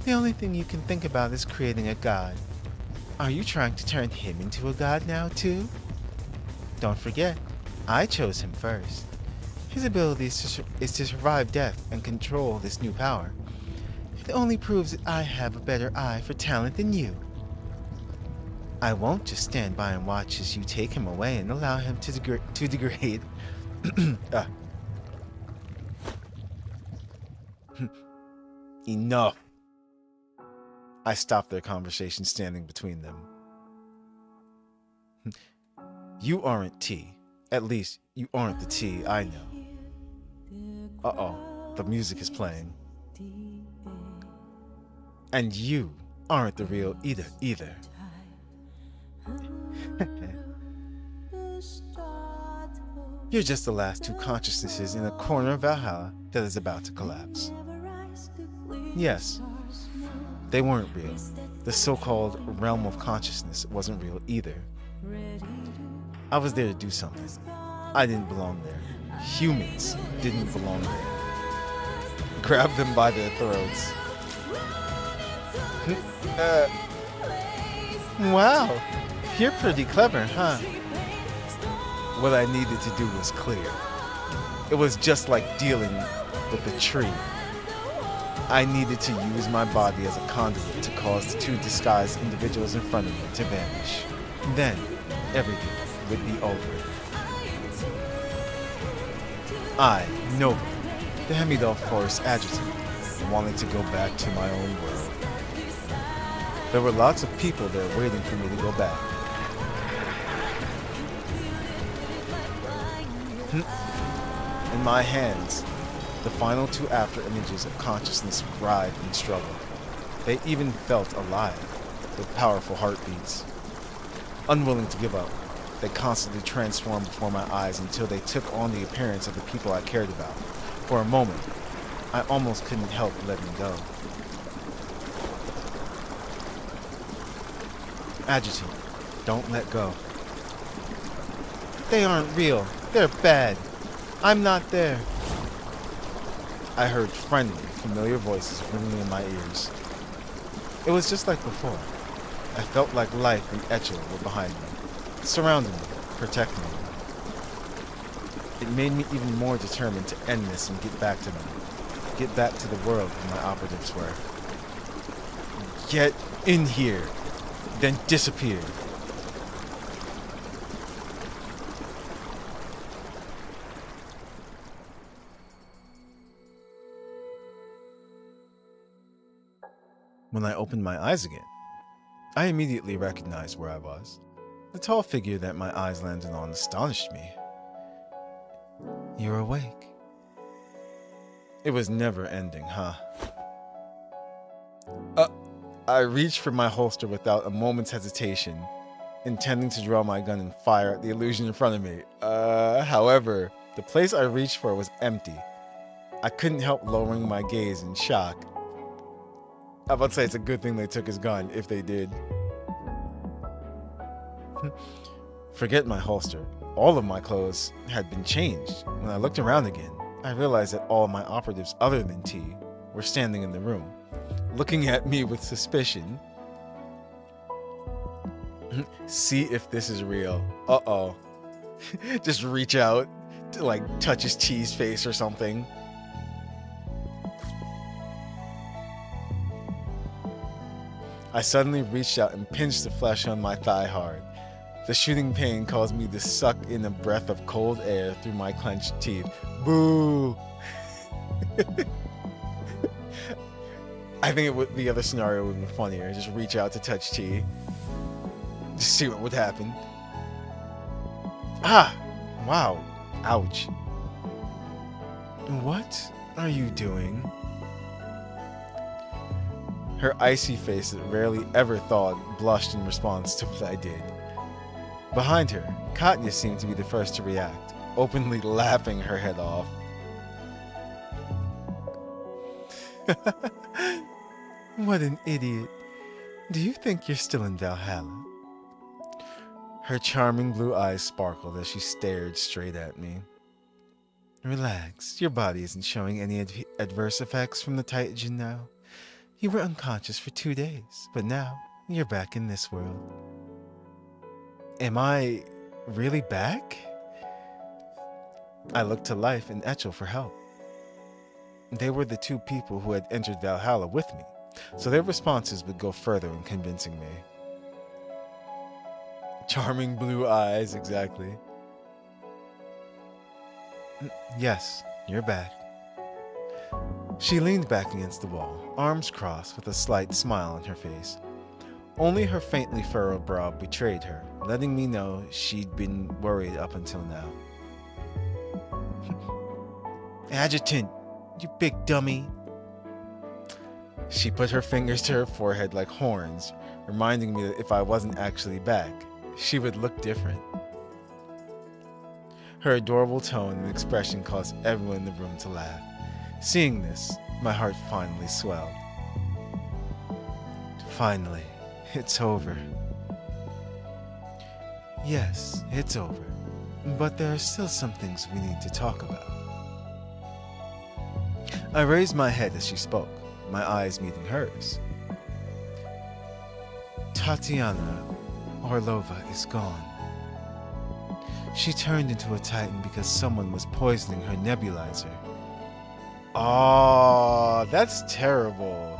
Speaker 4: The only thing you can think about is creating a god. Are you trying to turn him into a god now, too? Don't forget, I chose him first. His ability is to survive death and control this new power. It only proves that I have a better eye for talent than you. I won't just stand by and watch as you take him away and allow him to degrade. Enough. I stopped their conversation standing between them. You aren't T. At least, you aren't the T I know. Uh-oh, the music is playing. And you aren't the real either. You're just the last two consciousnesses in a corner of Valhalla that is about to collapse. Yes, they weren't real. The so-called realm of consciousness wasn't real either. I was there to do something. I didn't belong there. Humans didn't belong there. Grab them by their throats. Wow, you're pretty clever, huh? What I needed to do was clear. It was just like dealing with the tree. I needed to use my body as a conduit to cause the two disguised individuals in front of me to vanish. Then, everything would be over. I, Nova, the Hemidal Forest Adjutant, wanted to go back to my own world. There were lots of people there waiting for me to go back. In my hands, the final two after images of consciousness writhed and struggled. They even felt alive, with powerful heartbeats. Unwilling to give up, they constantly transformed before my eyes until they took on the appearance of the people I cared about. For a moment, I almost couldn't help letting go. Adjutant, don't let go. They aren't real. They're bad. I'm not there. I heard friendly, familiar voices ringing in my ears. It was just like before. I felt like life and Etchel were behind me, surrounding me, protecting me. It made me even more determined to end this and get back to them. Get back to the world where my operatives were. Get in here, then disappear. When I opened my eyes again, I immediately recognized where I was. The tall figure that my eyes landed on astonished me. You're awake. It was never ending, huh? I reached for my holster without a moment's hesitation, intending to draw my gun and fire at the illusion in front of me. However, the place I reached for was empty. I couldn't help lowering my gaze in shock. I was about to say it's a good thing they took his gun, if they did. Forget my holster.
Speaker 1: all of my clothes had been changed. When I looked around again, I realized that all of my operatives other than T were standing in the room, looking at me with suspicion. See if this is real. Uh-oh. Just reach out to like touch his T's face or something. I suddenly reached out and pinched the flesh on my thigh hard. The shooting pain caused me to suck in a breath of cold air through my clenched teeth. Boo! I think the other scenario would be funnier. Just reach out to touch T. Just see what would happen. Ah! Wow. Ouch.
Speaker 4: What are you doing?
Speaker 1: Her icy face that rarely ever thawed blushed in response to what I did. Behind her, Katya seemed to be the first to react, openly laughing her head off.
Speaker 4: What an idiot. Do you think you're still in Valhalla?
Speaker 1: Her charming blue eyes sparkled as she stared straight at me.
Speaker 4: Relax, your body isn't showing any adverse effects from the Titan now. You were unconscious for 2 days, but now you're back in this world.
Speaker 1: Am I really back? I looked to Life and Etchel for help. They were the two people who had entered Valhalla with me, so their responses would go further in convincing me. Charming blue eyes, exactly.
Speaker 4: Yes, you're back.
Speaker 1: She leaned back against the wall, arms crossed with a slight smile on her face. Only her faintly furrowed brow betrayed her, letting me know she'd been worried up until now.
Speaker 4: Adjutant, you big dummy.
Speaker 1: She put her fingers to her forehead like horns, reminding me that if I wasn't actually back, she would look different. Her adorable tone and expression caused everyone in the room to laugh. Seeing this, my heart finally swelled.
Speaker 4: Finally, it's over.
Speaker 1: Yes, it's over, but there are still some things we need to talk about. I raised my head as she spoke, my eyes meeting hers.
Speaker 4: Tatiana Orlova is gone. She turned into a Titan because someone was poisoning her nebulizer.
Speaker 1: Oh, that's terrible.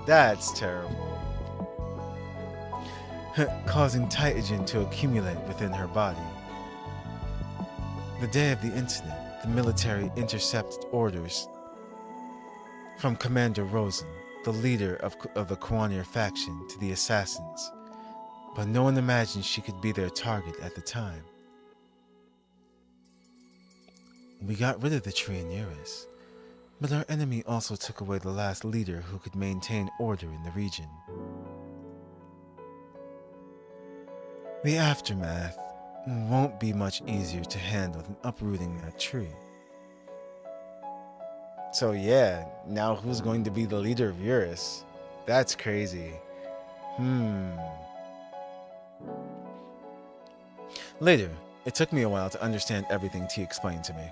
Speaker 1: That's terrible.
Speaker 4: Causing Titagen to accumulate within her body. The day of the incident, the military intercepted orders from Commander Rosen, the leader of the Kwanir faction, to the assassins, but no one imagined she could be their target at the time. We got rid of the tree in Eurus, but our enemy also took away the last leader who could maintain order in the region. The aftermath won't be much easier to handle than uprooting that tree.
Speaker 1: So yeah, now who's going to be the leader of Eurus? That's crazy. Later, it took me a while to understand everything T explained to me.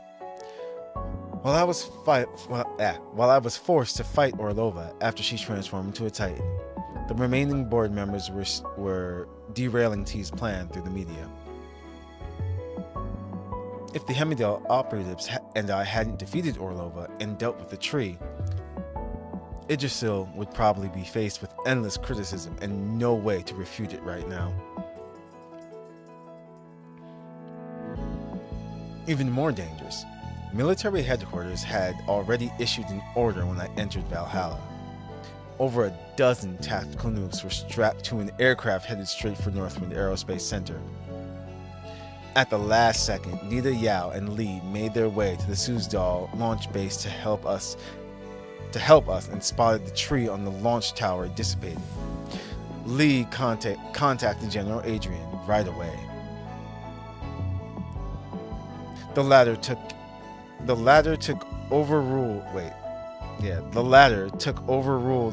Speaker 1: While I was forced to fight Orlova after she transformed into a Titan, the remaining board members were derailing T's plan through the media. If the Hemidel operatives and I hadn't defeated Orlova and dealt with the tree, Yggdrasil would probably be faced with endless criticism and no way to refute it right now. Even more dangerous, military headquarters had already issued an order when I entered Valhalla. Over a dozen tactical nukes were strapped to an aircraft headed straight for Northwind Aerospace Center. At the last second, Nida, Yao, and Lee made their way to the Suzdal launch base to help us and spotted the tree on the launch tower dissipating. Lee contacted General Adrian right away. The latter took overruled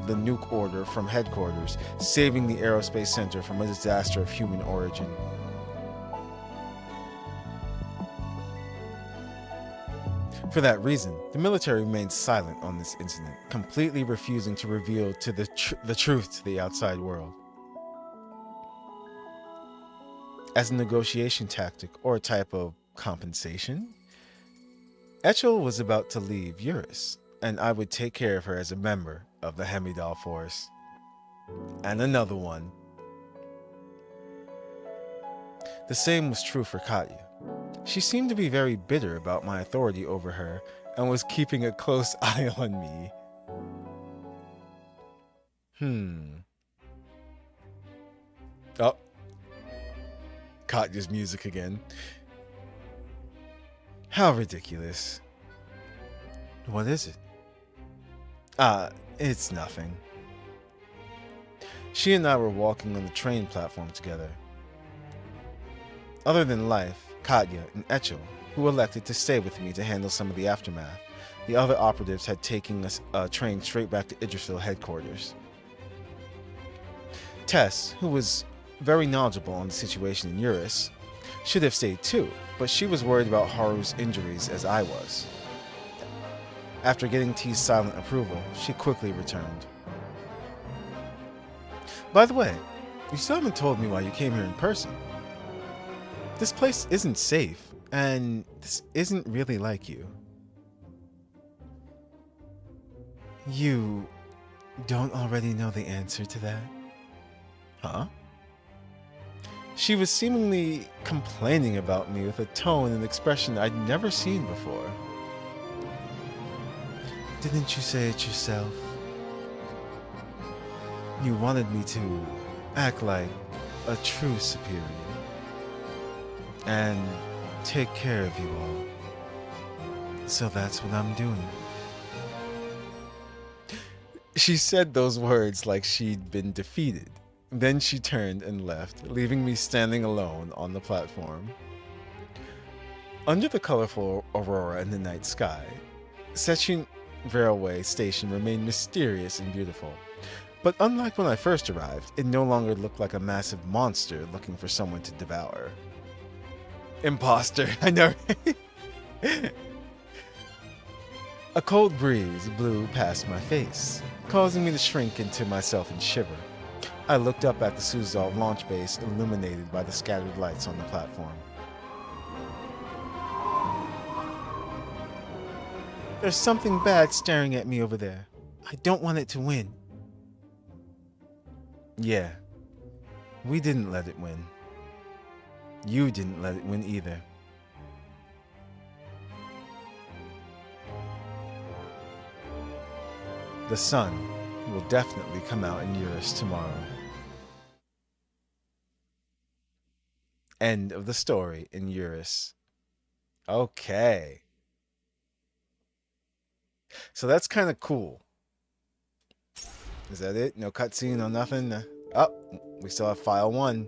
Speaker 1: the nuke order from headquarters, saving the aerospace center from a disaster of human origin. For that reason, the military remained silent on this incident, completely refusing to reveal the truth to the outside world. As a negotiation tactic or a type of compensation, Echel was about to leave Eurus, and I would take care of her as a member of the Hemidal force. And another one. The same was true for Katya. She seemed to be very bitter about my authority over her and was keeping a close eye on me. Oh. Katya's music again. How ridiculous.
Speaker 4: What is it?
Speaker 1: It's nothing. She and I were walking on the train platform together. Other than Life, Katya, and Echel, who elected to stay with me to handle some of the aftermath, the other operatives had taken a train straight back to Idrisville headquarters. Tess, who was very knowledgeable on the situation in Eurus, should have stayed too, but she was worried about Haru's injuries as I was. After getting T's silent approval, she quickly returned. By the way, you still haven't told me why you came here in person. This place isn't safe, and this isn't really like you.
Speaker 4: You don't already know the answer to that?
Speaker 1: Huh? She was seemingly complaining about me with a tone and expression I'd never seen before.
Speaker 4: Didn't you say it yourself? You wanted me to act like a true superior and take care of you all. So that's what I'm doing.
Speaker 1: She said those words like she'd been defeated. Then she turned and left, leaving me standing alone on the platform. Under the colorful aurora in the night sky, Sechin Railway Station remained mysterious and beautiful. But unlike when I first arrived, it no longer looked like a massive monster looking for someone to devour. Imposter, I know. A cold breeze blew past my face, causing me to shrink into myself and shiver. I looked up at the Suzal launch base illuminated by the scattered lights on the platform.
Speaker 4: There's something bad staring at me over there. I don't want it to win.
Speaker 1: Yeah, we didn't let it win. You didn't let it win either. The sun will definitely come out in Eurus tomorrow. End of the story in Eurus. Okay. So that's kind of cool. Is that it? No cutscene, no nothing? Oh, we still have file 1.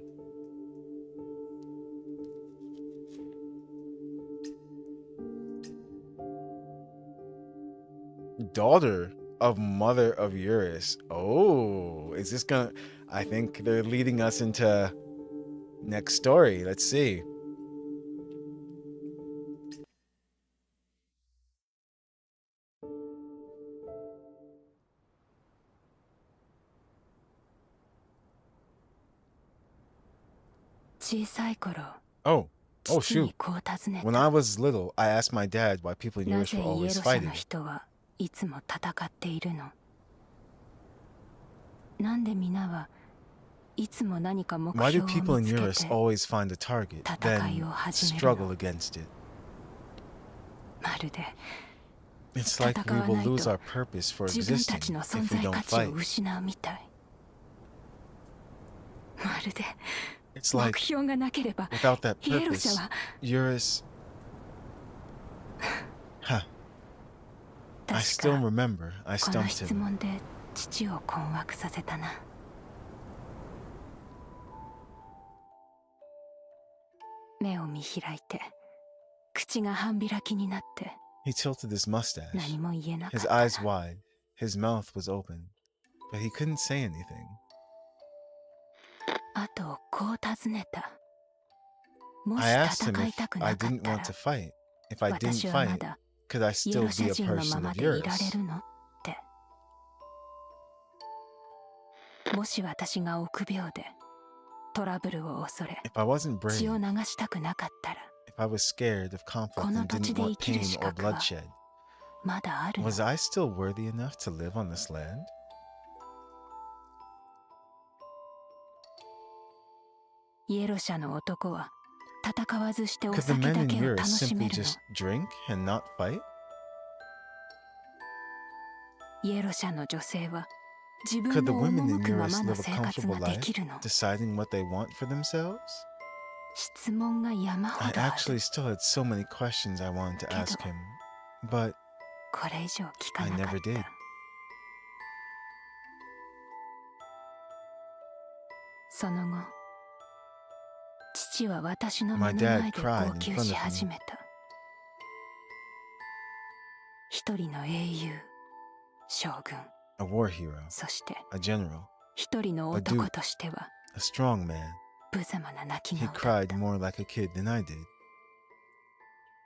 Speaker 1: Daughter of Mother of Eurus. Oh, is this gonna... I think they're leading us into next story. Let's see. Oh shoot. When I was little, I asked my dad why people in Eurus were always fighting. Why do people in Eurus always find a target, then struggle against it? It's like we will lose our purpose for existing if we don't fight. It's like, without that purpose, Eurus... Huh. I still remember I stumped him. He tilted his mustache, his eyes wide, his mouth was open, but he couldn't say anything. I asked him if I didn't want to fight. If I didn't fight, could I
Speaker 2: ユ
Speaker 1: still
Speaker 2: ロシ
Speaker 1: be
Speaker 2: ャ
Speaker 1: a
Speaker 2: 人のま
Speaker 1: person
Speaker 2: ま
Speaker 1: of
Speaker 2: でいられ
Speaker 1: yours?
Speaker 2: るのって。もし私が臆病でトラブルを恐れ
Speaker 1: If I wasn't
Speaker 2: 血
Speaker 1: brave,
Speaker 2: を流したくなかったら
Speaker 1: if I was scared of conflict
Speaker 2: この
Speaker 1: and
Speaker 2: 土地
Speaker 1: didn't
Speaker 2: で
Speaker 1: want
Speaker 2: 生きる
Speaker 1: pain
Speaker 2: 資
Speaker 1: or
Speaker 2: 格は
Speaker 1: bloodshed,
Speaker 2: まだあるの。
Speaker 1: was I still worthy enough to live on this land?
Speaker 2: イエロ社の男は戦わずしてお
Speaker 1: Could the
Speaker 2: 酒
Speaker 1: men
Speaker 2: だ
Speaker 1: in
Speaker 2: けを
Speaker 1: yours
Speaker 2: 楽し
Speaker 1: simply
Speaker 2: めるの。
Speaker 1: just drink and not fight?
Speaker 2: イエロ社の女性は自
Speaker 1: Could
Speaker 2: 分
Speaker 1: the
Speaker 2: の
Speaker 1: women
Speaker 2: 赴
Speaker 1: in
Speaker 2: くま
Speaker 1: yours
Speaker 2: まの
Speaker 1: live a
Speaker 2: 生活
Speaker 1: comfortable
Speaker 2: がで
Speaker 1: life,
Speaker 2: きるの。
Speaker 1: deciding what they want for themselves?
Speaker 2: 質問が山
Speaker 1: I
Speaker 2: ほどあ
Speaker 1: actually
Speaker 2: る。
Speaker 1: still had so many questions I wanted to ask him, but
Speaker 2: これ以上聞か
Speaker 1: I
Speaker 2: なか
Speaker 1: never
Speaker 2: った。
Speaker 1: did.
Speaker 2: その後、父は私の
Speaker 1: My
Speaker 2: 目の
Speaker 1: dad
Speaker 2: 前で
Speaker 1: cried
Speaker 2: 号
Speaker 1: in
Speaker 2: 泣
Speaker 1: front
Speaker 2: し
Speaker 1: of
Speaker 2: 始
Speaker 1: me.
Speaker 2: めた。一人の英雄、将軍、
Speaker 1: A war hero,
Speaker 2: そして
Speaker 1: a general,
Speaker 2: 一人の男としては
Speaker 1: a strong man.
Speaker 2: 無様な泣き
Speaker 1: He
Speaker 2: 顔だっ
Speaker 1: cried
Speaker 2: た。
Speaker 1: more like a kid than I did.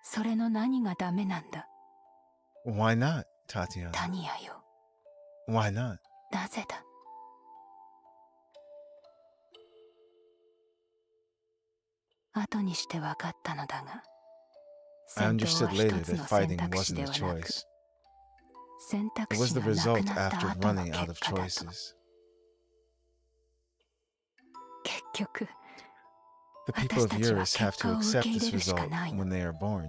Speaker 2: それの何がダメなんだ、
Speaker 1: Why not, Tatiana?
Speaker 2: タニアよ。
Speaker 1: Why not?
Speaker 2: なぜだ。後にして分かったのだが、
Speaker 1: I
Speaker 2: 戦闘
Speaker 1: understood
Speaker 2: は
Speaker 1: later
Speaker 2: 一つ
Speaker 1: that
Speaker 2: の選
Speaker 1: fighting
Speaker 2: 択肢
Speaker 1: wasn't
Speaker 2: で
Speaker 1: a
Speaker 2: はなく、
Speaker 1: choice.
Speaker 2: 選択
Speaker 1: It was
Speaker 2: 肢
Speaker 1: the
Speaker 2: がな
Speaker 1: result
Speaker 2: くなった
Speaker 1: after
Speaker 2: 後の
Speaker 1: running out
Speaker 2: 結
Speaker 1: of
Speaker 2: 果だと。
Speaker 1: choices.
Speaker 2: 結局、
Speaker 1: The people of
Speaker 2: 私たちは
Speaker 1: Eurus have
Speaker 2: 結果
Speaker 1: to
Speaker 2: を受
Speaker 1: accept
Speaker 2: け入
Speaker 1: this
Speaker 2: れるしか
Speaker 1: result
Speaker 2: ないの。
Speaker 1: when they are born.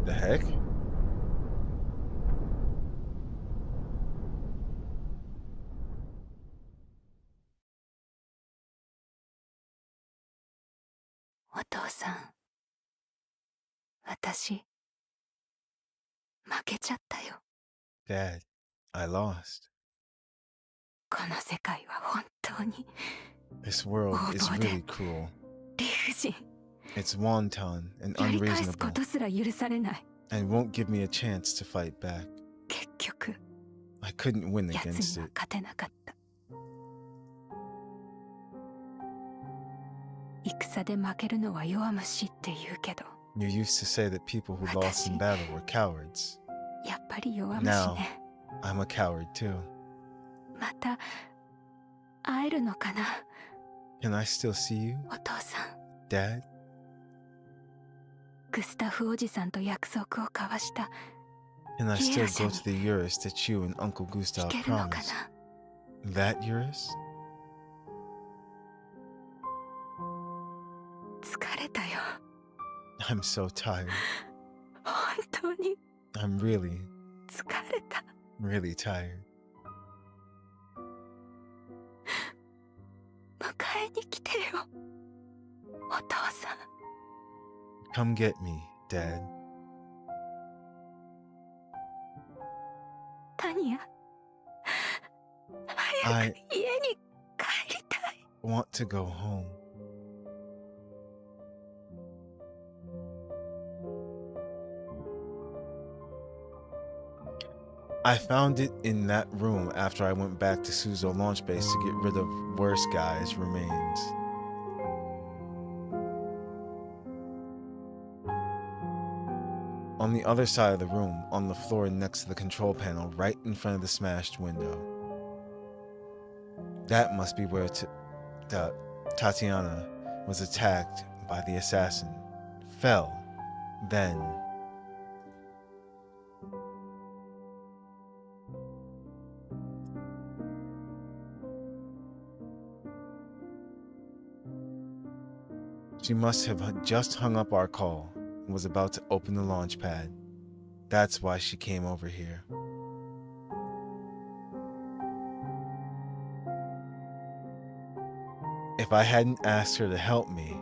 Speaker 1: The heck?
Speaker 2: お父さん、私、負けちゃったよ。
Speaker 1: Dad, I lost.
Speaker 2: この世界は本当に
Speaker 1: This world is really cruel.
Speaker 2: 理不尽。
Speaker 1: It's wanton and
Speaker 2: やり返すこ
Speaker 1: unreasonable
Speaker 2: とすら許されない。
Speaker 1: and won't give me a chance to fight back.
Speaker 2: 結局、
Speaker 1: I couldn't win
Speaker 2: 奴
Speaker 1: against
Speaker 2: には
Speaker 1: it.
Speaker 2: 勝てなかった。戦で負けるのは弱虫って言うけど、
Speaker 1: You used to say that people who lost in battle were cowards.
Speaker 2: やっぱり弱虫
Speaker 1: Now,
Speaker 2: ね。
Speaker 1: I'm a coward too.
Speaker 2: また会えるのかな、
Speaker 1: Can I still see you,
Speaker 2: お父さん。
Speaker 1: Dad?
Speaker 2: グスタフおじさんと約束を交わした。
Speaker 1: Can I still
Speaker 2: Yes,
Speaker 1: go to the Eurus that you and Uncle
Speaker 2: い
Speaker 1: Gustav
Speaker 2: けるのか
Speaker 1: promised?
Speaker 2: な。
Speaker 1: That Eurus?
Speaker 2: 疲れたよ。
Speaker 1: I'm so tired.
Speaker 2: 本当に
Speaker 1: I'm really,
Speaker 2: 疲れた。
Speaker 1: really tired.
Speaker 2: 迎えに来てよ、お父さん。
Speaker 1: Come get me, Dad.
Speaker 2: タニア、 早
Speaker 1: I
Speaker 2: く家に帰りたい。
Speaker 1: want to go home. I found it in that room after I went back to Suzo launch base to get rid of worse guys' remains. On the other side of the room, on the floor next to the control panel, right in front of the smashed window. That must be where Tatiana was attacked by the assassin, fell, then... She must have just hung up our call and was about to open the launch pad. That's why she came over here. If I hadn't asked her to help me,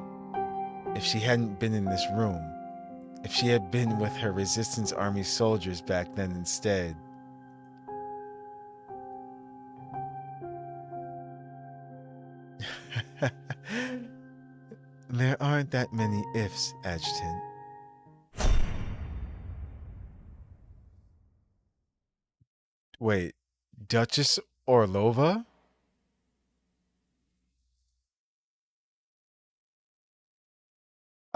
Speaker 1: if she hadn't been in this room, if she had been with her resistance army soldiers back then instead,
Speaker 4: There aren't that many ifs, Adjutant. Wait, Duchess Orlova?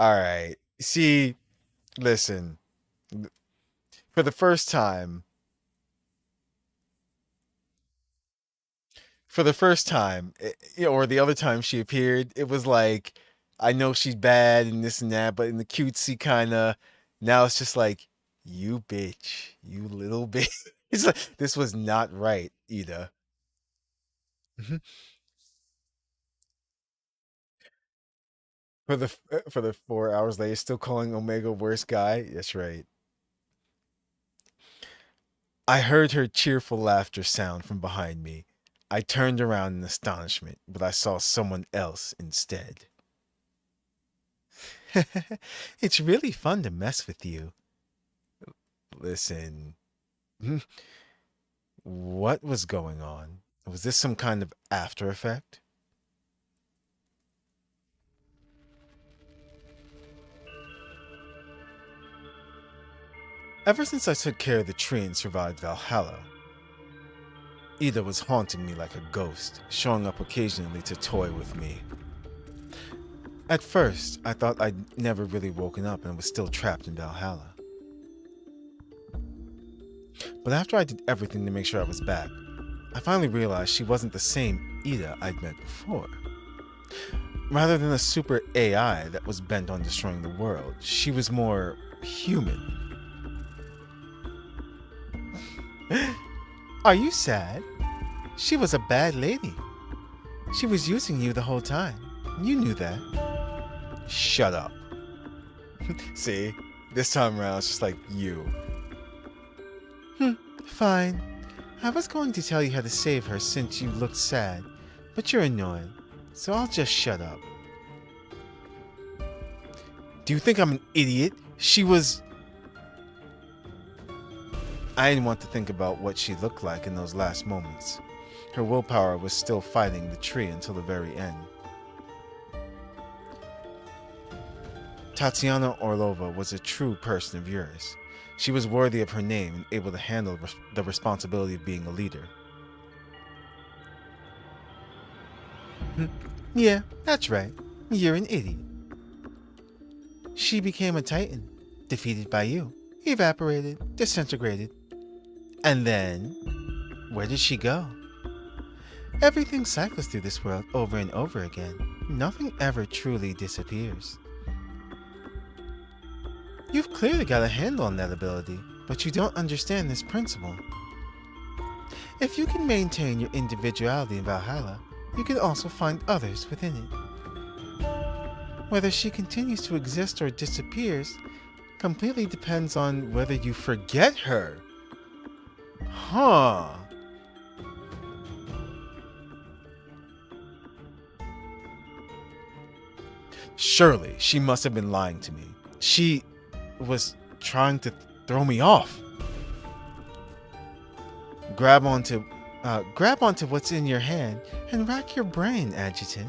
Speaker 4: Alright. See, listen. For the first time, or the other time she appeared, it was like, I know she's bad and this and that, but in the cutesy kind of, now it's just like, you bitch, you little bitch. It's like, this was not right, Ida. For the 4 hours later, still calling Omega worst guy. That's right. I heard her cheerful laughter sound from behind me. I turned around in astonishment, but I saw someone else instead. It's really fun to mess with you. Listen, what was going on? Was this some kind of after effect? Ever since I took care of the tree and survived Valhalla, Ida was haunting me like a ghost, showing up occasionally to toy with me. At first, I thought I'd never really woken up and was still trapped in Valhalla. But after I did everything to make sure I was back, I finally realized she wasn't the same Ida I'd met before. Rather than a super AI that was bent on destroying the world, she was more human. Are you sad? She was a bad lady. She was using you the whole time. You knew that. Shut up. See, this time around it's just like you. Fine. I was going to tell you how to save her since you looked sad, but you're annoyed, so I'll just shut up. Do you think I'm an idiot? She was... I didn't want to think about what she looked like in those last moments. Her willpower was still fighting the tree until the very end. Tatiana Orlova was a true person of yours. She was worthy of her name and able to handle the responsibility of being a leader. Yeah, that's right. You're an idiot. She became a titan, defeated by you, evaporated, disintegrated. And then, where did she go? Everything cycles through this world over and over again. Nothing ever truly disappears. You've clearly got a handle on that ability, but you don't understand this principle. If you can maintain your individuality in Valhalla, you can also find others within it. Whether she continues to exist or disappears completely depends on whether you forget her. Huh. Surely she must have been lying to me. She was trying to throw me off. Grab onto what's in your hand and rack your brain, Adjutant.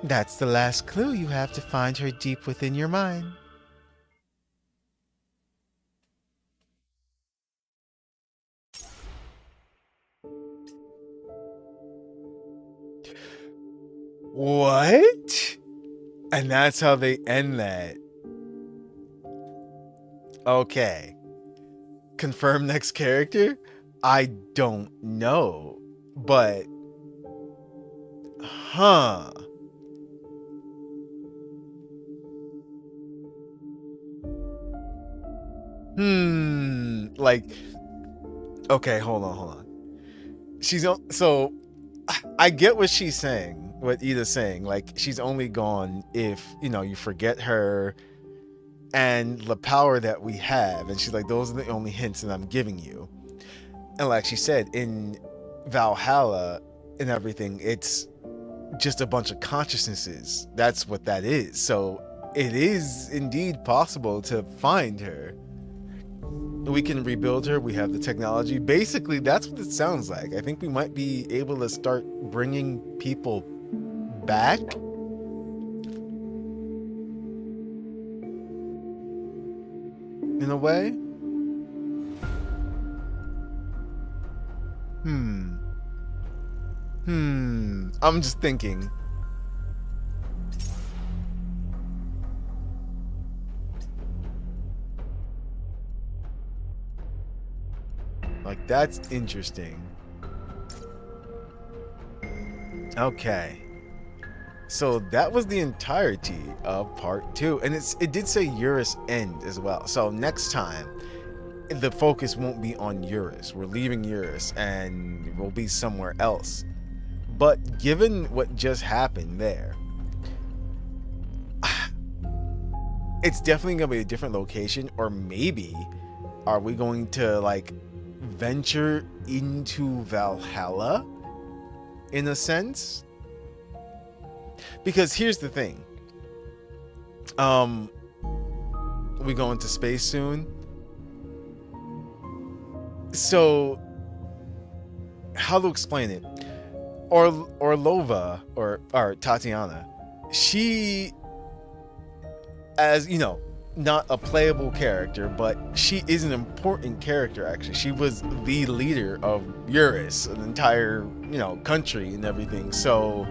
Speaker 4: That's the last clue you have to find her deep within your mind. What? And that's how they end that. Okay. Confirm next character? I don't know. But... Huh. Like... Okay, hold on. So... I get what she's saying. What Ida's saying. Like, she's only gone if, you forget her... and the power that we have, and she's like, those are the only hints that I'm giving you. And like she said, in Valhalla and everything, it's just a bunch of consciousnesses. That's what that is. So it is indeed possible to find her. We can rebuild her. We have the technology. Basically, that's what it sounds like. I think we might be able to start bringing people back
Speaker 1: in a way. I'm just thinking. Like, that's interesting. Okay. So that was the entirety of part 2. And it did say Eurus End as well. So next time, the focus won't be on Eurus. We're leaving Eurus and we'll be somewhere else. But given what just happened there, it's definitely going to be a different location. Or maybe, are we going to, like, venture into Valhalla in a sense? Because here's the thing. We go into space soon. So, how to explain it? Orlova or Tatiana, she, as you know, not a playable character, but she is an important character. Actually, she was the leader of Eurus, an entire, you know, country and everything. So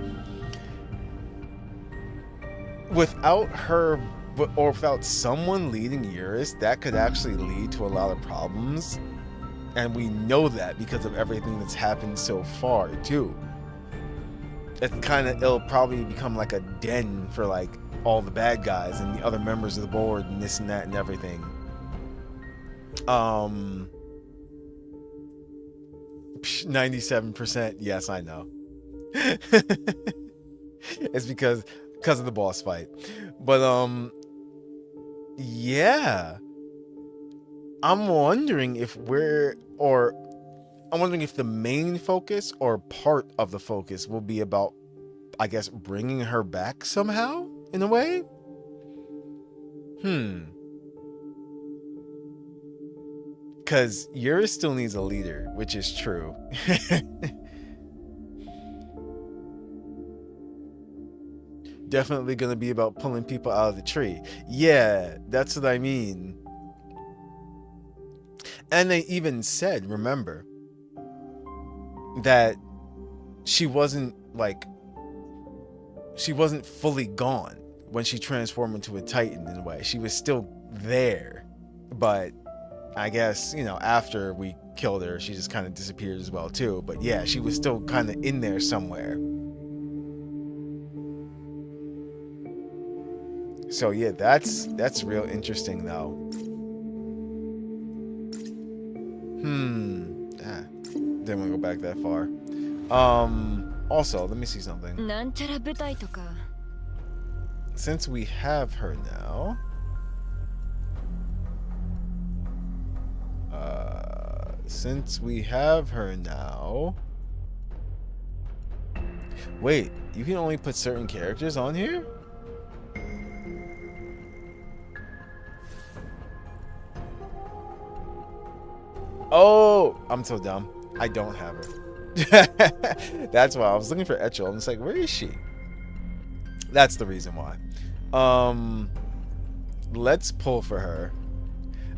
Speaker 1: without her, or without someone leading Eurus, that could actually lead to a lot of problems, and we know that because of everything that's happened so far too. It'll probably become like a den for like all the bad guys and the other members of the board and this and that and everything. 97%, yes, I know. It's because of the boss fight. But yeah, I'm wondering if the main focus or part of the focus will be about, I guess, bringing her back somehow, in a way? Because Eurus still needs a leader, which is true. Definitely going to be about pulling people out of the tree. Yeah, that's what I mean. And they even said, remember, that she wasn't fully gone when she transformed into a Titan in a way. She was still there, but I guess, you know, after we killed her, she just kind of disappeared as well too. But yeah, she was still kind of in there somewhere. So yeah, that's real interesting though. Didn't want to go back that far. Also, let me see something. Since we have her now, wait, you can only put certain characters on here? Oh, I'm so dumb. I don't have her. That's why I was looking for Echel. I'm just like, where is she? That's the reason why. Let's pull for her.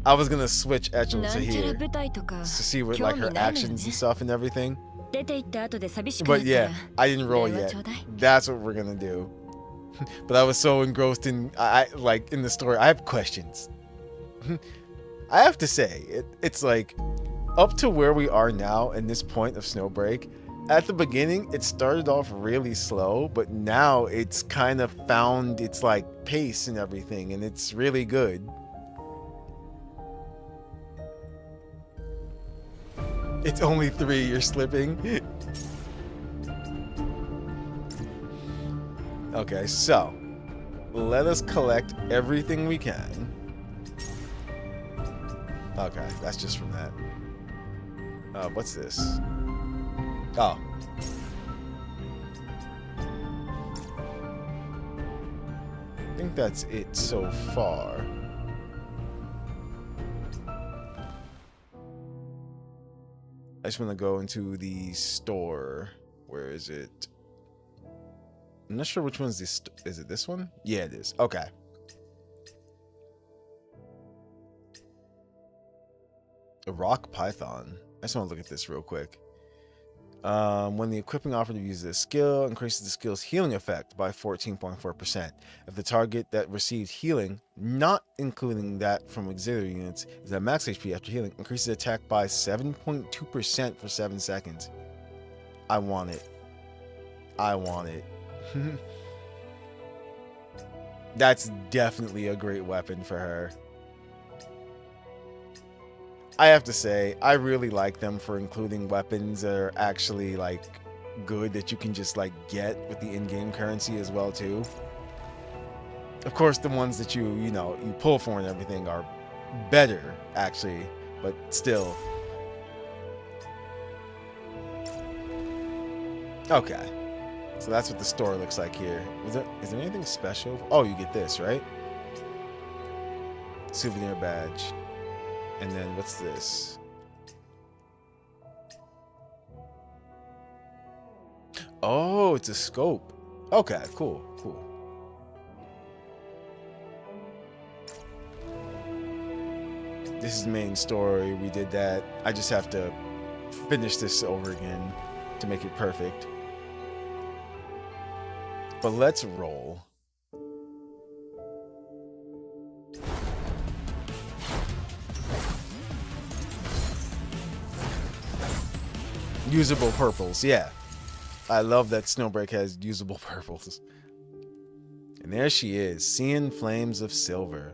Speaker 1: I was gonna switch Echel to here to see what, like, her actions and stuff and everything. But yeah, I didn't roll yet. That's what we're gonna do. But I was so engrossed in in the story. I have questions. I have to say, it's like, up to where we are now in this point of Snowbreak, at the beginning it started off really slow, but now it's kind of found its like pace and everything, and it's really good. It's only 3, you're slipping. Okay, so let us collect everything we can. Okay, that's just from that. What's this? Oh. I think that's it so far. I just want to go into the store. Where is it? I'm not sure which one's this. Is it this one? Yeah, it is. Okay. A rock python. I just want to look at this real quick. When the equipping operative uses a skill, increases the skill's healing effect by 14.4%. If the target that receives healing, not including that from auxiliary units, is at max HP after healing, increases attack by 7.2% for 7 seconds. I want it. I want it. That's definitely a great weapon for her. I have to say, I really like them for including weapons that are actually like good that you can just like get with the in-game currency as well too. Of course, the ones that you pull for and everything are better actually, but still. Okay, so that's what the store looks like here. Is there anything special? Oh, you get this, right? Souvenir badge. And then what's this? Oh, it's a scope. Okay, cool. This is the main story. We did that. I just have to finish this over again to make it perfect. But let's roll. Usable purples, yeah. I love that Snowbreak has usable purples. And there she is, seeing flames of silver.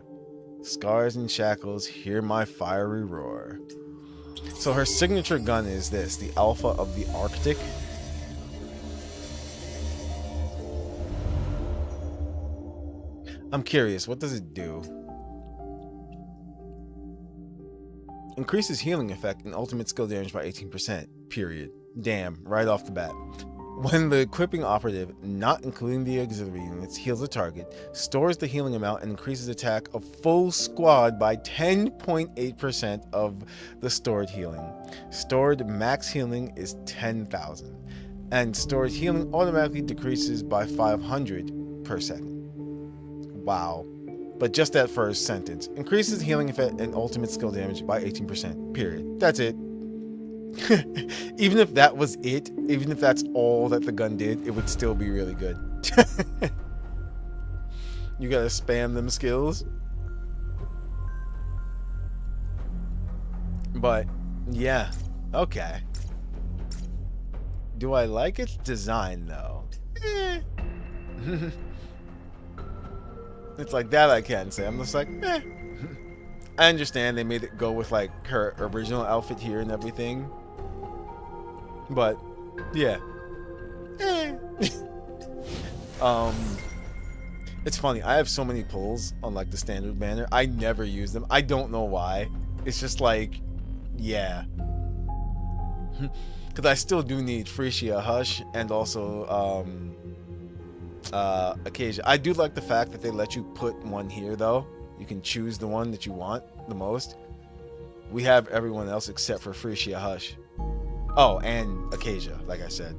Speaker 1: Scars and shackles, hear my fiery roar. So her signature gun is this, the Alpha of the Arctic. I'm curious, what does it do? Increases healing effect and ultimate skill damage by 18%. Period. Damn, right off the bat. When the equipping operative, not including the auxiliary units, heals a target, stores the healing amount and increases attack of full squad by 10.8% of the stored healing. Stored max healing is 10,000. And stored healing automatically decreases by 500 per second. Wow. But just that first sentence. Increases healing effect and ultimate skill damage by 18%. Period. That's it. Even if that was it, even if that's all that the gun did, it would still be really good. You gotta spam them skills. But, yeah. Okay. Do I like its design, though? It's like that I can say. I'm just like, eh. I understand they made it go with like her original outfit here and everything. But, yeah. Eh. It's funny. I have so many pulls on like the standard banner. I never use them. I don't know why. It's just like, yeah. Because I still do need Frisia Hush and also Occasion. I do like the fact that they let you put one here though. You can choose the one that you want the most. We have everyone else except for Frisia Hush. Oh, and Acacia, like I said.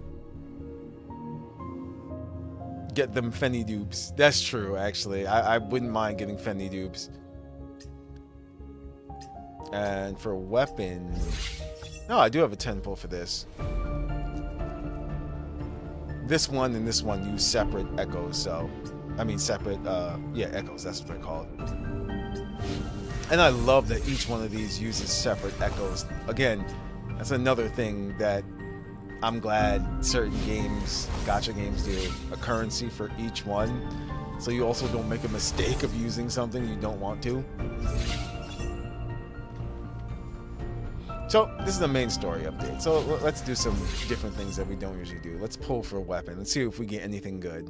Speaker 1: Get them Fenny dupes. That's true, actually. I wouldn't mind getting Fenny dupes. And for weapon... No, I do have a 10 pull for this. This one and this one use separate echoes, so... I mean, separate, yeah, echoes, that's what they're called. And I love that each one of these uses separate echoes. Again, that's another thing that I'm glad certain games, gacha games, do a currency for each one. So you also don't make a mistake of using something you don't want to. So this is the main story update. So let's do some different things that we don't usually do. Let's pull for a weapon. Let's see if we get anything good.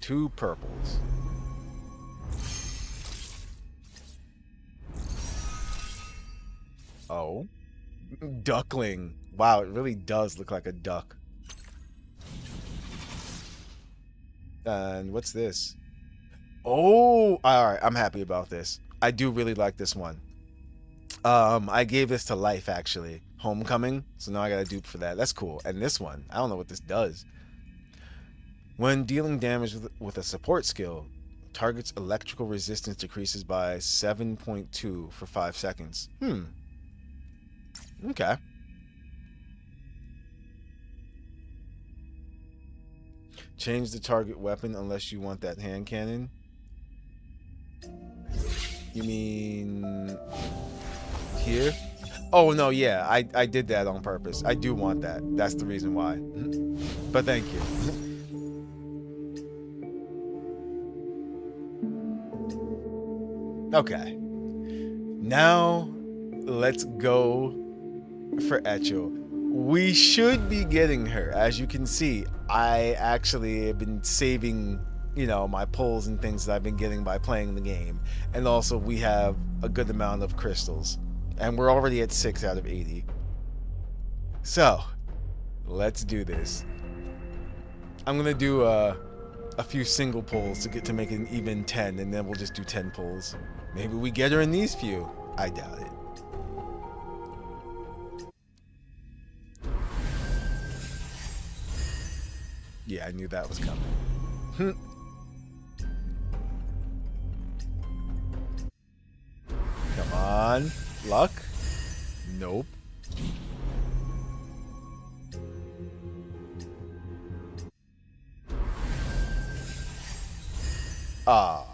Speaker 1: Two purples. Oh. Duckling. Wow, it really does look like a duck. And what's this? Oh, alright, I'm happy about this. I do really like this one. I gave this to Life, actually. Homecoming. So now I got a dupe for that. That's cool. And this one, I don't know what this does. When dealing damage with a support skill, target's electrical resistance decreases by 7.2 for 5 seconds. Okay. Change the target weapon unless you want that hand cannon. You mean here? Oh no, yeah, I did that on purpose. I do want that. That's the reason why. But thank you. Okay. Now let's go for Echo. We should be getting her. As you can see, I actually have been saving, you know, my pulls and things that I've been getting by playing the game. And also we have a good amount of crystals. And we're already at 6 out of 80. So, let's do this. I'm gonna do a few single pulls to make it an even 10, and then we'll just do 10 pulls. Maybe we get her in these few. I doubt it. Yeah, I knew that was coming. Come on. Luck? Nope. Ah.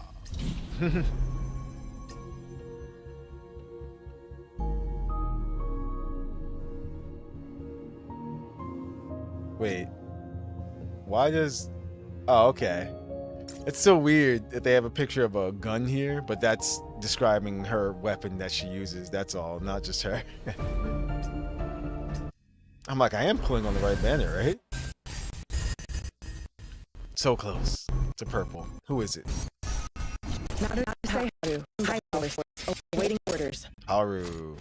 Speaker 1: Wait. Why does... Oh, okay. It's so weird that they have a picture of a gun here, but that's describing her weapon that she uses. That's all, not just her. I'm like, I am pulling on the right banner, right? So close to purple. Who is it?
Speaker 5: Awaiting orders.
Speaker 1: Haru.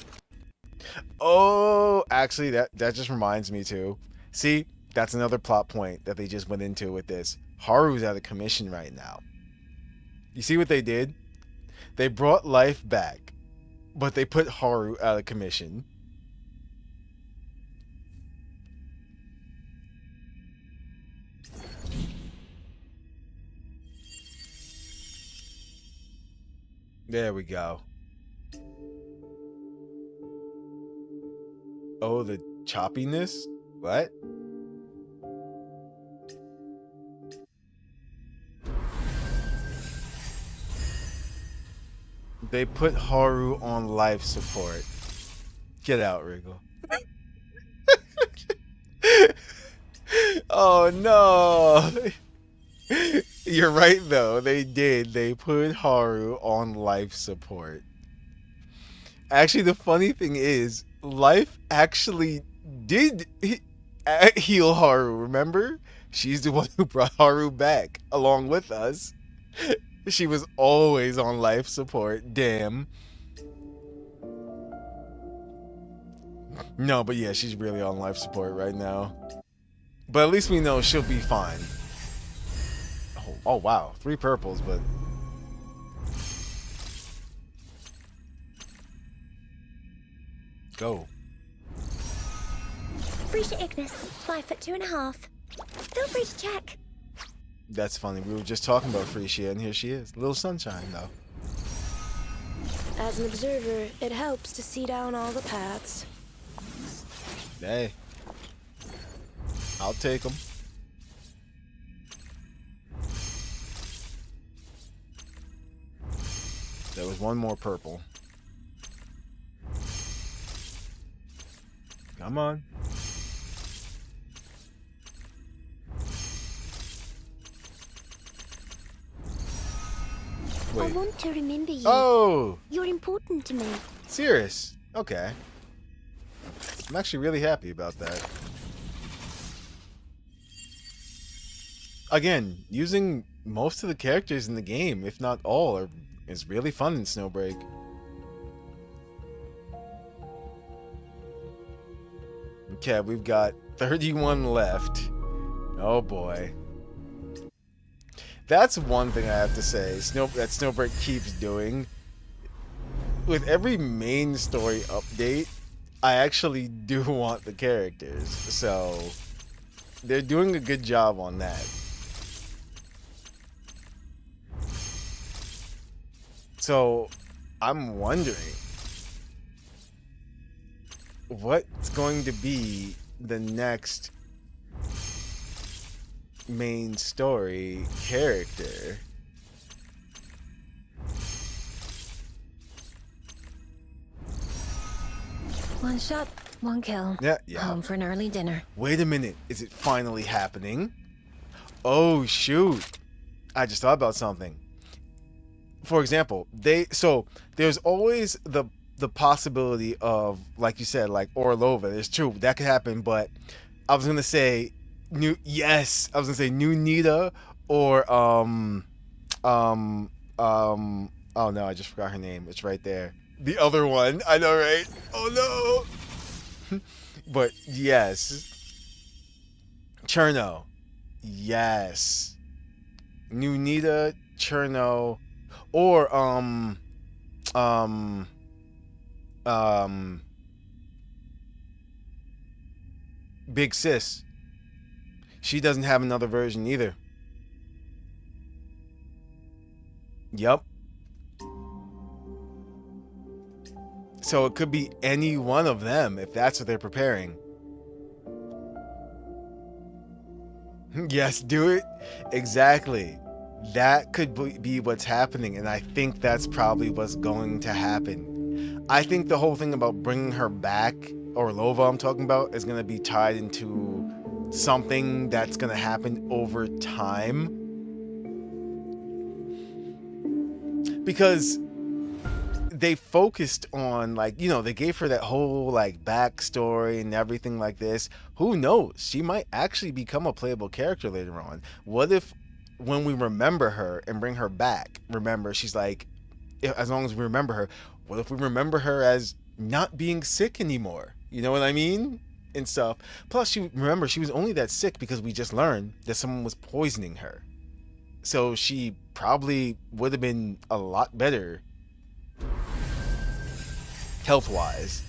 Speaker 1: Oh, actually, that just reminds me too. See, that's another plot point that they just went into with this. Haru's out of commission right now. You see what they did? They brought life back, but they put Haru out of commission. There we go. Oh, the choppiness? What? They put Haru on life support. Get out, Wriggle. Oh no. You're right though. They did. They put Haru on life support. Actually, the funny thing is, life actually did heal Haru, remember? She's the one who brought Haru back along with us. She was always on life support. Damn. No, but yeah, she's really on life support right now. But at least we know she'll be fine. Oh wow. 3 purples, but... Go.
Speaker 3: Appreciate Ignis. 5'2.5". Feel free to check.
Speaker 1: That's funny. We were just talking about Frisia, and here she is. Little sunshine, though.
Speaker 5: As an observer, it helps to see down all the paths.
Speaker 1: Hey. I'll take them. There was one more purple. Come on.
Speaker 3: I
Speaker 1: Wait.
Speaker 3: want to remember you.
Speaker 1: Oh!
Speaker 3: You're important to me.
Speaker 1: Serious? Okay. I'm actually really happy about that. Again, using most of the characters in the game, if not all, is really fun in Snowbreak. Okay, we've got 31 left. Oh boy. That's one thing I have to say that Snowbreak keeps doing. With every main story update, I actually do want the characters. So, they're doing a good job on that. So I'm wondering what's going to be the next main story character.
Speaker 5: One shot, one kill.
Speaker 1: Yeah.
Speaker 5: Home for an early dinner.
Speaker 1: Wait a minute. Is it finally happening? Oh, shoot. I just thought about something. For example, there's always the possibility of, like you said, like Orlova. It's true. That could happen, but I was going to say new Nita or oh no, I just forgot her name. It's right there. The other one. I know, right? Oh no. But yes. Cherno. Yes. New Nita, Cherno, or Big Sis. She doesn't have another version either. Yep. So it could be any one of them if that's what they're preparing. Yes, do it. Exactly. That could be what's happening, and I think that's probably what's going to happen. I think the whole thing about bringing her back, or Lova I'm talking about, is going to be tied into something that's going to happen over time. Because they focused on, like, you know, they gave her that whole, like, backstory and everything like this. Who knows? She might actually become a playable character later on. What if when we remember her and bring her back, remember, she's like, as long as we remember her, what if we remember her as not being sick anymore? You know what I mean? And stuff. Plus, remember, she was only that sick because we just learned that someone was poisoning her. So she probably would have been a lot better health-wise.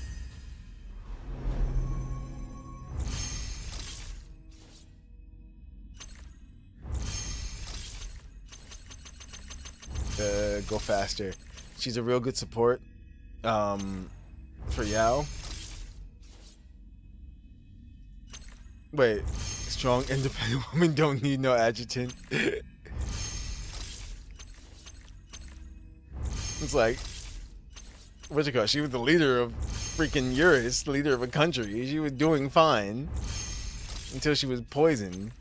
Speaker 1: Go faster. She's a real good support for Yao. Wait, strong, independent women don't need no adjutant. It's like, what's it called? She was the leader of freaking Eurus, leader of a country. She was doing fine until she was poisoned.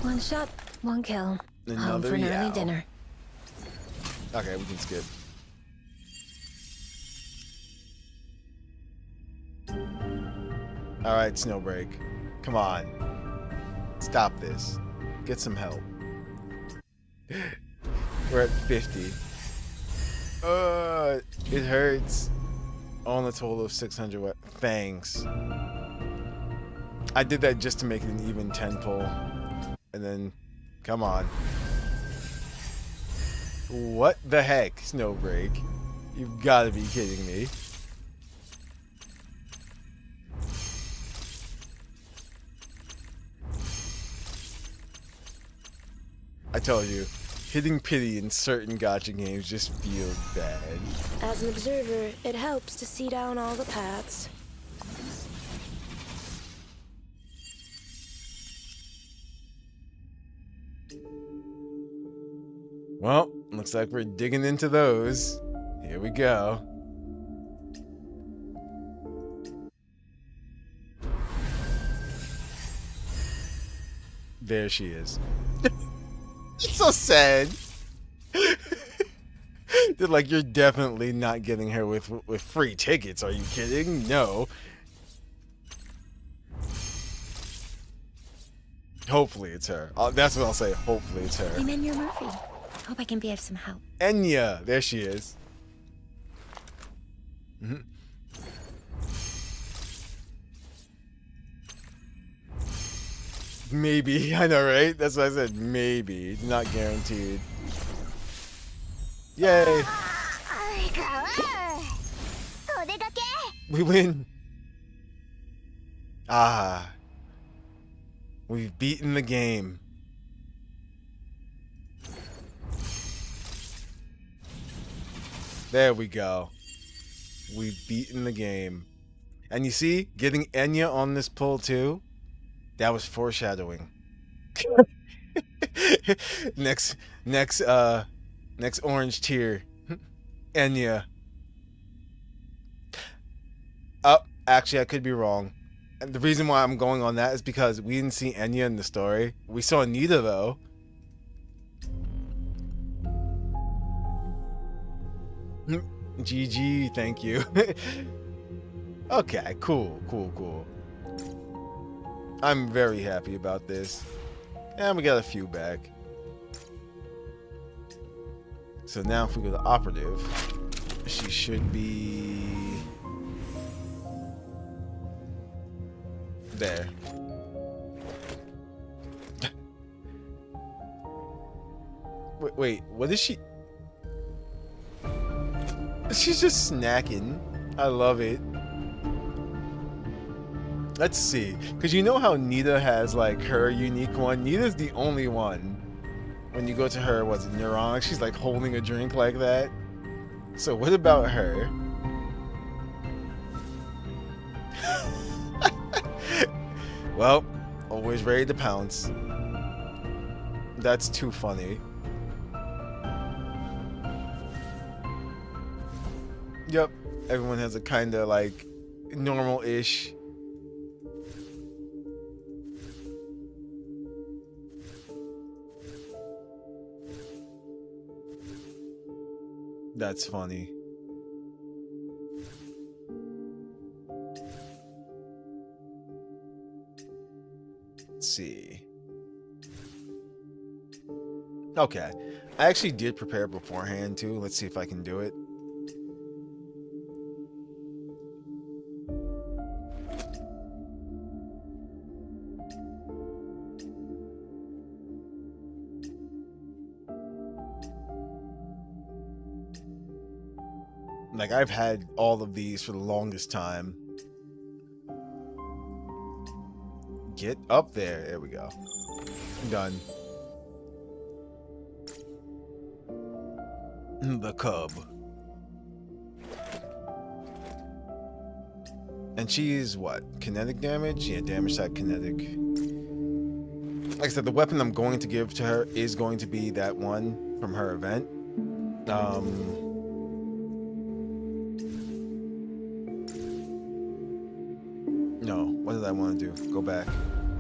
Speaker 5: One shot, one kill. Home for an early dinner.
Speaker 1: Okay, we can skip. Alright, Snowbreak. Come on. Stop this. Get some help. We're at 50. It hurts. On a total of 600. Thanks. I did that just to make it an even 10 pull. And then, come on. What the heck, Snowbreak? You've got to be kidding me. I told you, hitting pity in certain gacha games just feels bad.
Speaker 5: As an observer, it helps to see down all the paths.
Speaker 1: Well, looks like we're digging into those. Here we go. There she is. It's so sad. They're like, you're definitely not getting her with free tickets. Are you kidding? No. Hopefully it's her. That's what I'll say. Hopefully it's her.
Speaker 5: I'm Enya Murphy. Hope I can be of some help.
Speaker 1: Enya. There she is. Mm-hmm. Maybe. I know, right? That's what I said. Maybe. Not guaranteed. Yay. We win. Ah. We've beaten the game. There we go. We've beaten the game. And you see, getting Enya on this pull too, that was foreshadowing. next orange tier. Enya. Oh, actually I could be wrong. And the reason why I'm going on that is because we didn't see Enya in the story. We saw Nita though. GG, thank you. Okay, cool. I'm very happy about this. And we got a few back. So now if we go to operative, she should be there. Wait, what is she? She's just snacking. I love it. Let's see, because you know how Nita has like her unique one. Nita's the only one. When you go to her, what's it, Neuron? She's like holding a drink like that. So what about her? Well, always ready to pounce. That's too funny. Yep, everyone has a kind of like normal-ish. That's funny. Let's see. Okay, I actually did prepare beforehand too. Let's see if I can do it. Like, I've had all of these for the longest time. Get up there. There we go. Done. The cub. And she's what? Kinetic damage? Yeah, damage type kinetic. Like I said, the weapon I'm going to give to her is going to be that one from her event. No, what did I want to do? Go back.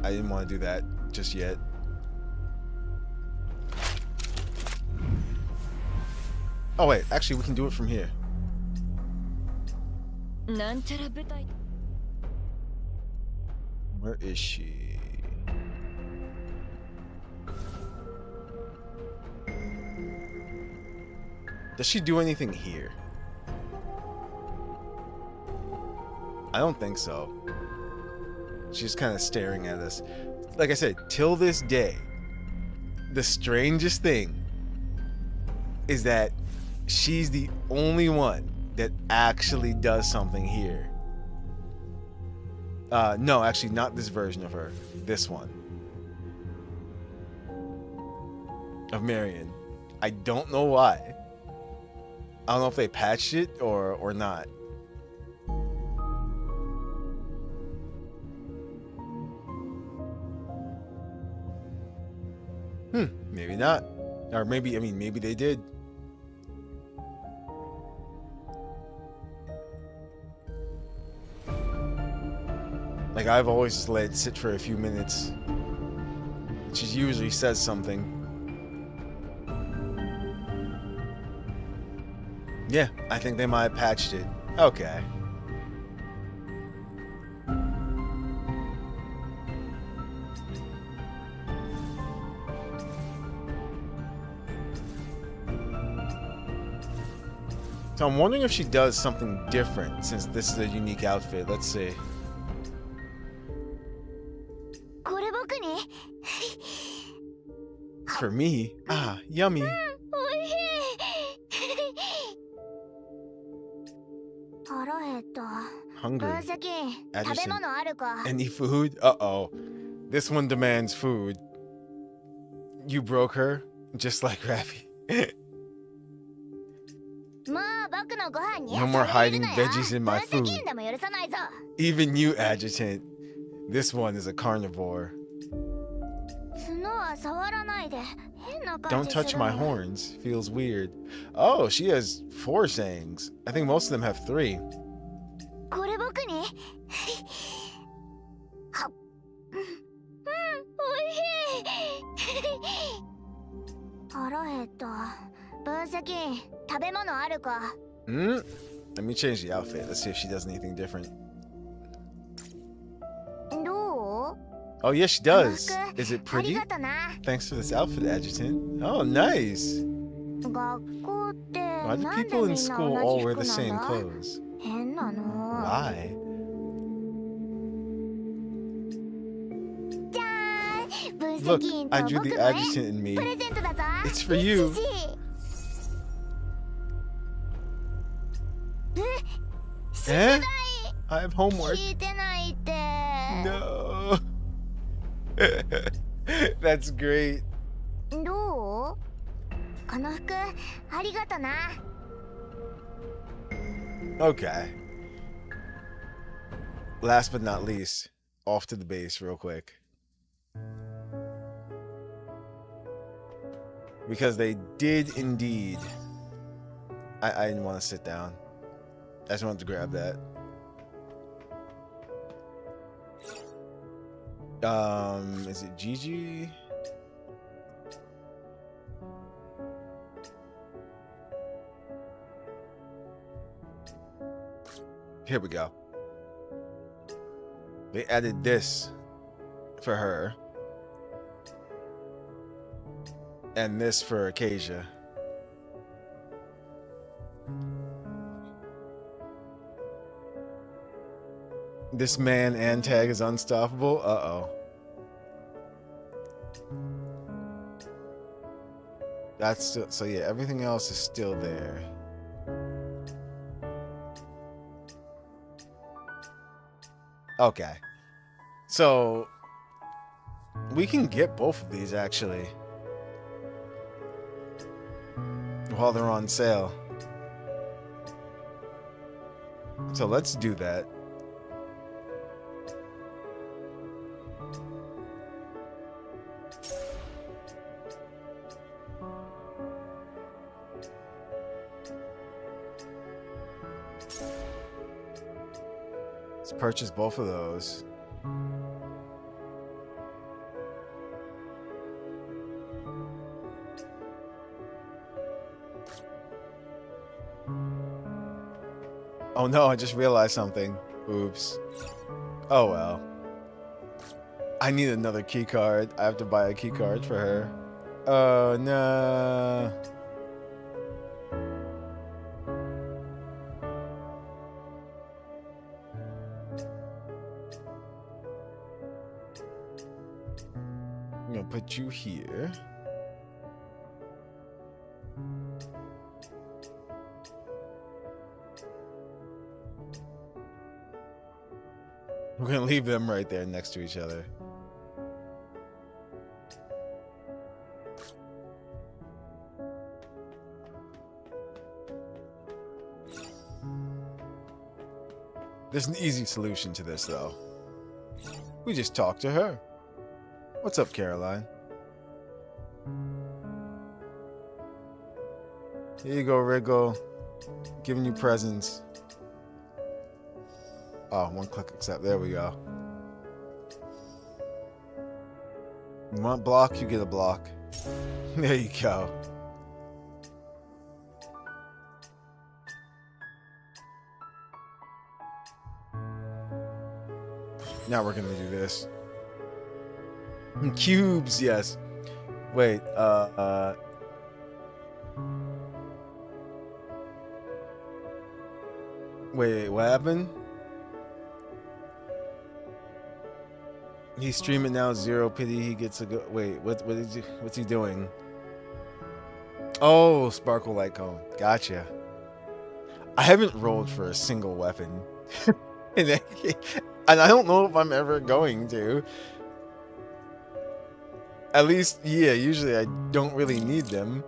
Speaker 1: I didn't want to do that just yet. Oh wait, actually we can do it from here. Where is she? Does she do anything here? I don't think so. She's kind of staring at us. Like I said, till this day, the strangest thing is that she's the only one that actually does something here. No, actually not this version of her. This one. Of Marion. I don't know why. I don't know if they patched it or not. Maybe not. Or maybe, I mean, maybe they did. Like, I've always just let it sit for a few minutes. She usually says something. Yeah, I think they might have patched it. Okay. So I'm wondering if she does something different since this is a unique outfit. Let's see. For me? Ah, yummy. Hungry. Addison. Any food? Uh-oh. This one demands food. You broke her? Just like Rappy. No more hiding veggies in my food. Even you, Adjutant. This one is a carnivore. Don't touch my horns. Feels weird. Oh, she has 4 sayings. I think most of them have 3.
Speaker 3: これ僕においしい腹減った分析食べ物あるか
Speaker 1: Let me change the outfit. Let's see if she does anything different.
Speaker 3: どう
Speaker 1: Oh, yes, she does. Is it
Speaker 3: あり
Speaker 1: pretty?
Speaker 3: がとな
Speaker 1: Thanks for this outfit, Adjutant. Oh, nice.
Speaker 3: 学校って
Speaker 1: Why do
Speaker 3: なんで
Speaker 1: people
Speaker 3: み
Speaker 1: in
Speaker 3: ん
Speaker 1: school
Speaker 3: な
Speaker 1: all
Speaker 3: 同
Speaker 1: wear
Speaker 3: じ
Speaker 1: the
Speaker 3: 服な
Speaker 1: same
Speaker 3: んだ
Speaker 1: clothes?
Speaker 3: 変なの
Speaker 1: Why?
Speaker 3: じゃーん分
Speaker 1: Look,
Speaker 3: 析員と
Speaker 1: I
Speaker 3: 僕
Speaker 1: drew
Speaker 3: の
Speaker 1: the
Speaker 3: 絵
Speaker 1: Adjutant in me.
Speaker 3: プレゼントだぞ
Speaker 1: It's for you.
Speaker 3: え
Speaker 1: Eh? I have homework.
Speaker 3: 聞いてないって
Speaker 1: No. That's great.
Speaker 3: どうこの服ありがとな
Speaker 1: Okay. Last but not least, off to the base real quick. Because they did indeed. I didn't want to sit down. I just wanted to grab that. Is it Gigi? Here we go. They added this for her. And this for Acacia. This man and tag is unstoppable. Uh-oh. That's still, so yeah, everything else is still there. Okay. So we can get both of these actually while they're on sale. So let's do that. Let's purchase both of those. Oh no, I just realized something. Oops. Oh well. I need another key card. I have to buy a key card for her. Oh no. I'm gonna put you here. We're gonna leave them right there next to each other. There's an easy solution to this, though. We just talk to her. What's up, Caroline? Here you go, Wriggle. Giving you presents. Oh, one click accept. There we go. You want block, you get a block. There you go. Now we're gonna do this. Cubes, yes. Wait, wait, what happened? He's streaming now, zero pity. He gets a go. Wait, what's he doing? Oh, sparkle light cone. Gotcha. I haven't rolled for a single weapon, and I don't know if I'm ever going to. At least, yeah. Usually, I don't really need them.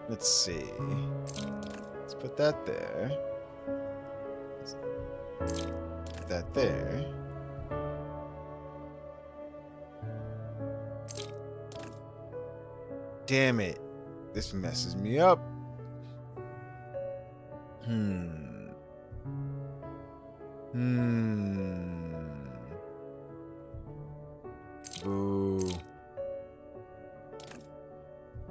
Speaker 1: Let's see. Let's put that there. Put that there. Damn it. This messes me up. Boo.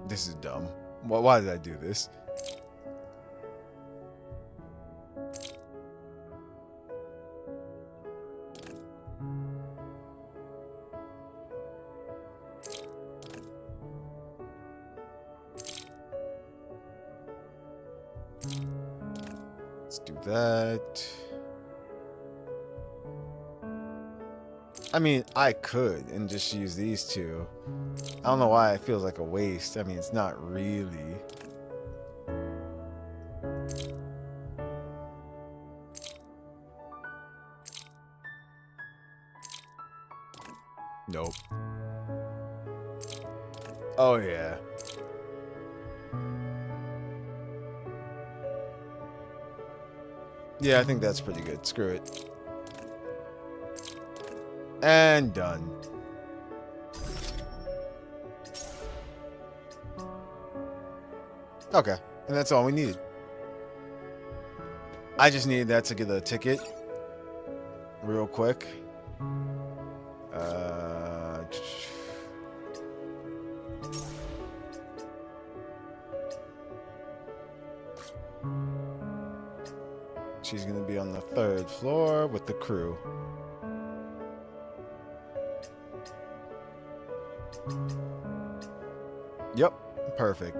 Speaker 1: This is dumb. Why did I do this? Let's do that. I mean, I could and just use these two. I don't know why it feels like a waste. I mean, it's not really. Nope. Oh, yeah. Yeah, I think that's pretty good. Screw it. And done. Okay, and that's all we needed. I just needed that to get a ticket real quick. She's gonna be on the 3rd floor with the crew. Yep, perfect.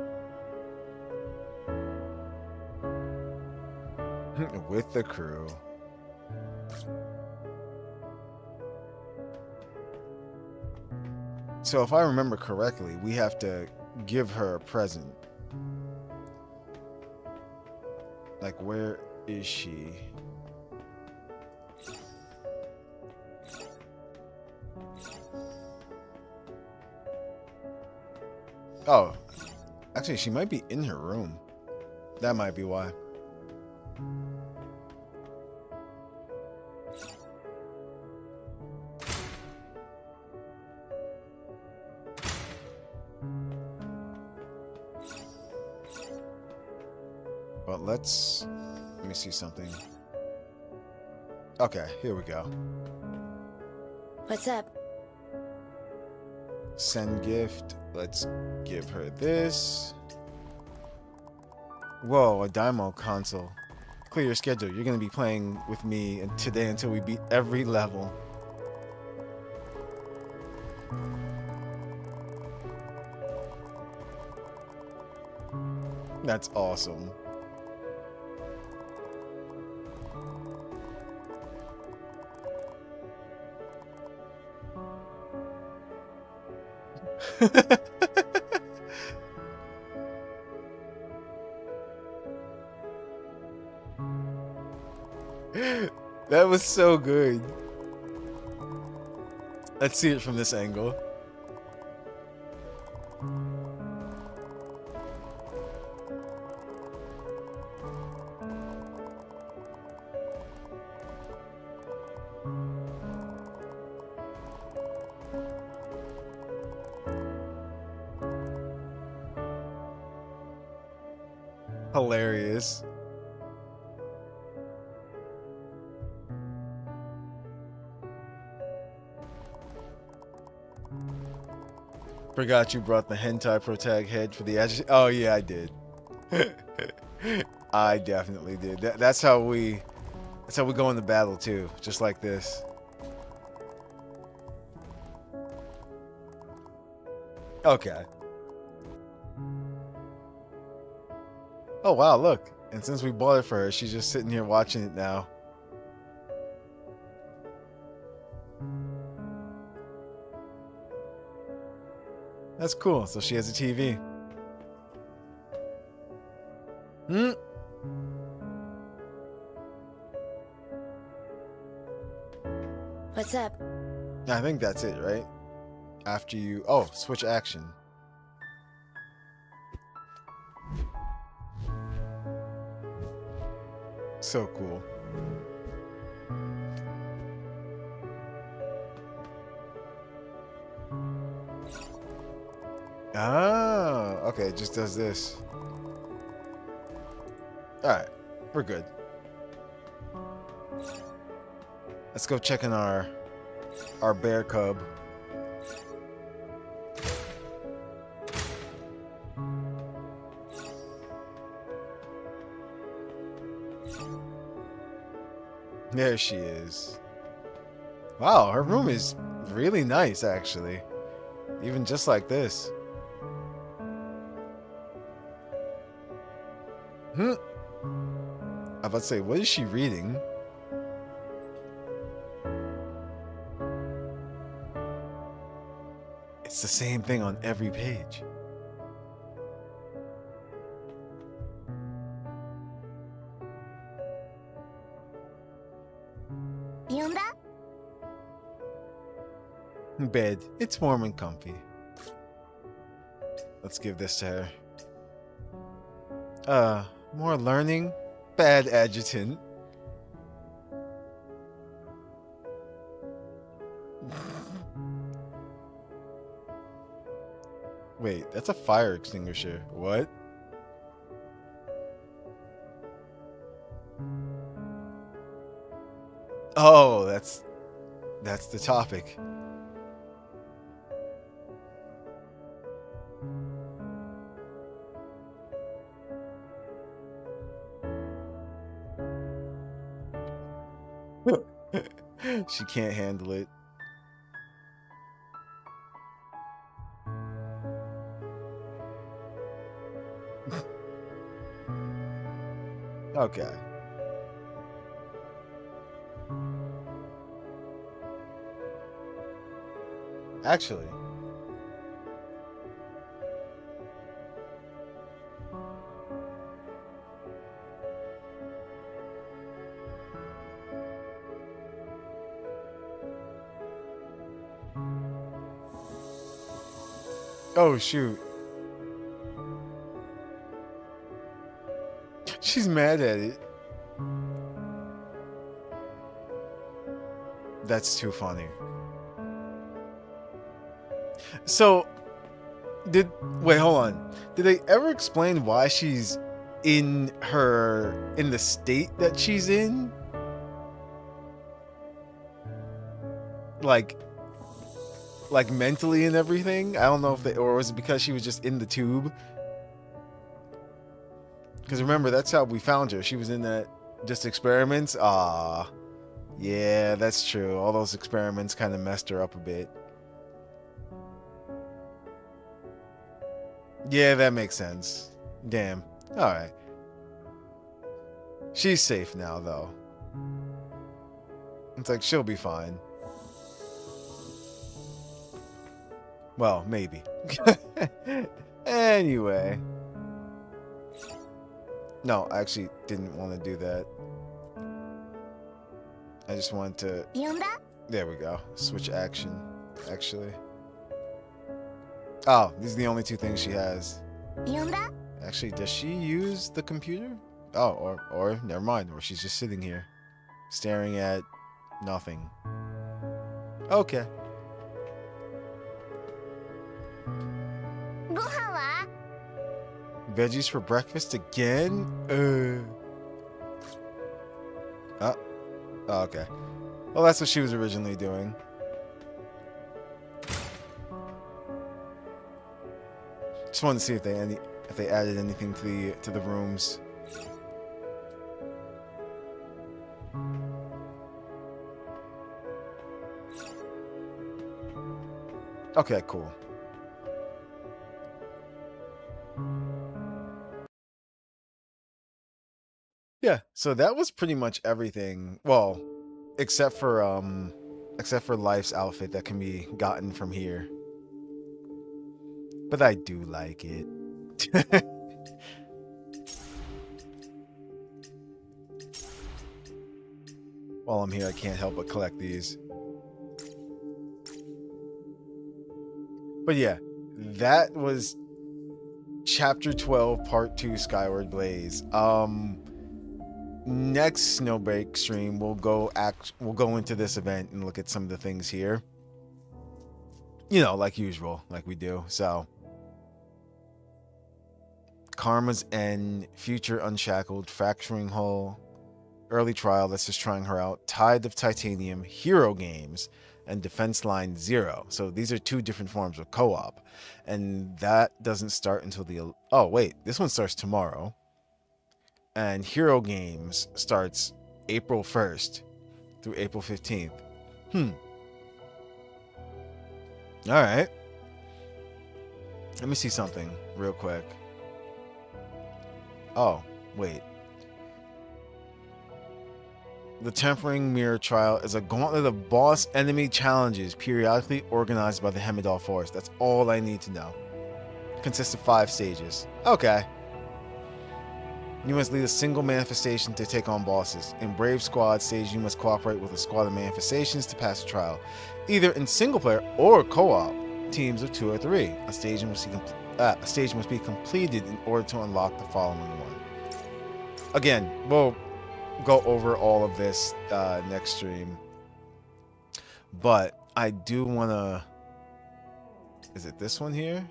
Speaker 1: With the crew. So if I remember correctly, we have to give her a present. Like, where is she? Oh, actually, she might be in her room. That might be why. But let me see something. Okay, here we go.
Speaker 5: What's up?
Speaker 1: Send gift. Let's give her this. Whoa, a Daimo console. Clear your schedule. You're going to be playing with me today until we beat every level. That's awesome. That was so good. Let's see it from this angle. Hilarious. Forgot you brought the hentai protag head for the edge. Oh yeah, I did. I definitely did. That's how we go into battle too, just like this. Okay. Oh wow, look. And since we bought it for her, she's just sitting here watching it now. That's cool. So she has a TV.
Speaker 5: What's up?
Speaker 1: I think that's it, right? After you... Oh, switch action. So cool. Ah, okay, it just does this. Alright, we're good. Let's go check in our bear cub. There she is. Wow, her room is really nice, actually. Even just like this. I was about to say, what is she reading? It's the same thing on every page. Bed. It's warm and comfy. Let's give this to her. More learning? Bad adjutant. Wait, that's a fire extinguisher. What? Oh, that's the topic. She can't handle it. Okay. Actually, oh shoot. She's mad at it. That's too funny. So, wait, hold on. Did they ever explain why she's in the state that she's in? Like mentally and everything? I don't know if or was it because she was just in the tube? Because remember, that's how we found her. She was in that just experiments. Ah, yeah, that's true. All those experiments kind of messed her up a bit. Yeah, that makes sense. Damn. Alright. She's safe now, though. It's like she'll be fine. Well, maybe. Anyway. No, I actually didn't want to do that. I just wanted to... There we go. Switch action, actually. Oh, these are the only two things she has. Actually, does she use the computer? Oh, or never mind. Or she's just sitting here, staring at nothing. Okay. Veggies for breakfast again? Oh, okay. Well, that's what she was originally doing. Just wanted to see if they added anything to the rooms. Okay, cool. Yeah, so that was pretty much everything. Well, except for Life's outfit that can be gotten from here. But I do like it. While I'm here, I can't help but collect these. But yeah, that was Chapter 12, Part 2, Skyward Blaze. next Snowbreak stream, we'll go into this event and look at some of the things here. You know, like usual, like we do. So, Karma's End, Future Unshackled, Fracturing Hull, Early Trial, that's just trying her out, Tide of Titanium, Hero Games, and Defense Line 0. So these are 2 different forms of co-op. And that doesn't start until the... Oh, wait. This one starts tomorrow. And Hero Games starts April 1st through April 15th. Alright. Let me see something real quick. Oh, wait. The Tempering Mirror Trial is a gauntlet of boss enemy challenges periodically organized by the Hemidal Forest. That's all I need to know. Consists of 5 stages. Okay. You must lead a single manifestation to take on bosses. In Brave Squad stage, you must cooperate with a squad of manifestations to pass the trial, either in single player or co-op, teams of 2 or 3. A stage must be completed in order to unlock the following one. Again, we'll go over all of this next stream, but I do want to... Is it this one here?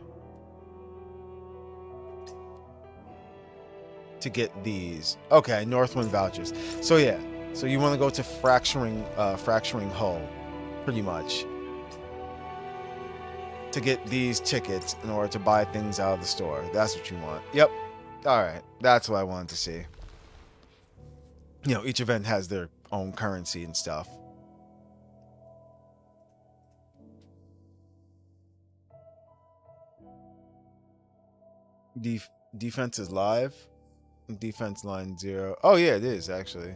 Speaker 1: To get these. Okay, Northwind vouchers. So yeah, so you want to go to Fracturing Hull, pretty much, to get these tickets in order to buy things out of the store. That's what you want. Yep. Alright, that's what I wanted to see. You know, each event has their own currency and stuff. Defense is live. Defense line 0. Oh yeah, it is actually.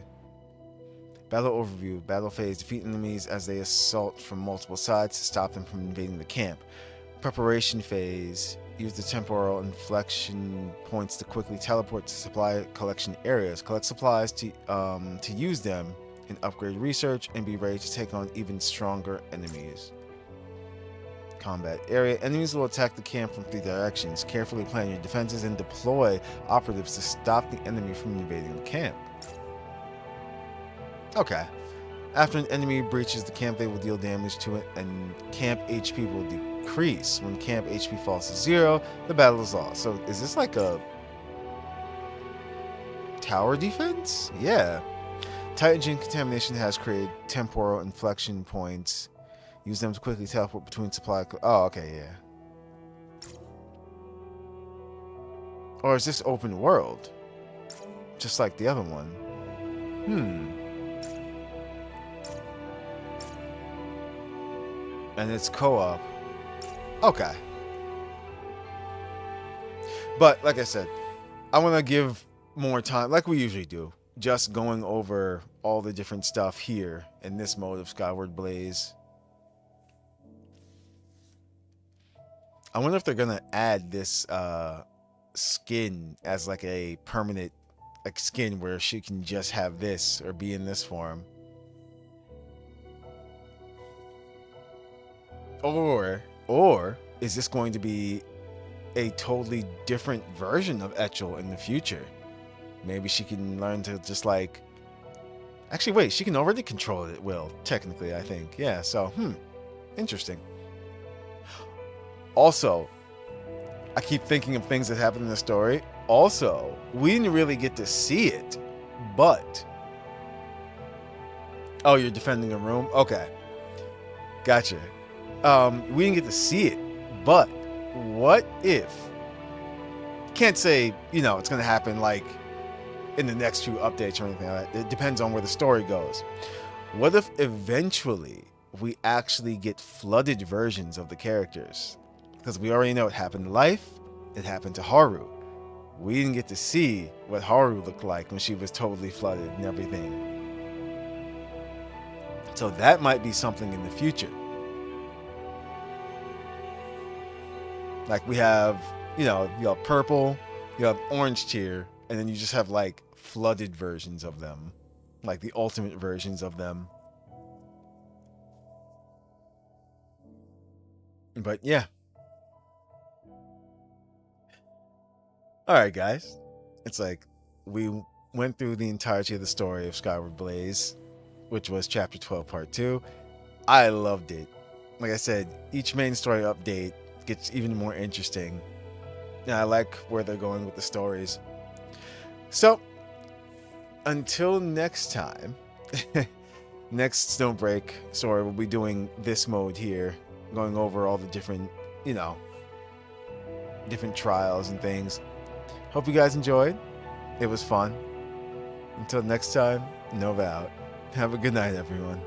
Speaker 1: Battle overview. Battle phase. Defeat enemies as they assault from multiple sides to stop them from invading the camp. Preparation phase. Use the temporal inflection points to quickly teleport to supply collection areas. Collect supplies to use them and upgrade research and be ready to take on even stronger enemies. Combat area. Enemies will attack the camp from 3 directions. Carefully plan your defenses and deploy operatives to stop the enemy from invading the camp. Okay. After an enemy breaches the camp, they will deal damage to it, and camp HP will decrease. When camp HP falls to 0, the battle is lost. So is this like a tower defense? Yeah. Titan Contamination has created temporal inflection points. Use them to quickly teleport between supply... Oh, okay, yeah. Or is this open world? Just like the other one. And it's co-op. Okay. But, like I said, I want to give more time, like we usually do, just going over all the different stuff here in this mode of Skyward Blaze. I wonder if they're gonna add this skin as like a permanent skin where she can just have this or be in this form. Or is this going to be a totally different version of Etchel in the future? Maybe she can learn to just like... Actually, wait, she can already control it at will, technically, I think. Yeah, so, interesting. Also, I keep thinking of things that happened in the story. Also, we didn't really get to see it, but... Oh, you're defending a room? Okay. Gotcha. We didn't get to see it, but what if... Can't say, you know, it's going to happen like in the next few updates or anything like that. It depends on where the story goes. What if eventually we actually get flooded versions of the characters? Because we already know it happened to Life, it happened to Haru. We didn't get to see what Haru looked like when she was totally flooded and everything. So that might be something in the future. Like we have, you have purple, you have orange tier, and then you just have like flooded versions of them. Like the ultimate versions of them. But yeah. Alright guys, it's like we went through the entirety of the story of Skyward Blaze, which was Chapter 12, Part 2. I loved it. Like I said, each main story update gets even more interesting. And I like where they're going with the stories. So, until next time, next Snowbreak story, we'll be doing this mode here, going over all the different, different trials and things. Hope you guys enjoyed. It was fun. Until next time, Nova out. Have a good night, everyone.